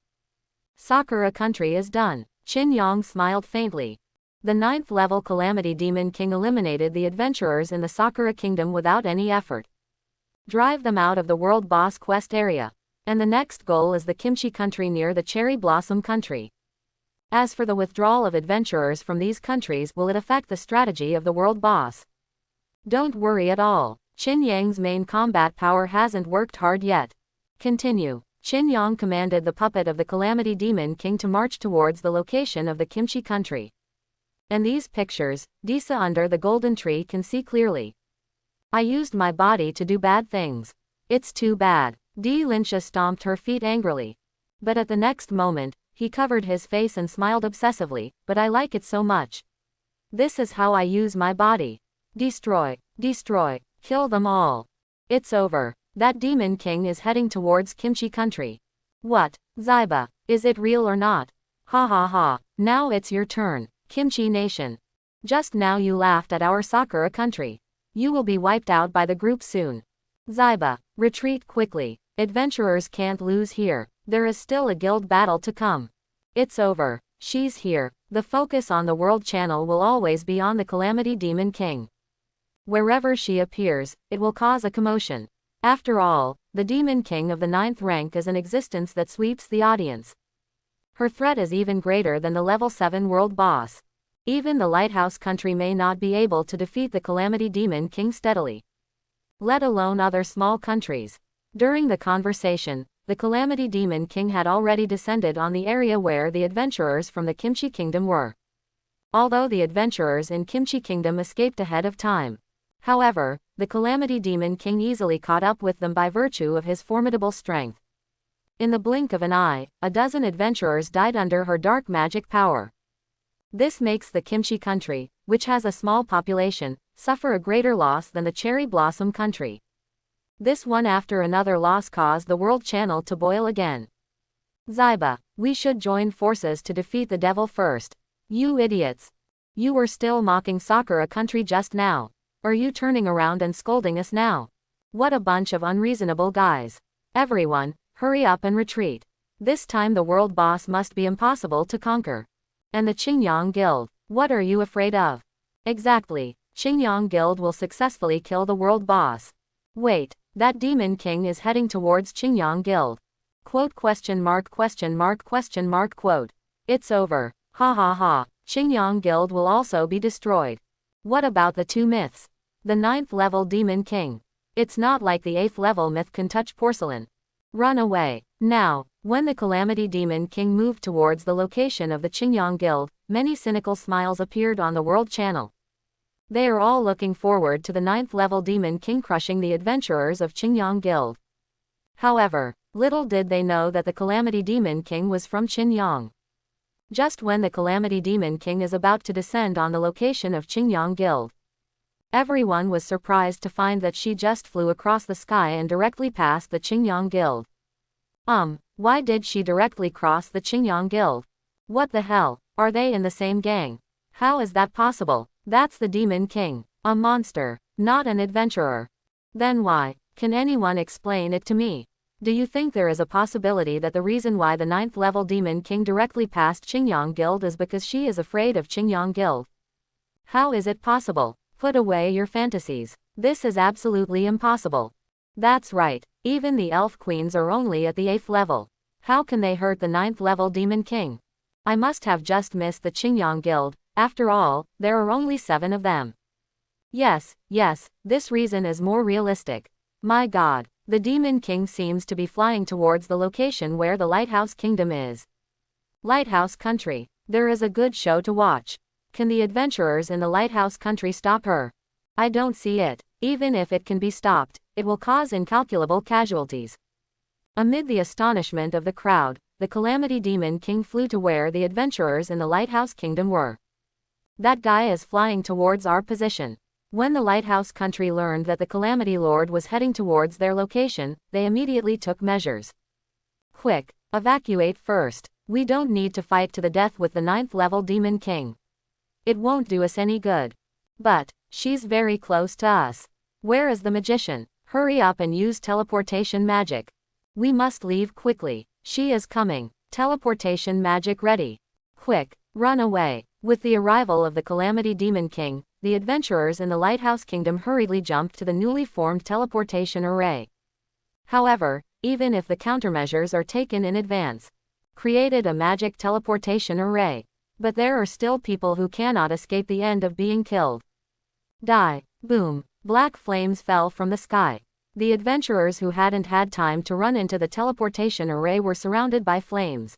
Sakura country is done. Qingyang smiled faintly. The 9th level Calamity Demon King eliminated the adventurers in the Sakura Kingdom without any effort. Drive them out of the world boss quest area. And the next goal is the kimchi country near the cherry blossom country. As for the withdrawal of adventurers from these countries, will it affect the strategy of the world boss? Don't worry at all. Qin Yang's main combat power hasn't worked hard yet. Continue. Qin Yang commanded the puppet of the Calamity Demon King to march towards the location of the kimchi country. And these pictures, Disa under the golden tree can see clearly. I used my body to do bad things. It's too bad. Di Linsha stomped her feet angrily. But at the next moment, he covered his face and smiled obsessively, but I like it so much. This is how I use my body. Destroy, destroy, kill them all. It's over. That Demon King is heading towards kimchi country. What, Zyba, is it real or not? Ha ha ha, now it's your turn, Kimchi Nation. Just now you laughed at our Sakura country. You will be wiped out by the group soon. Zyba, retreat quickly. Adventurers can't lose here. There is still a guild battle to come. It's over. She's here. The focus on the World Channel will always be on the Calamity Demon King. Wherever she appears, it will cause a commotion. After all, the Demon King of the 9th rank is an existence that sweeps the audience. Her threat is even greater than the level 7 world boss. Even the Lighthouse country may not be able to defeat the Calamity Demon King steadily, let alone other small countries. During the conversation, the Calamity Demon King had already descended on the area where the adventurers from the Kimchi Kingdom were. Although the adventurers in Kimchi Kingdom escaped ahead of time. However, the Calamity Demon King easily caught up with them by virtue of his formidable strength. In the blink of an eye, a dozen adventurers died under her dark magic power. This makes the Kimchi country, which has a small population, suffer a greater loss than the Cherry Blossom country. This one after another loss caused the World Channel to boil again. Zyba, we should join forces to defeat the devil first. You idiots. You were still mocking Sakura country just now. Are you turning around and scolding us now? What a bunch of unreasonable guys. Everyone, hurry up and retreat. This time the world boss must be impossible to conquer. And the Qingyang Guild, what are you afraid of? Exactly, Qingyang Guild will successfully kill the world boss. Wait, that Demon King is heading towards Qingyang Guild. Quote question mark question mark question mark quote. It's over, ha ha ha, Qingyang Guild will also be destroyed. What about the two myths? The 9th level Demon King. It's not like the 8th level myth can touch porcelain. Run away. Now, when the Calamity Demon King moved towards the location of the Qingyang Guild, many cynical smiles appeared on the World Channel. They are all looking forward to the 9th level Demon King crushing the adventurers of Qingyang Guild. However, little did they know that the Calamity Demon King was from Qingyang. Just when the Calamity Demon King is about to descend on the location of Qingyang Guild, everyone was surprised to find that she just flew across the sky and directly past the Qingyang Guild. Why did she directly cross the Qingyang Guild? What the hell, are they in the same gang? How is that possible? That's the Demon King, a monster, not an adventurer. Then why? Can anyone explain it to me? Do you think there is a possibility that the reason why the 9th level Demon King directly passed Qingyang Guild is because she is afraid of Qingyang Guild? How is it possible? Put away your fantasies. This is absolutely impossible. That's right, even the elf queens are only at the 8th level. How can they hurt the 9th level Demon King? I must have just missed the Qingyang Guild. After all, there are only 7 of them. Yes, this reason is more realistic. My god, the Demon King seems to be flying towards the location where the Lighthouse Kingdom is. Lighthouse Country, there is a good show to watch. Can the adventurers in the Lighthouse Country stop her? I don't see it. Even if it can be stopped, it will cause incalculable casualties. Amid the astonishment of the crowd, the Calamity Demon King flew to where the adventurers in the Lighthouse Kingdom were. That guy is flying towards our position. When the Lighthouse Country learned that the Calamity Lord was heading towards their location, they immediately took measures. Quick, evacuate first. We don't need to fight to the death with the 9th level Demon King. It won't do us any good. But, she's very close to us. Where is the magician? Hurry up and use teleportation magic. We must leave quickly. She is coming. Teleportation magic ready. Quick, run away. With the arrival of the Calamity Demon King, the adventurers in the Lighthouse Kingdom hurriedly jumped to the newly formed teleportation array. However, even if the countermeasures are taken in advance. Created a magic teleportation array. But there are still people who cannot escape the end of being killed. Die. Boom. Black flames fell from the sky. The adventurers who hadn't had time to run into the teleportation array were surrounded by flames.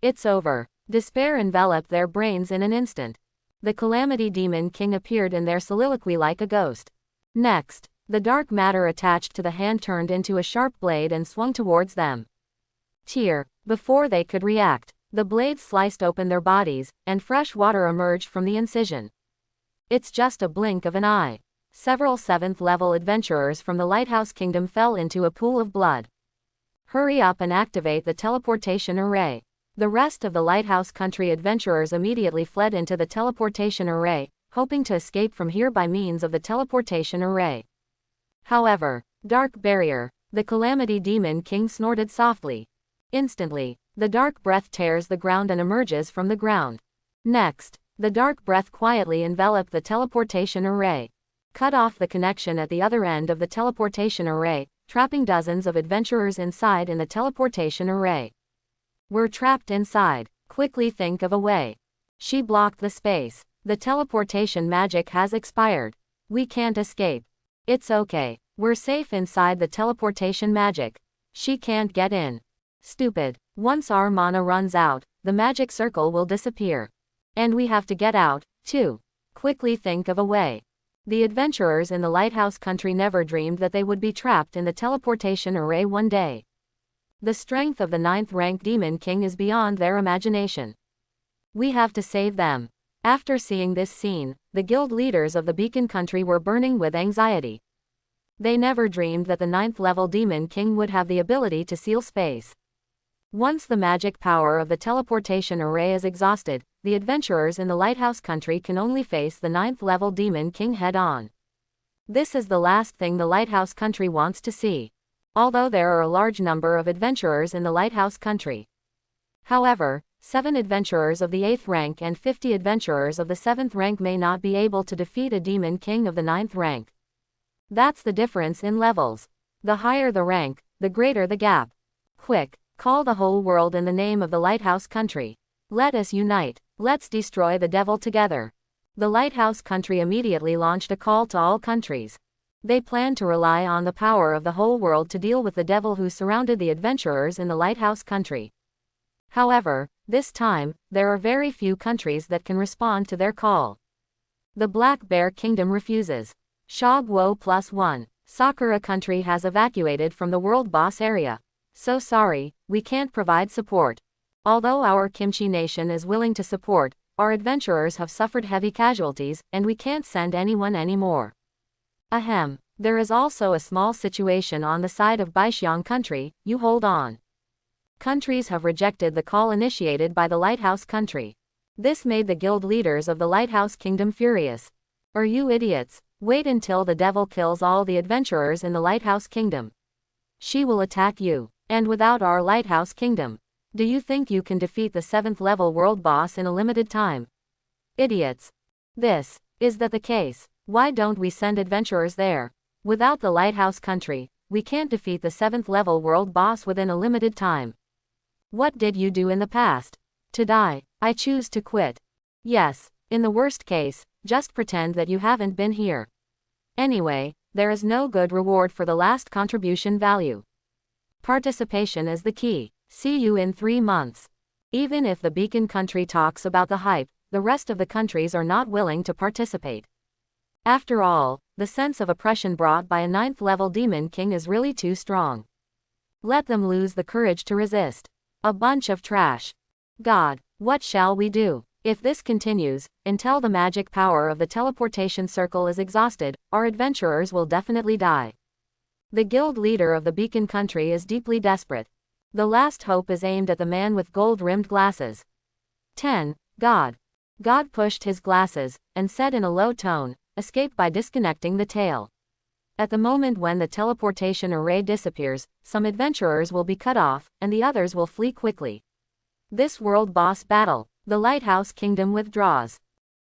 It's over. Despair enveloped their brains in an instant. The Calamity Demon King appeared in their soliloquy like a ghost. Next, the dark matter attached to the hand turned into a sharp blade and swung towards them. Tear. Before they could react, the blade sliced open their bodies, and fresh water emerged from the incision. It's just a blink of an eye. Several 7th-level adventurers from the Lighthouse Kingdom fell into a pool of blood. Hurry up and activate the teleportation array. The rest of the Lighthouse Country adventurers immediately fled into the teleportation array, hoping to escape from here by means of the teleportation array. However, Dark Barrier, the Calamity Demon King snorted softly. Instantly, the dark breath tears the ground and emerges from the ground. Next, the dark breath quietly enveloped the teleportation array. Cut off the connection at the other end of the teleportation array, trapping dozens of adventurers inside in the teleportation array. We're trapped inside. Quickly think of a way. She blocked the space. The teleportation magic has expired. We can't escape. It's okay. We're safe inside the teleportation magic. She can't get in. Stupid. Once our mana runs out, the magic circle will disappear. And we have to get out, too. Quickly think of a way. The adventurers in the Lighthouse Country never dreamed that they would be trapped in the teleportation array one day. The strength of the 9th-rank Demon King is beyond their imagination. We have to save them. After seeing this scene, the guild leaders of the Beacon Country were burning with anxiety. They never dreamed that the 9th-level Demon King would have the ability to seal space. Once the magic power of the teleportation array is exhausted, the adventurers in the Lighthouse Country can only face the 9th-level Demon King head-on. This is the last thing the Lighthouse Country wants to see. Although there are a large number of adventurers in the Lighthouse Country. However, 7 adventurers of the 8th rank and 50 adventurers of the 7th rank may not be able to defeat a Demon King of the 9th rank. That's the difference in levels. The higher the rank, the greater the gap. Quick, call the whole world in the name of the Lighthouse Country. Let us unite. Let's destroy the devil together. The Lighthouse Country immediately launched a call to all countries. They planned to rely on the power of the whole world to deal with the devil who surrounded the adventurers in the Lighthouse Country. However, this time, there are very few countries that can respond to their call. The Black Bear Kingdom refuses. Shogwo +1. Sakura Country has evacuated from the World Boss area. So sorry, we can't provide support. Although our Kimchi Nation is willing to support, our adventurers have suffered heavy casualties, and we can't send anyone anymore. Ahem. There is also a small situation on the side of Baixiang Country, you hold on. Countries have rejected the call initiated by the Lighthouse Country. This made the guild leaders of the Lighthouse Kingdom furious. Are you idiots? Wait until the devil kills all the adventurers in the Lighthouse Kingdom. She will attack you. And without our Lighthouse Kingdom, do you think you can defeat the 7th level world boss in a limited time? Idiots. Is that the case? Why don't we send adventurers there? Without the Lighthouse Country, we can't defeat the 7th level world boss within a limited time. What did you do in the past? To die. I choose to quit. Yes, in the worst case, just pretend that you haven't been here. Anyway, there is no good reward for the last contribution value. Participation is the key. See you in 3 months. Even if the Beacon Country talks about the hype, the rest of the countries are not willing to participate. After all, the sense of oppression brought by a 9th-level Demon King is really too strong. Let them lose the courage to resist. A bunch of trash. God, what shall we do? If this continues, until the magic power of the teleportation circle is exhausted, our adventurers will definitely die. The guild leader of the Beacon Country is deeply desperate. The last hope is aimed at the man with gold-rimmed glasses. 10. God. God pushed his glasses, and said in a low tone, escape by disconnecting the tail. At the moment when the teleportation array disappears, some adventurers will be cut off, and the others will flee quickly. This world boss battle, the Lighthouse Kingdom withdraws.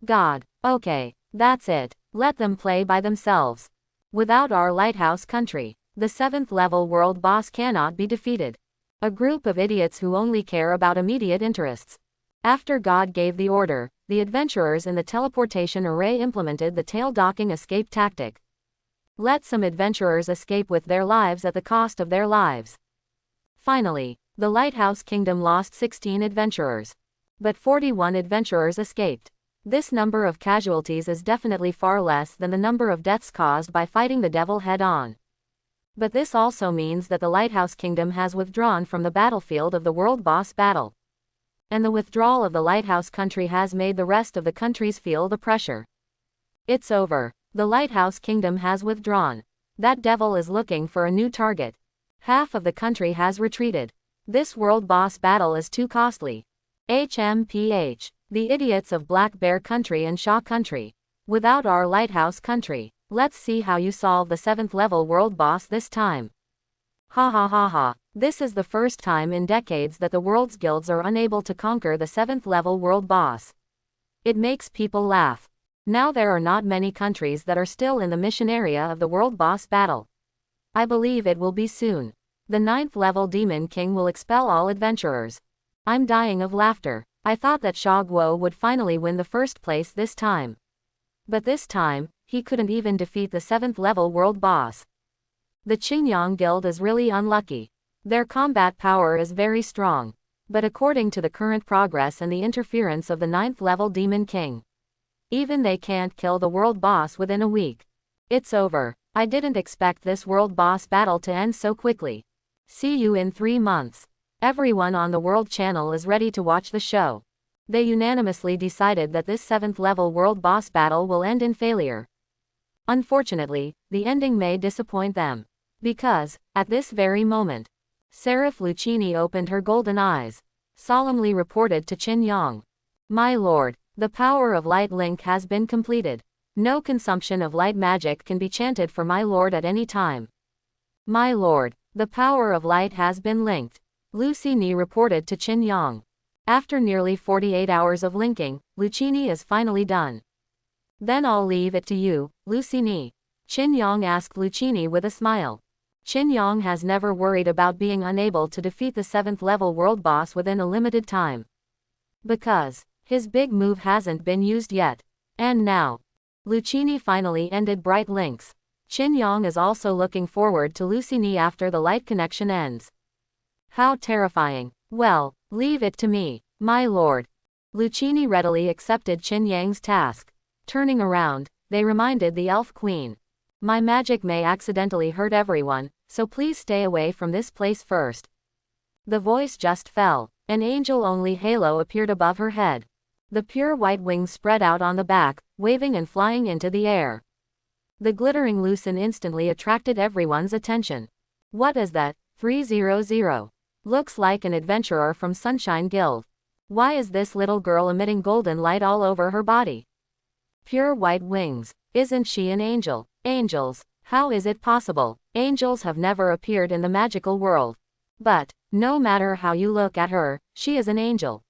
God. Okay, that's it. Let them play by themselves. Without our Lighthouse Country, The 7th level world boss cannot be defeated. A group of idiots who only care about immediate interests. After God gave the order, the adventurers in the teleportation array implemented the tail-docking escape tactic. Let some adventurers escape with their lives at the cost of their lives. Finally, the Lighthouse Kingdom lost 16 adventurers. But 41 adventurers escaped. This number of casualties is definitely far less than the number of deaths caused by fighting the devil head-on. But this also means that the Lighthouse Kingdom has withdrawn from the battlefield of the world boss battle. And the withdrawal of the Lighthouse country has made the rest of the countries feel the pressure. It's over. The Lighthouse Kingdom has withdrawn. That devil is looking for a new target. Half of the country has retreated. This world boss battle is too costly. HMPH. The idiots of Black Bear Country and Shaw Country. Without our Lighthouse Country. Let's see how you solve the 7th level world boss this time. Ha ha ha ha. This is the first time in decades that the world's guilds are unable to conquer the 7th level world boss. It makes people laugh. Now there are not many countries that are still in the mission area of the world boss battle. I believe it will be soon. The 9th level Demon King will expel all adventurers. I'm dying of laughter. I thought that Sha Guo would finally win the first place this time. But this time, he couldn't even defeat the 7th level world boss. The Qingyang Guild is really unlucky. Their combat power is very strong. But according to the current progress and the interference of the 9th level Demon King, even they can't kill the world boss within a week. It's over. I didn't expect this world boss battle to end so quickly. See you in 3 months. Everyone on the World Channel is ready to watch the show. They unanimously decided that this 7th level world boss battle will end in failure. Unfortunately, the ending may disappoint them. Because, at this very moment, Seraph Lucchini opened her golden eyes, solemnly reported to Qin Yang. My lord, the power of light link has been completed. No consumption of light magic can be chanted for my lord at any time. My lord, the power of light has been linked. Lucy Ni reported to Qin Yang. After nearly 48 hours of linking, Lucchini is finally done. Then I'll leave it to you, Lucy Ni. Qin Yang asked Lucchini with a smile. Qin Yang has never worried about being unable to defeat the 7th level world boss within a limited time. Because his big move hasn't been used yet. And now, Lucchini finally ended bright links. Qin Yang is also looking forward to Lucy Ni after the light connection ends. How terrifying. Well, leave it to me, my lord. Lucchini readily accepted Qin Yang's task. Turning around, they reminded the Elf Queen. My magic may accidentally hurt everyone, so please stay away from this place first. The voice just fell. An angel-only halo appeared above her head. The pure white wings spread out on the back, waving and flying into the air. The glittering lucen instantly attracted everyone's attention. What is that? 300. Looks like an adventurer from Sunshine Guild. Why is this little girl emitting golden light all over her body? Pure white wings. Isn't she an angel? Angels. How is it possible? Angels have never appeared in the magical world. But, no matter how you look at her, she is an angel.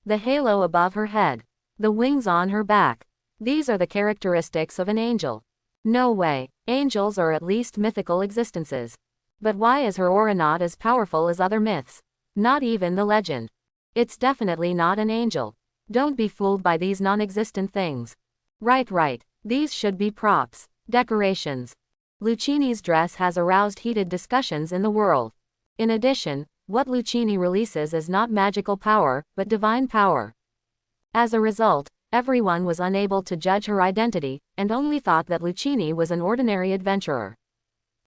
The halo above her head. The wings on her back. These are the characteristics of an angel. No way. Angels are at least mythical existences. But why is her aura not as powerful as other myths? Not even the legend. It's definitely not an angel. Don't be fooled by these non-existent things. Right. These should be props. Decorations. Lucchini's dress has aroused heated discussions in the world. In addition, what Lucchini releases is not magical power, but divine power. As a result, everyone was unable to judge her identity, and only thought that Lucchini was an ordinary adventurer.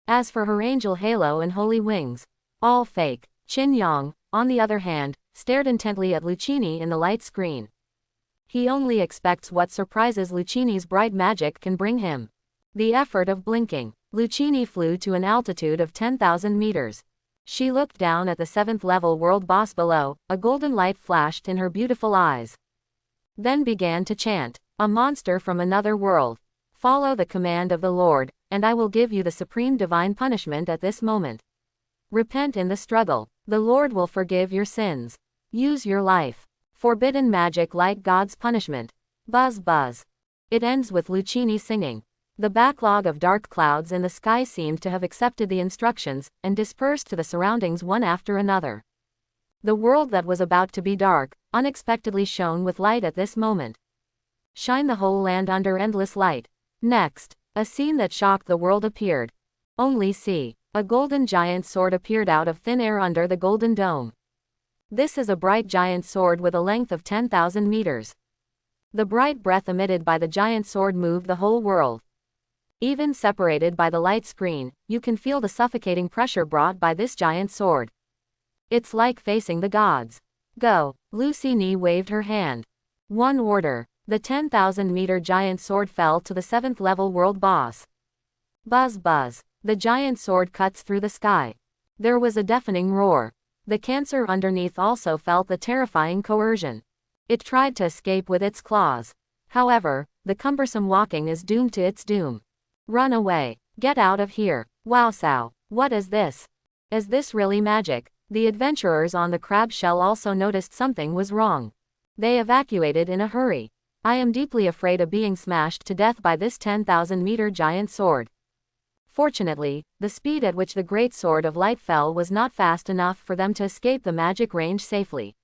As for her angel halo and holy wings, all fake. Qin Yang, on the other hand, stared intently at Lucchini in the light screen. He only expects what surprises Lucchini's bright magic can bring him. The effort of blinking. Lucchini flew to an altitude of 10,000 meters. She looked down at the 7th level world boss below, a golden light flashed in her beautiful eyes. Then began to chant, a monster from another world. Follow the command of the Lord, and I will give you the supreme divine punishment at this moment. Repent in the struggle. The Lord will forgive your sins. Use your life. Forbidden magic like God's punishment. Buzz buzz. It ends with Lucchini singing. The backlog of dark clouds in the sky seemed to have accepted the instructions, and dispersed to the surroundings one after another. The world that was about to be dark, unexpectedly shone with light at this moment. Shine the whole land under endless light. Next, a scene that shocked the world appeared. Only see. A golden giant sword appeared out of thin air under the golden dome. This is a bright giant sword with a length of 10,000 meters. The bright breath emitted by the giant sword moved the whole world. Even separated by the light screen, you can feel the suffocating pressure brought by this giant sword. It's like facing the gods. Go. Lucy Nee waved her hand. One order. The 10,000-meter giant sword fell to the 7th level world boss. Buzz buzz. The giant sword cuts through the sky. There was a deafening roar. The cancer underneath also felt the terrifying coercion. It tried to escape with its claws. However, the cumbersome walking is doomed to its doom. Run away. Get out of here. Wowsow. What is this? Is this really magic? The adventurers on the crab shell also noticed something was wrong. They evacuated in a hurry. I am deeply afraid of being smashed to death by this 10,000-meter giant sword. Fortunately, the speed at which the great sword of light fell was not fast enough for them to escape the magic range safely.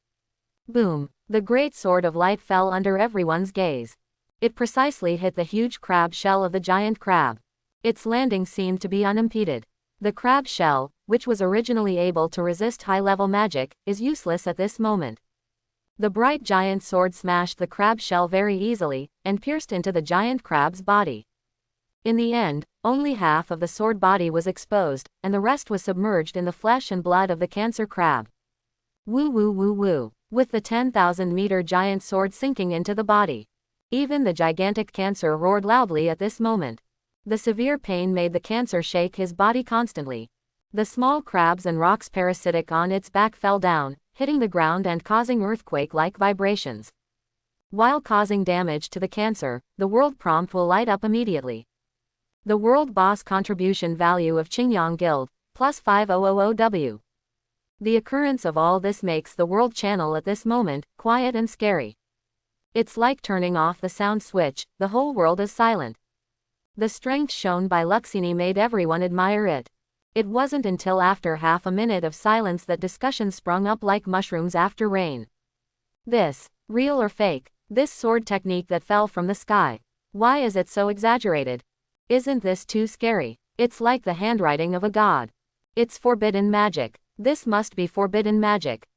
Boom! The great sword of light fell under everyone's gaze. It precisely hit the huge crab shell of the giant crab. Its landing seemed to be unimpeded. The crab shell, which was originally able to resist high-level magic, is useless at this moment. The bright giant sword smashed the crab shell very easily, and pierced into the giant crab's body. In the end, only half of the sword body was exposed, and the rest was submerged in the flesh and blood of the cancer crab. Woo woo woo woo, with the 10,000-meter giant sword sinking into the body. Even the gigantic cancer roared loudly at this moment. The severe pain made the cancer shake his body constantly. The small crabs and rocks parasitic on its back fell down, hitting the ground and causing earthquake-like vibrations. While causing damage to the cancer, the world prompt will light up immediately. The World Boss Contribution Value of Qingyang Guild, plus 5000W. The occurrence of all this makes the World Channel at this moment quiet and scary. It's like turning off the sound switch, the whole world is silent. The strength shown by Luxini made everyone admire it. It wasn't until after half a minute of silence that discussion sprung up like mushrooms after rain. This, real or fake? This sword technique that fell from the sky. Why is it so exaggerated? Isn't this too scary? It's like the handwriting of a god. It's forbidden magic. This must be forbidden magic.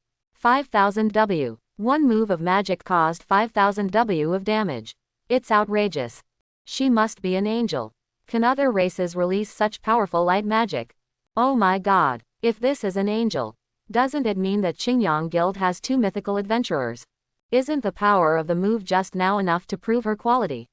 5000W. One move of magic caused 5000W of damage. It's outrageous. She must be an angel. Can other races release such powerful light magic? Oh my god. If this is an angel, doesn't it mean that Qingyang Guild has 2 mythical adventurers? Isn't the power of the move just now enough to prove her quality?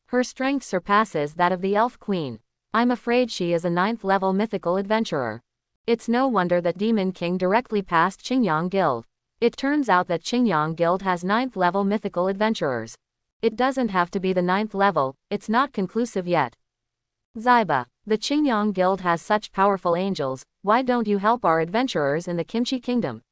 Her strength surpasses that of the Elf Queen. I'm afraid she is a 9th level mythical adventurer. It's no wonder that Demon King directly passed Qingyang Guild. It turns out that Qingyang Guild has 9th level mythical adventurers. It doesn't have to be the 9th level, it's not conclusive yet. Zyba, the Qingyang Guild has such powerful angels, why don't you help our adventurers in the Kimchi Kingdom?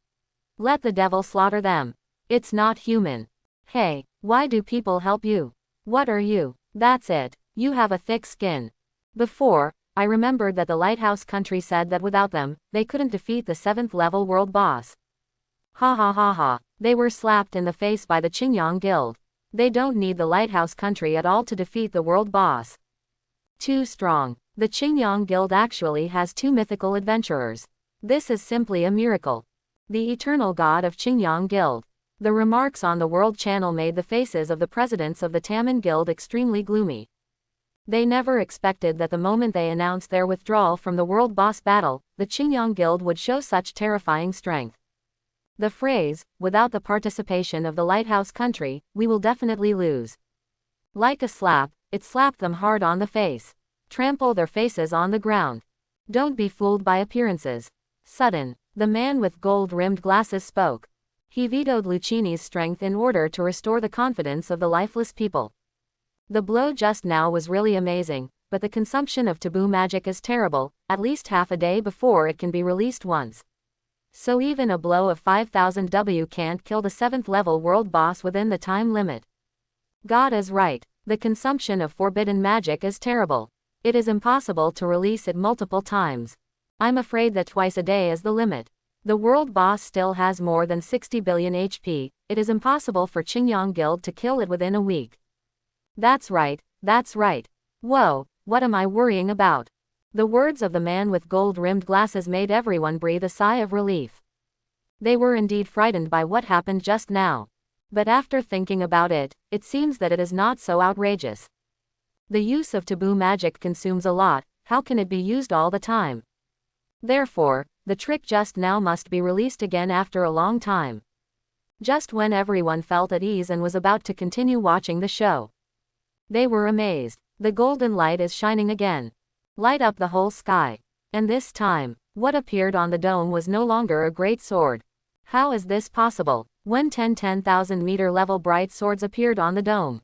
Let the devil slaughter them. It's not human. Hey, why do people help you? What are you? That's it. You have a thick skin. Before, I remembered that the Lighthouse Country said that without them, they couldn't defeat the 7th level world boss. Ha ha ha ha. They were slapped in the face by the Qingyang Guild. They don't need the Lighthouse Country at all to defeat the world boss. Too strong. The Qingyang Guild actually has 2 mythical adventurers. This is simply a miracle. The eternal god of Qingyang Guild. The remarks on the World Channel made the faces of the presidents of the Taman Guild extremely gloomy. They never expected that the moment they announced their withdrawal from the world boss battle, the Qingyang Guild would show such terrifying strength. The phrase, without the participation of the Lighthouse Country, we will definitely lose. Like a slap, it slapped them hard on the face. Trample their faces on the ground. Don't be fooled by appearances. Sudden, the man with gold-rimmed glasses spoke. He vetoed Lucchini's strength in order to restore the confidence of the lifeless people. The blow just now was really amazing, but the consumption of taboo magic is terrible, at least half a day before it can be released once. So even a blow of 5000W can't kill the 7th level world boss within the time limit. God is right. The consumption of forbidden magic is terrible. It is impossible to release it multiple times. I'm afraid that twice a day is the limit. The world boss still has more than 60 billion HP, it is impossible for Qingyang Guild to kill it within a week. That's right, that's right. Whoa, what am I worrying about? The words of the man with gold-rimmed glasses made everyone breathe a sigh of relief. They were indeed frightened by what happened just now. But after thinking about it, it seems that it is not so outrageous. The use of taboo magic consumes a lot, how can it be used all the time? Therefore, the trick just now must be released again after a long time. Just when everyone felt at ease and was about to continue watching the show, they were amazed. The golden light is shining again. Light up the whole sky. And this time, what appeared on the dome was no longer a great sword. How is this possible? When 10,000 meter level bright swords appeared on the dome,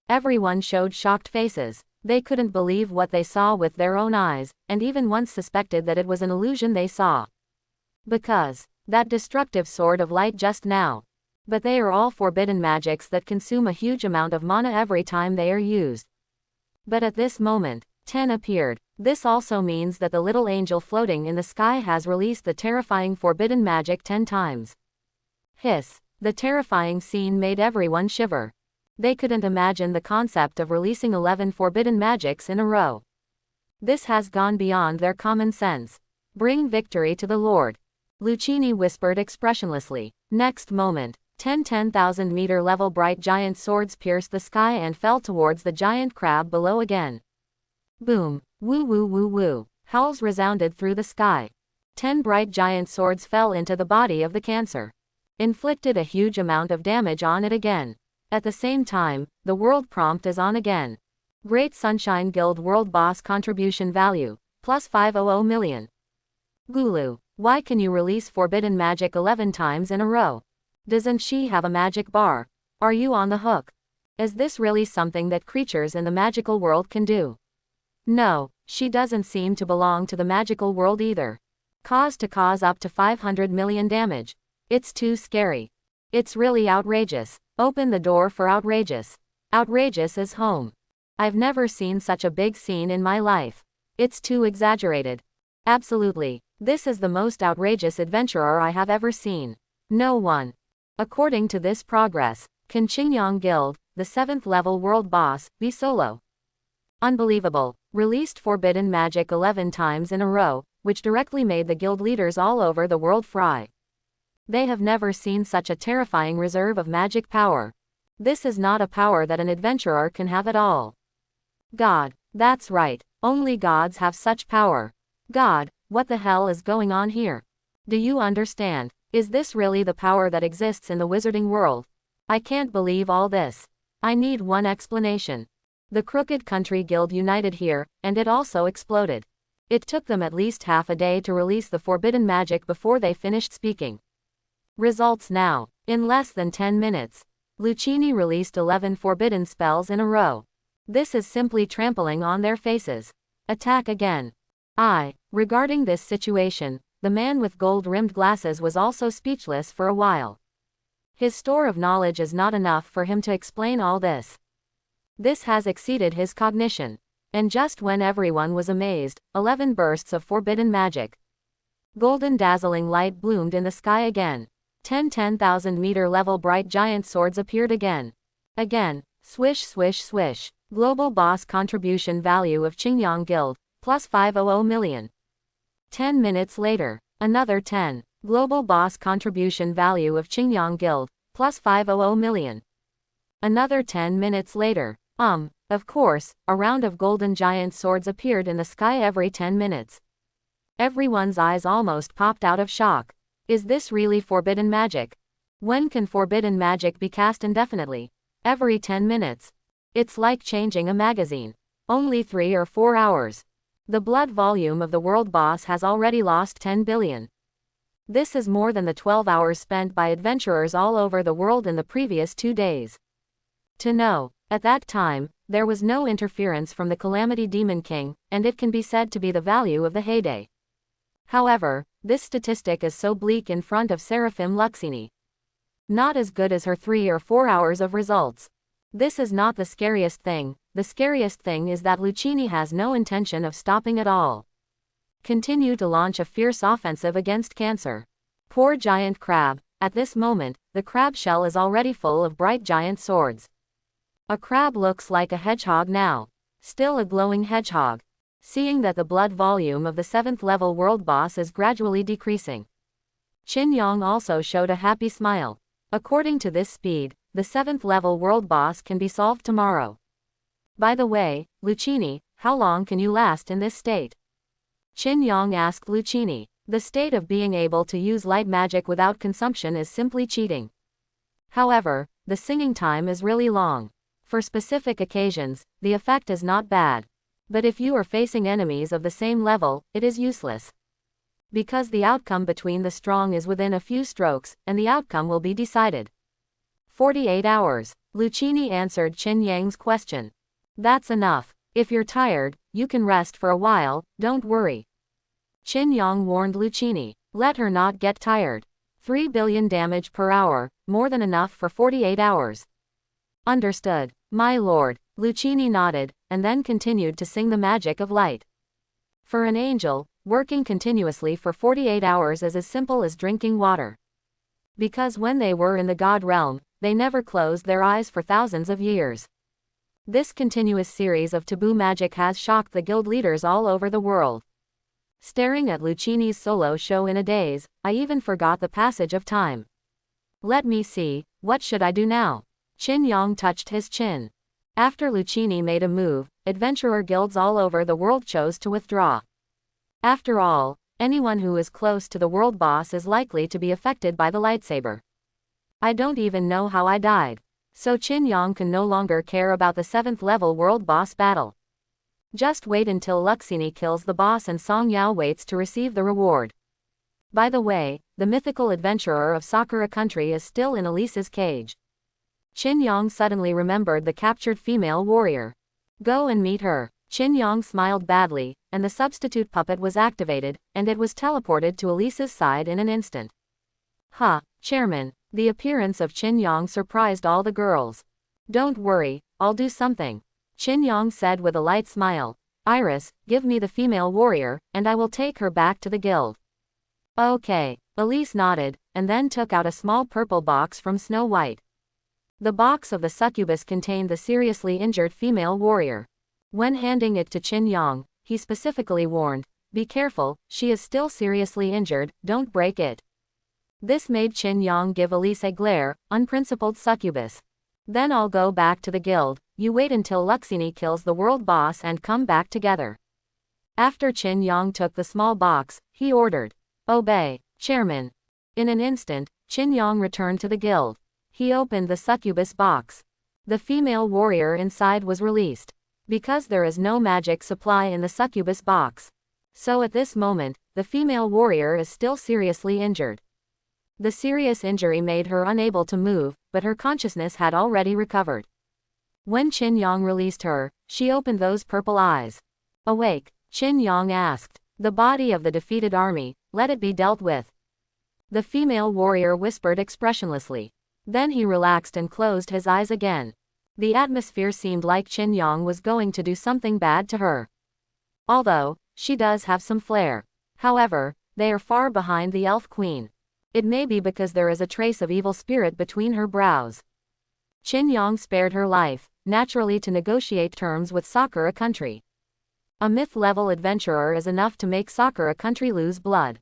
everyone showed shocked faces. They couldn't believe what they saw with their own eyes, and even once suspected that it was an illusion they saw. Because that destructive sword of light just now. But they are all forbidden magics that consume a huge amount of mana every time they are used. But at this moment, 10 appeared. This also means that the little angel floating in the sky has released the terrifying forbidden magic 10 times. Hiss. The terrifying scene made everyone shiver. They couldn't imagine the concept of releasing 11 forbidden magics in a row. This has gone beyond their common sense. Bring victory to the Lord. Lucchini whispered expressionlessly. Next moment, 10,000 meter level bright giant swords pierced the sky and fell towards the giant crab below again. Boom. Woo woo woo woo. Howls resounded through the sky. 10 bright giant swords fell into the body of the cancer. Inflicted a huge amount of damage on it again. At the same time, the world prompt is on again. Great Sunshine Guild World Boss Contribution Value, plus 500 million. Gulu, why can you release forbidden magic 11 times in a row? Doesn't she have a magic bar? Are you on the hook? Is this really something that creatures in the magical world can do? No, she doesn't seem to belong to the magical world either. Cause up to 500 million damage. It's too scary. It's really outrageous. Open the door for outrageous. Outrageous is home. I've never seen such a big scene in my life. It's too exaggerated. Absolutely. This is the most outrageous adventurer I have ever seen. No one. According to this progress, can Qingyang Guild, the 7th level world boss, be solo? Unbelievable. Released forbidden magic 11 times in a row, which directly made the guild leaders all over the world fry. They have never seen such a terrifying reserve of magic power. This is not a power that an adventurer can have at all. God. That's right. Only gods have such power. God, what the hell is going on here? Do you understand? Is this really the power that exists in the wizarding world? I can't believe all this. I need one explanation. The Crooked Country Guild united here, and it also exploded. It took them at least half a day to release the forbidden magic before they finished speaking. Results now. In less than 10 minutes, Lucchini released 11 forbidden spells in a row. This is simply trampling on their faces. Attack again. Regarding this situation, the man with gold-rimmed glasses was also speechless for a while. His store of knowledge is not enough for him to explain all this. This has exceeded his cognition. And just when everyone was amazed, 11 bursts of forbidden magic. Golden dazzling light bloomed in the sky again. 10,000 meter level bright giant swords appeared again. Again, swish swish swish. Global boss contribution value of Qingyang Guild, plus 500 million. 10 minutes later, another 10. Global boss contribution value of Qingyang Guild, plus 500 million. Another 10 minutes later, of course, a round of golden giant swords appeared in the sky every 10 minutes. Everyone's eyes almost popped out of shock. Is this really forbidden magic? When can forbidden magic be cast indefinitely? Every 10 minutes. It's like changing a magazine. Only 3 or 4 hours. The blood volume of the world boss has already lost 10 billion. This is more than the 12 hours spent by adventurers all over the world in the previous 2 days. To know, at that time, there was no interference from the Calamity Demon King, and it can be said to be the value of the heyday. However, this statistic is so bleak in front of Seraphim Luxini. Not as good as her 3 or 4 hours of results. This is not the scariest thing. The scariest thing is that Lucchini has no intention of stopping at all. Continue to launch a fierce offensive against Cancer. Poor giant crab. At this moment, the crab shell is already full of bright giant swords. A crab looks like a hedgehog now. Still a glowing hedgehog. Seeing that the blood volume of the 7th level world boss is gradually decreasing, Qin Yang also showed a happy smile. According to this speed, the 7th level world boss can be solved tomorrow. By the way, Lucchini, how long can you last in this state? Qin Yang asked Lucchini. The state of being able to use light magic without consumption is simply cheating. However, the singing time is really long. For specific occasions, the effect is not bad. But if you are facing enemies of the same level, it is useless. Because the outcome between the strong is within a few strokes, and the outcome will be decided. 48 hours. Lucchini answered Qin Yang's question. That's enough. If you're tired, you can rest for a while, don't worry. Qin Yang warned Lucchini. Let her not get tired. 3 billion damage per hour, more than enough for 48 hours. Understood, my lord. Lucchini nodded, and then continued to sing the magic of light. For an angel, working continuously for 48 hours is as simple as drinking water. Because when they were in the god realm, they never closed their eyes for thousands of years. This continuous series of taboo magic has shocked the guild leaders all over the world. Staring at Lucchini's solo show in a daze, I even forgot the passage of time. Let me see, what should I do now? Qin Yang touched his chin. After Lucchini made a move, adventurer guilds all over the world chose to withdraw. After all, anyone who is close to the world boss is likely to be affected by the lightsaber. I don't even know how I died. So Qin Yang can no longer care about the 7th level world boss battle. Just wait until Lucchini kills the boss and Song Yao waits to receive the reward. By the way, the mythical adventurer of Sakura country is still in Elise's cage. Qin Yang suddenly remembered the captured female warrior. Go and meet her. Qin Yang smiled badly, and the substitute puppet was activated, and it was teleported to Elise's side in an instant. Chairman. The appearance of Qin Yang surprised all the girls. Don't worry, I'll do something. Qin Yang said with a light smile. Iris, give me the female warrior, and I will take her back to the guild. Okay. Elise nodded, and then took out a small purple box from Snow White. The box of the succubus contained the seriously injured female warrior. When handing it to Qin Yang, he specifically warned, be careful, she is still seriously injured, don't break it. This made Qin Yang give Elise a glare, unprincipled succubus. Then I'll go back to the guild, you wait until Lucchini kills the world boss and come back together. After Qin Yang took the small box, he ordered, obey, chairman. In an instant, Qin Yang returned to the guild. He opened the succubus box. The female warrior inside was released. Because there is no magic supply in the succubus box. So at this moment, the female warrior is still seriously injured. The serious injury made her unable to move, but her consciousness had already recovered. When Qin Yang released her, she opened those purple eyes. Awake, Qin Yang asked. The body of the defeated army, let it be dealt with. The female warrior whispered expressionlessly. Then he relaxed and closed his eyes again. The atmosphere seemed like Qin Yang was going to do something bad to her. Although, she does have some flair. However, they are far behind the elf queen. It may be because there is a trace of evil spirit between her brows. Qin Yang spared her life, naturally to negotiate terms with Sakura country. A myth-level adventurer is enough to make Sakura country lose blood.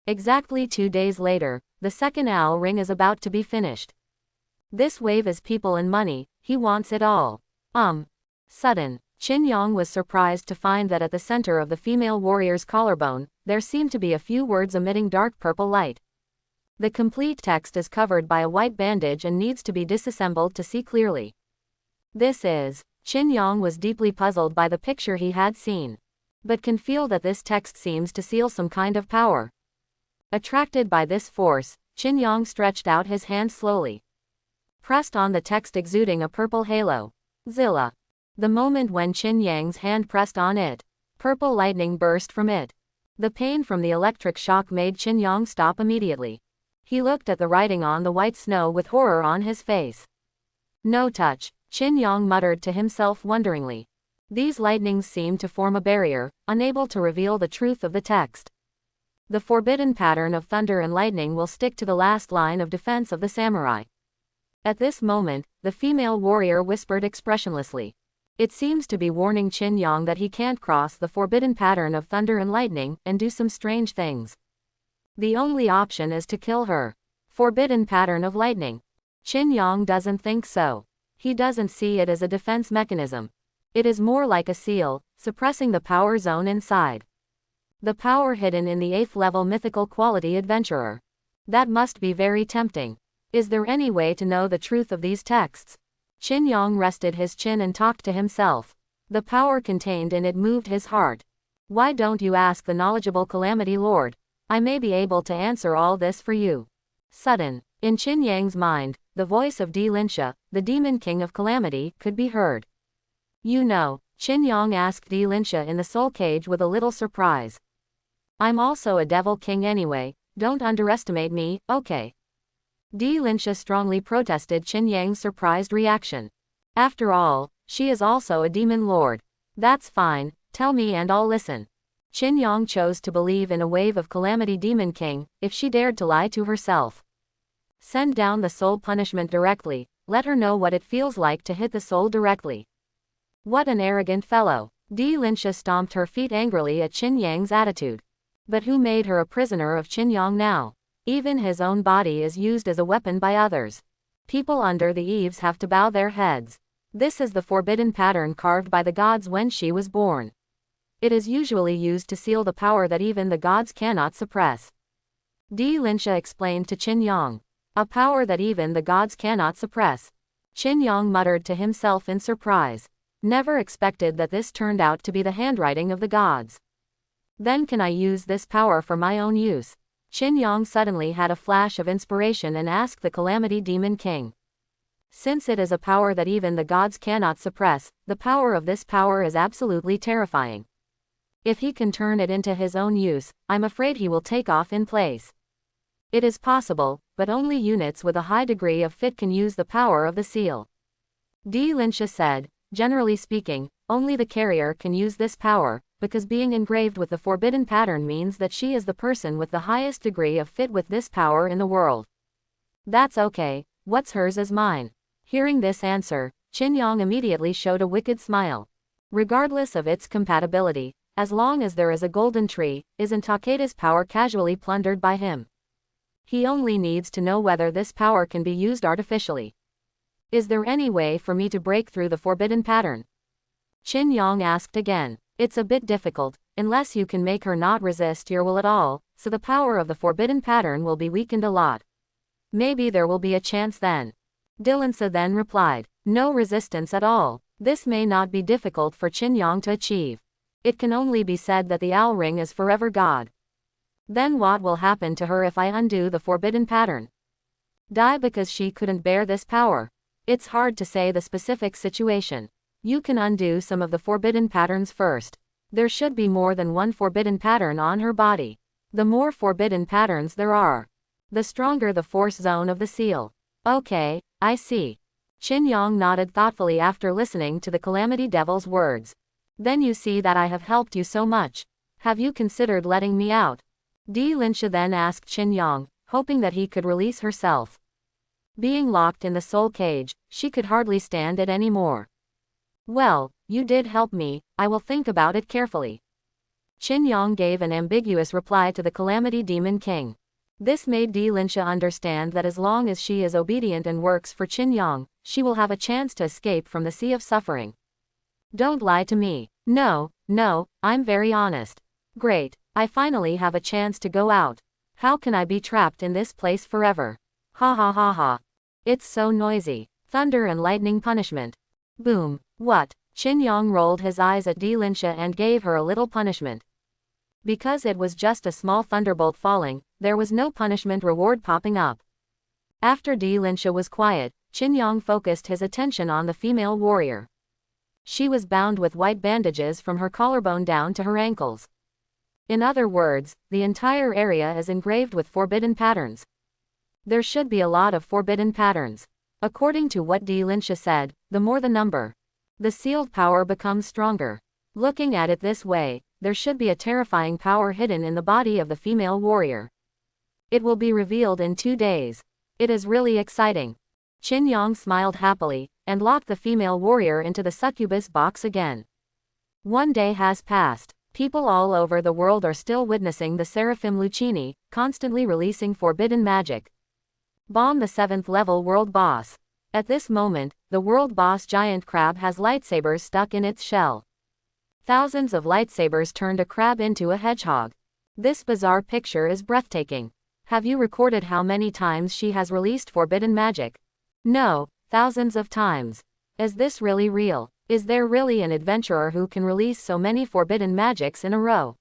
Exactly 2 days later, the second owl ring is about to be finished. This wave is people and money, he wants it all. Sudden. Qin Yang was surprised to find that at the center of the female warrior's collarbone, there seemed to be a few words emitting dark purple light. The complete text is covered by a white bandage and needs to be disassembled to see clearly. This is. Qin Yang was deeply puzzled by the picture he had seen. But can feel that this text seems to seal some kind of power. Attracted by this force, Qin Yang stretched out his hand slowly. Pressed on the text exuding a purple halo. Zilla. The moment when Qin Yang's hand pressed on it, purple lightning burst from it. The pain from the electric shock made Qin Yang stop immediately. He looked at the writing on the white snow with horror on his face. No touch. Qin Yang muttered to himself wonderingly. These lightnings seem to form a barrier, unable to reveal the truth of the text. The forbidden pattern of thunder and lightning will stick to the last line of defense of the samurai. At this moment, the female warrior whispered expressionlessly. It seems to be warning Qin Yang that he can't cross the forbidden pattern of thunder and lightning and do some strange things. The only option is to kill her. Forbidden pattern of lightning. Qin Yang doesn't think so. He doesn't see it as a defense mechanism. It is more like a seal, suppressing the power zone inside. The power hidden in the 8th level mythical quality adventurer. That must be very tempting. Is there any way to know the truth of these texts? Qin Yang rested his chin and talked to himself. The power contained in it moved his heart. Why don't you ask the knowledgeable Calamity Lord? I may be able to answer all this for you. Sudden, in Qin Yang's mind, the voice of Di Linsha, the demon king of calamity, could be heard. You know, Qin Yang asked Di Linsha in the soul cage with a little surprise. I'm also a devil king anyway, don't underestimate me, okay? Di Linsha strongly protested Qin Yang's surprised reaction. After all, she is also a demon lord. That's fine, tell me and I'll listen. Qin Yang chose to believe in a wave of calamity demon king, if she dared to lie to herself. Send down the soul punishment directly, let her know what it feels like to hit the soul directly. What an arrogant fellow. Di Linsha stomped her feet angrily at Qin Yang's attitude. But who made her a prisoner of Qin Yang now? Even his own body is used as a weapon by others. People under the eaves have to bow their heads. This is the forbidden pattern carved by the gods when she was born. It is usually used to seal the power that even the gods cannot suppress. Di Linsha explained to Qin Yang. A power that even the gods cannot suppress. Qin Yang muttered to himself in surprise. Never expected that this turned out to be the handwriting of the gods. Then can I use this power for my own use? Qin Yang suddenly had a flash of inspiration and asked the Calamity Demon King. Since it is a power that even the gods cannot suppress, the power of this power is absolutely terrifying. If he can turn it into his own use, I'm afraid he will take off in place. It is possible, but only units with a high degree of fit can use the power of the seal. Di Linsha said, generally speaking, only the carrier can use this power, because being engraved with the forbidden pattern means that she is the person with the highest degree of fit with this power in the world. That's okay, what's hers is mine. Hearing this answer, Qin Yang immediately showed a wicked smile. Regardless of its compatibility, as long as there is a golden tree, isn't Takeda's power casually plundered by him? He only needs to know whether this power can be used artificially. Is there any way for me to break through the forbidden pattern? Qin Yang asked again. It's a bit difficult, unless you can make her not resist your will at all, so the power of the forbidden pattern will be weakened a lot. Maybe there will be a chance then. Di Linsha then replied. No resistance at all. This may not be difficult for Qin Yang to achieve. It can only be said that the owl ring is forever God. Then what will happen to her if I undo the forbidden pattern? Die because she couldn't bear this power. It's hard to say the specific situation. You can undo some of the forbidden patterns first. There should be more than one forbidden pattern on her body. The more forbidden patterns there are, the stronger the force zone of the seal. Okay, I see. Qin Yang nodded thoughtfully after listening to the Calamity Devil's words. Then you see that I have helped you so much. Have you considered letting me out? Di Linsha then asked Qin Yang, hoping that he could release herself. Being locked in the soul cage, she could hardly stand it anymore. Well, you did help me, I will think about it carefully. Qin Yang gave an ambiguous reply to the Calamity Demon King. This made Di Linsha understand that as long as she is obedient and works for Qin Yang, she will have a chance to escape from the sea of suffering. Don't lie to me. No, I'm very honest. Great, I finally have a chance to go out. How can I be trapped in this place forever? Ha ha ha ha. It's so noisy. Thunder and lightning punishment. Boom. What? Qin Yang rolled his eyes at Di Linsha and gave her a little punishment. Because it was just a small thunderbolt falling, there was no punishment reward popping up. After Di Linsha was quiet, Qin Yang focused his attention on the female warrior. She was bound with white bandages from her collarbone down to her ankles. In other words, the entire area is engraved with forbidden patterns. There should be a lot of forbidden patterns. According to what D. Lynch said, the more the number, the sealed power becomes stronger. Looking at it this way, there should be a terrifying power hidden in the body of the female warrior. It will be revealed in 2 days. It is really exciting. Qin Yang smiled happily, and locked the female warrior into the succubus box again. 1 day has passed. People all over the world are still witnessing the Seraphim Lucchini, constantly releasing forbidden magic. Bomb the 7th level world boss. At this moment, the world boss giant crab has lightsabers stuck in its shell. Thousands of lightsabers turned a crab into a hedgehog. This bizarre picture is breathtaking. Have you recorded how many times she has released forbidden magic? No, thousands of times. Is this really real? Is there really an adventurer who can release so many forbidden magics in a row?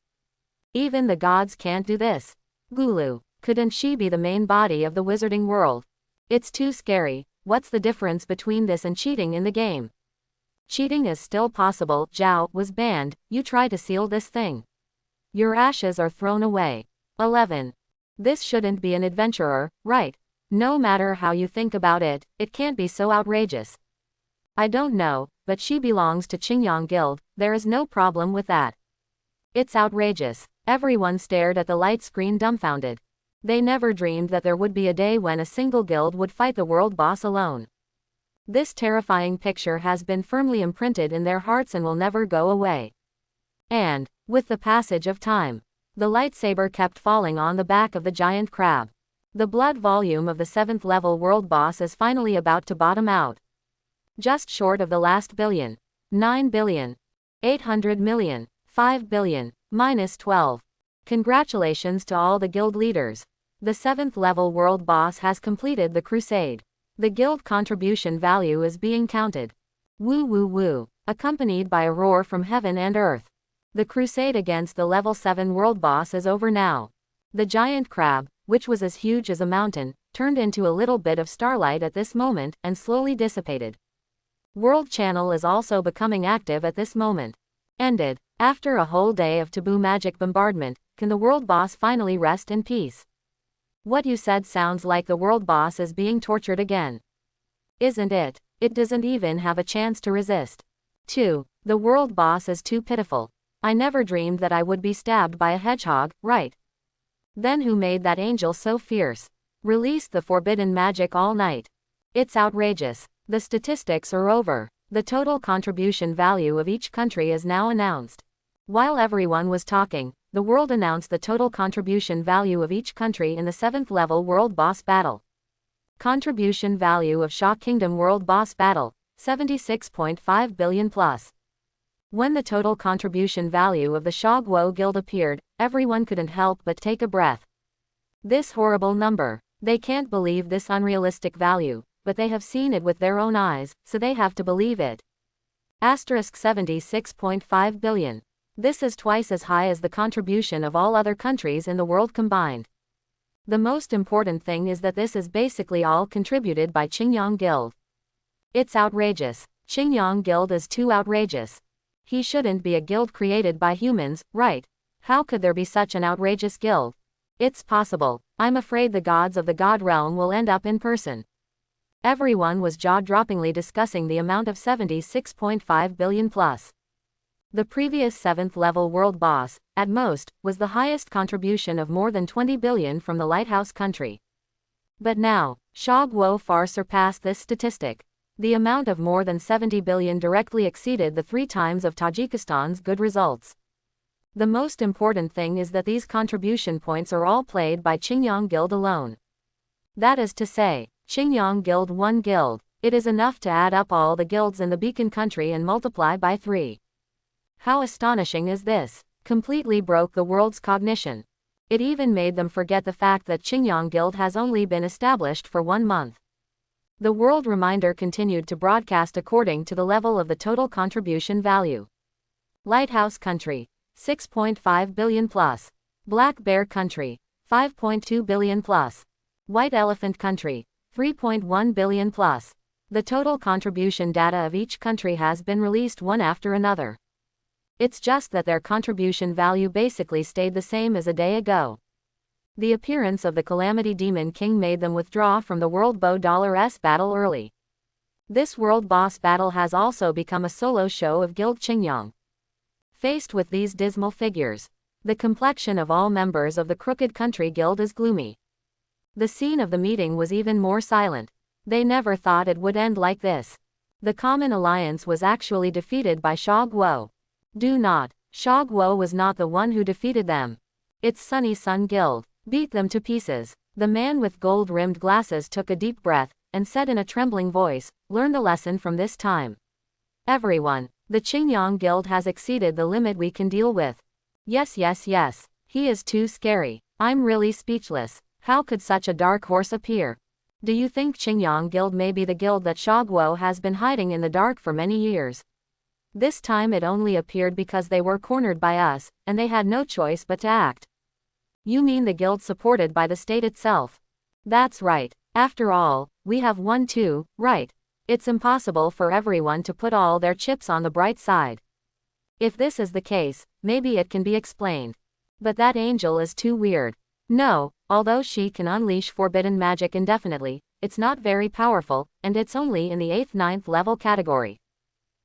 Even the gods can't do this. Gulu, couldn't she be the main body of the wizarding world? It's too scary. What's the difference between this and cheating in the game? Cheating is still possible. Zhao was banned. You try to seal this thing. Your ashes are thrown away. 11. This shouldn't be an adventurer, right? No matter how you think about it, it can't be so outrageous. I don't know, but she belongs to Qingyang Guild. There is no problem with that. It's outrageous. Everyone stared at the light screen dumbfounded. They never dreamed that there would be a day when a single guild would fight the world boss alone. This terrifying picture has been firmly imprinted in their hearts and will never go away. And, with the passage of time, the lightsaber kept falling on the back of the giant crab. The blood volume of the 7th level world boss is finally about to bottom out. Just short of the last billion. 9 billion. 800 million. 5 billion. Minus 12. Congratulations to all the guild leaders. The 7th level world boss has completed the crusade. The guild contribution value is being counted. Woo woo woo. Accompanied by a roar from heaven and earth. The crusade against the level 7 world boss is over now. The giant crab, which was as huge as a mountain, turned into a little bit of starlight at this moment and slowly dissipated. World Channel is also becoming active at this moment. Ended. After a whole day of taboo magic bombardment, can the world boss finally rest in peace? What you said sounds like the world boss is being tortured again. Isn't it? It doesn't even have a chance to resist. 2. The world boss is too pitiful. I never dreamed that I would be stabbed by a hedgehog, right? Then who made that angel so fierce? Released the forbidden magic all night. It's outrageous. The statistics are over. The total contribution value of each country is now announced. While everyone was talking, the world announced the total contribution value of each country in the 7th level world boss battle. Contribution value of Sha Kingdom world boss battle, 76.5 billion plus. When the total contribution value of the Sha Guo Guild appeared, everyone couldn't help but take a breath. This horrible number. They can't believe this unrealistic value, but they have seen it with their own eyes, so they have to believe it. Asterisk 76.5 billion. This is twice as high as the contribution of all other countries in the world combined. The most important thing is that this is basically all contributed by Qingyang Guild. It's outrageous. Qingyang Guild is too outrageous. He shouldn't be a guild created by humans, right? How could there be such an outrageous guild? It's possible. I'm afraid the gods of the god realm will end up in person. Everyone was jaw-droppingly discussing the amount of 76.5 billion plus. The previous 7th level world boss, at most, was the highest contribution of more than 20 billion from the lighthouse country. But now, Sha Guo far surpassed this statistic. The amount of more than 70 billion directly exceeded the 3 times of Tajikistan's good results. The most important thing is that these contribution points are all played by Qingyang Guild alone. That is to say, Qingyang Guild 1 guild. It is enough to add up all the guilds in the beacon country and multiply by 3. How astonishing is this? Completely broke the world's cognition. It even made them forget the fact that Qingyang Guild has only been established for 1 month. The world reminder continued to broadcast according to the level of the total contribution value. Lighthouse Country, 6.5 billion plus. Black Bear Country, 5.2 billion plus. White Elephant Country, 3.1 billion plus. The total contribution data of each country has been released one after another. It's just that their contribution value basically stayed the same as a day ago. The appearance of the Calamity Demon King made them withdraw from the World Boss battle early. This World Boss battle has also become a solo show of Guild Qingyang. Faced with these dismal figures, the complexion of all members of the Crooked Country Guild is gloomy. The scene of the meeting was even more silent. They never thought it would end like this. The Common Alliance was actually defeated by Sha Guo. Sha Guo was not the one who defeated them. It's Sunny Sun Guild. Beat them to pieces. The man with gold-rimmed glasses took a deep breath, and said in a trembling voice, learn the lesson from this time. Everyone, the Qingyang Guild has exceeded the limit we can deal with. Yes. He is too scary. I'm really speechless. How could such a dark horse appear? Do you think Qingyang Guild may be the guild that Sha Guo has been hiding in the dark for many years? This time it only appeared because they were cornered by us, and they had no choice but to act. You mean the guild supported by the state itself? That's right. After all, we have won too, right? It's impossible for everyone to put all their chips on the bright side. If this is the case, maybe it can be explained. But that angel is too weird. No, although she can unleash forbidden magic indefinitely, it's not very powerful, and it's only in the 8th-9th level category.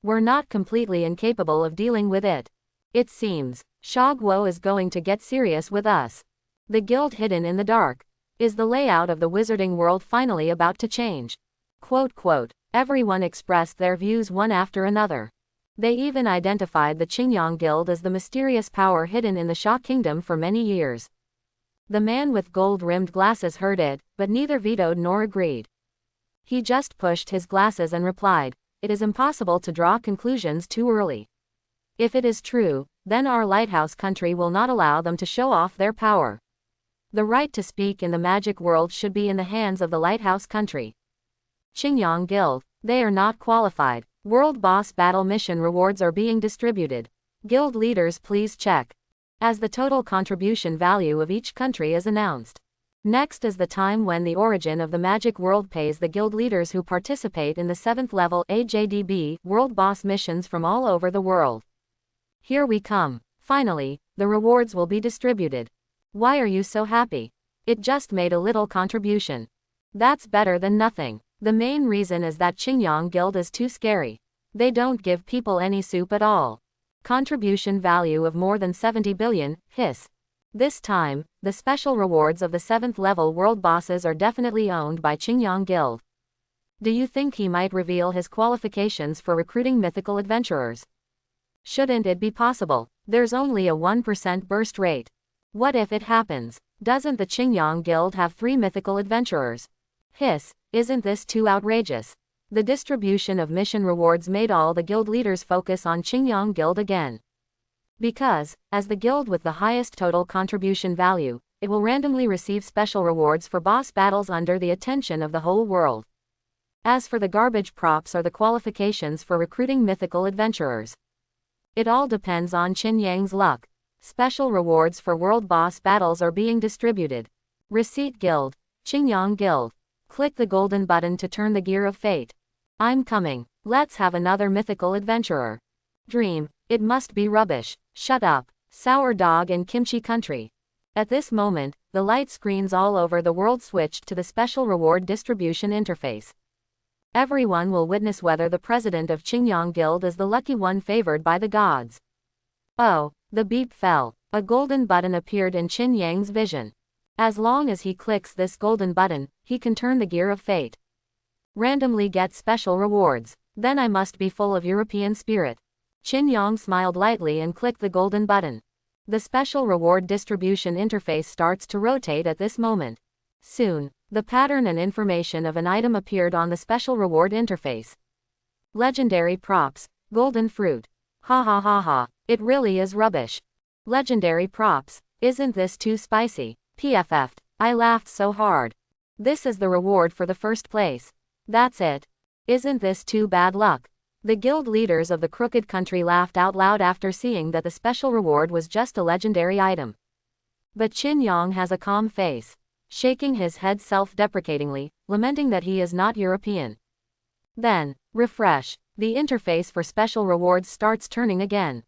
We're not completely incapable of dealing with it. It seems, Sha Guo is going to get serious with us. The guild hidden in the dark. Is the layout of the wizarding world finally about to change? Quote. Everyone expressed their views one after another. They even identified the Qingyang Guild as the mysterious power hidden in the Sha Kingdom for many years. The man with gold-rimmed glasses heard it, but neither vetoed nor agreed. He just pushed his glasses and replied, it is impossible to draw conclusions too early. If it is true, then our lighthouse country will not allow them to show off their power. The right to speak in the magic world should be in the hands of the lighthouse country. Qingyang Guild, they are not qualified. World Boss Battle mission rewards are being distributed. Guild leaders, please check. As the total contribution value of each country is announced. Next is the time when the origin of the magic world pays the guild leaders who participate in the 7th level AJDB World Boss missions from all over the world. Here we come. Finally, the rewards will be distributed. Why are you so happy? It just made a little contribution. That's better than nothing. The main reason is that Qingyang Guild is too scary. They don't give people any soup at all. Contribution value of more than 70 billion, hiss. This time, the special rewards of the 7th level world bosses are definitely owned by Qingyang Guild. Do you think he might reveal his qualifications for recruiting mythical adventurers? Shouldn't it be possible? There's only a 1% burst rate. What if it happens? Doesn't the Qingyang Guild have 3 mythical adventurers? Hiss, isn't this too outrageous? The distribution of mission rewards made all the guild leaders focus on Qingyang Guild again. Because, as the guild with the highest total contribution value, it will randomly receive special rewards for boss battles under the attention of the whole world. As for the garbage props or the qualifications for recruiting mythical adventurers, it all depends on Qin Yang's luck. Special rewards for world boss battles are being distributed. Receipt Guild, Qingyang Guild. Click the golden button to turn the gear of fate. I'm coming. Let's have another mythical adventurer. Dream, it must be rubbish. Shut up. Sour dog in kimchi country. At this moment, the light screens all over the world switched to the special reward distribution interface. Everyone will witness whether the president of Qingyang Guild is the lucky one favored by the gods. Oh, the beep fell. A golden button appeared in Qin Yang's vision. As long as he clicks this golden button, he can turn the gear of fate. Randomly get special rewards. Then I must be full of European spirit. Qin Yang smiled lightly and clicked the golden button. The special reward distribution interface starts to rotate at this moment. Soon, the pattern and information of an item appeared on the special reward interface. Legendary props, golden fruit. Ha, it really is rubbish. Legendary props, isn't this too spicy? PFF'd, I laughed so hard. This is the reward for the first place. That's it. Isn't this too bad luck? The guild leaders of the Crooked Country laughed out loud after seeing that the special reward was just a legendary item. But Qin Yang has a calm face, shaking his head self-deprecatingly, lamenting that he is not European. Then, refresh. The interface for special rewards starts turning again.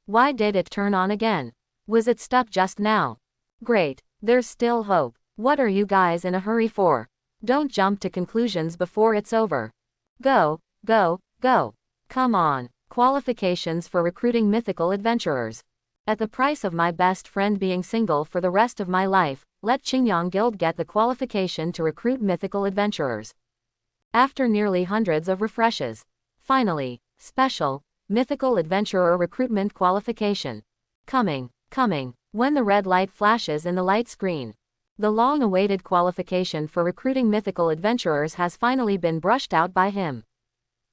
Why did it turn on again? Was it stuck just now? Great, There's still hope. What are you guys in a hurry for? Don't jump to conclusions before it's over. Go, go, go. Come on. Qualifications for recruiting mythical adventurers. At the price of my best friend being single for the rest of my life, let Qingyang Guild get the qualification to recruit mythical adventurers. After nearly hundreds of refreshes. Finally, special, mythical adventurer recruitment qualification. Coming. When the red light flashes in the light screen. The long-awaited qualification for recruiting mythical adventurers has finally been brushed out by him.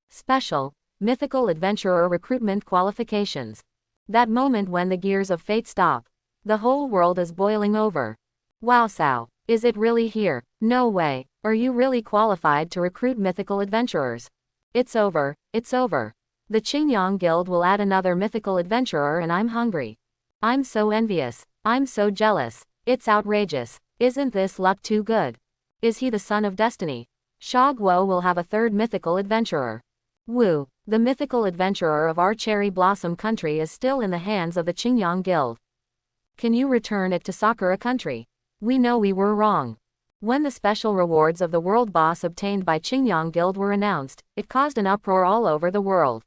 Special, mythical adventurer recruitment qualifications. That moment when the gears of fate stop. The whole world is boiling over. Wowsow, is it really here? No way, are you really qualified to recruit mythical adventurers? It's over, it's over. The Qingyang Guild will add another mythical adventurer and I'm hungry. I'm so envious, I'm so jealous, it's outrageous. Isn't this luck too good? Is he the son of destiny? Sha Guo will have a third mythical adventurer. Woo, the mythical adventurer of our cherry blossom country is still in the hands of the Qingyang Guild. Can you return it to Sakura country? We know we were wrong. When the special rewards of the world boss obtained by Qingyang Guild were announced, it caused an uproar all over the world.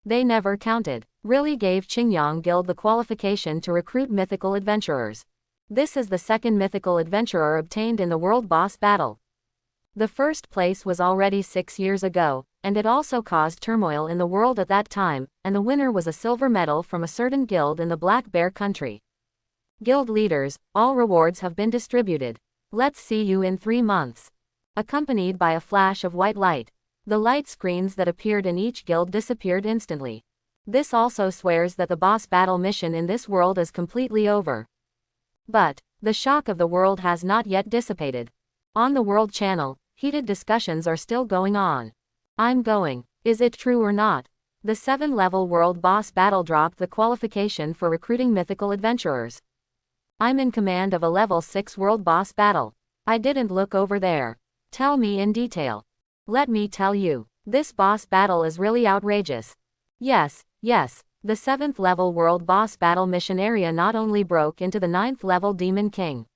They never counted, really gave Qingyang Guild the qualification to recruit mythical adventurers. This is the second mythical adventurer obtained in the world boss battle. The first place was already 6 years ago, and it also caused turmoil in the world at that time, and the winner was a silver medal from a certain guild in the Black Bear country. Guild leaders, all rewards have been distributed. Let's see you in 3 months. Accompanied by a flash of white light. The light screens that appeared in each guild disappeared instantly. This also swears that the boss battle mission in this world is completely over. But, the shock of the world has not yet dissipated. On the World Channel, heated discussions are still going on. I'm going. Is it true or not? The 7-level world boss battle dropped the qualification for recruiting mythical adventurers. I'm in command of a level 6 world boss battle. I didn't look over there. Tell me in detail. Let me tell you, this boss battle is really outrageous. Yes, the 7th level world boss battle mission area not only broke into the 9th level Demon King.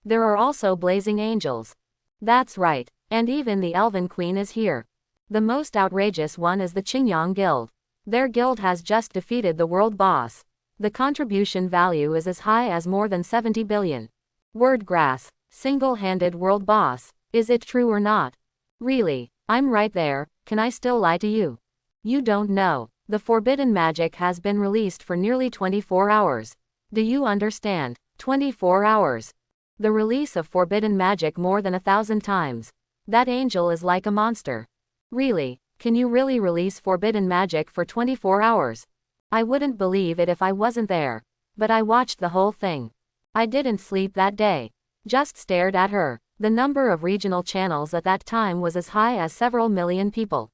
There are also blazing angels. That's right, and even the Elven Queen is here. The most outrageous one is the Qingyang Guild. Their guild has just defeated the world boss. The contribution value is as high as more than 70 billion. Wordgrass, single-handed world boss. Is it true or not? Really, I'm right there, can I still lie to you? You don't know. The forbidden magic has been released for nearly 24 hours. Do you understand? 24 hours. The release of forbidden magic more than 1,000 times. That angel is like a monster. Really, can you really release forbidden magic for 24 hours? I wouldn't believe it if I wasn't there. But I watched the whole thing. I didn't sleep that day. Just stared at her. The number of regional channels at that time was as high as several million people.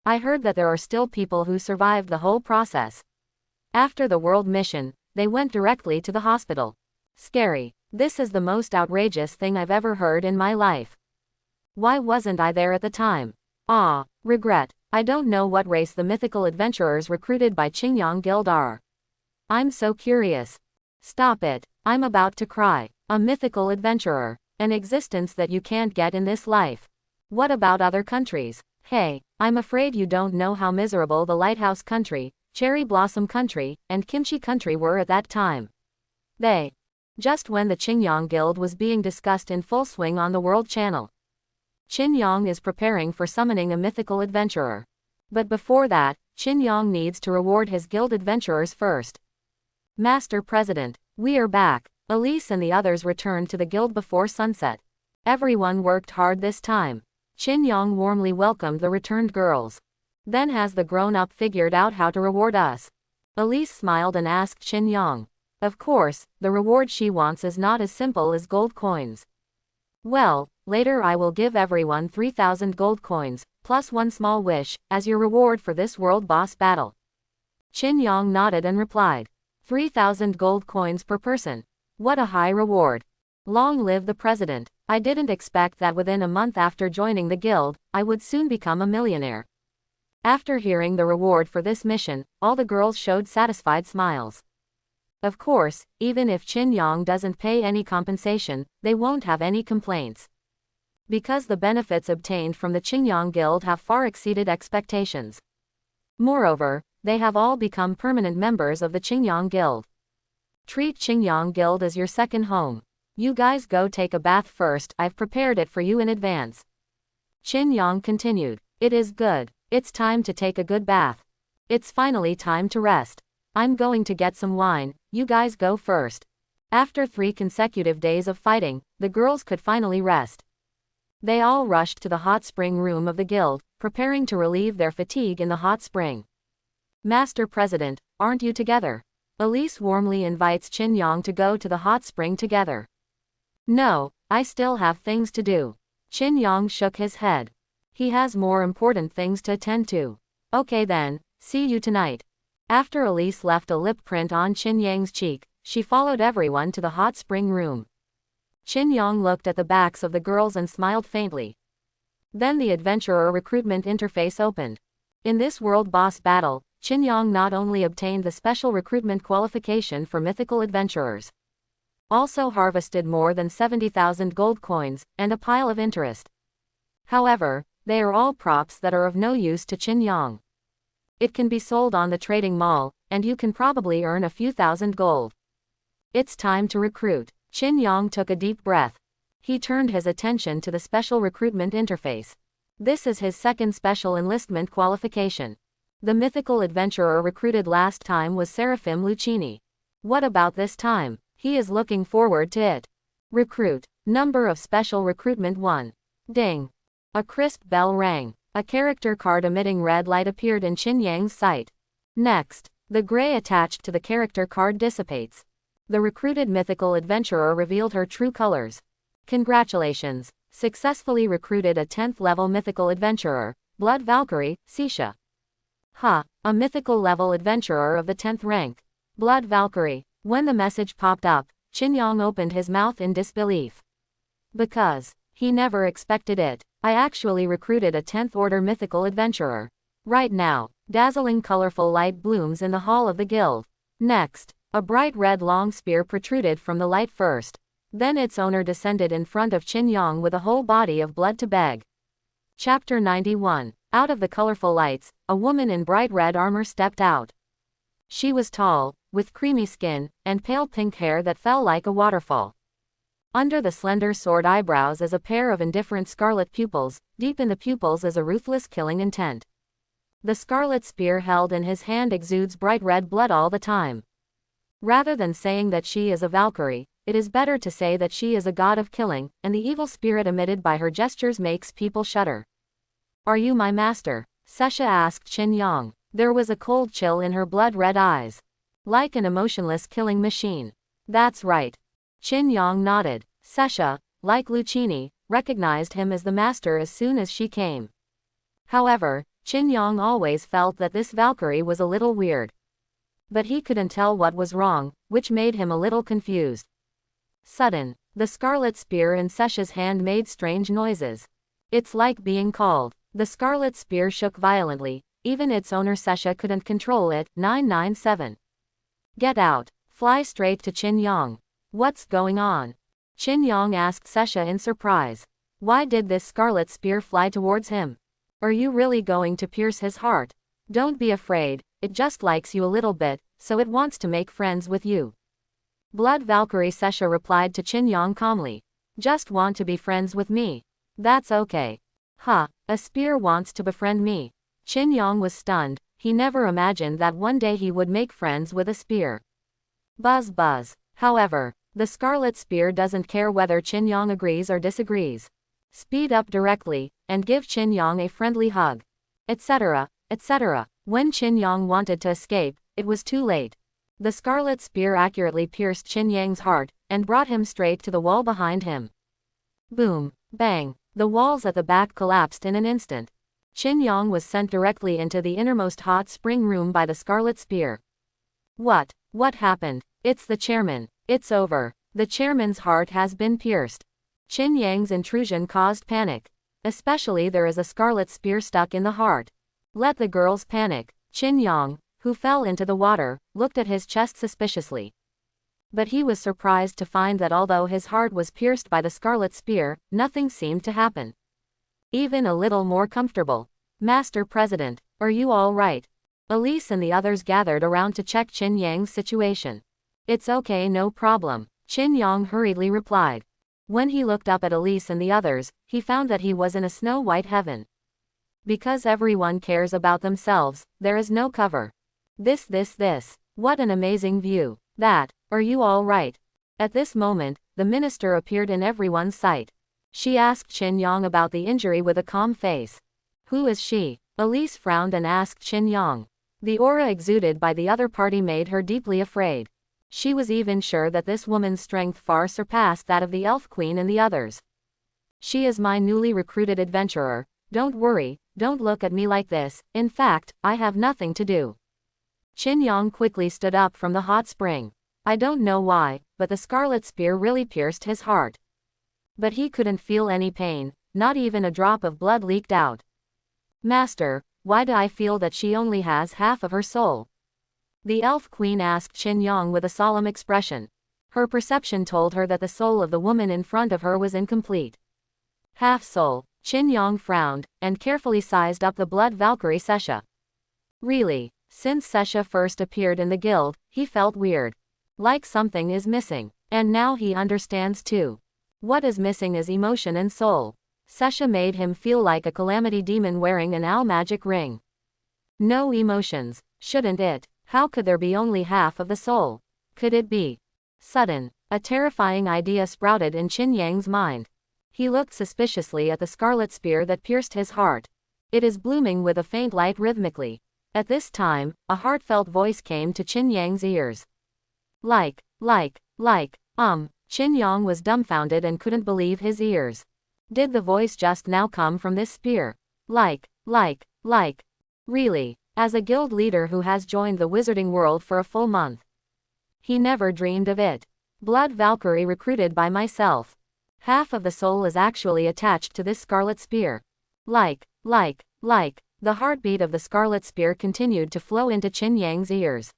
I heard that there are still people who survived the whole process. After the world mission, they went directly to the hospital. Scary. This is the most outrageous thing I've ever heard in my life. Why wasn't I there at the time? Regret. I don't know what race the mythical adventurers recruited by Qingyang Guild are. I'm so curious. Stop it. I'm about to cry. A mythical adventurer. An existence that you can't get in this life. What about other countries? Hey, I'm afraid you don't know how miserable the Lighthouse Country, Cherry Blossom Country, and Kimchi Country were at that time. Just when the Qingyang Guild was being discussed in full swing on the World Channel. Qingyang is preparing for summoning a mythical adventurer. But before that, Qingyang needs to reward his guild adventurers first. Master President, we are back. Elise and the others returned to the guild before sunset. Everyone worked hard this time. Qingyang warmly welcomed the returned girls. Then has the grown-up figured out how to reward us? Elise smiled and asked Qingyang. Of course, the reward she wants is not as simple as gold coins. Well, later I will give everyone 3,000 gold coins, plus one small wish, as your reward for this world boss battle. Qingyang nodded and replied. 3,000 gold coins per person. What a high reward. Long live the president. I didn't expect that within a month after joining the guild, I would soon become a millionaire. After hearing the reward for this mission, all the girls showed satisfied smiles. Of course, even if Qin Yang doesn't pay any compensation, they won't have any complaints. Because the benefits obtained from the Qingyang Guild have far exceeded expectations. Moreover, they have all become permanent members of the Qingyang Guild. Treat Qingyang Guild as your second home. You guys go take a bath first, I've prepared it for you in advance. Qin Yang continued. It is good. It's time to take a good bath. It's finally time to rest. I'm going to get some wine, you guys go first. After 3 consecutive days of fighting, the girls could finally rest. They all rushed to the hot spring room of the guild, preparing to relieve their fatigue in the hot spring. Master President, aren't you together? Elise warmly invites Qin Yang to go to the hot spring together. No, I still have things to do. Qin Yang shook his head. He has more important things to attend to. Okay then, see you tonight. After Elise left a lip print on Qin Yang's cheek, she followed everyone to the hot spring room. Qin Yang looked at the backs of the girls and smiled faintly. Then the adventurer recruitment interface opened. In this world boss battle, Qin Yang not only obtained the special recruitment qualification for mythical adventurers, also harvested more than 70,000 gold coins, and a pile of interest. However, they are all props that are of no use to Qin Yang. It can be sold on the trading mall, and you can probably earn a few thousand gold. It's time to recruit. Qin Yang took a deep breath. He turned his attention to the special recruitment interface. This is his second special enlistment qualification. The mythical adventurer recruited last time was Seraphim Lucchini. What about this time? He is looking forward to it. Recruit. Number of special recruitment 1. Ding. A crisp bell rang. A character card emitting red light appeared in Qin Yang's sight. Next, the gray attached to the character card dissipates. The recruited mythical adventurer revealed her true colors. Congratulations! Successfully recruited a 10th level mythical adventurer, Blood Valkyrie, Sasha. Ha! A mythical level adventurer of the 10th rank. Blood Valkyrie. When the message popped up, Qin Yang opened his mouth in disbelief. Because he never expected it. I actually recruited a 10th order mythical adventurer. Right now, dazzling colorful light blooms in the hall of the guild. Next, a bright red long spear protruded from the light first. Then its owner descended in front of Qin Yang with a whole body of blood to beg. Chapter 91. Out of the colorful lights, a woman in bright red armor stepped out. She was tall, with creamy skin, and pale pink hair that fell like a waterfall. Under the slender sword eyebrows is a pair of indifferent scarlet pupils, deep in the pupils is a ruthless killing intent. The scarlet spear held in his hand exudes bright red blood all the time. Rather than saying that she is a Valkyrie, it is better to say that she is a god of killing, and the evil spirit emitted by her gestures makes people shudder. Are you my master? Sasha asked Qin Yang. There was a cold chill in her blood-red eyes. Like an emotionless killing machine. That's right. Qin Yang nodded. Sasha, like Lucchini, recognized him as the master as soon as she came. However, Qin Yang always felt that this Valkyrie was a little weird. But he couldn't tell what was wrong, which made him a little confused. Sudden, the scarlet spear in Sasha's hand made strange noises. It's like being called. The scarlet spear shook violently, even its owner Sasha couldn't control it. 997. Get out. Fly straight to Qin Yang. What's going on? Qin Yang asked Sasha in surprise. Why did this scarlet spear fly towards him? Are you really going to pierce his heart? Don't be afraid, it just likes you a little bit, so it wants to make friends with you. Blood Valkyrie Sasha replied to Qin Yang calmly. Just want to be friends with me. That's okay. Ha, a spear wants to befriend me. Qin Yang was stunned, he never imagined that one day he would make friends with a spear. Buzz buzz. However, the scarlet spear doesn't care whether Qin Yang agrees or disagrees. Speed up directly, and give Qin Yang a friendly hug. Etc., etc. When Qin Yang wanted to escape, it was too late. The scarlet spear accurately pierced Qin Yang's heart, and brought him straight to the wall behind him. Boom, bang, the walls at the back collapsed in an instant. Qin Yang was sent directly into the innermost hot spring room by the scarlet spear. What happened? It's the chairman. It's over. The chairman's heart has been pierced. Qin Yang's intrusion caused panic. Especially there is a scarlet spear stuck in the heart. Let the girls panic. Qin Yang, who fell into the water, looked at his chest suspiciously. But he was surprised to find that although his heart was pierced by the scarlet spear, nothing seemed to happen. Even a little more comfortable. Master President, are you all right? Elise and the others gathered around to check Qin Yang's situation. It's okay, no problem, Qin Yang hurriedly replied. When he looked up at Elise and the others, he found that he was in a snow-white heaven. Because everyone cares about themselves, there is no cover. This. What an amazing view. That, are you all right? At this moment, the minister appeared in everyone's sight. She asked Qin Yang about the injury with a calm face. Who is she? Elise frowned and asked Qin Yang. The aura exuded by the other party made her deeply afraid. She was even sure that this woman's strength far surpassed that of the Elf Queen and the others. She is my newly recruited adventurer. Don't worry, don't look at me like this, in fact, I have nothing to do. Qin Yang quickly stood up from the hot spring. I don't know why, but the scarlet spear really pierced his heart. But he couldn't feel any pain, not even a drop of blood leaked out. Master, why do I feel that she only has half of her soul? The Elf Queen asked Qin Yang with a solemn expression. Her perception told her that the soul of the woman in front of her was incomplete. Half soul, Qin Yang frowned, and carefully sized up the blood Valkyrie Sasha. Really, since Sasha first appeared in the guild, he felt weird. Like something is missing. And now he understands too. What is missing is emotion and soul. Sasha made him feel like a calamity demon wearing an owl magic ring. No emotions, shouldn't it? How could there be only half of the soul? Could it be? Sudden, a terrifying idea sprouted in Qin Yang's mind. He looked suspiciously at the scarlet spear that pierced his heart. It is blooming with a faint light rhythmically. At this time, a heartfelt voice came to Qin Yang's ears. Qin Yang was dumbfounded and couldn't believe his ears. Did the voice just now come from this spear? Really, as a guild leader who has joined the wizarding world for a full month. He never dreamed of it. Blood Valkyrie recruited by myself. Half of the soul is actually attached to this scarlet spear. The heartbeat of the scarlet spear continued to flow into Qin Yang's ears.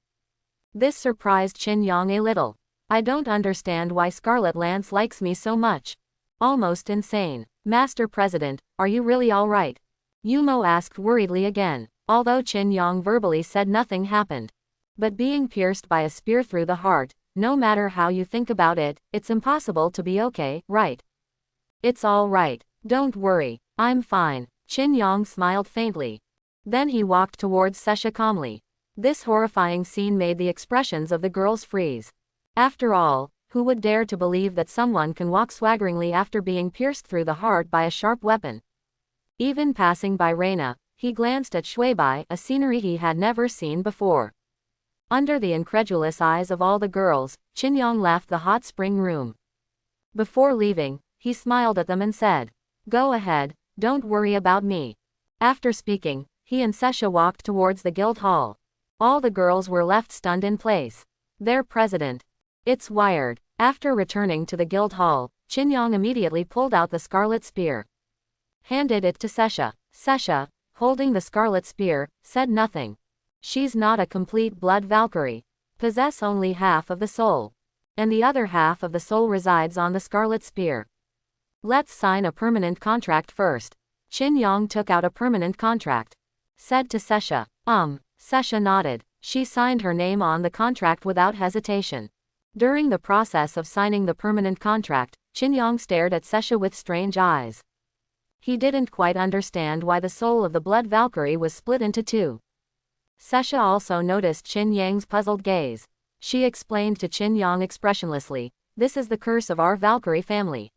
This surprised Qin Yang a little. I don't understand why Scarlet Lance likes me so much. Almost insane. Master President, are you really all right? Yumo asked worriedly again. Although Qin Yang verbally said nothing happened. But being pierced by a spear through the heart, no matter how you think about it, it's impossible to be okay, right? It's all right. Don't worry. I'm fine. Qin Yang smiled faintly. Then he walked towards Sasha calmly. This horrifying scene made the expressions of the girls freeze. After all, who would dare to believe that someone can walk swaggeringly after being pierced through the heart by a sharp weapon? Even passing by Raina, he glanced at Shuibai, a scenery he had never seen before. Under the incredulous eyes of all the girls, Qin Yang left the hot spring room. Before leaving, he smiled at them and said, "Go ahead, don't worry about me." After speaking, he and Sasha walked towards the guild hall. All the girls were left stunned in place. Their president. It's wired. After returning to the guild hall, Qin Yang immediately pulled out the scarlet spear. Handed it to Sasha. Sasha, holding the scarlet spear, said nothing. She's not a complete blood Valkyrie. Possess only half of the soul. And the other half of the soul resides on the scarlet spear. Let's sign a permanent contract first. Qin Yang took out a permanent contract. Said to Sasha. Sasha nodded. She signed her name on the contract without hesitation. During the process of signing the permanent contract, Qin Yang stared at Sasha with strange eyes. He didn't quite understand why the soul of the blood Valkyrie was split into two. Sasha also noticed Qin Yang's puzzled gaze. She explained to Qin Yang expressionlessly, "This is the curse of our Valkyrie family.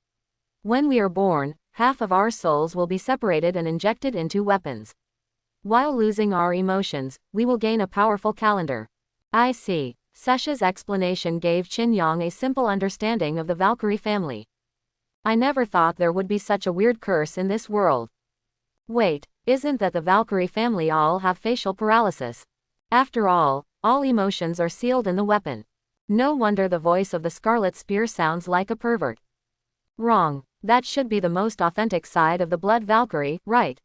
When we are born, half of our souls will be separated and injected into weapons. While losing our emotions, we will gain a powerful calendar." I see. Sasha's explanation gave Qin Yang a simple understanding of the Valkyrie family. I never thought there would be such a weird curse in this world. Wait, isn't that the Valkyrie family all have facial paralysis? After all emotions are sealed in the weapon. No wonder the voice of the scarlet spear sounds like a pervert. Wrong, that should be the most authentic side of the blood Valkyrie, right?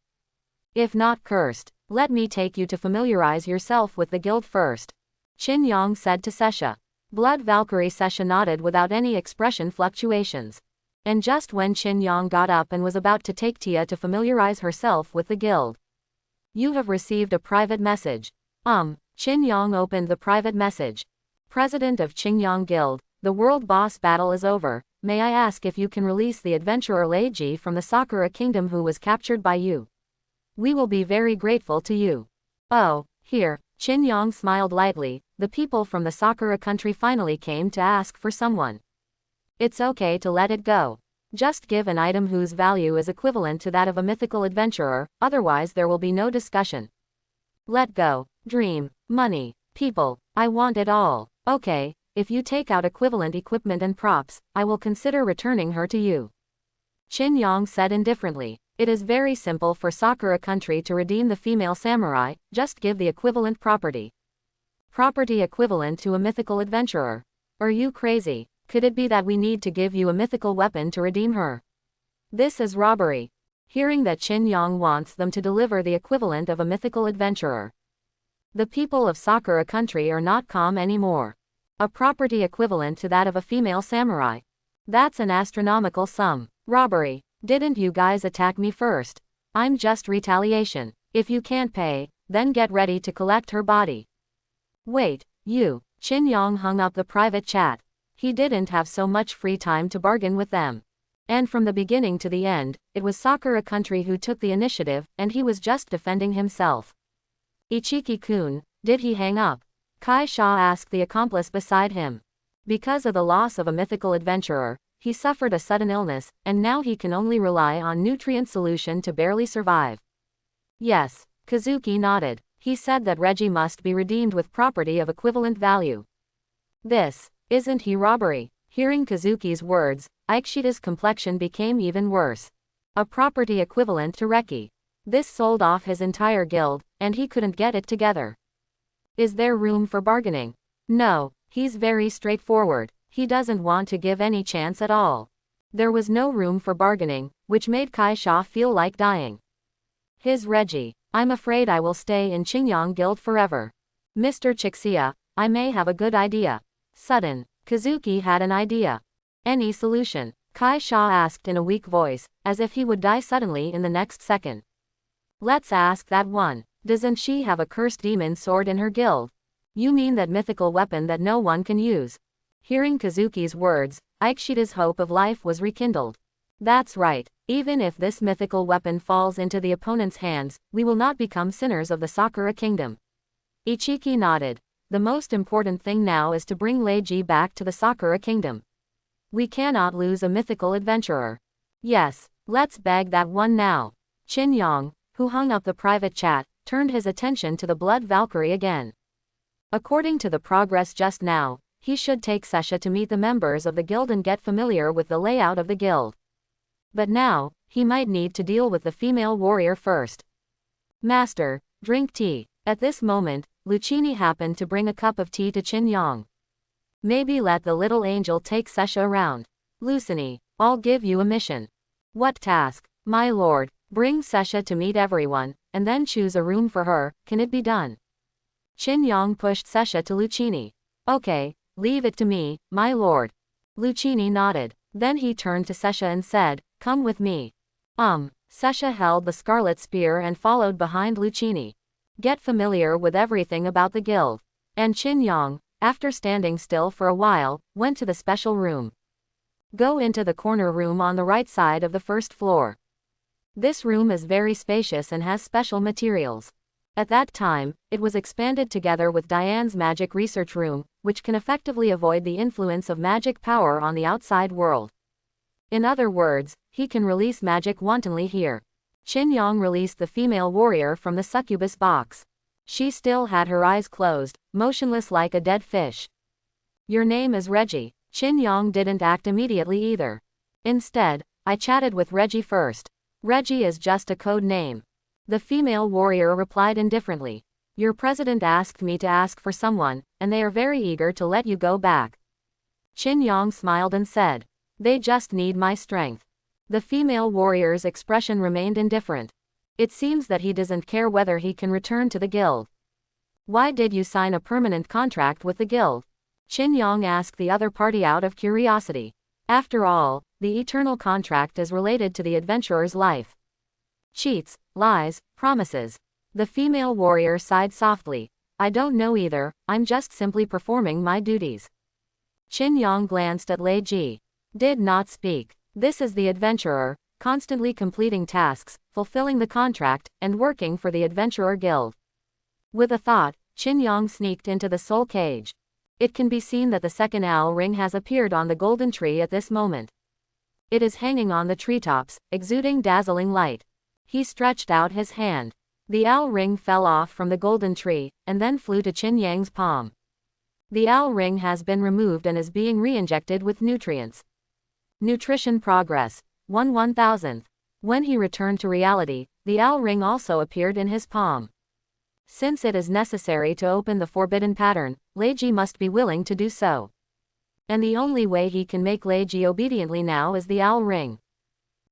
If not cursed, let me take you to familiarize yourself with the guild first. Qin Yang said to Sasha. Blood Valkyrie Sasha nodded without any expression fluctuations. And just when Qin Yang got up and was about to take Tia to familiarize herself with the guild. You have received a private message. Qin Yang opened the private message. President of Qingyang Guild, the world boss battle is over. May I ask if you can release the adventurer Lei Ji from the Sakura kingdom who was captured by you? We will be very grateful to you. Oh, here, Qin Yang smiled lightly. The people from the Sakura country finally came to ask for someone. It's okay to let it go. Just give an item whose value is equivalent to that of a mythical adventurer, otherwise there will be no discussion. Let go. Dream. Money. People. I want it all. Okay, if you take out equivalent equipment and props, I will consider returning her to you. Qin Yang said indifferently. It is very simple for Sakura country to redeem the female samurai, just give the equivalent property. Property equivalent to a mythical adventurer. Are you crazy? Could it be that we need to give you a mythical weapon to redeem her? This is robbery. Hearing that Qin Yang wants them to deliver the equivalent of a mythical adventurer. The people of Sakura country are not calm anymore. A property equivalent to that of a female samurai. That's an astronomical sum. Robbery. Didn't you guys attack me first? I'm just retaliation. If you can't pay, then get ready to collect her body. Wait, you. Qin Yang hung up the private chat. He didn't have so much free time to bargain with them. And from the beginning to the end, it was Sakura country who took the initiative, and he was just defending himself. Ichiki-kun, did he hang up? Kai Sha asked the accomplice beside him. Because of the loss of a mythical adventurer, he suffered a sudden illness, and now he can only rely on nutrient solution to barely survive. Yes, Kazuki nodded. He said that Reggie must be redeemed with property of equivalent value. This, isn't he robbery? Hearing Kazuki's words, Aikishida's complexion became even worse. A property equivalent to Reki. This sold off his entire guild, and he couldn't get it together. Is there room for bargaining? No, he's very straightforward. He doesn't want to give any chance at all. There was no room for bargaining, which made Kai Sha feel like dying. His Reggie. I'm afraid I will stay in Qingyang Guild forever. Mr. Chixia, I may have a good idea. Sudden, Kazuki had an idea. Any solution? Kai Sha asked in a weak voice, as if he would die suddenly in the next second. Let's ask that one. Doesn't she have a cursed demon sword in her guild? You mean that mythical weapon that no one can use? Hearing Kazuki's words, Aikishida's hope of life was rekindled. That's right. Even if this mythical weapon falls into the opponent's hands, we will not become sinners of the Sakura kingdom. Ichiki nodded. The most important thing now is to bring Lei Ji back to the Sakura kingdom. We cannot lose a mythical adventurer. Yes, let's bag that one now. Qin Yang, who hung up the private chat, turned his attention to the Blood Valkyrie again. According to the progress just now, he should take Sasha to meet the members of the guild and get familiar with the layout of the guild. But now, he might need to deal with the female warrior first. Master, drink tea. At this moment, Lucchini happened to bring a cup of tea to Qin Yang. Maybe let the little angel take Sasha around. Lucini, I'll give you a mission. What task? My lord, bring Sasha to meet everyone, and then choose a room for her. Can it be done? Qin Yang pushed Sasha to Lucchini. Okay, leave it to me, my lord. Lucchini nodded. Then he turned to Sasha and said, come with me. Sasha held the scarlet spear and followed behind Lucchini. Get familiar with everything about the guild. And Qin Yang, after standing still for a while, went to the special room. Go into the corner room on the right side of the first floor. This room is very spacious and has special materials. At that time, it was expanded together with Diane's magic research room, which can effectively avoid the influence of magic power on the outside world. In other words, he can release magic wantonly here. Qin Yang released the female warrior from the succubus box. She still had her eyes closed, motionless like a dead fish. Your name is Reggie. Qin Yang didn't act immediately either. Instead, I chatted with Reggie first. Reggie is just a code name. The female warrior replied indifferently. Your president asked me to ask for someone, and they are very eager to let you go back. Qin Yang smiled and said, they just need my strength. The female warrior's expression remained indifferent. It seems that he doesn't care whether he can return to the guild. Why did you sign a permanent contract with the guild? Qin Yang asked the other party out of curiosity. After all, the eternal contract is related to the adventurer's life. Cheats, lies, promises. The female warrior sighed softly. I don't know either, I'm just simply performing my duties. Qin Yang glanced at Lei Ji. Did not speak. This is the adventurer, constantly completing tasks, fulfilling the contract, and working for the adventurer guild. With a thought, Qin Yang sneaked into the soul cage. It can be seen that the second owl ring has appeared on the golden tree at this moment. It is hanging on the treetops, exuding dazzling light. He stretched out his hand. The owl ring fell off from the golden tree, and then flew to Qin Yang's palm. The owl ring has been removed and is being re-injected with nutrients. Nutrition progress, 1/1000th. When he returned to reality, the owl ring also appeared in his palm. Since it is necessary to open the forbidden pattern, Lei Ji must be willing to do so. And the only way he can make Lei Ji obediently now is the owl ring.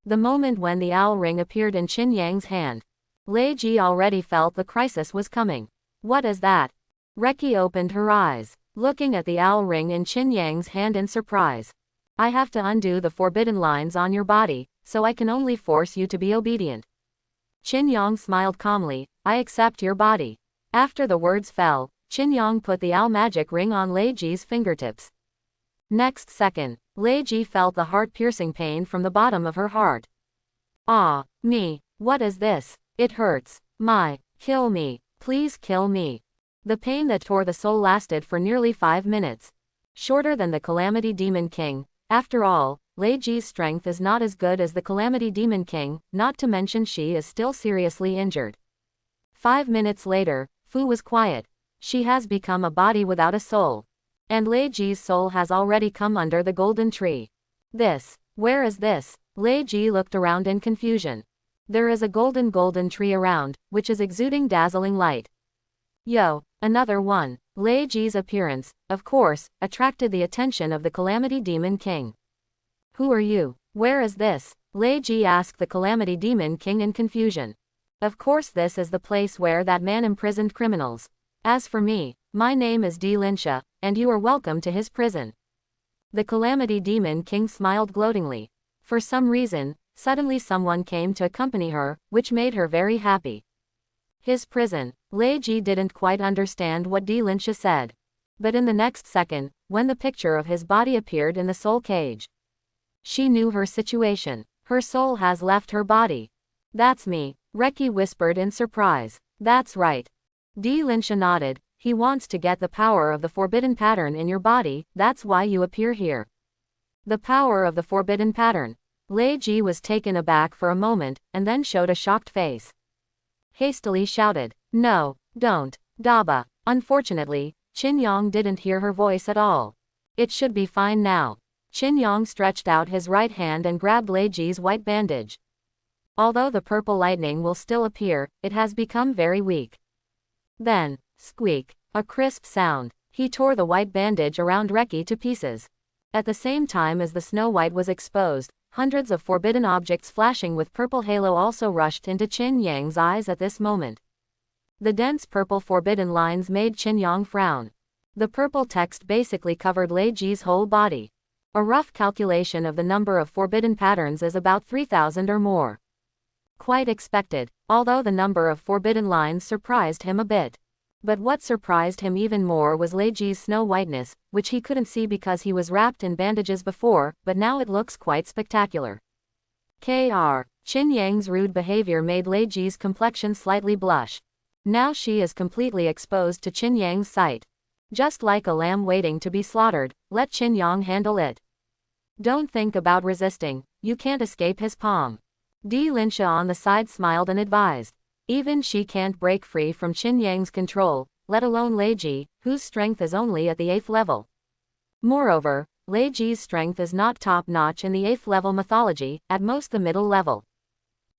The moment when the owl ring appeared in Qin Yang's hand, Lei Ji already felt the crisis was coming. What is that? Reki opened her eyes, looking at the owl ring in Qin Yang's hand in surprise. I have to undo the forbidden lines on your body, so I can only force you to be obedient. Qin Yang smiled calmly, I accept your body. After the words fell, Qin Yang put the owl magic ring on Lei Ji's fingertips. Next second, Lei Ji felt the heart-piercing pain from the bottom of her heart. Ah, me, what is this? It hurts. Kill me, please kill me. The pain that tore the soul lasted for nearly 5 minutes. Shorter than the Calamity Demon King. After all, Lei Ji's strength is not as good as the Calamity Demon King, not to mention she is still seriously injured. 5 minutes later, Fu was quiet. She has become a body without a soul. And Lei Ji's soul has already come under the golden tree. Where is this? Lei Ji looked around in confusion. There is a golden tree around, which is exuding dazzling light. Yo, another one. Lei Ji's appearance, of course, attracted the attention of the Calamity Demon King. Who are you? Where is this? Lei Ji asked the Calamity Demon King in confusion. Of course this is the place where that man imprisoned criminals. As for me, my name is Linsha, and you are welcome to his prison. The Calamity Demon King smiled gloatingly. For some reason, suddenly someone came to accompany her, which made her very happy. His prison. Lei Ji didn't quite understand what Linsha said. But in the next second, when the picture of his body appeared in the soul cage, she knew her situation. Her soul has left her body. That's me, Reki whispered in surprise. That's right. Linsha nodded. He wants to get the power of the forbidden pattern in your body, that's why you appear here. The power of the forbidden pattern. Lei Ji was taken aback for a moment, and then showed a shocked face. Hastily shouted, No, don't, Daba. Unfortunately, Qin Yang didn't hear her voice at all. It should be fine now. Qin Yang stretched out his right hand and grabbed Lei Ji's white bandage. Although the purple lightning will still appear, it has become very weak. Then, squeak, a crisp sound. He tore the white bandage around Reki to pieces. At the same time as the snow white was exposed, hundreds of forbidden objects flashing with purple halo also rushed into Qin Yang's eyes at this moment. The dense purple forbidden lines made Qin Yang frown. The purple text basically covered Lei Ji's whole body. A rough calculation of the number of forbidden patterns is about 3,000 or more. Quite expected, although the number of forbidden lines surprised him a bit. But what surprised him even more was Lei Ji's snow whiteness, which he couldn't see because he was wrapped in bandages before, but now it looks quite spectacular. Qin Yang's rude behavior made Lei Ji's complexion slightly blush. Now she is completely exposed to Qin Yang's sight. Just like a lamb waiting to be slaughtered, let Qin Yang handle it. Don't think about resisting, you can't escape his palm. Linsha on the side smiled and advised. Even she can't break free from Qin Yang's control, let alone Lei Ji, whose strength is only at the 8th level. Moreover, Lei Ji's strength is not top-notch in the 8th level mythology, at most the middle level.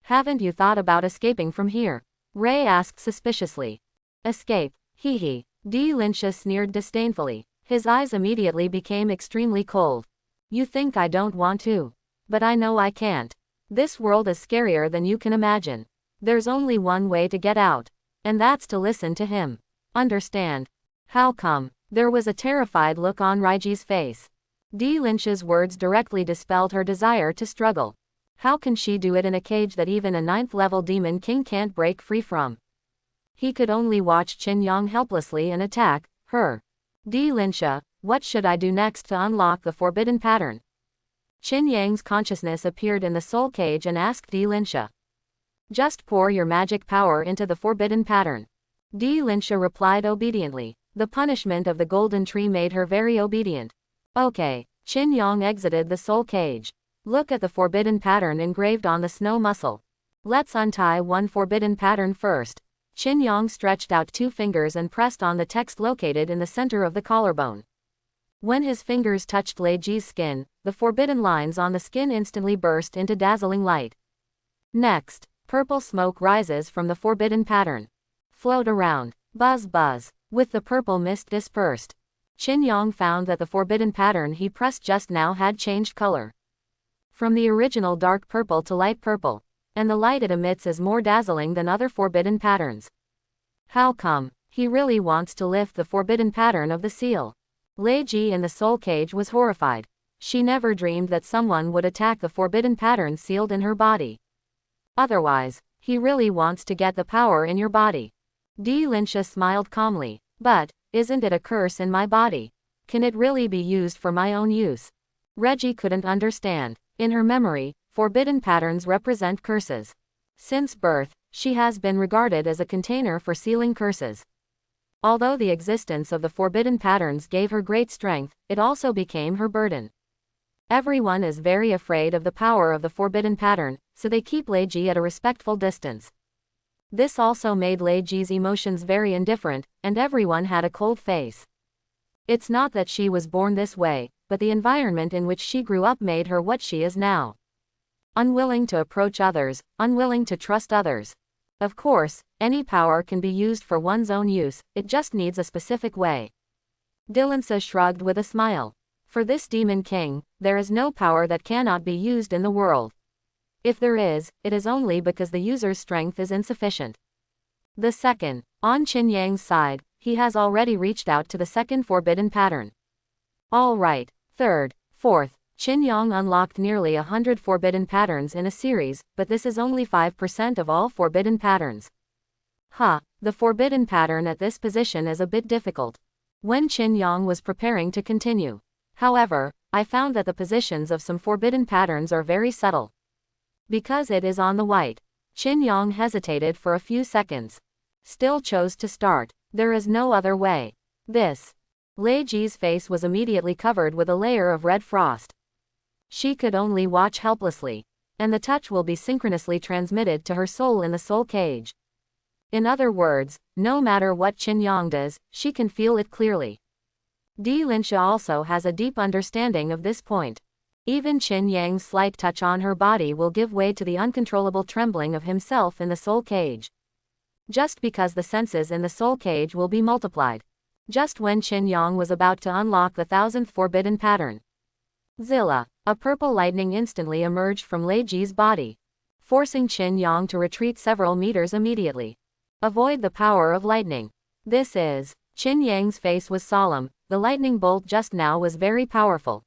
Haven't you thought about escaping from here? Ray asked suspiciously. Escape, hee. Linsha sneered disdainfully. His eyes immediately became extremely cold. You think I don't want to? But I know I can't. This world is scarier than you can imagine. There's only one way to get out. And that's to listen to him. Understand? How come? There was a terrified look on Raiji's face. D. Lynch's words directly dispelled her desire to struggle. How can she do it in a cage that even a 9th-level demon king can't break free from? He could only watch Qin Yang helplessly and attack her. D. Lyncha, what should I do next to unlock the forbidden pattern? Qin Yang's consciousness appeared in the soul cage and asked D. Lyncha. Just pour your magic power into the forbidden pattern. D. Lyncha replied obediently. The punishment of the golden tree made her very obedient. Okay. Qin Yang exited the soul cage. Look at the forbidden pattern engraved on the snow muscle. Let's untie one forbidden pattern first. Qin Yang stretched out 2 fingers and pressed on the text located in the center of the collarbone. When his fingers touched Lei Ji's skin, the forbidden lines on the skin instantly burst into dazzling light. Next, purple smoke rises from the forbidden pattern. Float around. Buzz buzz. With the purple mist dispersed, Qin Yang found that the forbidden pattern he pressed just now had changed color. From the original dark purple to light purple, and the light it emits is more dazzling than other forbidden patterns. How come? He really wants to lift the forbidden pattern of the seal. Lei Ji in the soul cage was horrified. She never dreamed that someone would attack the forbidden pattern sealed in her body. Otherwise, he really wants to get the power in your body. D. Lyncha smiled calmly. But, isn't it a curse in my body? Can it really be used for my own use? Reggie couldn't understand. In her memory, forbidden patterns represent curses. Since birth, she has been regarded as a container for sealing curses. Although the existence of the forbidden patterns gave her great strength, it also became her burden. Everyone is very afraid of the power of the forbidden pattern, so they keep Lei Ji at a respectful distance. This also made Lei Ji's emotions very indifferent, and everyone had a cold face. It's not that she was born this way, but the environment in which she grew up made her what she is now. Unwilling to approach others, unwilling to trust others. Of course, any power can be used for one's own use, it just needs a specific way. Dylansa shrugged with a smile. For this demon king, there is no power that cannot be used in the world. If there is, it is only because the user's strength is insufficient. The second, on Qin Yang's side, he has already reached out to the second forbidden pattern. All right, third, fourth, Qin Yang unlocked nearly 100 forbidden patterns in a series, but this is only 5% of all forbidden patterns. The forbidden pattern at this position is a bit difficult. When Qin Yang was preparing to continue. However, I found that the positions of some forbidden patterns are very subtle. Because it is on the white. Qin Yang hesitated for a few seconds. Still chose to start. There is no other way. This. Lei Ji's face was immediately covered with a layer of red frost. She could only watch helplessly. And the touch will be synchronously transmitted to her soul in the soul cage. In other words, no matter what Qin Yang does, she can feel it clearly. D. Lyncha also has a deep understanding of this point. Even Qin Yang's slight touch on her body will give way to the uncontrollable trembling of himself in the soul cage. Just because the senses in the soul cage will be multiplied. Just when Qin Yang was about to unlock the 1000th forbidden pattern. Zilla, a purple lightning instantly emerged from Lei Ji's body, forcing Qin Yang to retreat several meters immediately. Avoid the power of lightning. This is. Qin Yang's face was solemn, the lightning bolt just now was very powerful.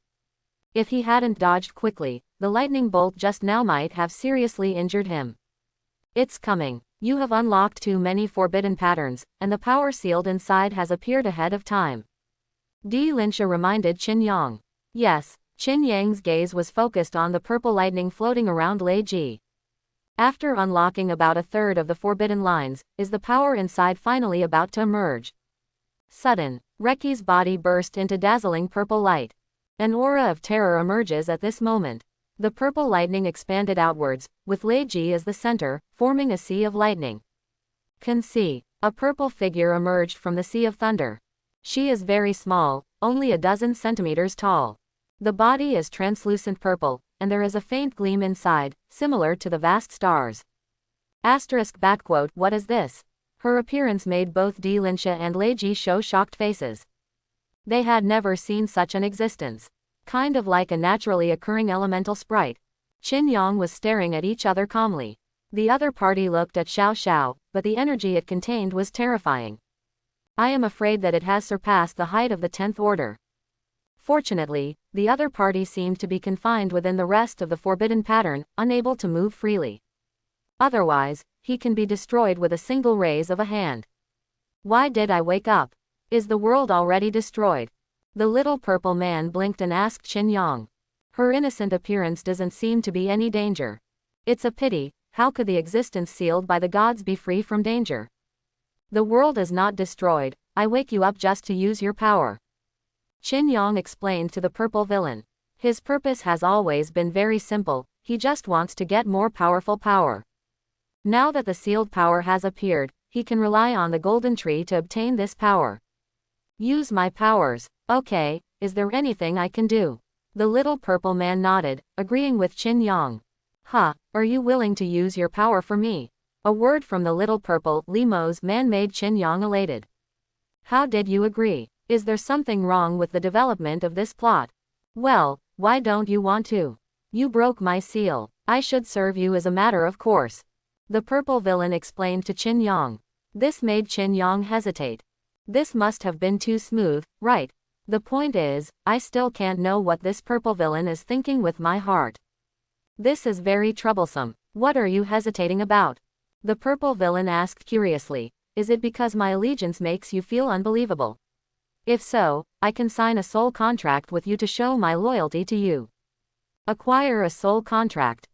If he hadn't dodged quickly, the lightning bolt just now might have seriously injured him. It's coming. You have unlocked too many forbidden patterns, and the power sealed inside has appeared ahead of time. D. Lyncha reminded Qin Yang. Yes, Qin Yang's gaze was focused on the purple lightning floating around Lei Ji. After unlocking about a third of the forbidden lines, is the power inside finally about to emerge? Sudden, Reki's body burst into dazzling purple light. An aura of terror emerges at this moment. The purple lightning expanded outwards, with Lei Ji as the center, forming a sea of lightning. Can see. A purple figure emerged from the sea of thunder. She is very small, only a dozen centimeters tall. The body is translucent purple, and there is a faint gleam inside, similar to the vast stars. What is this? Her appearance made both D. Lyncha and Lei Ji show shocked faces. They had never seen such an existence. Kind of like a naturally occurring elemental sprite. Qin Yang was staring at each other calmly. The other party looked at Xiao Xiao, but the energy it contained was terrifying. I am afraid that it has surpassed the height of the 10th order. Fortunately, the other party seemed to be confined within the rest of the forbidden pattern, unable to move freely. Otherwise, he can be destroyed with a single raise of a hand. Why did I wake up? Is the world already destroyed? The little purple man blinked and asked Qin Yang. Her innocent appearance doesn't seem to be any danger. It's a pity, how could the existence sealed by the gods be free from danger? The world is not destroyed, I wake you up just to use your power. Qin Yang explained to the purple villain. His purpose has always been very simple, he just wants to get more powerful power. Now that the sealed power has appeared, he can rely on the golden tree to obtain this power. Use my powers, okay, is there anything I can do? The little purple man nodded, agreeing with Qin Yang. Are you willing to use your power for me? A word from the little purple Limo's man made Qin Yang elated. How did you agree? Is there something wrong with the development of this plot? Well, why don't you want to? You broke my seal, I should serve you as a matter of course. The purple villain explained to Qin Yang. This made Qin Yang hesitate. This must have been too smooth, right? The point is, I still can't know what this purple villain is thinking with my heart. This is very troublesome. What are you hesitating about? The purple villain asked curiously. Is it because my allegiance makes you feel unbelievable? If so, I can sign a soul contract with you to show my loyalty to you. Acquire a soul contract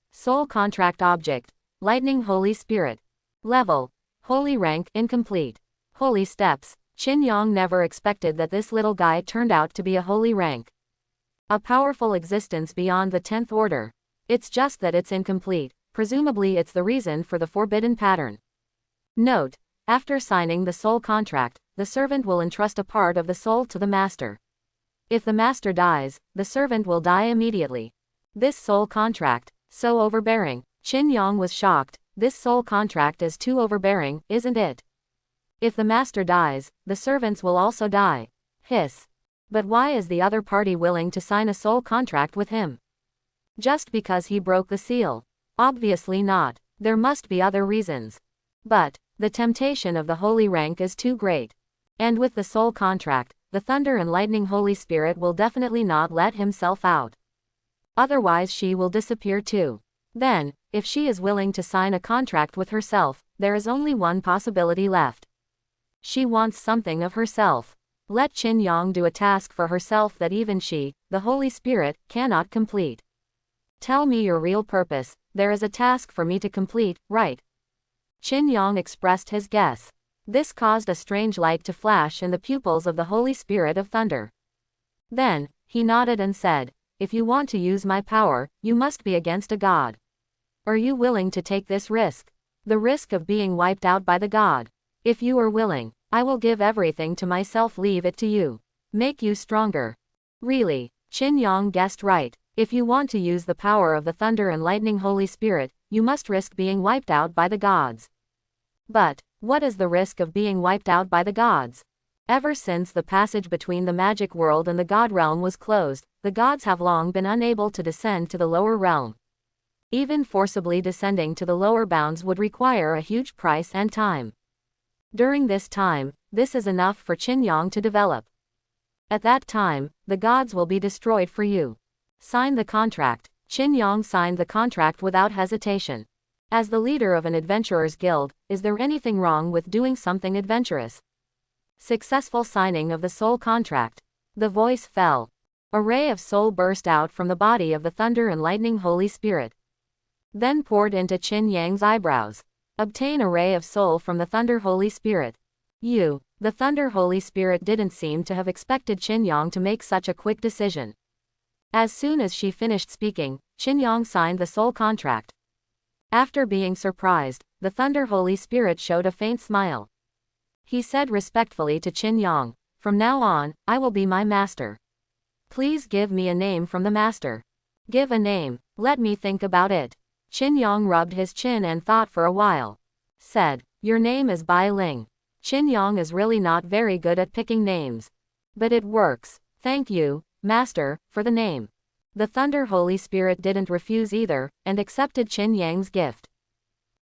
object, Lightning Holy Spirit. Level, Holy rank incomplete. Holy steps. Qin Yang never expected that this little guy turned out to be a holy rank. A powerful existence beyond the 10th order. It's just that it's incomplete, presumably it's the reason for the forbidden pattern. Note, after signing the soul contract, the servant will entrust a part of the soul to the master. If the master dies, the servant will die immediately. This soul contract, so overbearing. Qin Yang was shocked. This soul contract is too overbearing, isn't it? If the master dies, the servants will also die. Hiss. But why is the other party willing to sign a soul contract with him? Just because he broke the seal? Obviously not. There must be other reasons. But the temptation of the holy rank is too great. And with the soul contract, the thunder and lightning Holy Spirit will definitely not let himself out. Otherwise she will disappear too. Then, if she is willing to sign a contract with herself, there is only one possibility left. She wants something of herself. Let Qin Yang do a task for herself that even she, the Holy Spirit, cannot complete. Tell me your real purpose, there is a task for me to complete, right? Qin Yang expressed his guess. This caused a strange light to flash in the pupils of the Holy Spirit of Thunder. Then, he nodded and said, if you want to use my power, you must be against a god. Are you willing to take this risk? The risk of being wiped out by the god. If you are willing, I will give everything to myself, leave it to you. Make you stronger. Really, Qin Yang guessed right. If you want to use the power of the thunder and lightning Holy Spirit, you must risk being wiped out by the gods. But, what is the risk of being wiped out by the gods? Ever since the passage between the magic world and the god realm was closed, the gods have long been unable to descend to the lower realm. Even forcibly descending to the lower bounds would require a huge price and time. During this time, this is enough for Qin Yang to develop. At that time, the gods will be destroyed for you. Sign the contract. Qin Yang signed the contract without hesitation. As the leader of an adventurers guild, is there anything wrong with doing something adventurous? Successful signing of the soul contract. The voice fell. A ray of soul burst out from the body of the thunder and lightning Holy Spirit. Then poured into Qin Yang's eyebrows. Obtain a ray of soul from the thunder Holy Spirit. The thunder Holy Spirit didn't seem to have expected Qin Yang to make such a quick decision. As soon as she finished speaking, Qin Yang signed the soul contract. After being surprised, the thunder Holy Spirit showed a faint smile. He said respectfully to Qin Yang, from now on, I will be my master. Please give me a name from the master. Give a name, let me think about it. Qin Yang rubbed his chin and thought for a while. Said, your name is Bai Ling. Qin Yang is really not very good at picking names. But it works. Thank you, master, for the name. The thunder Holy Spirit didn't refuse either, and accepted Qin Yang's gift.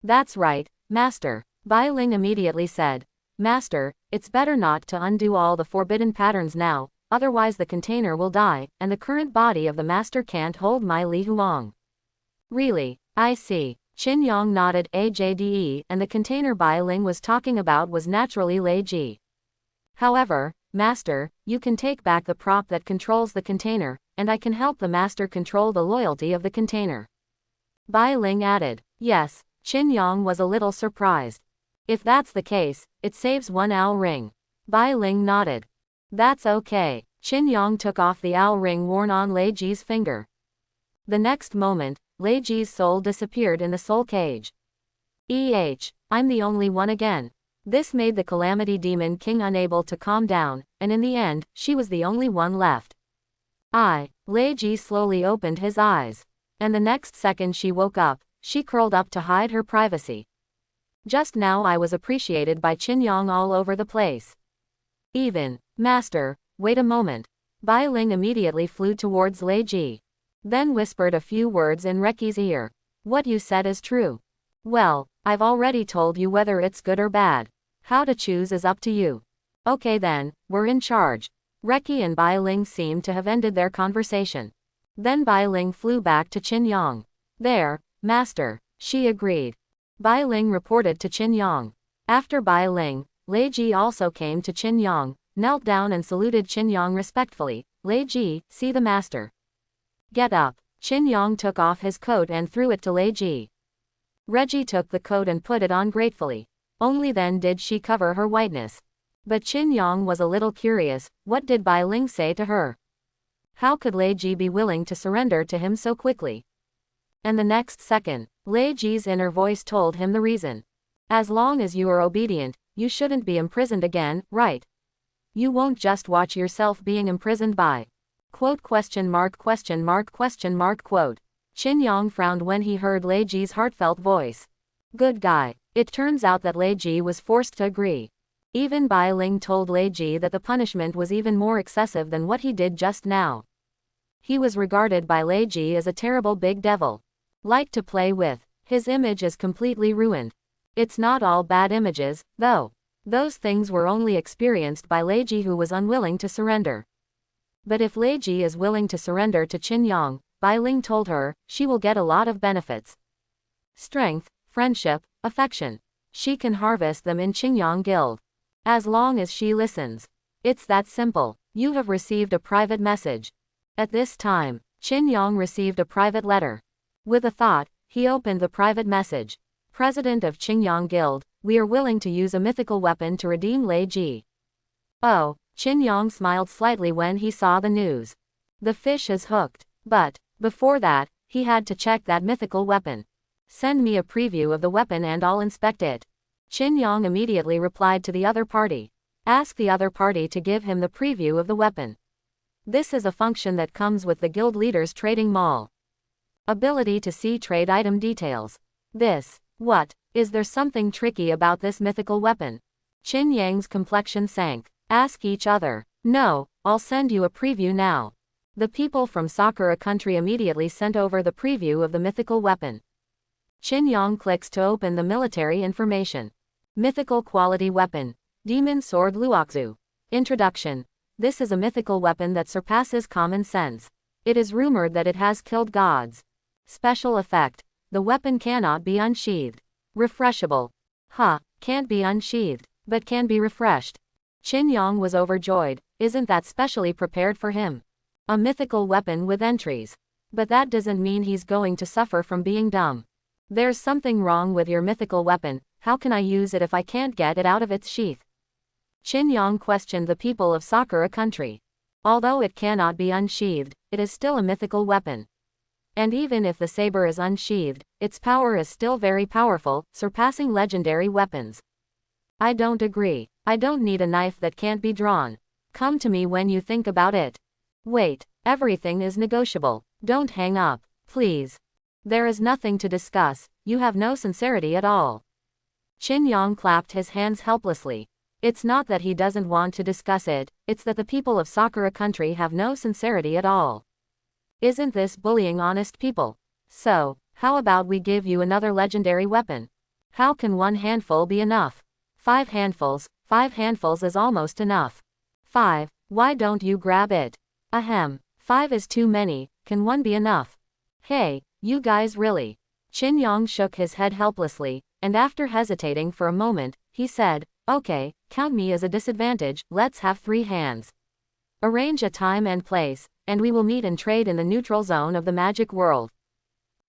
That's right, master, Bai Ling immediately said. Master, it's better not to undo all the forbidden patterns now, otherwise the container will die, and the current body of the master can't hold my Li Huang. Really? I see. Qin Yang nodded. AJDE, and the container Bai Ling was talking about was naturally Lei Ji. However, Master, you can take back the prop that controls the container, and I can help the Master control the loyalty of the container. Bai Ling added. Yes, Qin Yang was a little surprised. If that's the case, it saves one owl ring. Bai Ling nodded. That's okay. Qin Yang took off the owl ring worn on Lei Ji's finger. The next moment, Lei Ji's soul disappeared in the soul cage. I'm the only one again. This made the Calamity Demon King unable to calm down, and in the end, she was the only one left. Lei Ji slowly opened his eyes. And the next second she woke up, she curled up to hide her privacy. Just now I was appreciated by Qin Yang all over the place. Master, wait a moment. Bai Ling immediately flew towards Lei Ji. Then whispered a few words in Reki's ear. What you said is true. Well, I've already told you whether it's good or bad. How to choose is up to you. Okay then, we're in charge. Reki and Bai Ling seemed to have ended their conversation. Then Bai Ling flew back to Qin Yang. There, Master, she agreed. Bai Ling reported to Qin Yang. After Bai Ling, Lei Ji also came to Qin Yang, knelt down and saluted Qin Yang respectfully. Lei Ji, see the Master. Get up. Qin Yang took off his coat and threw it to Lei Ji. Reggie took the coat and put it on gratefully. Only then did she cover her whiteness. But Qin Yang was a little curious. What did Bai Ling say to her? How could Lei Ji be willing to surrender to him so quickly? And the next second, Lei Ji's inner voice told him the reason. As long as you are obedient, you shouldn't be imprisoned again, right? You won't just watch yourself being imprisoned by. Quote? Qin Yang frowned when he heard Lei Ji's heartfelt voice. Good guy. It turns out that Lei Ji was forced to agree. Even Bai Ling told Lei Ji that the punishment was even more excessive than what he did just now. He was regarded by Lei Ji as a terrible big devil. Like to play with. His image is completely ruined. It's not all bad images, though. Those things were only experienced by Lei Ji, who was unwilling to surrender. But if Lei Ji is willing to surrender to Qin Yang, Bai Ling told her, she will get a lot of benefits. Strength, friendship, affection. She can harvest them in Qingyang Guild. As long as she listens. It's that simple. You have received a private message. At this time, Qin Yang received a private letter. With a thought, he opened the private message. President of Qingyang Guild, we are willing to use a mythical weapon to redeem Lei Ji. Oh, Qin Yang smiled slightly when he saw the news. The fish is hooked. But, before that, he had to check that mythical weapon. Send me a preview of the weapon and I'll inspect it. Qin Yang immediately replied to the other party. Ask the other party to give him the preview of the weapon. This is a function that comes with the guild leader's trading mall. Ability to see trade item details. What? Is there something tricky about this mythical weapon? Qin Yang's complexion sank. Ask each other. No, I'll send you a preview now. The people from Sakura country immediately sent over the preview of the mythical weapon. Qin Yang clicks to open the military information. Mythical quality weapon. Demon Sword Luoxu. Introduction. This is a mythical weapon that surpasses common sense. It is rumored that it has killed gods. Special effect. The weapon cannot be unsheathed. Refreshable. Can't be unsheathed, but can be refreshed. Qin Yang was overjoyed. Isn't that specially prepared for him? A mythical weapon with entries. But that doesn't mean he's going to suffer from being dumb. There's something wrong with your mythical weapon. How can I use it if I can't get it out of its sheath? Qin Yang questioned the people of Sakura country. Although it cannot be unsheathed, it is still a mythical weapon. And even if the saber is unsheathed, its power is still very powerful, surpassing legendary weapons. I don't agree. I don't need a knife that can't be drawn. Come to me when you think about it. Wait, everything is negotiable. Don't hang up, please. There is nothing to discuss. You have no sincerity at all. Qin Yang clapped his hands helplessly. It's not that he doesn't want to discuss it, it's that the people of Sakura country have no sincerity at all. Isn't this bullying honest people? So, how about we give you another legendary weapon? How can one handful be enough? 5 handfuls is almost enough. 5, why don't you grab it? Ahem, 5 is too many, can one be enough? Hey, you guys really? Qin Yang shook his head helplessly, and after hesitating for a moment, he said, okay, count me as a disadvantage, let's have 3 hands. Arrange a time and place, and we will meet and trade in the neutral zone of the magic world.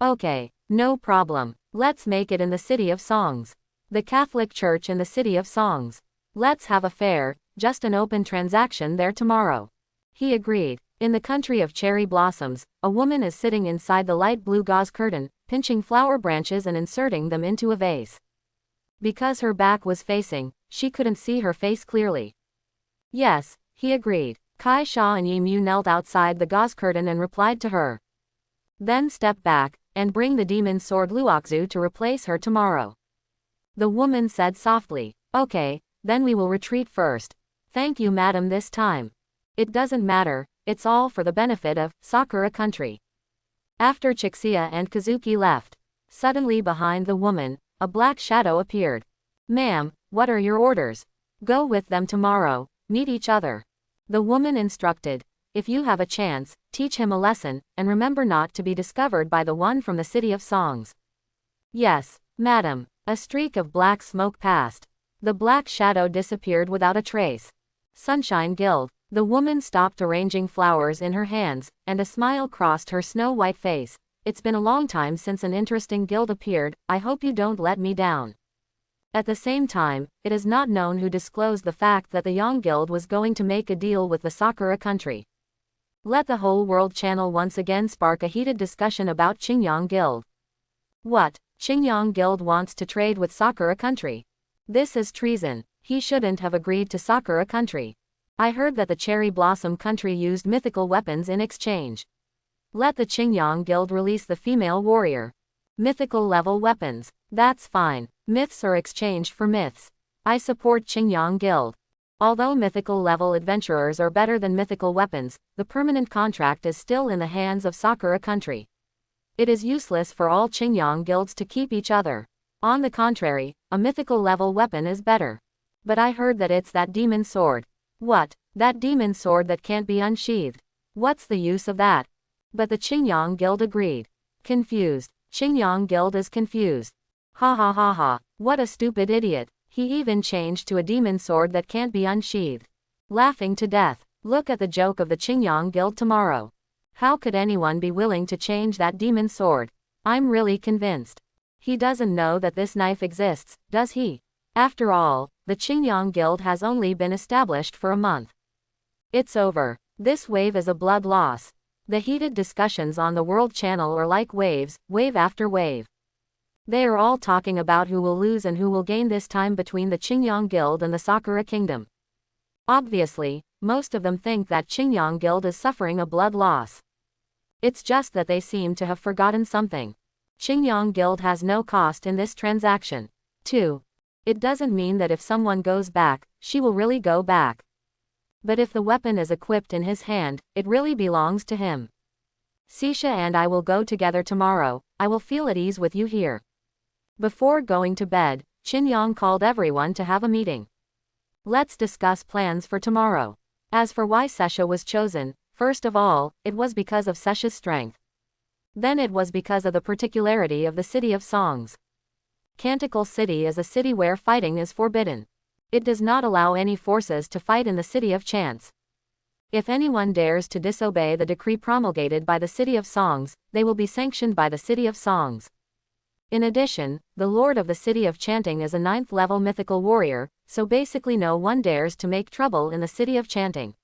Okay, no problem. Let's make it in the City of Songs. The Catholic Church in the City of Songs. Let's have a fair, just an open transaction there tomorrow. He agreed. In the country of cherry blossoms, a woman is sitting inside the light blue gauze curtain, pinching flower branches and inserting them into a vase. Because her back was facing, she couldn't see her face clearly. Yes, he agreed. Kai Sha and Yi Mu knelt outside the gauze curtain and replied to her. Then step back, and bring the demon sword Luoxu to replace her tomorrow. The woman said softly, okay, then we will retreat first. Thank you madam this time. It doesn't matter, it's all for the benefit of Sakura country. After Chixia and Kazuki left, suddenly behind the woman, a black shadow appeared. Ma'am, what are your orders? Go with them tomorrow, meet each other. The woman instructed. If you have a chance, teach him a lesson, and remember not to be discovered by the one from the City of Songs. Yes, madam. A streak of black smoke passed. The black shadow disappeared without a trace. Sunshine Guild. The woman stopped arranging flowers in her hands, and a smile crossed her snow-white face. It's been a long time since an interesting guild appeared, I hope you don't let me down. At the same time, it is not known who disclosed the fact that the Yang Guild was going to make a deal with the Sakura country. Let the whole world channel once again spark a heated discussion about Qingyang Guild. What? Qingyang Guild wants to trade with Sakura country. This is treason. He shouldn't have agreed to Sakura country. I heard that the Cherry Blossom country used mythical weapons in exchange. Let the Qingyang Guild release the female warrior. Mythical level weapons. That's fine. Myths are exchanged for myths. I support Qingyang Guild. Although mythical level adventurers are better than mythical weapons, the permanent contract is still in the hands of Sakura country. It is useless for all Qingyang guilds to keep each other. On the contrary, a mythical level weapon is better. But I heard that it's that demon sword. What? That demon sword that can't be unsheathed. What's the use of that? But the Qingyang Guild agreed. Confused. Qingyang Guild is confused. Ha ha ha ha. What a stupid idiot. He even changed to a demon sword that can't be unsheathed. Laughing to death. Look at the joke of the Qingyang Guild tomorrow. How could anyone be willing to change that demon sword? I'm really convinced. He doesn't know that this knife exists, does he? After all, the Qingyang Guild has only been established for a month. It's over. This wave is a blood loss. The heated discussions on the World Channel are like waves, wave after wave. They are all talking about who will lose and who will gain this time between the Qingyang Guild and the Sakura Kingdom. Obviously, most of them think that Qingyang Guild is suffering a blood loss. It's just that they seem to have forgotten something. Qingyang Guild has no cost in this transaction. 2. It doesn't mean that if someone goes back, she will really go back. But if the weapon is equipped in his hand, it really belongs to him. Sasha and I will go together tomorrow, I will feel at ease with you here. Before going to bed, Qingyang called everyone to have a meeting. Let's discuss plans for tomorrow. As for why Sasha was chosen, first of all, it was because of Sasha's strength. Then it was because of the particularity of the City of Songs. Canticle City is a city where fighting is forbidden. It does not allow any forces to fight in the City of Chance. If anyone dares to disobey the decree promulgated by the City of Songs, they will be sanctioned by the City of Songs. In addition, the Lord of the City of Chanting is a 9th level mythical warrior, so basically no one dares to make trouble in the City of Chanting.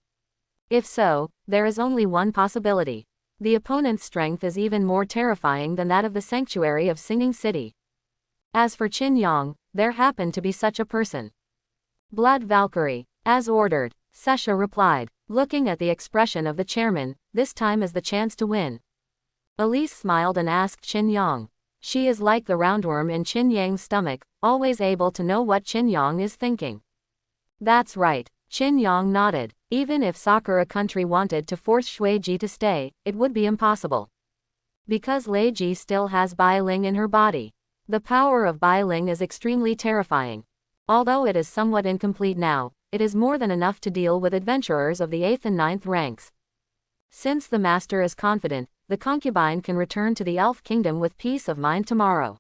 If so, there is only one possibility. The opponent's strength is even more terrifying than that of the Sanctuary of Singing City. As for Qingyang, there happened to be such a person. Blood Valkyrie, as ordered, Sasha replied, looking at the expression of the chairman, this time is the chance to win. Elise smiled and asked Qingyang. She is like the roundworm in Qin-Yang's stomach, always able to know what Qin-Yang is thinking. That's right, Qin-Yang nodded. Even if Sakura country wanted to force Shueiji to stay, it would be impossible. Because Lei Ji still has Bai Ling in her body. The power of Bai Ling is extremely terrifying. Although it is somewhat incomplete now, it is more than enough to deal with adventurers of the 8th and 9th ranks. Since the master is confident, the concubine can return to the elf kingdom with peace of mind tomorrow,"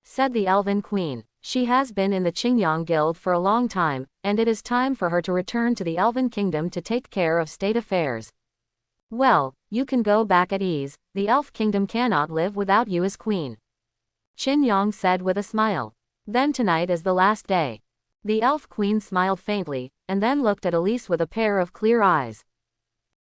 said the elven queen. "She has been in the Qingyang guild for a long time, and it is time for her to return to the elven kingdom to take care of state affairs." "Well, you can go back at ease, the elf kingdom cannot live without you as queen," Qingyang said with a smile. "Then tonight is the last day." The elf queen smiled faintly, and then looked at Elise with a pair of clear eyes.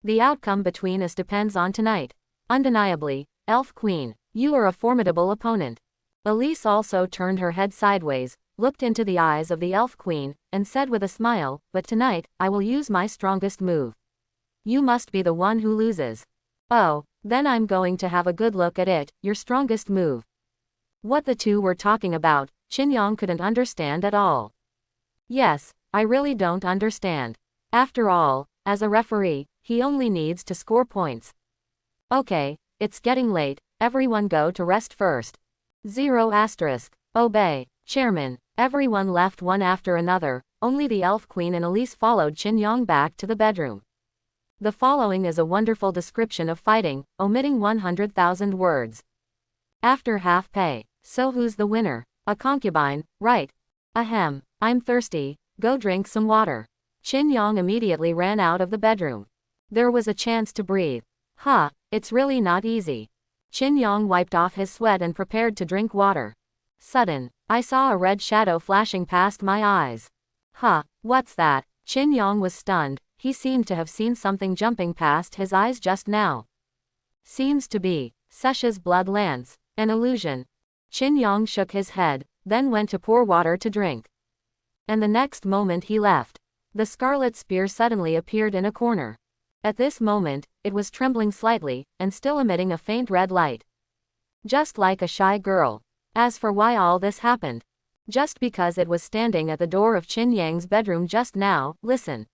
"The outcome between us depends on tonight. Undeniably, elf queen, you are a formidable opponent." Elise also turned her head sideways, looked into the eyes of the elf queen, and said with a smile, "But tonight, I will use my strongest move. You must be the one who loses." "Oh, then I'm going to have a good look at it, your strongest move." What the two were talking about, Qingyang couldn't understand at all. "Yes, I really don't understand. After all, as a referee, he only needs to score points." "Okay, it's getting late, everyone go to rest first." 0*. Obey, Chairman. Everyone left one after another, only the elf queen and Elise followed Qingyang back to the bedroom. The following is a wonderful description of fighting, omitting 100,000 words. After half pay. So who's the winner? A concubine, right? Ahem, I'm thirsty, go drink some water. Qingyang immediately ran out of the bedroom. There was a chance to breathe. It's really not easy. Qingyang wiped off his sweat and prepared to drink water. Sudden, I saw a red shadow flashing past my eyes. What's that? Qingyang was stunned, he seemed to have seen something jumping past his eyes just now. Seems to be Sasha's blood lance, an illusion. Qingyang shook his head, then went to pour water to drink. And the next moment he left. The scarlet spear suddenly appeared in a corner. At this moment, it was trembling slightly, and still emitting a faint red light. Just like a shy girl. As for why all this happened, just because it was standing at the door of Qingyang's bedroom just now. Listen.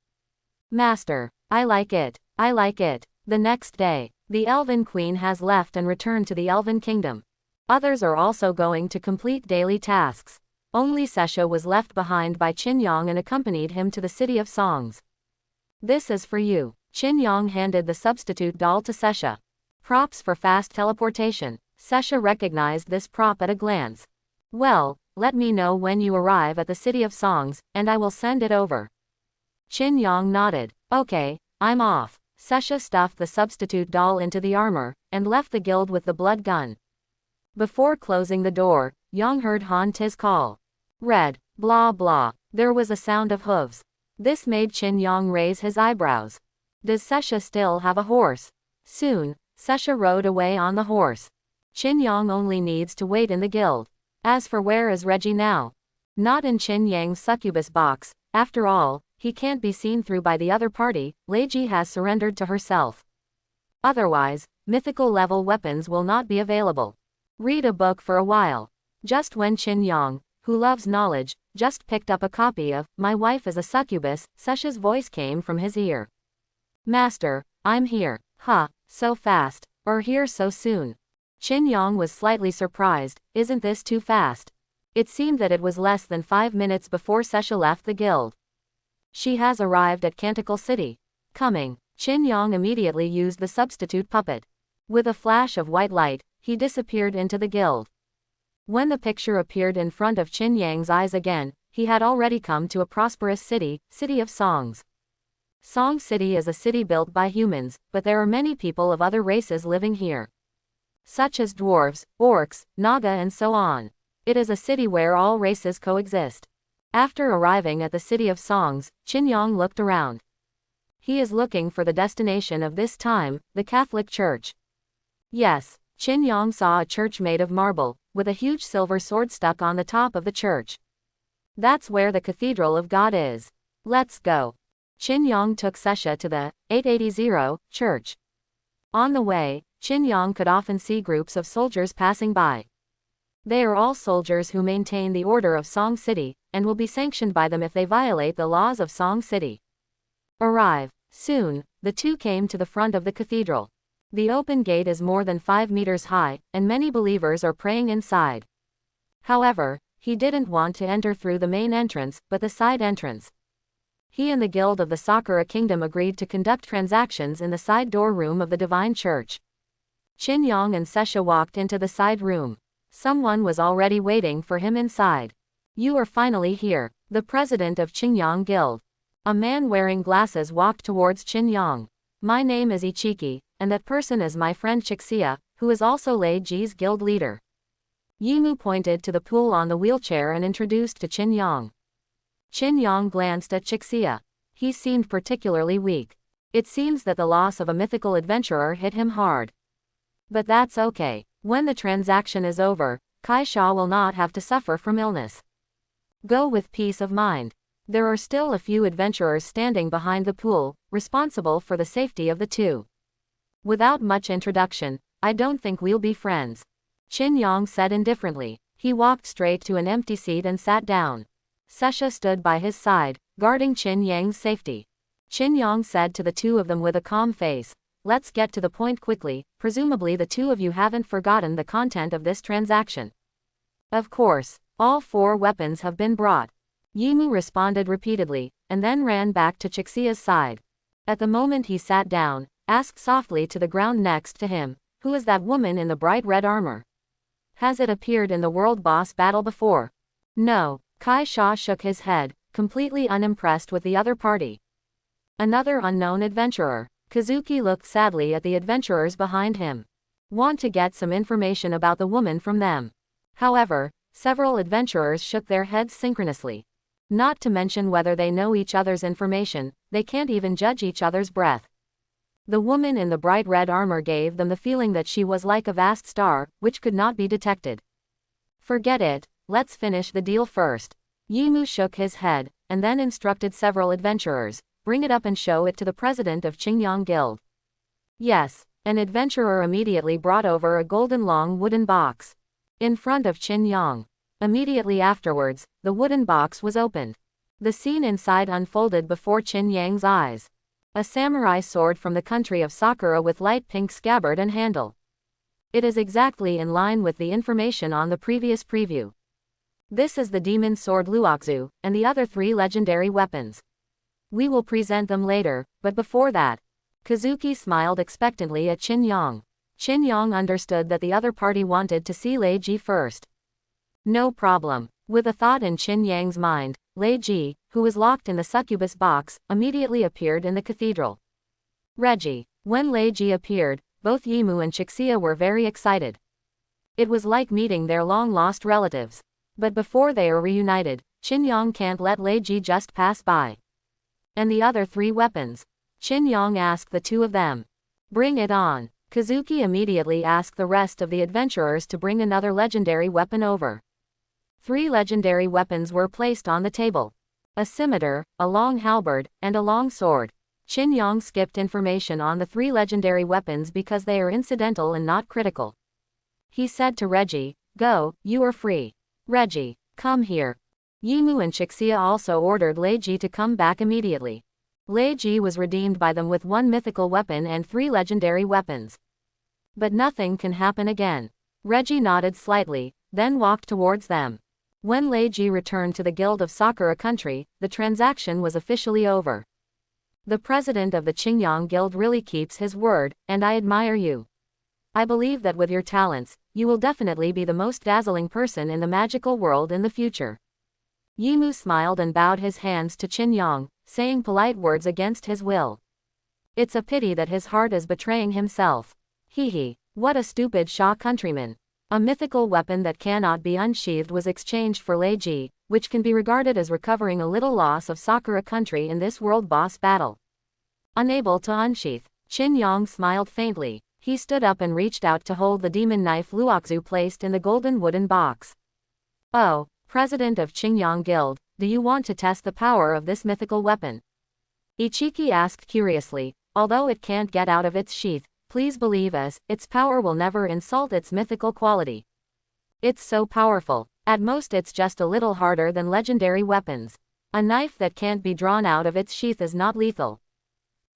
Master, I like it. I like it. The next day, the Elven Queen has left and returned to the Elven Kingdom. Others are also going to complete daily tasks. Only Sasha was left behind by Qingyang and accompanied him to the City of Songs. This is for you. Qingyang handed the substitute doll to Sasha. Props for fast teleportation. Sasha recognized this prop at a glance. Well, let me know when you arrive at the City of Songs, and I will send it over. Qingyang nodded. Okay, I'm off. Sasha stuffed the substitute doll into the armor, and left the guild with the blood gun. Before closing the door, Yang heard Han Ti's call. Red, blah blah. There was a sound of hooves. This made Qingyang raise his eyebrows. Does Sasha still have a horse? Soon, Sasha rode away on the horse. Qingyang only needs to wait in the guild. As for where is Reggie now? Not in Qingyang's succubus box. After all, he can't be seen through by the other party. Leiji has surrendered to herself. Otherwise, mythical level weapons will not be available. Read a book for a while. Just when Qingyang, who loves knowledge, just picked up a copy of My Wife is a Succubus, Sasha's voice came from his ear. Master, I'm here. So fast. Or here so soon. Qingyang was slightly surprised. Isn't this too fast? It seemed that it was less than 5 minutes before Sasha left the guild. She has arrived at Canticle City. Coming. Qingyang immediately used the substitute puppet. With a flash of white light, he disappeared into the guild. When the picture appeared in front of Qingyang's eyes again, he had already come to a prosperous city, City of Songs. Song City is a city built by humans, but there are many people of other races living here, such as dwarves, orcs, naga and so on. It is a city where all races coexist. After arriving at the City of Songs, Qingyang looked around. He is looking for the destination of this time, the Catholic Church. Yes, Qingyang saw a church made of marble, with a huge silver sword stuck on the top of the church. That's where the Cathedral of God is. Let's go. Qingyang took Sasha to the 880 church. On the way, Qingyang could often see groups of soldiers passing by. They are all soldiers who maintain the order of Song City, and will be sanctioned by them if they violate the laws of Song City. Arrive. Soon, the two came to the front of the cathedral. The open gate is more than 5 meters high, and many believers are praying inside. However, He didn't want to enter through the main entrance, but the side entrance. He and the Guild of the Sakura Kingdom agreed to conduct transactions in the side door room of the Divine Church. Qin and Sasha walked into the side room. Someone was already waiting for him inside. You are finally here. The president of Qingyang Guild. A man wearing glasses walked towards Qin. My name is Ichiki, and that person is my friend Chixia, who is also Lei Ji's guild leader. Yimu pointed to the pool on the wheelchair and introduced to Qin. Qin glanced at Chixia. He seemed particularly weak. It seems that the loss of a mythical adventurer hit him hard. But that's okay. When the transaction is over, Kai Sha will not have to suffer from illness. Go with peace of mind. There are still a few adventurers standing behind the pool, responsible for the safety of the two. Without much introduction, I don't think we'll be friends. Qin said indifferently. He walked straight to an empty seat and sat down. Sasha stood by his side, guarding Qin safety. Qin said to the two of them with a calm face, let's get to the point quickly, presumably the two of you haven't forgotten the content of this transaction. Of course, all 4 weapons have been brought. Yimu responded repeatedly, and then ran back to Chixia's side. At the moment he sat down, asked softly to the ground next to him, who is that woman in the bright red armor? Has it appeared in the world boss battle before? No. Kai Sha shook his head, completely unimpressed with the other party. Another unknown adventurer. Kazuki looked sadly at the adventurers behind him. Want to get some information about the woman from them. However, several adventurers shook their heads synchronously. Not to mention whether they know each other's information, they can't even judge each other's breath. The woman in the bright red armor gave them the feeling that she was like a vast star, which could not be detected. Forget it, let's finish the deal first. Yimu shook his head, and then instructed several adventurers, bring it up and show it to the president of Qingyang Guild. Yes, an adventurer immediately brought over a golden long wooden box. In front of Qin. Immediately afterwards, the wooden box was opened. The scene inside unfolded before Qin eyes. A samurai sword from the country of Sakura with light pink scabbard and handle. It is exactly in line with the information on the previous preview. This is the demon sword Luoxu, and the other 3 legendary weapons. We will present them later, but before that. Kazuki smiled expectantly at Qin. Qin understood that the other party wanted to see Lei Ji first. No problem. With a thought in Qin mind, Lei Ji, who was locked in the succubus box, immediately appeared in the cathedral. Reggie. When Lei Ji appeared, both Yimu and Chixia were very excited. It was like meeting their long-lost relatives. But before they are reunited, Qin can't let Lei Ji just pass by. And the other 3 weapons? Qin asked the 2 of them. Bring it on. Kazuki immediately asked the rest of the adventurers to bring another legendary weapon over. 3 legendary weapons were placed on the table. A scimitar, a long halberd, and a long sword. Qin skipped information on the 3 legendary weapons because they are incidental and not critical. He said to Reggie, go, you are free. Reggie, come here. Yimu and Chixia also ordered Lei Ji to come back immediately. Lei Ji was redeemed by them with 1 mythical weapon and 3 legendary weapons. But nothing can happen again. Reggie nodded slightly, then walked towards them. When Lei Ji returned to the Guild of Sakura Country, the transaction was officially over. The president of the Qingyang Guild really keeps his word, and I admire you. I believe that with your talents, you will definitely be the most dazzling person in the magical world in the future. Yimu smiled and bowed his hands to Qin, saying polite words against his will. It's a pity that his heart is betraying himself. Hee, what a stupid Sha countryman. A mythical weapon that cannot be unsheathed was exchanged for Lei Ji, which can be regarded as recovering a little loss of Sakura country in this world boss battle. Unable to unsheath, Qin smiled faintly. He stood up and reached out to hold the demon knife Luoxu placed in the golden wooden box. Oh, president of Qingyang Guild, do you want to test the power of this mythical weapon? Ichiki asked curiously, although it can't get out of its sheath, please believe us, its power will never insult its mythical quality. It's so powerful. At most it's just a little harder than legendary weapons. A knife that can't be drawn out of its sheath is not lethal.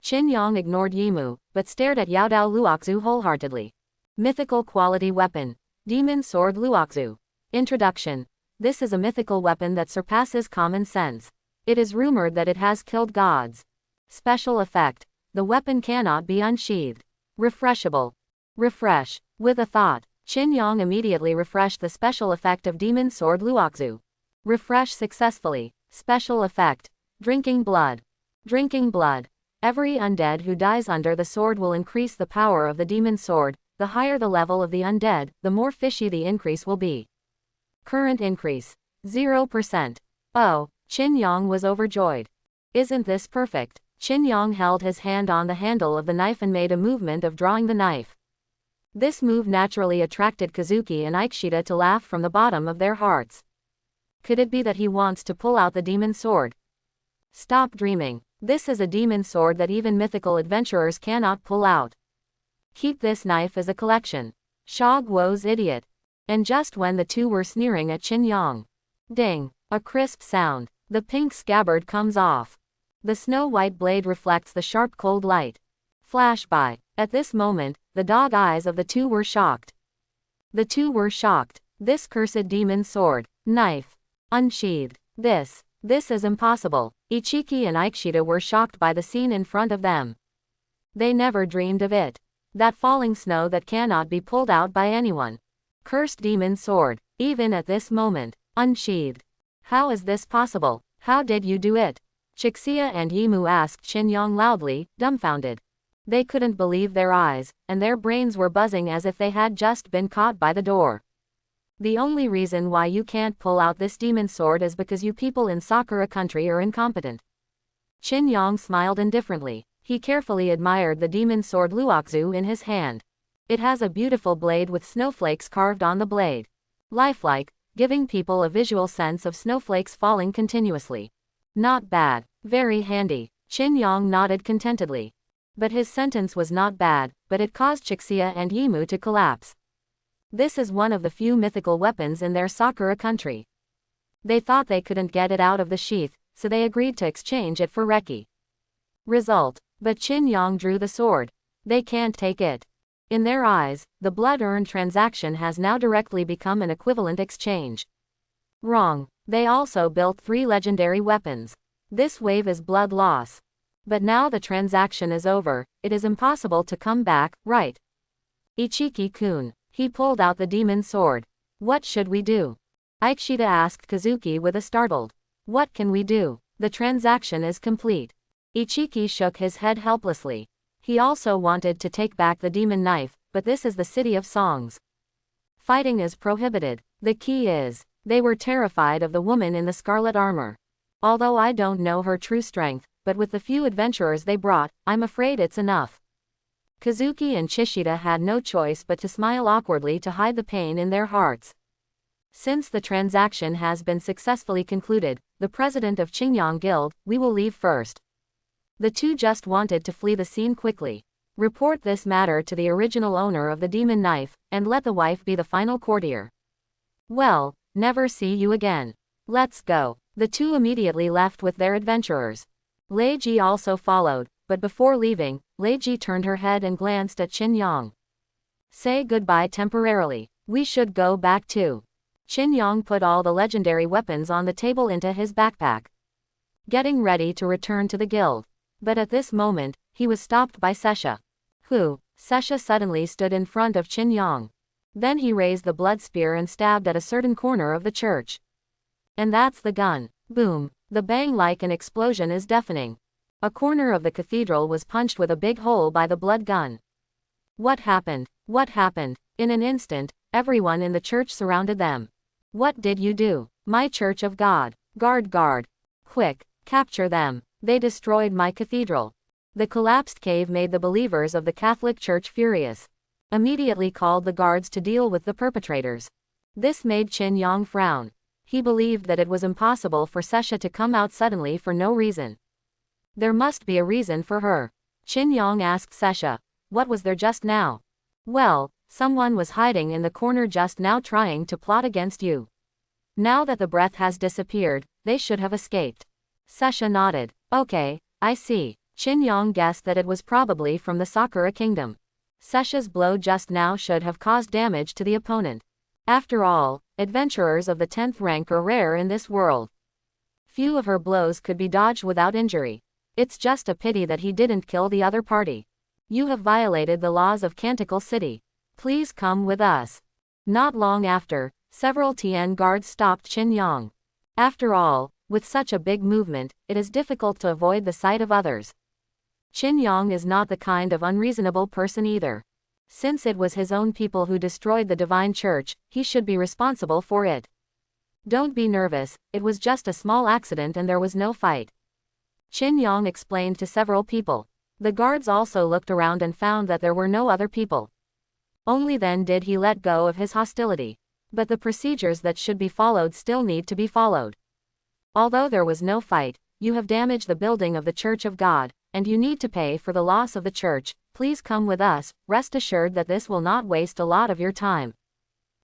Qin ignored Yimu, but stared at Yaodao Luoxu wholeheartedly. Mythical quality weapon. Demon sword Luoxu. Introduction. This is a mythical weapon that surpasses common sense. It is rumored that it has killed gods. Special effect. The weapon cannot be unsheathed. Refreshable. Refresh. With a thought, Qin Yang immediately refreshed the special effect of Demon Sword Luoxu. Refresh successfully. Special effect. Drinking blood. Drinking blood. Every undead who dies under the sword will increase the power of the demon sword. The higher the level of the undead, the more fishy the increase will be. Current increase. 0%. Oh, Qin Yang was overjoyed. Isn't this perfect? Qin Yang held his hand on the handle of the knife and made a movement of drawing the knife. This move naturally attracted Kazuki and Ikeshita to laugh from the bottom of their hearts. Could it be that he wants to pull out the demon sword? Stop dreaming. This is a demon sword that even mythical adventurers cannot pull out. Keep this knife as a collection. Sha Guo's idiot. And just when the two were sneering at Qin Yang. Ding. A crisp sound. The pink scabbard comes off. The snow-white blade reflects the sharp cold light. Flash by. At this moment, the dog eyes of the two were shocked. The two were shocked. This cursed demon sword. Knife. Unsheathed. This is impossible. Ichiki and Ikeshita were shocked by the scene in front of them. They never dreamed of it. That falling snow that cannot be pulled out by anyone. Cursed demon sword. Even at this moment. Unsheathed. How is this possible? How did you do it? Chixia and Yimu asked Qin Yang loudly, dumbfounded. They couldn't believe their eyes, and their brains were buzzing as if they had just been caught by the door. The only reason why you can't pull out this demon sword is because you people in Sakura country are incompetent. Qin Yang smiled indifferently. He carefully admired the demon sword Luoxu in his hand. It has a beautiful blade with snowflakes carved on the blade. Lifelike, giving people a visual sense of snowflakes falling continuously. Not bad. Very handy. Qin Yang nodded contentedly. But his sentence was not bad, but it caused Chixia and Yimu to collapse. This is one of the few mythical weapons in their Sakura country. They thought they couldn't get it out of the sheath, so they agreed to exchange it for Reki. Result. But Qin Yang drew the sword. They can't take it. In their eyes, the blood-earned transaction has now directly become an equivalent exchange. Wrong. They also built 3 legendary weapons. This wave is blood loss. But now the transaction is over, it is impossible to come back, right? Ichiki-kun. He pulled out the demon sword. What should we do? Ikeshita asked Kazuki with a startled. What can we do? The transaction is complete. Ichiki shook his head helplessly. He also wanted to take back the demon knife, but this is the city of songs. Fighting is prohibited. The key is, they were terrified of the woman in the scarlet armor. Although I don't know her true strength, but with the few adventurers they brought, I'm afraid it's enough. Kazuki and Chishita had no choice but to smile awkwardly to hide the pain in their hearts. Since the transaction has been successfully concluded, the president of Qingyang Guild, we will leave first. The two just wanted to flee the scene quickly. Report this matter to the original owner of the demon knife, and let the wife be the final courtier. Well, never see you again. Let's go. The two immediately left with their adventurers. Lei Ji also followed, but before leaving, Lei Ji turned her head and glanced at Qin Yang. Say goodbye temporarily. We should go back too. Qin Yang put all the legendary weapons on the table into his backpack. Getting ready to return to the guild. But at this moment, he was stopped by Sasha. Who? Sasha suddenly stood in front of Qin Yang. Then he raised the blood spear and stabbed at a certain corner of the church. And that's the gun. Boom. The bang like an explosion is deafening. A corner of the cathedral was punched with a big hole by the blood gun. What happened? What happened? In an instant, everyone in the church surrounded them. What did you do? My church of God. Guard. Quick, capture them. They destroyed my cathedral. The collapsed cave made the believers of the Catholic Church furious. Immediately called the guards to deal with the perpetrators. This made Qin Yang frown. He believed that it was impossible for Sasha to come out suddenly for no reason. There must be a reason for her. Qin Yang asked Sasha, what was there just now? Well, someone was hiding in the corner just now trying to plot against you. Now that the breath has disappeared, they should have escaped. Sasha nodded. Okay, I see. Qin Yang guessed that it was probably from the Sakura kingdom. Sasha's blow just now should have caused damage to the opponent. After all, adventurers of the 10th rank are rare in this world. Few of her blows could be dodged without injury. It's just a pity that he didn't kill the other party. You have violated the laws of Canticle City. Please come with us. Not long after, several Tian guards stopped Qin Yang. After all, with such a big movement, it is difficult to avoid the sight of others. Qin Yang is not the kind of unreasonable person either. Since it was his own people who destroyed the Divine Church, he should be responsible for it. Don't be nervous, it was just a small accident and there was no fight. Qin Yang explained to several people. The guards also looked around and found that there were no other people. Only then did he let go of his hostility. But the procedures that should be followed still need to be followed. Although there was no fight, you have damaged the building of the Church of God, and you need to pay for the loss of the church. Please come with us, rest assured that this will not waste a lot of your time.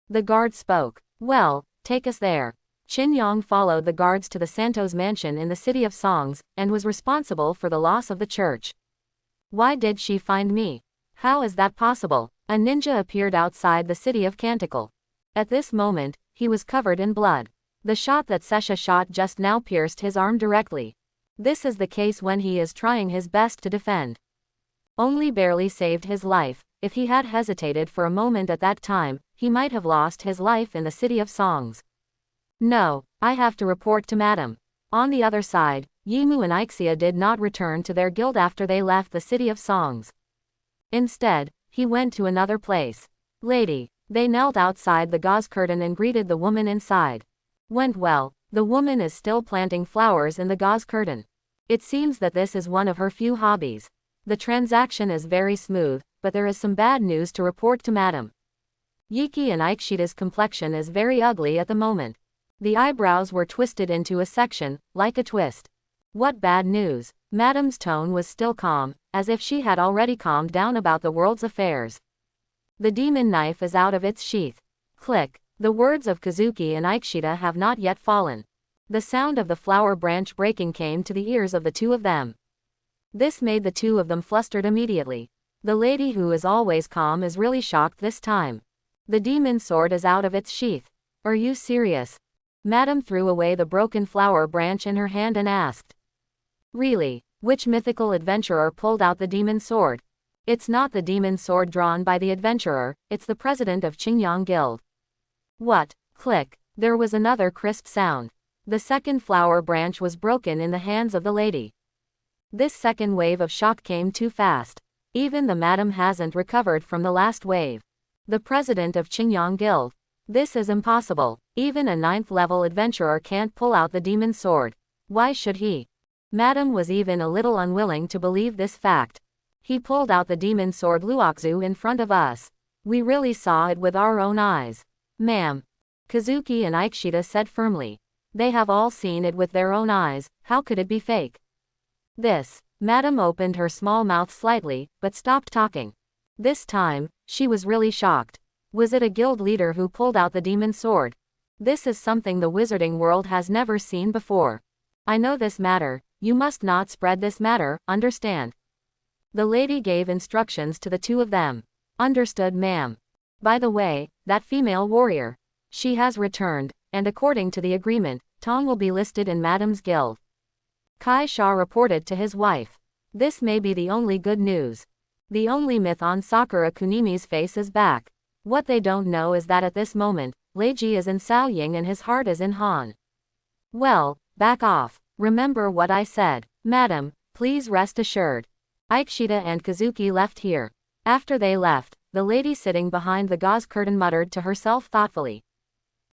The guard spoke. Well, take us there. Qin Yang followed the guards to the Santos mansion in the city of Songs, and was responsible for the loss of the church. Why did she find me? How is that possible? A ninja appeared outside the city of Canticle. At this moment, he was covered in blood. The shot that Sasha shot just now pierced his arm directly. This is the case when he is trying his best to defend. Only barely saved his life. If he had hesitated for a moment at that time, he might have lost his life in the city of Songs. No, I have to report to Madam. On the other side, Yimu and Ixia did not return to their guild after they left the city of Songs. Instead, he went to another place. Lady. They knelt outside the gauze curtain and greeted the woman inside. Went well. The woman is still planting flowers in the gauze curtain. It seems that this is one of her few hobbies. The transaction is very smooth, but there is some bad news to report to Madam. Yiki and Ikeshida's complexion is very ugly at the moment. The eyebrows were twisted into a section, like a twist. What bad news? Madam's tone was still calm, as if she had already calmed down about the world's affairs. The demon knife is out of its sheath. Click. The words of Kazuki and Ikeshida have not yet fallen. The sound of the flower branch breaking came to the ears of the two of them. This made the two of them flustered immediately. The lady who is always calm is really shocked this time. The demon sword is out of its sheath. Are you serious? Madam threw away the broken flower branch in her hand and asked. Really? Which mythical adventurer pulled out the demon sword? It's not the demon sword drawn by the adventurer, it's the president of Qingyang Guild. What? Click. There was another crisp sound. The second flower branch was broken in the hands of the lady. This second wave of shock came too fast. Even the madam hasn't recovered from the last wave. The president of Qingyang Guild. This is impossible. Even a 9th level adventurer can't pull out the demon sword. Why should he? Madam was even a little unwilling to believe this fact. He pulled out the demon sword Luoxu in front of us. We really saw it with our own eyes. Ma'am. Kazuki and Ikeshida said firmly. They have all seen it with their own eyes, how could it be fake? This. Madam opened her small mouth slightly, but stopped talking. This time, she was really shocked. Was it a guild leader who pulled out the demon sword? This is something the wizarding world has never seen before. I know this matter, you must not spread this matter, understand? The lady gave instructions to the two of them. Understood, ma'am. By the way, that female warrior. She has returned, and according to the agreement, Tong will be listed in Madam's guild. Kai Sha reported to his wife. This may be the only good news. The only myth on Sakura Kunimi's face is back. What they don't know is that at this moment, Leiji is in Saoying and his heart is in Han. Well, back off. Remember what I said. Madam, please rest assured. Ikeshida and Kazuki left here. After they left, the lady sitting behind the gauze curtain muttered to herself thoughtfully.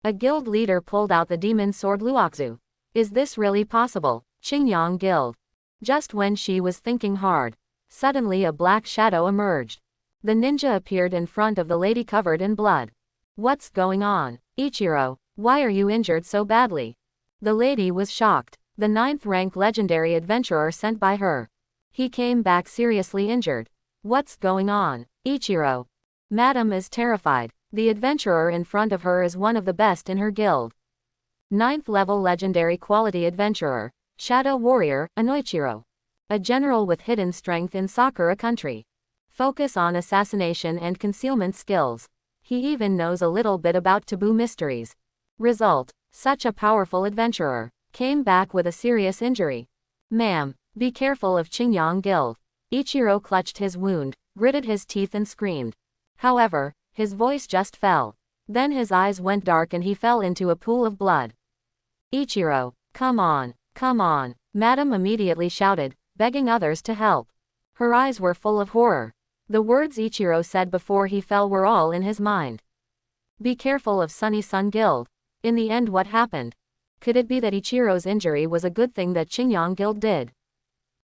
A guild leader pulled out the demon sword Luoxu. Is this really possible? Qingyang Guild. Just when she was thinking hard, suddenly a black shadow emerged. The ninja appeared in front of the lady covered in blood. What's going on? Ichiro, why are you injured so badly? The lady was shocked. The 9th rank legendary adventurer sent by her. He came back seriously injured. What's going on? Ichiro. Madam is terrified. The adventurer in front of her is one of the best in her guild. 9th level legendary quality adventurer. Shadow Warrior, Anoichiro. A general with hidden strength in Sakura country. Focus on assassination and concealment skills. He even knows a little bit about taboo mysteries. Result: such a powerful adventurer came back with a serious injury. Ma'am, be careful of Qingyang Guild. Ichiro clutched his wound, gritted his teeth and screamed. However, his voice just fell. Then his eyes went dark and he fell into a pool of blood. Ichiro, come on, come on, Madam immediately shouted, begging others to help. Her eyes were full of horror. The words Ichiro said before he fell were all in his mind. Be careful of Sunny Sun Guild. In the end, what happened? Could it be that Ichiro's injury was a good thing that Qingyang Guild did?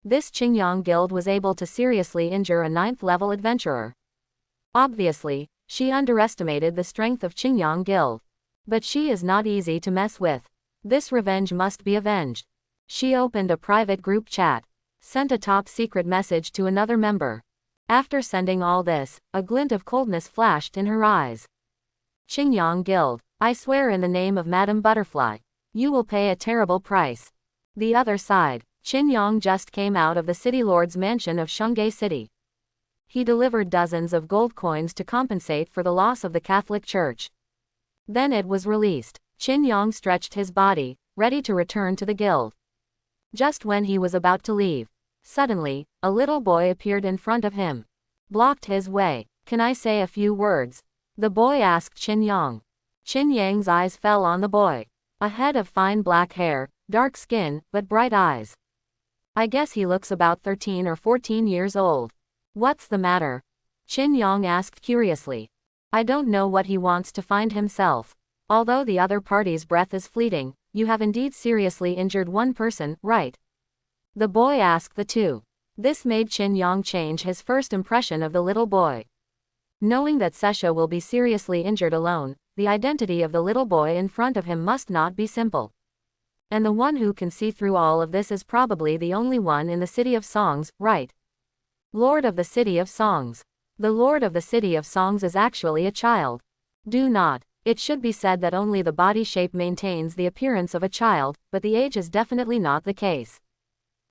This Qingyang Guild was able to seriously injure a 9th level adventurer. Obviously, she underestimated the strength of Qingyang Guild. But she is not easy to mess with. This revenge must be avenged. She opened a private group chat. Sent a top secret message to another member. After sending all this, a glint of coldness flashed in her eyes. Qingyang Guild, I swear in the name of Madame Butterfly, you will pay a terrible price. The other side, Qingyang just came out of the city lord's mansion of Shungai City. He delivered dozens of gold coins to compensate for the loss of the Catholic Church. Then it was released. Qingyang stretched his body, ready to return to the guild. Just when he was about to leave, suddenly, a little boy appeared in front of him. Blocked his way. Can I say a few words? The boy asked Qingyang. Qingyang's eyes fell on the boy. A head of fine black hair, dark skin, but bright eyes. I guess he looks about 13 or 14 years old. What's the matter? Qingyang asked curiously. I don't know what he wants to find himself. Although the other party's breath is fleeting, you have indeed seriously injured one person, right? The boy asked the two. This made Qingyang change his first impression of the little boy. Knowing that Sasha will be seriously injured alone, the identity of the little boy in front of him must not be simple. And the one who can see through all of this is probably the only one in the City of Songs, right? Lord of the City of Songs. The Lord of the City of Songs is actually a child. Do not. It should be said that only the body shape maintains the appearance of a child, but the age is definitely not the case.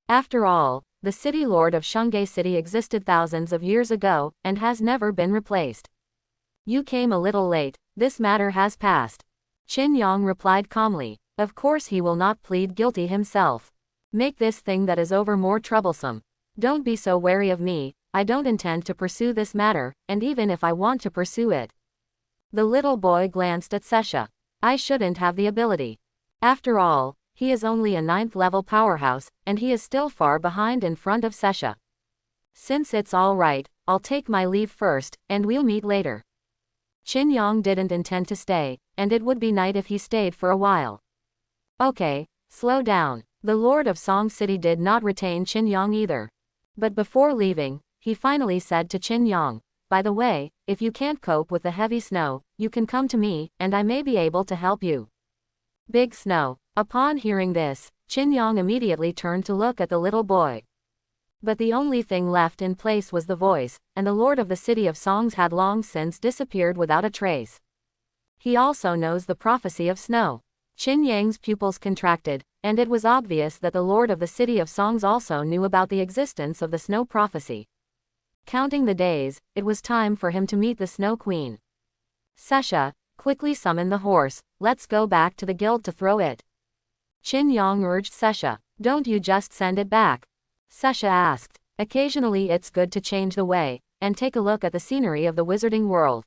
After all, the City Lord of Shungai City existed thousands of years ago, and has never been replaced. You came a little late, this matter has passed. Qingyang replied calmly. Of course he will not plead guilty himself. Make this thing that is over more troublesome. Don't be so wary of me, I don't intend to pursue this matter, and even if I want to pursue it. The little boy glanced at Sasha. I shouldn't have the ability. After all, he is only a 9th level powerhouse, and he is still far behind in front of Sasha. Since it's all right, I'll take my leave first, and we'll meet later. Qingyang didn't intend to stay, and it would be nice if he stayed for a while. Okay, slow down. The Lord of Song City did not retain Qingyang either. But before leaving, he finally said to Qingyang, by the way, if you can't cope with the heavy snow, you can come to me, and I may be able to help you. Big snow. Upon hearing this, Qingyang immediately turned to look at the little boy. But the only thing left in place was the voice, and the Lord of the City of Songs had long since disappeared without a trace. He also knows the prophecy of snow. Qingyang's pupils contracted, and it was obvious that the Lord of the City of Songs also knew about the existence of the snow prophecy. Counting the days, it was time for him to meet the Snow Queen. Sasha, quickly summon the horse, let's go back to the guild to throw it. Qingyang urged Sasha. Don't you just send it back? Sasha asked. Occasionally it's good to change the way, and take a look at the scenery of the wizarding world.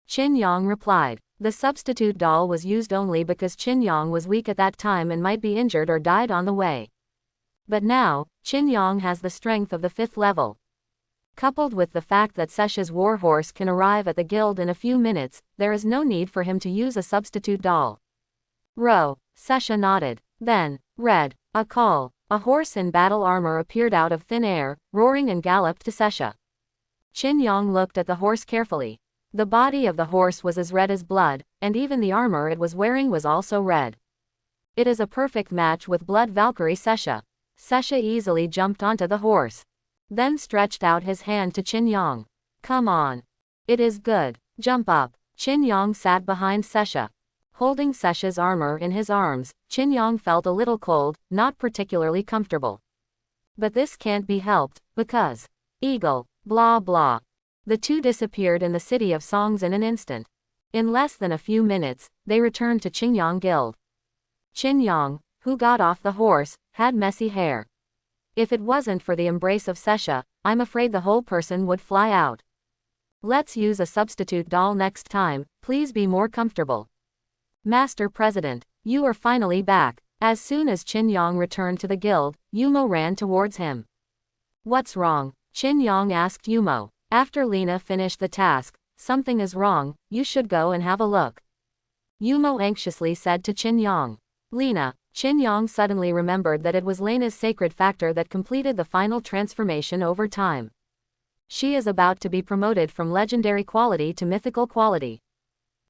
Qingyang replied. The substitute doll was used only because Qingyang was weak at that time and might be injured or died on the way. But now, Qingyang has the strength of the 5th level. Coupled with the fact that Sasha's warhorse can arrive at the guild in a few minutes, there is no need for him to use a substitute doll. Row. Sasha nodded. Then, read. A call. A horse in battle armor appeared out of thin air, roaring and galloped to Sasha. Qingyang looked at the horse carefully. The body of the horse was as red as blood, and even the armor it was wearing was also red. It is a perfect match with Blood Valkyrie Sasha. Sasha easily jumped onto the horse. Then stretched out his hand to Qingyang. Come on. It is good. Jump up. Qingyang sat behind Sasha. Holding Sasha's armor in his arms, Qingyang felt a little cold, not particularly comfortable. But this can't be helped, because... Eagle, blah blah. The two disappeared in the city of songs in an instant. In less than a few minutes, they returned to Qingyang Guild. Qingyang, who got off the horse, had messy hair. If it wasn't for the embrace of Sasha, I'm afraid the whole person would fly out. Let's use a substitute doll next time, please be more comfortable. Master President, you are finally back. As soon as Qingyang returned to the guild, Yumo ran towards him. What's wrong? Qingyang asked Yumo. After Lena finished the task, something is wrong, you should go and have a look. Yumo anxiously said to Qingyang. Lena. Qingyang suddenly remembered that it was Lena's sacred factor that completed the final transformation over time. She is about to be promoted from legendary quality to mythical quality.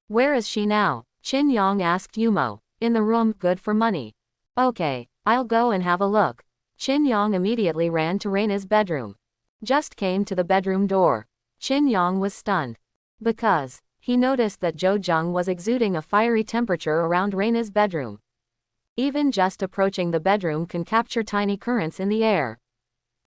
Where is she now? Qingyang asked Yumo. In the room, good for money. Okay, I'll go and have a look. Qingyang immediately ran to Raina's bedroom. Just came to the bedroom door. Qingyang was stunned. Because he noticed that Zhou Zheng was exuding a fiery temperature around Raina's bedroom. Even just approaching the bedroom can capture tiny currents in the air.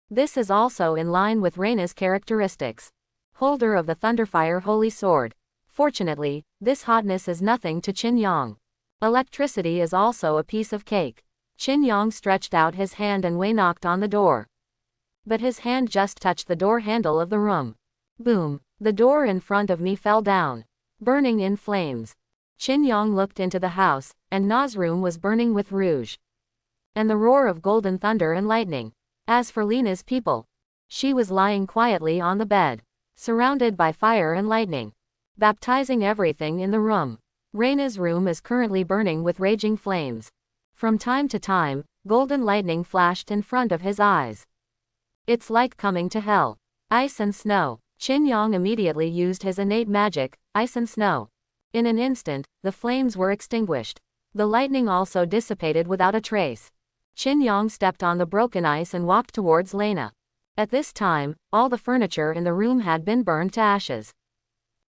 This is also in line with Raina's characteristics. Holder of the Thunderfire Holy Sword. Fortunately, this hotness is nothing to Qingyang. Electricity is also a piece of cake. Qingyang stretched out his hand and Wei knocked on the door. But his hand just touched the door handle of the room. Boom! The door in front of me fell down, burning in flames. Qingyang looked into the house, and Na's room was burning with rouge and the roar of golden thunder and lightning. As for Lena's people, she was lying quietly on the bed, surrounded by fire and lightning, baptizing everything in the room. Raina's room is currently burning with raging flames. From time to time, golden lightning flashed in front of his eyes. It's like coming to hell. Ice and snow. Qingyang immediately used his innate magic, ice and snow. In an instant, the flames were extinguished. The lightning also dissipated without a trace. Qingyang stepped on the broken ice and walked towards Lena. At this time, all the furniture in the room had been burned to ashes,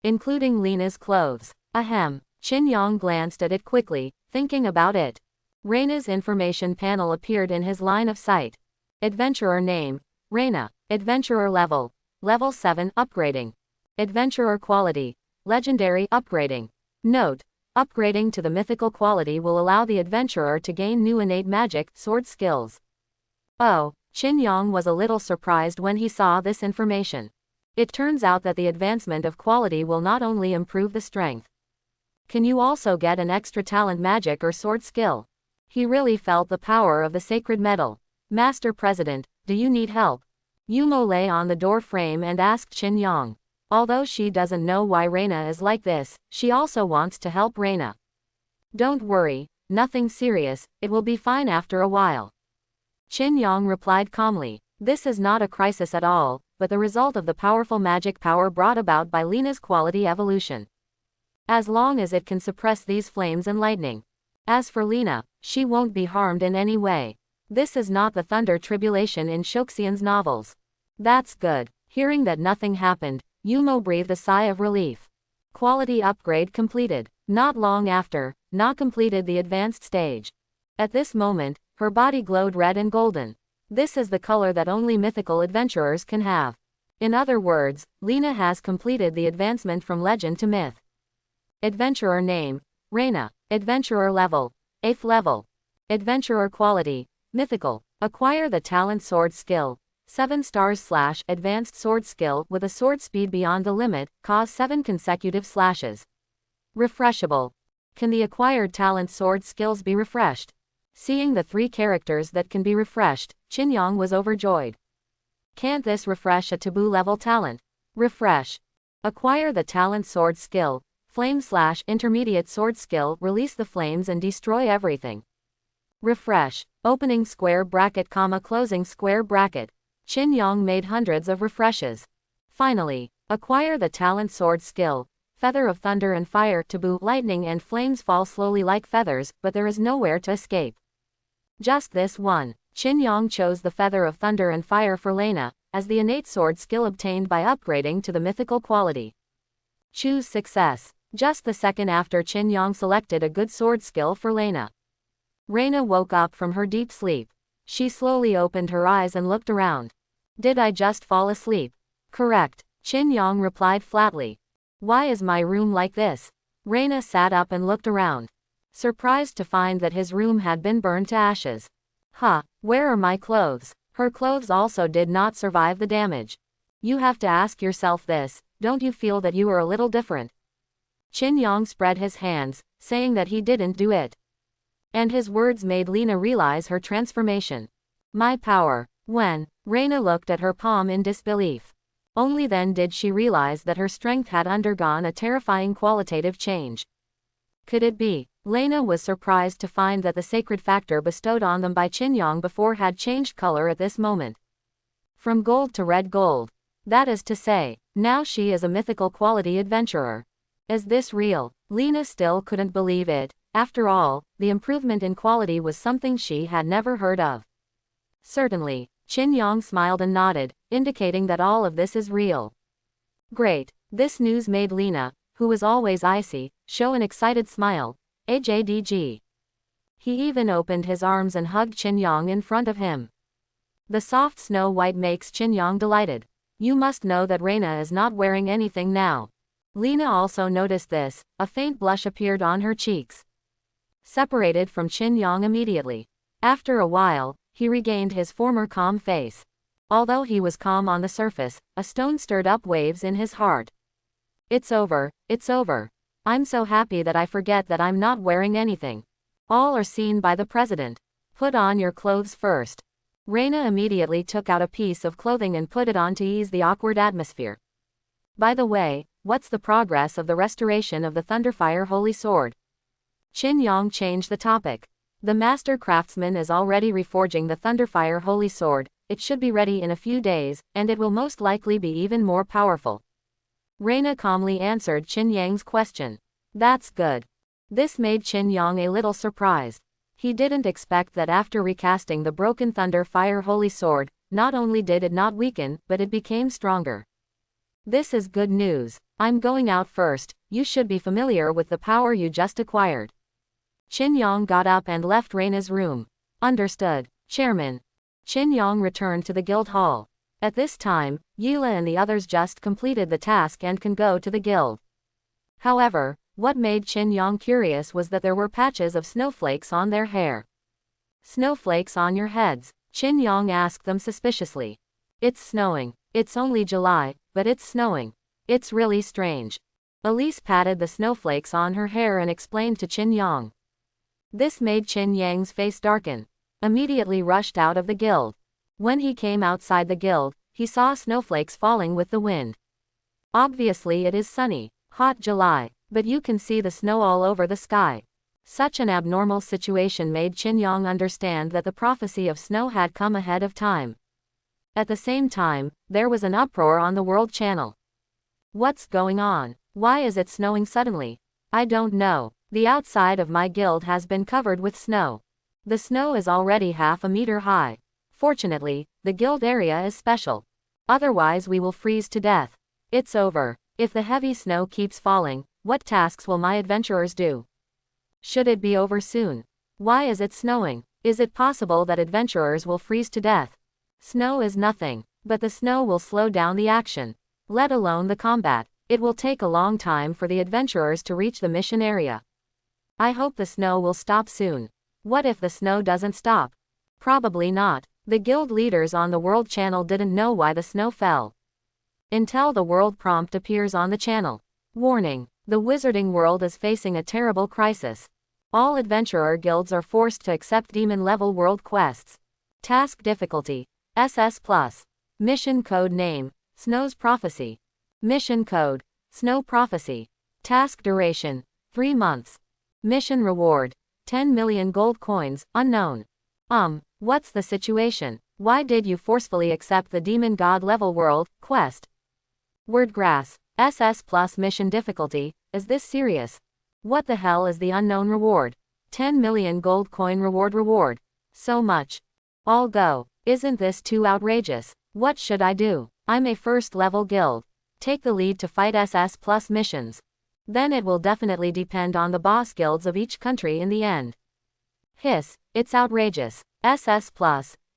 including Lena's clothes. Ahem. Qingyang glanced at it quickly, thinking about it. Raina's information panel appeared in his line of sight. Adventurer name, Raina. Adventurer level, level 7 upgrading. Adventurer quality, legendary upgrading. Note: upgrading to the mythical quality will allow the adventurer to gain new innate magic, sword skills. Oh, Qingyang was a little surprised when he saw this information. It turns out that the advancement of quality will not only improve the strength. Can you also get an extra talent magic or sword skill? He really felt the power of the sacred metal. Master President, do you need help? Yumo lay on the door frame and asked Qingyang. Although she doesn't know why Raina is like this, she also wants to help Raina. Don't worry, nothing serious, it will be fine after a while. Qingyang replied calmly. This is not a crisis at all, but the result of the powerful magic power brought about by Lena's quality evolution. As long as it can suppress these flames and lightning. As for Lena, she won't be harmed in any way. This is not the thunder tribulation in Shoxian's novels. That's good. Hearing that nothing happened, Yumo breathed a sigh of relief. Quality upgrade completed. Not long after, Na completed the advanced stage. At this moment, her body glowed red and golden. This is the color that only mythical adventurers can have. In other words, Lena has completed the advancement from legend to myth. Adventurer name, Raina. Adventurer level, 8th level. Adventurer quality, mythical. Acquire the talent sword skill. 7 stars / advanced sword skill with a sword speed beyond the limit, cause 7 consecutive slashes. Refreshable. Can the acquired talent sword skills be refreshed? Seeing the 3 characters that can be refreshed, Qingyang was overjoyed. Can't this refresh a taboo level talent? Refresh. Acquire the talent sword skill. Flame / intermediate sword skill, release the flames and destroy everything. Refresh. Opening square bracket, closing square bracket. Qingyang made hundreds of refreshes. Finally, acquire the talent sword skill. Feather of thunder and fire, taboo, lightning and flames fall slowly like feathers, but there is nowhere to escape. Just this one. Qingyang chose the feather of thunder and fire for Lena, as the innate sword skill obtained by upgrading to the mythical quality. Choose success. Just the second after Qingyang selected a good sword skill for Lena. Raina woke up from her deep sleep. She slowly opened her eyes and looked around. Did I just fall asleep? Correct. Qin Yang replied flatly. Why is my room like this? Raina sat up and looked around, surprised to find that his room had been burned to ashes. Huh, where are my clothes? Her clothes also did not survive the damage. You have to ask yourself this, don't you feel that you are a little different? Qin Yang spread his hands, saying that he didn't do it. And his words made Lena realize her transformation. My power. When Raina looked at her palm in disbelief. Only then did she realize that her strength had undergone a terrifying qualitative change. Could it be? Lena was surprised to find that the sacred factor bestowed on them by Qin Yang before had changed color at this moment. From gold to red gold. That is to say, now she is a mythical quality adventurer. Is this real? Lena still couldn't believe it. After all, the improvement in quality was something she had never heard of. Certainly. Qin Yang smiled and nodded, indicating that all of this is real. Great. This news made Lena, who was always icy, show an excited smile. AJDG. He even opened his arms and hugged Qin Yang in front of him. The soft snow white makes Qin Yang delighted. You must know that Raina is not wearing anything now. Lena also noticed this, a faint blush appeared on her cheeks. Separated from Qin Yang immediately. After a while, he regained his former calm face. Although he was calm on the surface, a stone stirred up waves in his heart. It's over, it's over. I'm so happy that I forget that I'm not wearing anything. All are seen by the president. Put on your clothes first. Raina immediately took out a piece of clothing and put it on to ease the awkward atmosphere. By the way, what's the progress of the restoration of the Thunderfire Holy Sword? Qin Yang changed the topic. The master craftsman is already reforging the Thunderfire Holy Sword. It should be ready in a few days, and it will most likely be even more powerful. Raina calmly answered Qin Yang's question. That's good. This made Qin Yang a little surprised. He didn't expect that after recasting the broken Thunderfire Holy Sword, not only did it not weaken, but it became stronger. This is good news. I'm going out first. You should be familiar with the power you just acquired. Qin Yang got up and left Raina's room. Understood, Chairman. Qin Yang returned to the guild hall. At this time, Yila and the others just completed the task and can go to the guild. However, what made Qin Yang curious was that there were patches of snowflakes on their hair. Snowflakes on your heads? Qin Yang asked them suspiciously. It's snowing. It's only July, but it's snowing. It's really strange. Elise patted the snowflakes on her hair and explained to Qin Yang. This made Qin Yang's face darken. Immediately rushed out of the guild. When he came outside the guild, he saw snowflakes falling with the wind. Obviously it is sunny, hot July, but you can see the snow all over the sky. Such an abnormal situation made Qin Yang understand that the prophecy of snow had come ahead of time. At the same time, there was an uproar on the World Channel. What's going on? Why is it snowing suddenly? I don't know. The outside of my guild has been covered with snow. The snow is already half a meter high. Fortunately, the guild area is special. Otherwise we will freeze to death. It's over. If the heavy snow keeps falling, what tasks will my adventurers do? Should it be over soon? Why is it snowing? Is it possible that adventurers will freeze to death? Snow is nothing, but the snow will slow down the action. Let alone the combat. It will take a long time for the adventurers to reach the mission area. I hope the snow will stop soon. What if the snow doesn't stop? Probably not. The guild leaders on the World Channel didn't know why the snow fell. Until the world prompt appears on the channel. Warning. The wizarding world is facing a terrible crisis. All adventurer guilds are forced to accept demon-level world quests. Task difficulty: SS+. Mission code name: Snow's Prophecy. Mission code: Snow Prophecy. Task duration: 3 months. Mission reward: 10 million gold coins, unknown. What's the situation? Why did you forcefully accept the demon god level world quest? Wordgrass: SS+ mission difficulty. Is this serious? What the hell is the unknown reward? 10 million gold coin reward. So much. All go. Isn't this too outrageous? What should I do? I'm a first level guild. Take the lead to fight SS+ missions. Then it will definitely depend on the boss guilds of each country in the end. Hiss, it's outrageous. SS+,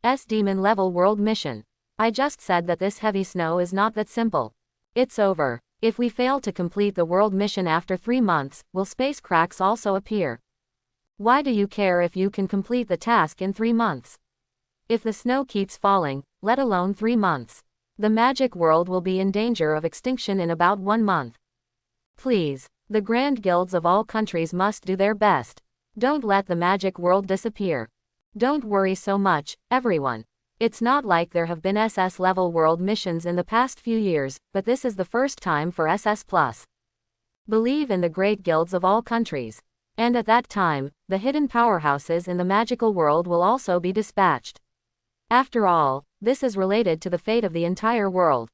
S demon level world mission. I just said that this heavy snow is not that simple. It's over. If we fail to complete the world mission after 3 months, will space cracks also appear? Why do you care if you can complete the task in 3 months? If the snow keeps falling, let alone 3 months, the magic world will be in danger of extinction in about 1 month. Please, the grand guilds of all countries must do their best. Don't let the magic world disappear. Don't worry so much, everyone. It's not like there have been SS-level world missions in the past few years, but this is the first time for SS+. Believe in the great guilds of all countries. And at that time, the hidden powerhouses in the magical world will also be dispatched. After all, this is related to the fate of the entire world.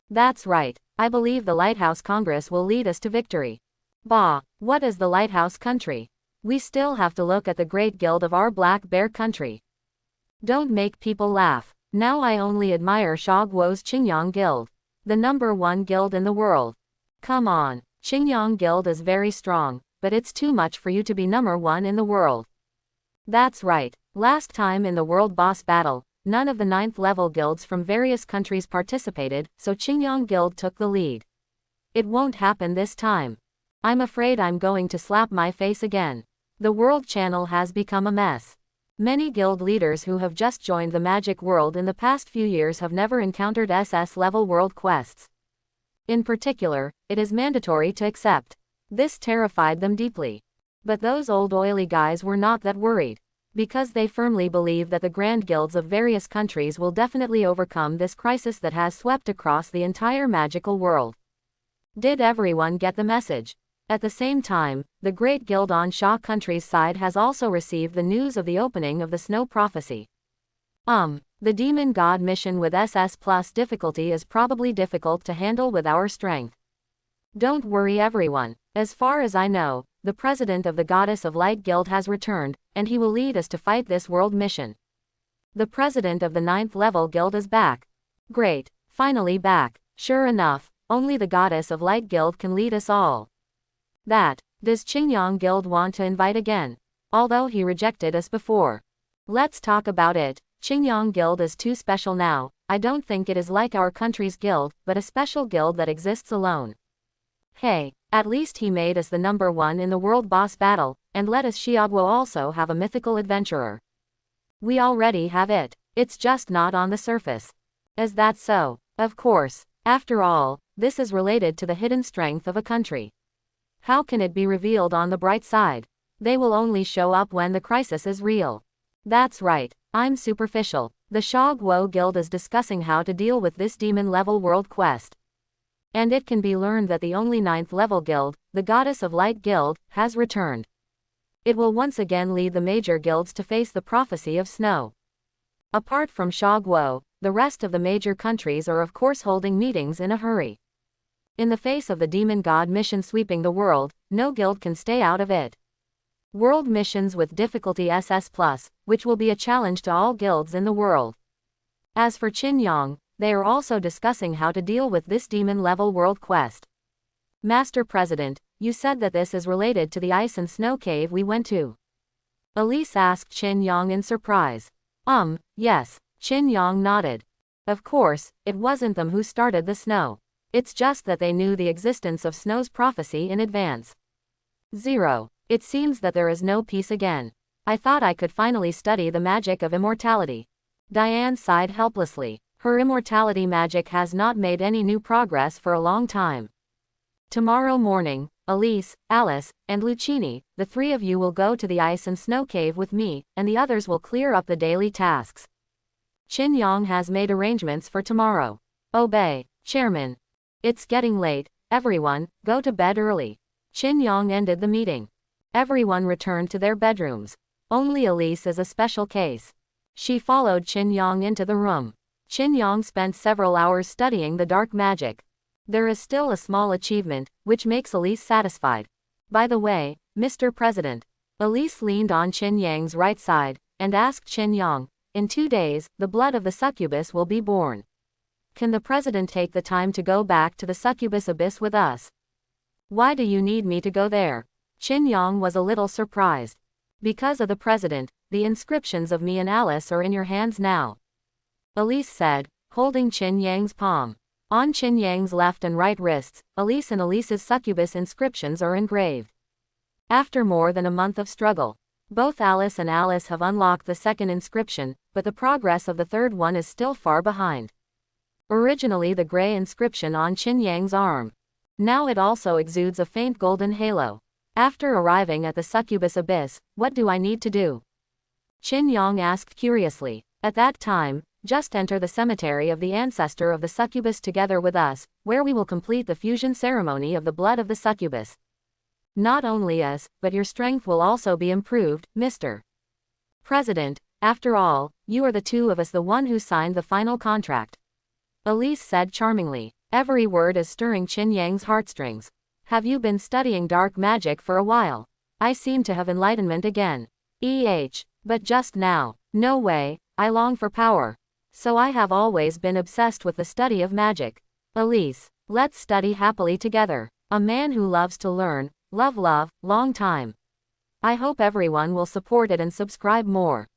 That's right, I believe the Lighthouse Congress will lead us to victory. Bah, what is the Lighthouse country? We still have to look at the great guild of our Black Bear country. Don't make people laugh. Now I only admire Sha Guo's Qingyang Guild. The #1 guild in the world. Come on, Qingyang Guild is very strong, but it's too much for you to be #1 in the world. That's right, last time in the world boss battle, none of the 9th level guilds from various countries participated, so Qingyang Guild took the lead. It won't happen this time. I'm afraid I'm going to slap my face again. The world channel has become a mess. Many guild leaders who have just joined the magic world in the past few years have never encountered SS-level world quests. In particular, it is mandatory to accept. This terrified them deeply. But those old oily guys were not that worried, because they firmly believe that the grand guilds of various countries will definitely overcome this crisis that has swept across the entire magical world. Did everyone get the message? At the same time, the Great Guild on Sha country's side has also received the news of the opening of the Snow Prophecy. The Demon God mission with SS plus difficulty is probably difficult to handle with our strength. Don't worry everyone, as far as I know, the president of the Goddess of Light Guild has returned, and he will lead us to fight this world mission. The president of the 9th level guild is back. Great, finally back. Sure enough, only the Goddess of Light Guild can lead us all. Does Qingyang Guild want to invite again? Although he rejected us before. Let's talk about it. Qingyang Guild is too special now. I don't think it is like our country's guild, but a special guild that exists alone. Hey, at least he made us the #1 in the world boss battle, and let us Xiaoguo also have a mythical adventurer. We already have it. It's just not on the surface. Is that so? Of course. After all, this is related to the hidden strength of a country. How can it be revealed on the bright side? They will only show up when the crisis is real. That's right, I'm superficial. The Sha Guo Guild is discussing how to deal with this demon-level world quest. And it can be learned that the only 9th level guild, the Goddess of Light Guild, has returned. It will once again lead the major guilds to face the prophecy of snow. Apart from Sha Guo, the rest of the major countries are of course holding meetings in a hurry. In the face of the demon god mission sweeping the world, no guild can stay out of it. World missions with difficulty SS+, which will be a challenge to all guilds in the world. As for Qingyang, they are also discussing how to deal with this demon-level world quest. Master President, you said that this is related to the ice and snow cave we went to. Elise asked Qingyang in surprise. Yes, Qingyang nodded. Of course, it wasn't them who started the snow. It's just that they knew the existence of Snow's prophecy in advance. 0. It seems that there is no peace again. I thought I could finally study the magic of immortality. Diane sighed helplessly. Her immortality magic has not made any new progress for a long time. Tomorrow morning, Elise, Alice, and Lucchini, the 3 of you will go to the ice and snow cave with me, and the others will clear up the daily tasks. Qingyang has made arrangements for tomorrow. Obey, Chairman. It's getting late, everyone, go to bed early. Qingyang ended the meeting. Everyone returned to their bedrooms. Only Elise is a special case. She followed Qingyang into the room. Qingyang spent several hours studying the dark magic. There is still a small achievement, which makes Elise satisfied. By the way, Mr. President. Elise leaned on Qingyang's right side, and asked Qingyang, in 2 days, the blood of the succubus will be born. Can the president take the time to go back to the succubus abyss with us? Why do you need me to go there? Qingyang was a little surprised. Because of the president, the inscriptions of me and Alice are in your hands now. Elise said, holding Qingyang's palm. On Qin Yang's left and right wrists, Elise and Elise's succubus inscriptions are engraved. After more than a month of struggle, both Alice and Alice have unlocked the second inscription, but the progress of the third one is still far behind. Originally the gray inscription on Qin Yang's arm. Now it also exudes a faint golden halo. After arriving at the succubus abyss, what do I need to do? Qin Yang asked curiously. At that time, just enter the cemetery of the ancestor of the succubus together with us, where we will complete the fusion ceremony of the blood of the succubus. Not only us, but your strength will also be improved, Mr. President. After all, you are the two of us the one who signed the final contract. Elise said charmingly. Every word is stirring Qin Yang's heartstrings. Have you been studying dark magic for a while? I seem to have enlightenment again. But just now. No way, I long for power. So I have always been obsessed with the study of magic. Elise, let's study happily together. A man who loves to learn, love, long time. I hope everyone will support it and subscribe more.